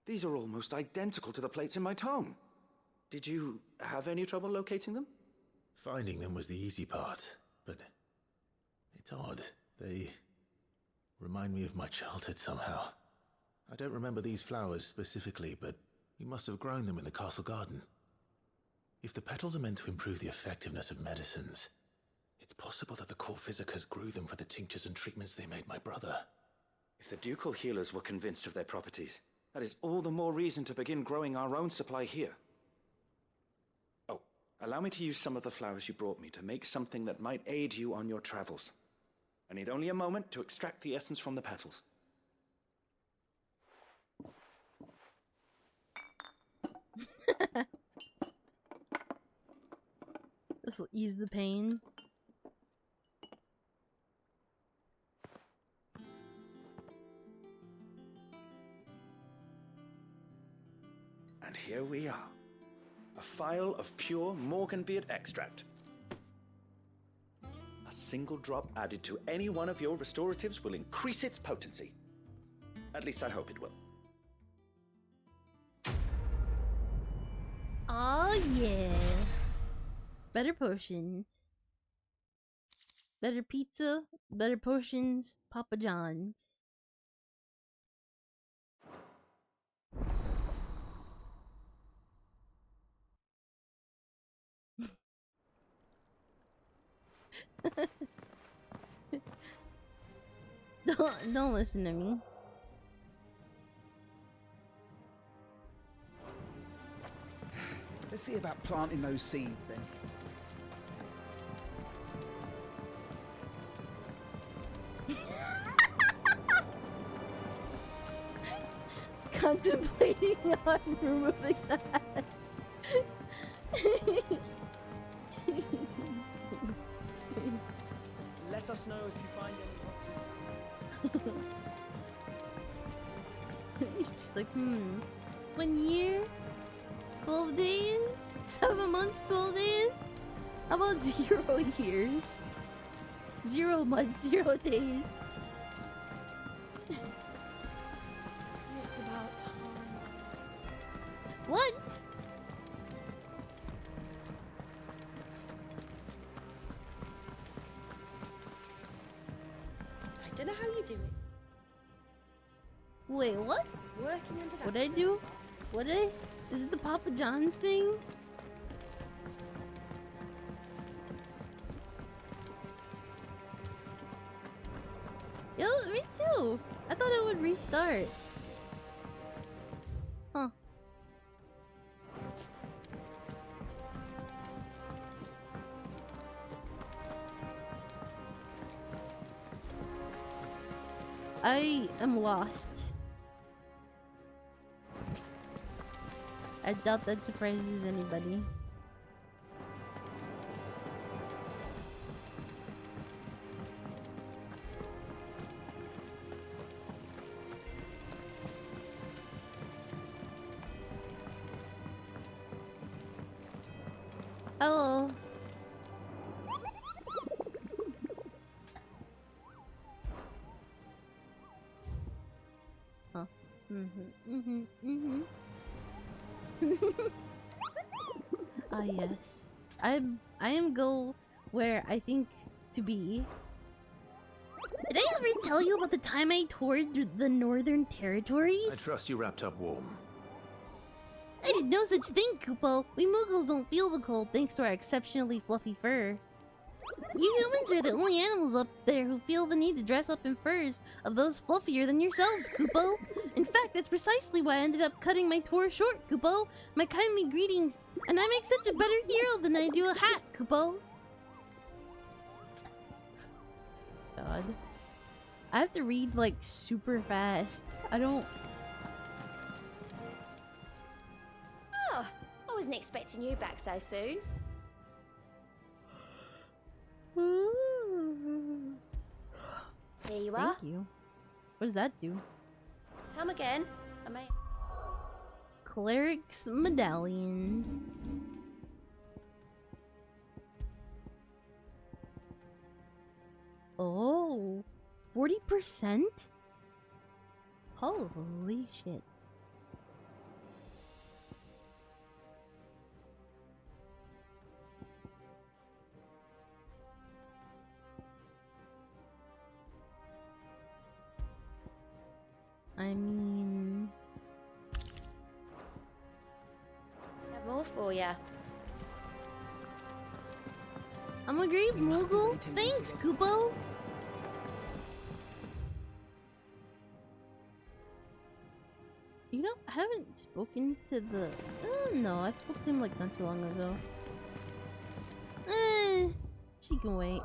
[SPEAKER 15] These are almost identical to the plates in my tome. Did you have any trouble locating them?
[SPEAKER 10] Finding them was the easy part, but it's odd. They remind me of my childhood somehow. I don't remember these flowers specifically, but we must have grown them in the castle garden. If the petals are meant to improve the effectiveness of medicines, it's possible that the court physicers grew them for the tinctures and treatments they made my brother.
[SPEAKER 15] If the ducal healers were convinced of their properties, that is all the more reason to begin growing our own supply here. Oh, allow me to use some of the flowers you brought me to make something that might aid you on your travels. I need only a moment to extract the essence from the petals.
[SPEAKER 1] This will ease the pain.
[SPEAKER 15] And here we are. A phial of pure Morganbeard extract. A single drop added to any one of your restoratives will increase its potency. At least I hope it will.
[SPEAKER 1] Oh yeah. Better potions. Better pizza. Better potions. Papa John's. Don't listen to me.
[SPEAKER 13] Let's see about planting those seeds then.
[SPEAKER 1] Contemplating on removing that.
[SPEAKER 2] Let us know if you find any rotten.
[SPEAKER 1] It's just like, 1 year? 12 days? 7 months, 12 days? How about 0 years? 0 months, 0 days?
[SPEAKER 8] It's about time.
[SPEAKER 1] What?
[SPEAKER 6] I don't know how you do it.
[SPEAKER 1] Wait, what?
[SPEAKER 6] Working under that.
[SPEAKER 1] What'd I do? What did I? Is it the Papa John thing? Yo, me too. I thought it would restart. Huh. I am lost. I doubt that surprises anybody. Hello. Huh. Ah, yes. I am go where I think to be.
[SPEAKER 9] Did I ever tell you about the time I toured the Northern Territories?
[SPEAKER 10] I trust you wrapped up warm.
[SPEAKER 9] I did no such thing, Kupo. We Muggles don't feel the cold thanks to our exceptionally fluffy fur. You humans are the only animals up there who feel the need to dress up in furs of those fluffier than yourselves, Kupo. In fact, that's precisely why I ended up cutting my tour short, Kupo. My kindly greetings, and I make such a better hero than I do a hat, Kupo.
[SPEAKER 1] God. I have to read, like, super fast. I don't...
[SPEAKER 6] Oh, I wasn't expecting you back so soon. Here you are.
[SPEAKER 1] Thank you. What does that do?
[SPEAKER 6] Come again. I may...
[SPEAKER 1] Cleric's Medallion. Oh, 40%? Holy shit. I mean...
[SPEAKER 6] have more for ya.
[SPEAKER 9] I'm a great Muggle. Thanks, Kupo.
[SPEAKER 1] You know, I haven't spoken to the... no, I spoke to him like not too long ago. She can wait.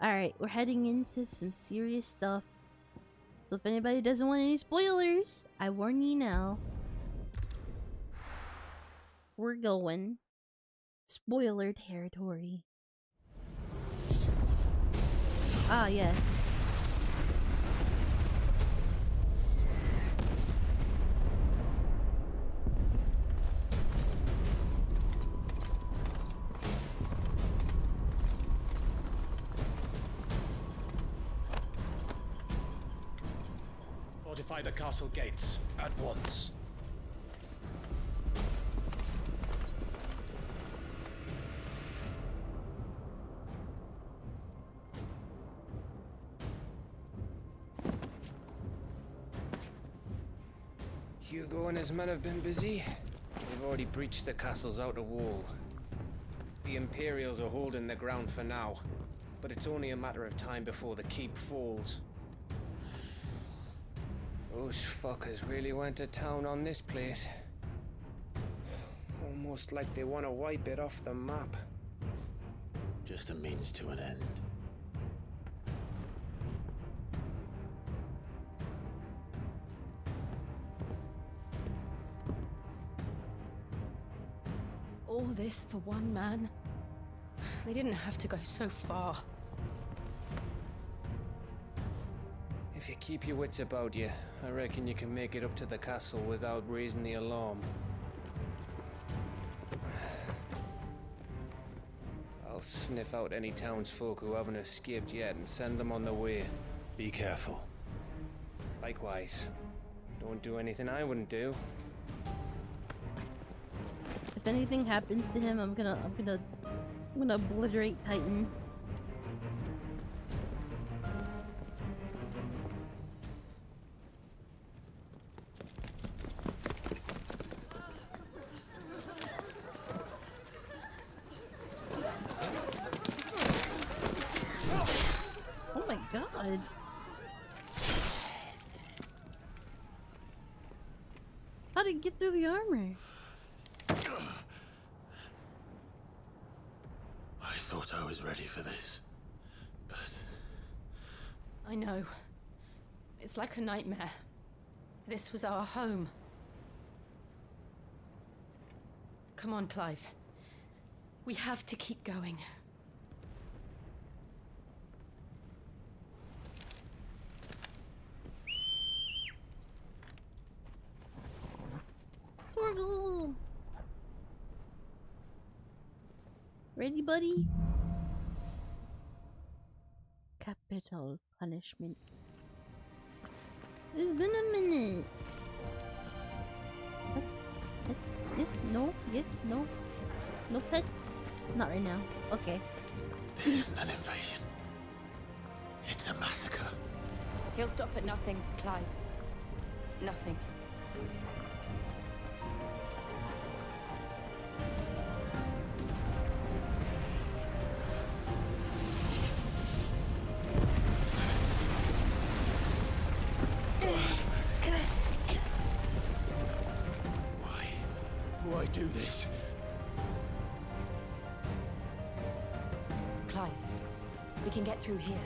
[SPEAKER 1] Alright, we're heading into some serious stuff. So if anybody doesn't want any spoilers, I warn you now. We're going spoiler territory. Ah, yes.
[SPEAKER 16] Fortify the castle gates at once.
[SPEAKER 17] Hugo and his men have been busy. They've already breached the castle's outer wall. The Imperials are holding the ground for now, but it's only a matter of time before the keep falls. Those fuckers really went to town on this place. Almost like they want to wipe it off the map.
[SPEAKER 10] Just a means to an end.
[SPEAKER 8] All this for one man? They didn't have to go so far.
[SPEAKER 17] If you keep your wits about you, I reckon you can make it up to the castle without raising the alarm. I'll sniff out any townsfolk who haven't escaped yet and send them on their way.
[SPEAKER 10] Be careful.
[SPEAKER 17] Likewise. Don't do anything I wouldn't do.
[SPEAKER 1] If anything happens to him, I'm gonna obliterate Titan. Oh my god. How did it get through the armor?
[SPEAKER 10] I thought I was ready for this, but...
[SPEAKER 8] I know. It's like a nightmare. This was our home. Come on, Clive. We have to keep going.
[SPEAKER 9] Torgal! Ready, buddy?
[SPEAKER 1] Capital punishment.
[SPEAKER 9] It's been a minute.
[SPEAKER 1] Yes, no, yes, no. No pets? Not right now. Okay.
[SPEAKER 10] This isn't an invasion. It's a massacre.
[SPEAKER 8] He'll stop at nothing, Clive. Nothing.
[SPEAKER 10] Why do this?
[SPEAKER 8] Clive, we can get through here.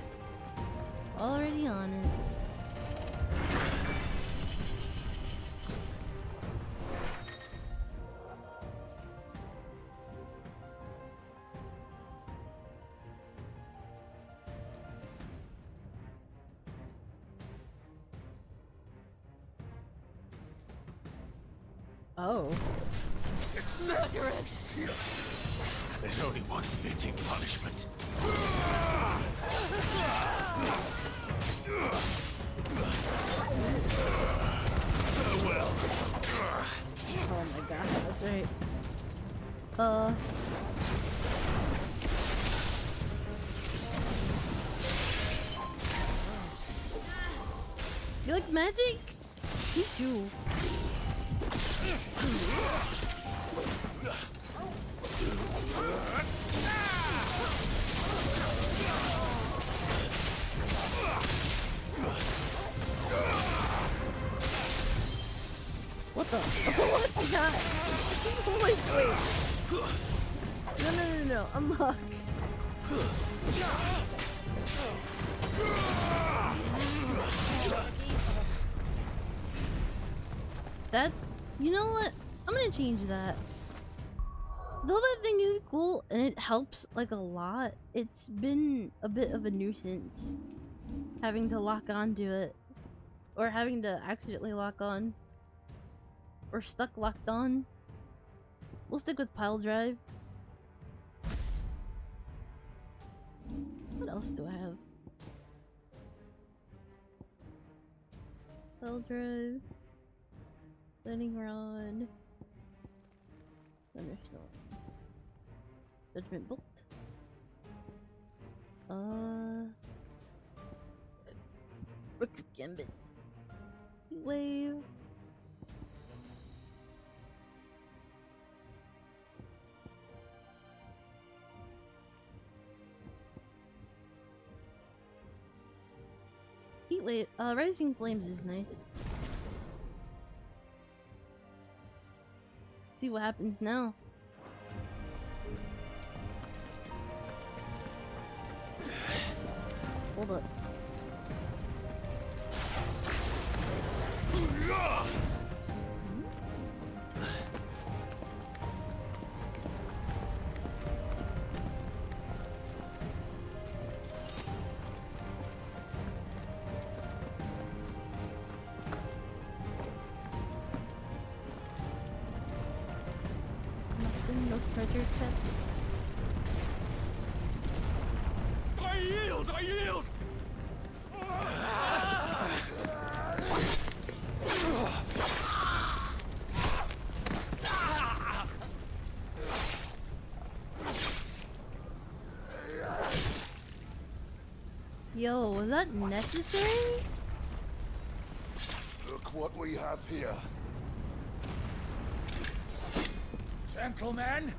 [SPEAKER 1] Already on it. Oh.
[SPEAKER 8] Murderers!
[SPEAKER 10] There's only one fitting punishment. Farewell.
[SPEAKER 1] Oh my god, that's right. You like magic? Me too. What the? What the god? Wait. No. Unlock. That, you know what? I'm gonna change that. Though that thing is cool and it helps like a lot, it's been a bit of a nuisance having to lock onto it, or having to accidentally lock on, or stuck locked on. We'll stick with pile drive. What else do I have? Pile drive, lightning rod, thunderstorm, judgment bolt. Rook's Gambit. Heat wave. Heat wave. Rising Flames is nice. See what happens now. Hold up. No treasure chest.
[SPEAKER 10] I yield!
[SPEAKER 1] Yo, was that necessary?
[SPEAKER 23] Look what we have here.
[SPEAKER 16] Gentlemen!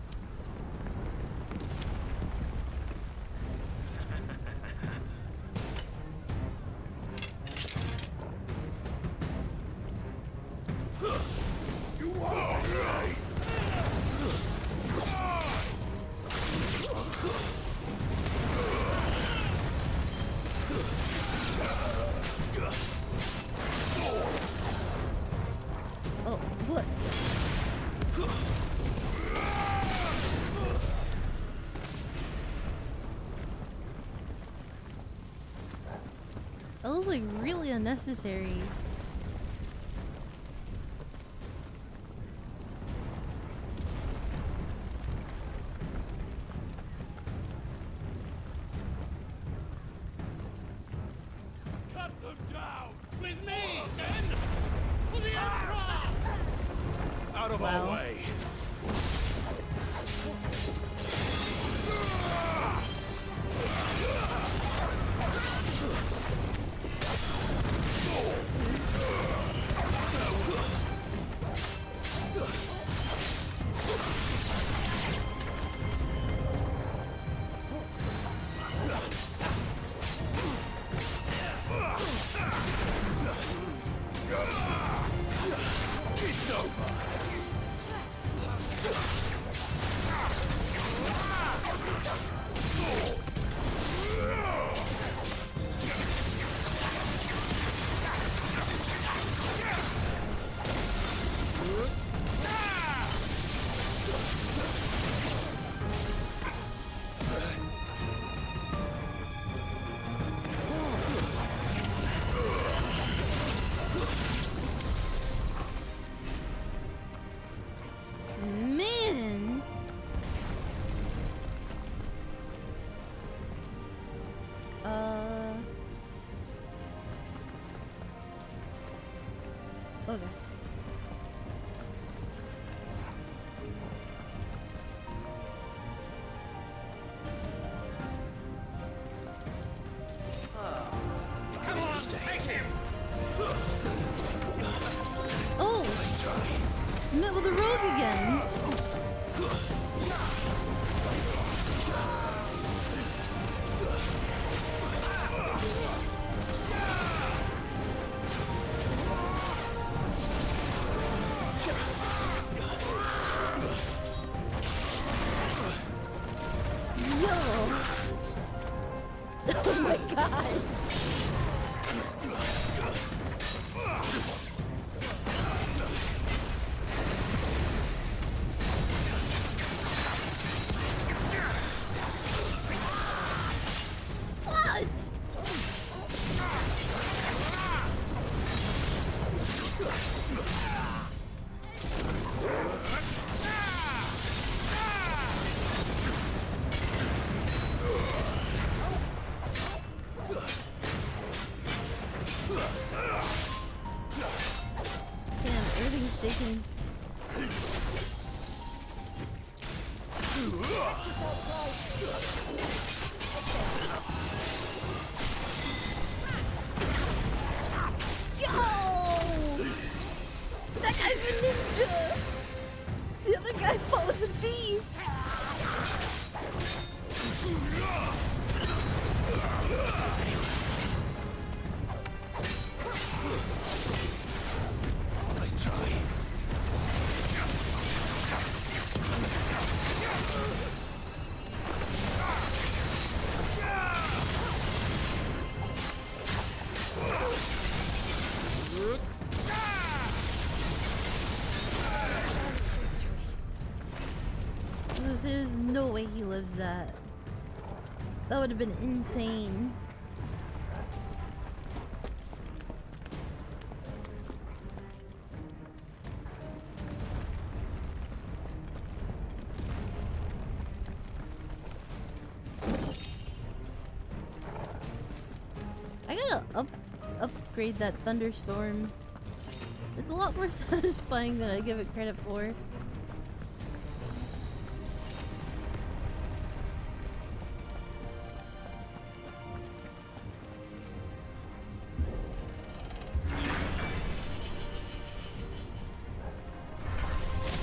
[SPEAKER 23] You want to say?
[SPEAKER 1] Oh, what? That was like really unnecessary.
[SPEAKER 10] Cut them down! With me, men! For the Emperor! Out of our way!
[SPEAKER 1] Okay. Oh! Met with a rogue again. Yo! Oh my god! What? Damn, everything's taken. Yo! That guy's a ninja! The other guy follows a thief!
[SPEAKER 10] Nice try.
[SPEAKER 1] There's no way he lives that. That would have been insane. I gotta upgrade that thunderstorm. It's a lot more satisfying than I give it credit for.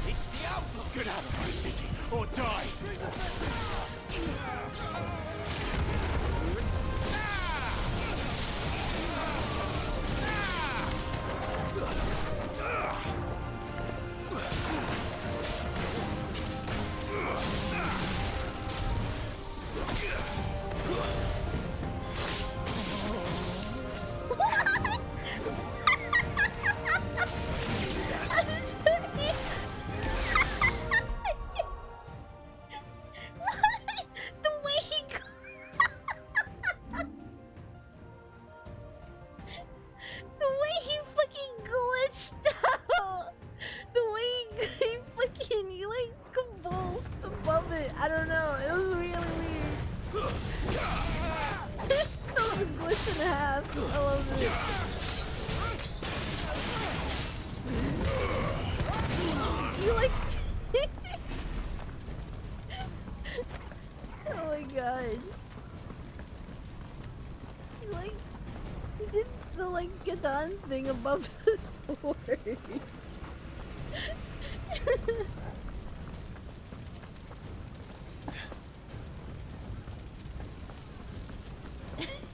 [SPEAKER 3] It's the outlaw! Get out of my city, or die!
[SPEAKER 9] The way he the way he fucking glitched out. The way he fucking like convulsed above it. I don't know. It was really weird. That was a glitch and a half. I love it. You like oh my god. Like, he did the like get on thing above the sword.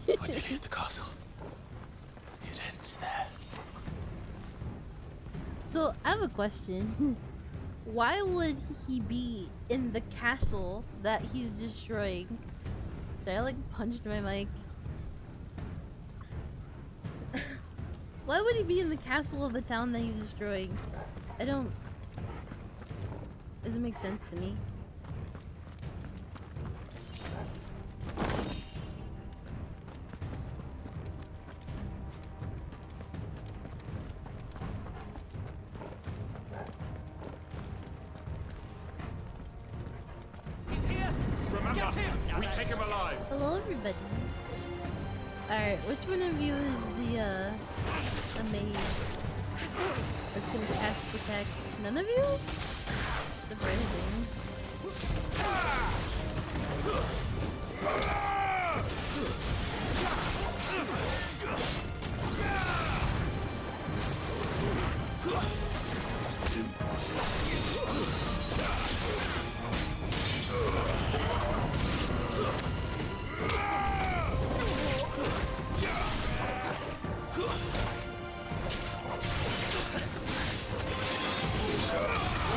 [SPEAKER 10] We're nearly at the castle. It ends there.
[SPEAKER 1] So, I have a question. Why would he be in the castle that he's destroying? Sorry, I like punched my mic. Why would he be in the castle of the town that he's destroying? I don't... Doesn't make sense to me.
[SPEAKER 3] He's here! Remember, we take him alive!
[SPEAKER 1] Hello, everybody. Alright, which one of you is the maid? It's gonna cast protect. None of you? Surprising.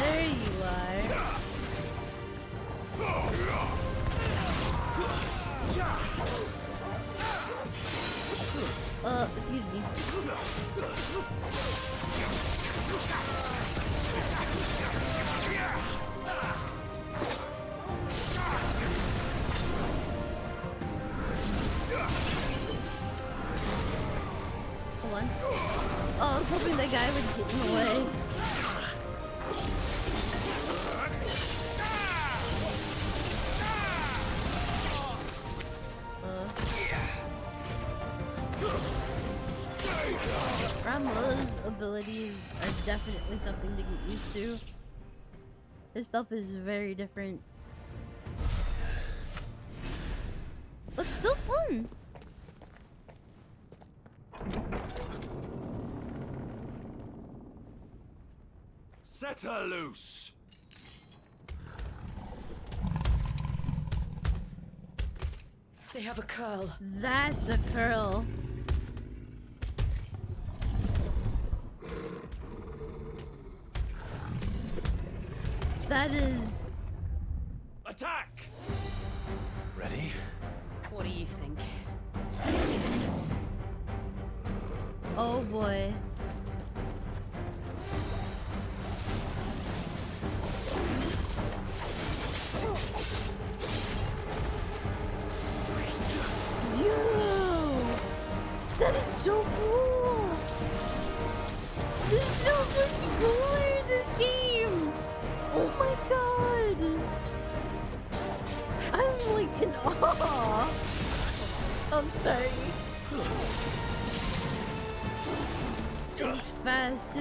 [SPEAKER 1] There you are. Excuse me. Hold on. Oh, I was hoping that guy would get in the way. Ramla's abilities are definitely something to get used to. His stuff is very different. But still fun!
[SPEAKER 3] Set her loose!
[SPEAKER 12] They have a curl.
[SPEAKER 1] That's a curl. That is...
[SPEAKER 3] Attack!
[SPEAKER 10] Ready?
[SPEAKER 8] What do you think?
[SPEAKER 1] Oh boy. Yo! That is so cool! There's so much cooler in this game! Oh my god! I'm like in awe! I'm sorry. It's fast too.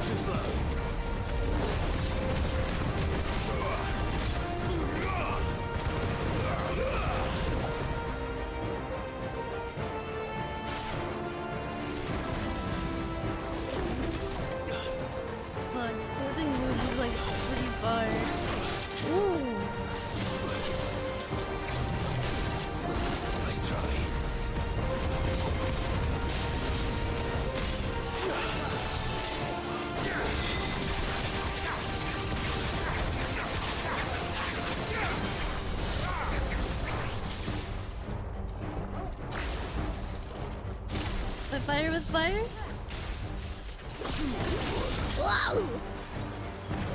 [SPEAKER 3] Too slow.
[SPEAKER 1] Fuck, holding moves is like pretty far. Ooh.
[SPEAKER 3] Nice try.
[SPEAKER 1] Fire with fire? Wow!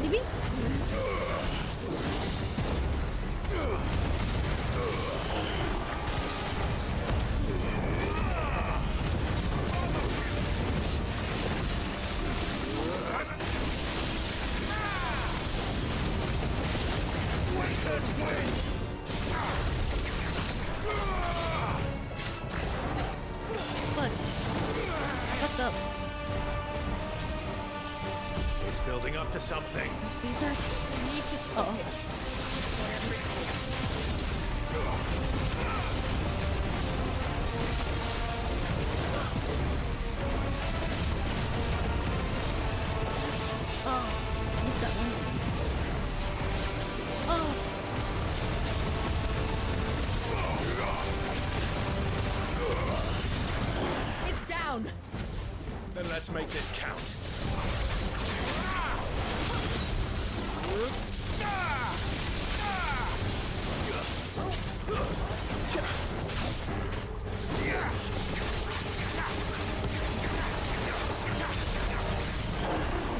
[SPEAKER 1] Maybe? What? What's up?
[SPEAKER 3] It's building up to something.
[SPEAKER 1] We need to stop it.
[SPEAKER 3] Whatever it
[SPEAKER 1] Oh, missed that one. Oh.
[SPEAKER 8] It's down!
[SPEAKER 3] Then let's make this count.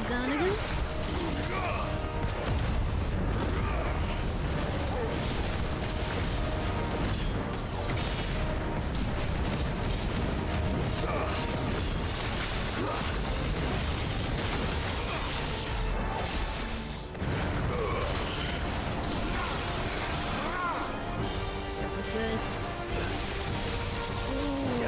[SPEAKER 1] Down again? That was good. Ooh.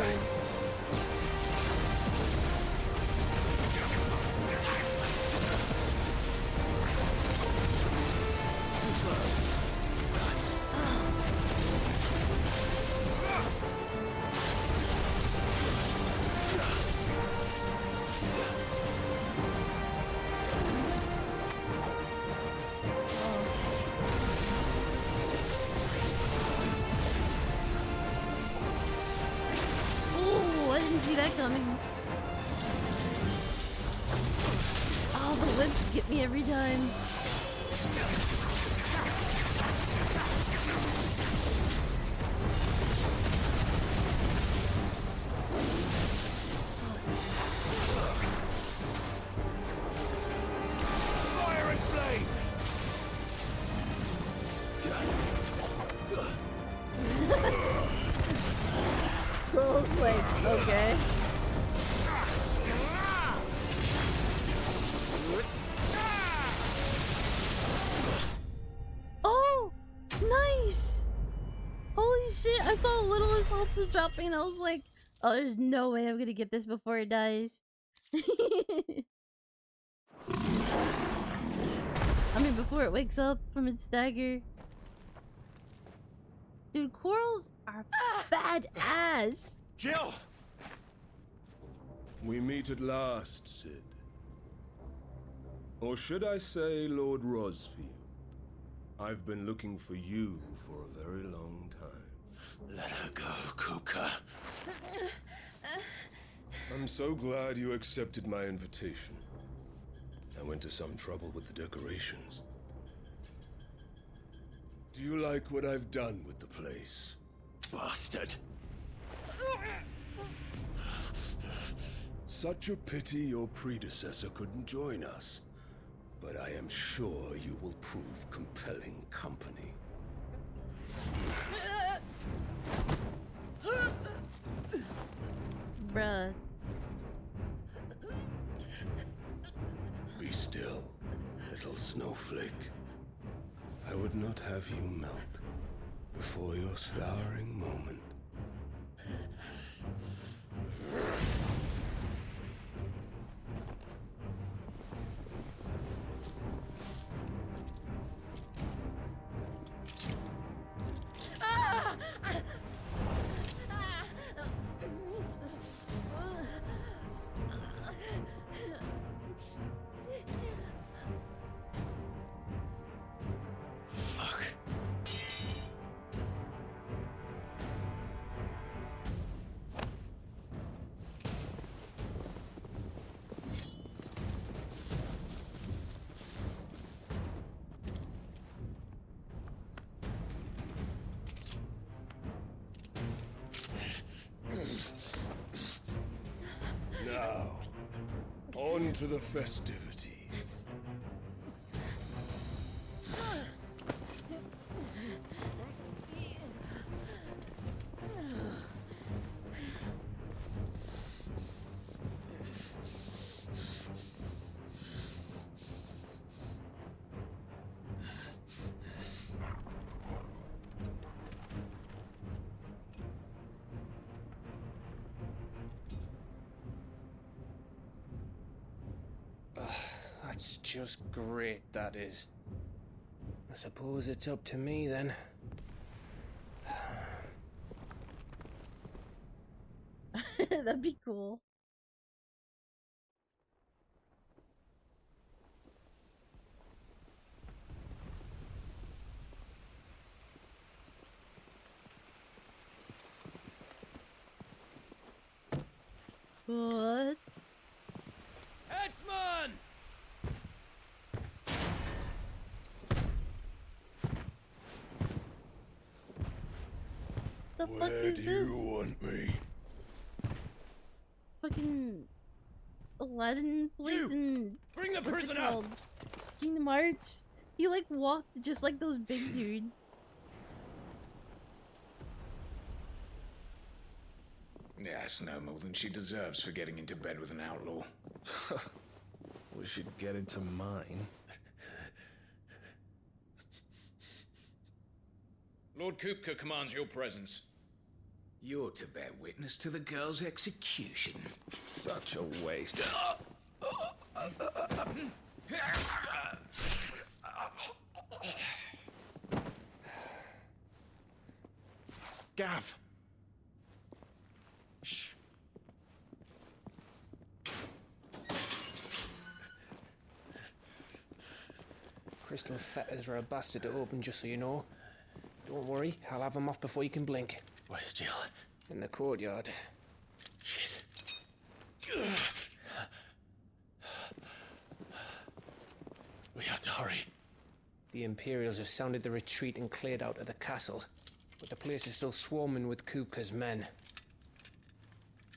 [SPEAKER 1] tramps get me every time.
[SPEAKER 3] Fire and flame!
[SPEAKER 1] Girl's like, okay. Oh, nice! Holy shit, I saw Littlest health was dropping and I was like, oh, there's no way I'm gonna get this before it dies. I mean, before it wakes up from its stagger. Dude, corals are badass.
[SPEAKER 3] Jill! We meet at last, Sid. Or should I say, Lord Rosfield? I've been looking for you for a very long time.
[SPEAKER 10] Let her go, Kuka.
[SPEAKER 3] I'm so glad you accepted my invitation. I went to some trouble with the decorations. Do you like what I've done with the place?
[SPEAKER 10] Bastard.
[SPEAKER 3] Such a pity your predecessor couldn't join us. But I am sure you will prove compelling company.
[SPEAKER 1] Bruh.
[SPEAKER 3] Be still, little snowflake. I would not have you melt before your starring moment.
[SPEAKER 10] Fuck.
[SPEAKER 3] Now, on to the festivities.
[SPEAKER 17] That's just great, that is. I suppose it's up to me then.
[SPEAKER 1] That'd be cool. What?
[SPEAKER 16] Headsman!
[SPEAKER 1] The fuck
[SPEAKER 3] Where
[SPEAKER 1] is
[SPEAKER 3] do
[SPEAKER 1] this?
[SPEAKER 3] you want me?
[SPEAKER 1] Fucking Aladdin place in
[SPEAKER 16] Bring the
[SPEAKER 1] what's it
[SPEAKER 16] prisoner!
[SPEAKER 1] called? Kingdom Hearts. He like walked just like those big dudes.
[SPEAKER 16] Yes, no more than she deserves for getting into bed with an outlaw.
[SPEAKER 15] We should get into mine.
[SPEAKER 16] Lord Kupka commands your presence.
[SPEAKER 3] You're to bear witness to the girl's execution.
[SPEAKER 15] Such a waste.
[SPEAKER 3] Gav! Shh.
[SPEAKER 17] Crystal fetters are a bastard to open, just so you know. Don't worry, I'll have them off before you can blink.
[SPEAKER 10] Where's Jill?
[SPEAKER 17] In the courtyard.
[SPEAKER 10] Shit. have to hurry.
[SPEAKER 17] The Imperials have sounded the retreat and cleared out of the castle, but the place is still swarming with Kupka's men.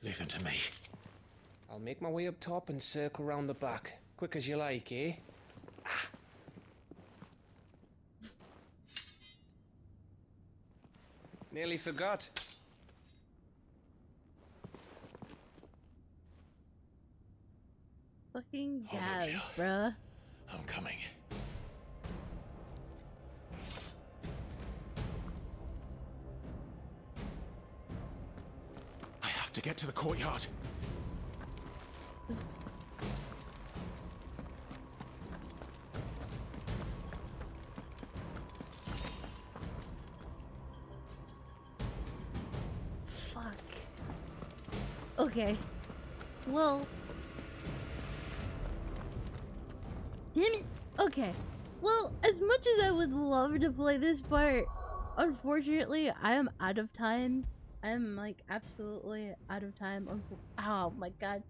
[SPEAKER 10] Leave them to me.
[SPEAKER 17] I'll make my way up top and circle round the back. Quick as you like, eh? Nearly forgot.
[SPEAKER 1] Fucking gas, bruh.
[SPEAKER 10] I'm coming. I have to get to the courtyard.
[SPEAKER 1] Fuck. Okay. Well. Damn it. Okay. Well, as much as I would love to play this part, unfortunately, I am out of time. I am, like, absolutely out of time. Oh my god.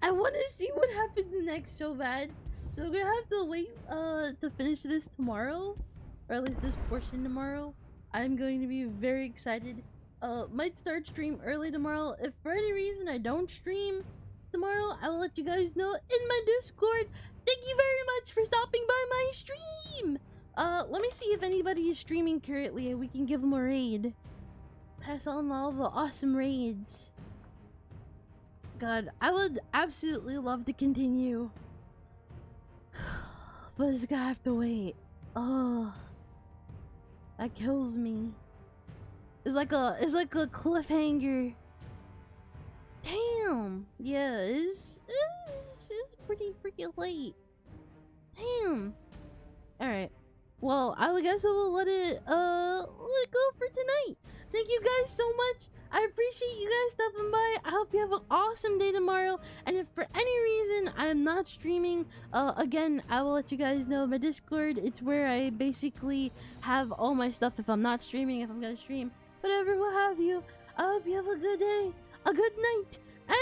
[SPEAKER 1] I want to see what happens next so bad. So I'm gonna have to wait to finish this tomorrow. Or at least this portion tomorrow. I'm going to be very excited. Might start stream early tomorrow. If for any reason I don't stream tomorrow, I will let you guys know in my Discord. Thank you very much for stopping by my stream. Let me see if anybody is streaming currently and we can give them a raid. Pass on all the awesome raids. God, I would absolutely love to continue. But it's gonna have to wait. Oh, that kills me. It's like a cliffhanger. Damn. Yeah, it's pretty freaking late. Damn. Alright. Well, I guess I will let it go for tonight. Thank you guys so much. I appreciate you guys stopping by. I hope you have an awesome day tomorrow. And if for any reason I am not streaming, again, I will let you guys know my Discord. It's where I basically have all my stuff if I'm not streaming, if I'm gonna stream, whatever, what have you. I hope you have a good day, a good night, and